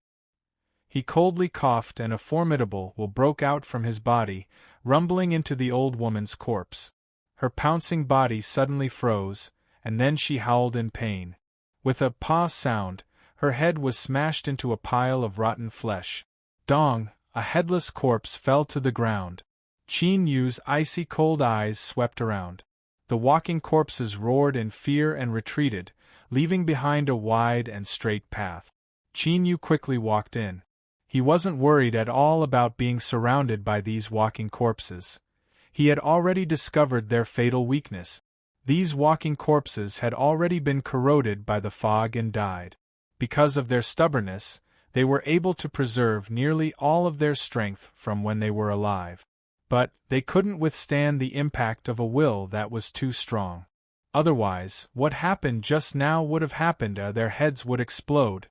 He coldly coughed and a formidable will broke out from his body, rumbling into the old woman's corpse. Her pouncing body suddenly froze, and then she howled in pain. With a "pah" sound, her head was smashed into a pile of rotten flesh. Dong, a headless corpse fell to the ground. Qin Yu's icy cold eyes swept around. The walking corpses roared in fear and retreated, leaving behind a wide and straight path. Qin Yu quickly walked in. He wasn't worried at all about being surrounded by these walking corpses. He had already discovered their fatal weakness. These walking corpses had already been corroded by the fog and died. Because of their stubbornness, they were able to preserve nearly all of their strength from when they were alive. But they couldn't withstand the impact of a will that was too strong. Otherwise, what happened just now would have happened. Their heads would explode.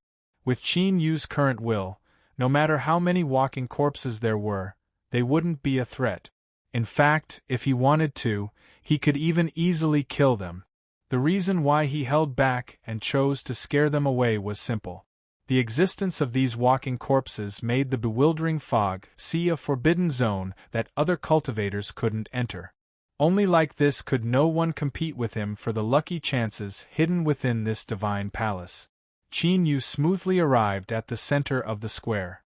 With Qin Yu's current will, no matter how many walking corpses there were, they wouldn't be a threat. In fact, if he wanted to, he could even easily kill them. The reason why he held back and chose to scare them away was simple. The existence of these walking corpses made the bewildering fog see a forbidden zone that other cultivators couldn't enter. Only like this could no one compete with him for the lucky chances hidden within this divine palace. Qin Yu smoothly arrived at the center of the square.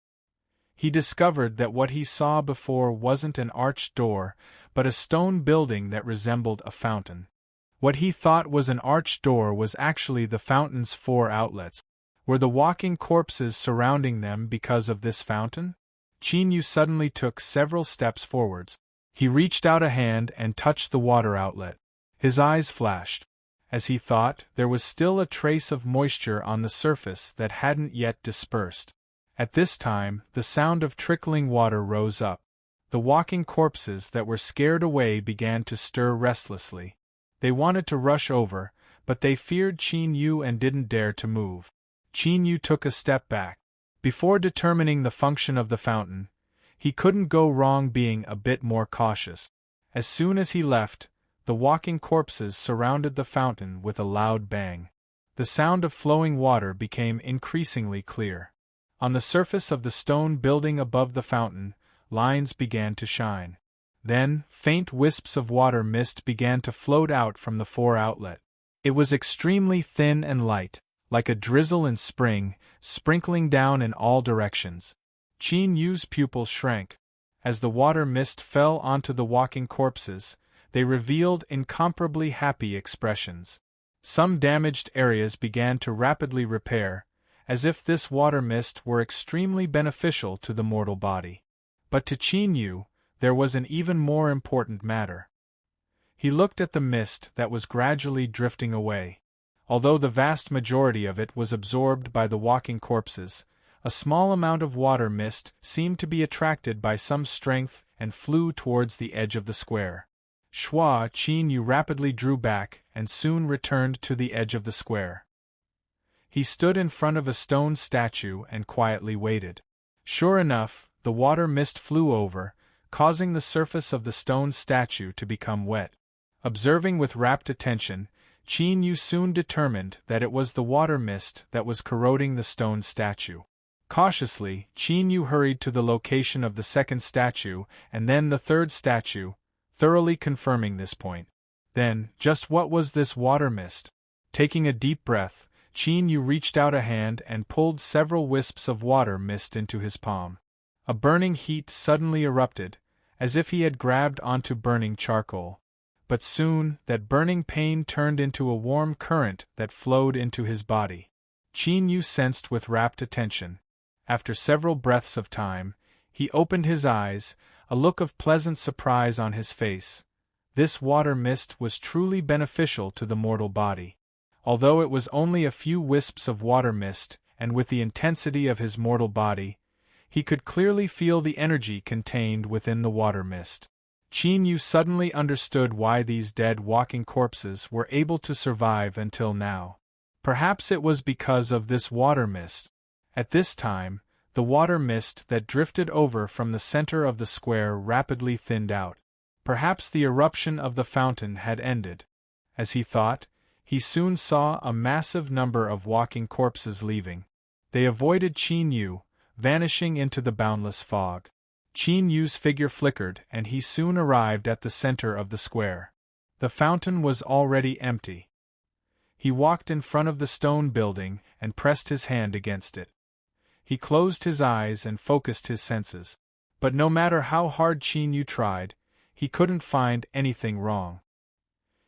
He discovered that what he saw before wasn't an arched door, but a stone building that resembled a fountain. What he thought was an arched door was actually the fountain's 4 outlets. Were the walking corpses surrounding them because of this fountain? Qin Yu suddenly took several steps forwards. He reached out a hand and touched the water outlet. His eyes flashed. As he thought, there was still a trace of moisture on the surface that hadn't yet dispersed. At this time, the sound of trickling water rose up. The walking corpses that were scared away began to stir restlessly. They wanted to rush over, but they feared Qin Yu and didn't dare to move. Qin Yu took a step back. Before determining the function of the fountain, he couldn't go wrong being a bit more cautious. As soon as he left, the walking corpses surrounded the fountain with a loud bang. The sound of flowing water became increasingly clear. On the surface of the stone building above the fountain, lines began to shine. Then, faint wisps of water mist began to float out from the 4 outlet. It was extremely thin and light, like a drizzle in spring, sprinkling down in all directions. Qin Yu's pupils shrank. As the water mist fell onto the walking corpses, they revealed incomparably happy expressions. Some damaged areas began to rapidly repair, as if this water mist were extremely beneficial to the mortal body. But to Qin Yu, there was an even more important matter. He looked at the mist that was gradually drifting away. Although the vast majority of it was absorbed by the walking corpses, a small amount of water mist seemed to be attracted by some strength and flew towards the edge of the square. Qin Yu rapidly drew back and soon returned to the edge of the square. He stood in front of a stone statue and quietly waited. Sure enough, the water mist flew over, causing the surface of the stone statue to become wet. Observing with rapt attention, Qin Yu soon determined that it was the water mist that was corroding the stone statue. Cautiously, Qin Yu hurried to the location of the second statue and then the third statue, thoroughly confirming this point. Then, just what was this water mist? Taking a deep breath, Qin Yu reached out a hand and pulled several wisps of water mist into his palm. A burning heat suddenly erupted, as if he had grabbed onto burning charcoal. But soon, that burning pain turned into a warm current that flowed into his body. Qin Yu sensed with rapt attention. After several breaths of time, he opened his eyes, a look of pleasant surprise on his face. This water mist was truly beneficial to the mortal body. Although it was only a few wisps of water mist, and with the intensity of his mortal body, he could clearly feel the energy contained within the water mist. Qin Yu suddenly understood why these dead walking corpses were able to survive until now. Perhaps it was because of this water mist. At this time, the water mist that drifted over from the center of the square rapidly thinned out. Perhaps the eruption of the fountain had ended. As he thought, he soon saw a massive number of walking corpses leaving. They avoided Qin Yu, vanishing into the boundless fog. Qin Yu's figure flickered and he soon arrived at the center of the square. The fountain was already empty. He walked in front of the stone building and pressed his hand against it. He closed his eyes and focused his senses. But no matter how hard Qin Yu tried, he couldn't find anything wrong.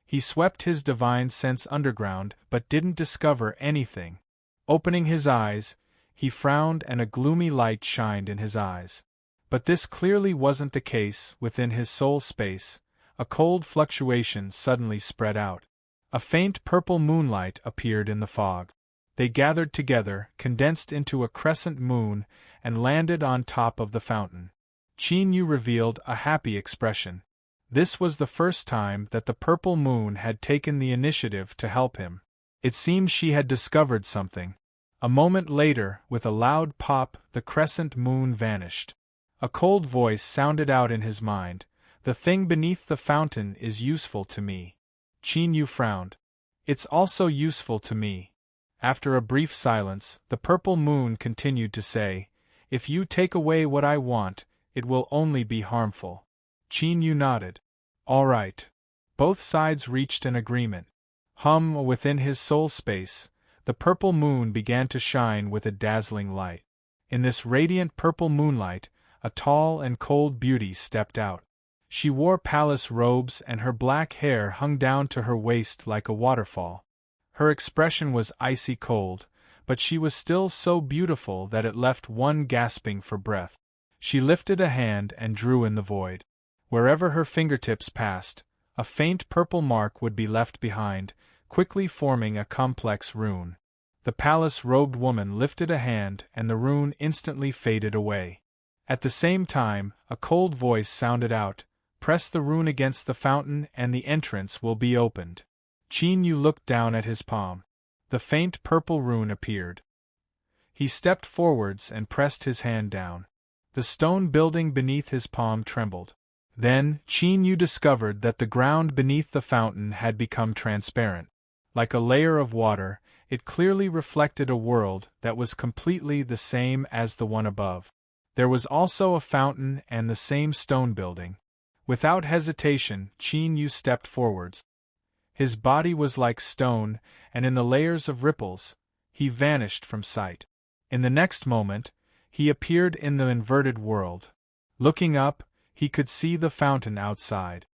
He swept his divine sense underground but didn't discover anything. Opening his eyes, he frowned and a gloomy light shined in his eyes. But this clearly wasn't the case within his soul space. A cold fluctuation suddenly spread out. A faint purple moonlight appeared in the fog. They gathered together, condensed into a crescent moon, and landed on top of the fountain. Qin Yu revealed a happy expression. This was the first time that the purple moon had taken the initiative to help him. It seemed she had discovered something. A moment later, with a loud pop, the crescent moon vanished. A cold voice sounded out in his mind. The thing beneath the fountain is useful to me. Qin Yu frowned. It's also useful to me. After a brief silence, the purple moon continued to say, if you take away what I want, it will only be harmful. Qin Yu nodded. All right. Both sides reached an agreement. Within his soul space, the purple moon began to shine with a dazzling light. In this radiant purple moonlight, a tall and cold beauty stepped out. She wore palace robes and her black hair hung down to her waist like a waterfall. Her expression was icy cold, but she was still so beautiful that it left one gasping for breath. She lifted a hand and drew in the void. Wherever her fingertips passed, a faint purple mark would be left behind, quickly forming a complex rune. The palace-robed woman lifted a hand and the rune instantly faded away. At the same time, a cold voice sounded out, press the rune against the fountain and the entrance will be opened. Qin Yu looked down at his palm. The faint purple rune appeared. He stepped forwards and pressed his hand down. The stone building beneath his palm trembled. Then, Qin Yu discovered that the ground beneath the fountain had become transparent. Like a layer of water, it clearly reflected a world that was completely the same as the one above. There was also a fountain and the same stone building. Without hesitation, Qin Yu stepped forwards. His body was like stone, and in the layers of ripples, he vanished from sight. In the next moment, he appeared in the inverted world. Looking up, he could see the fountain outside.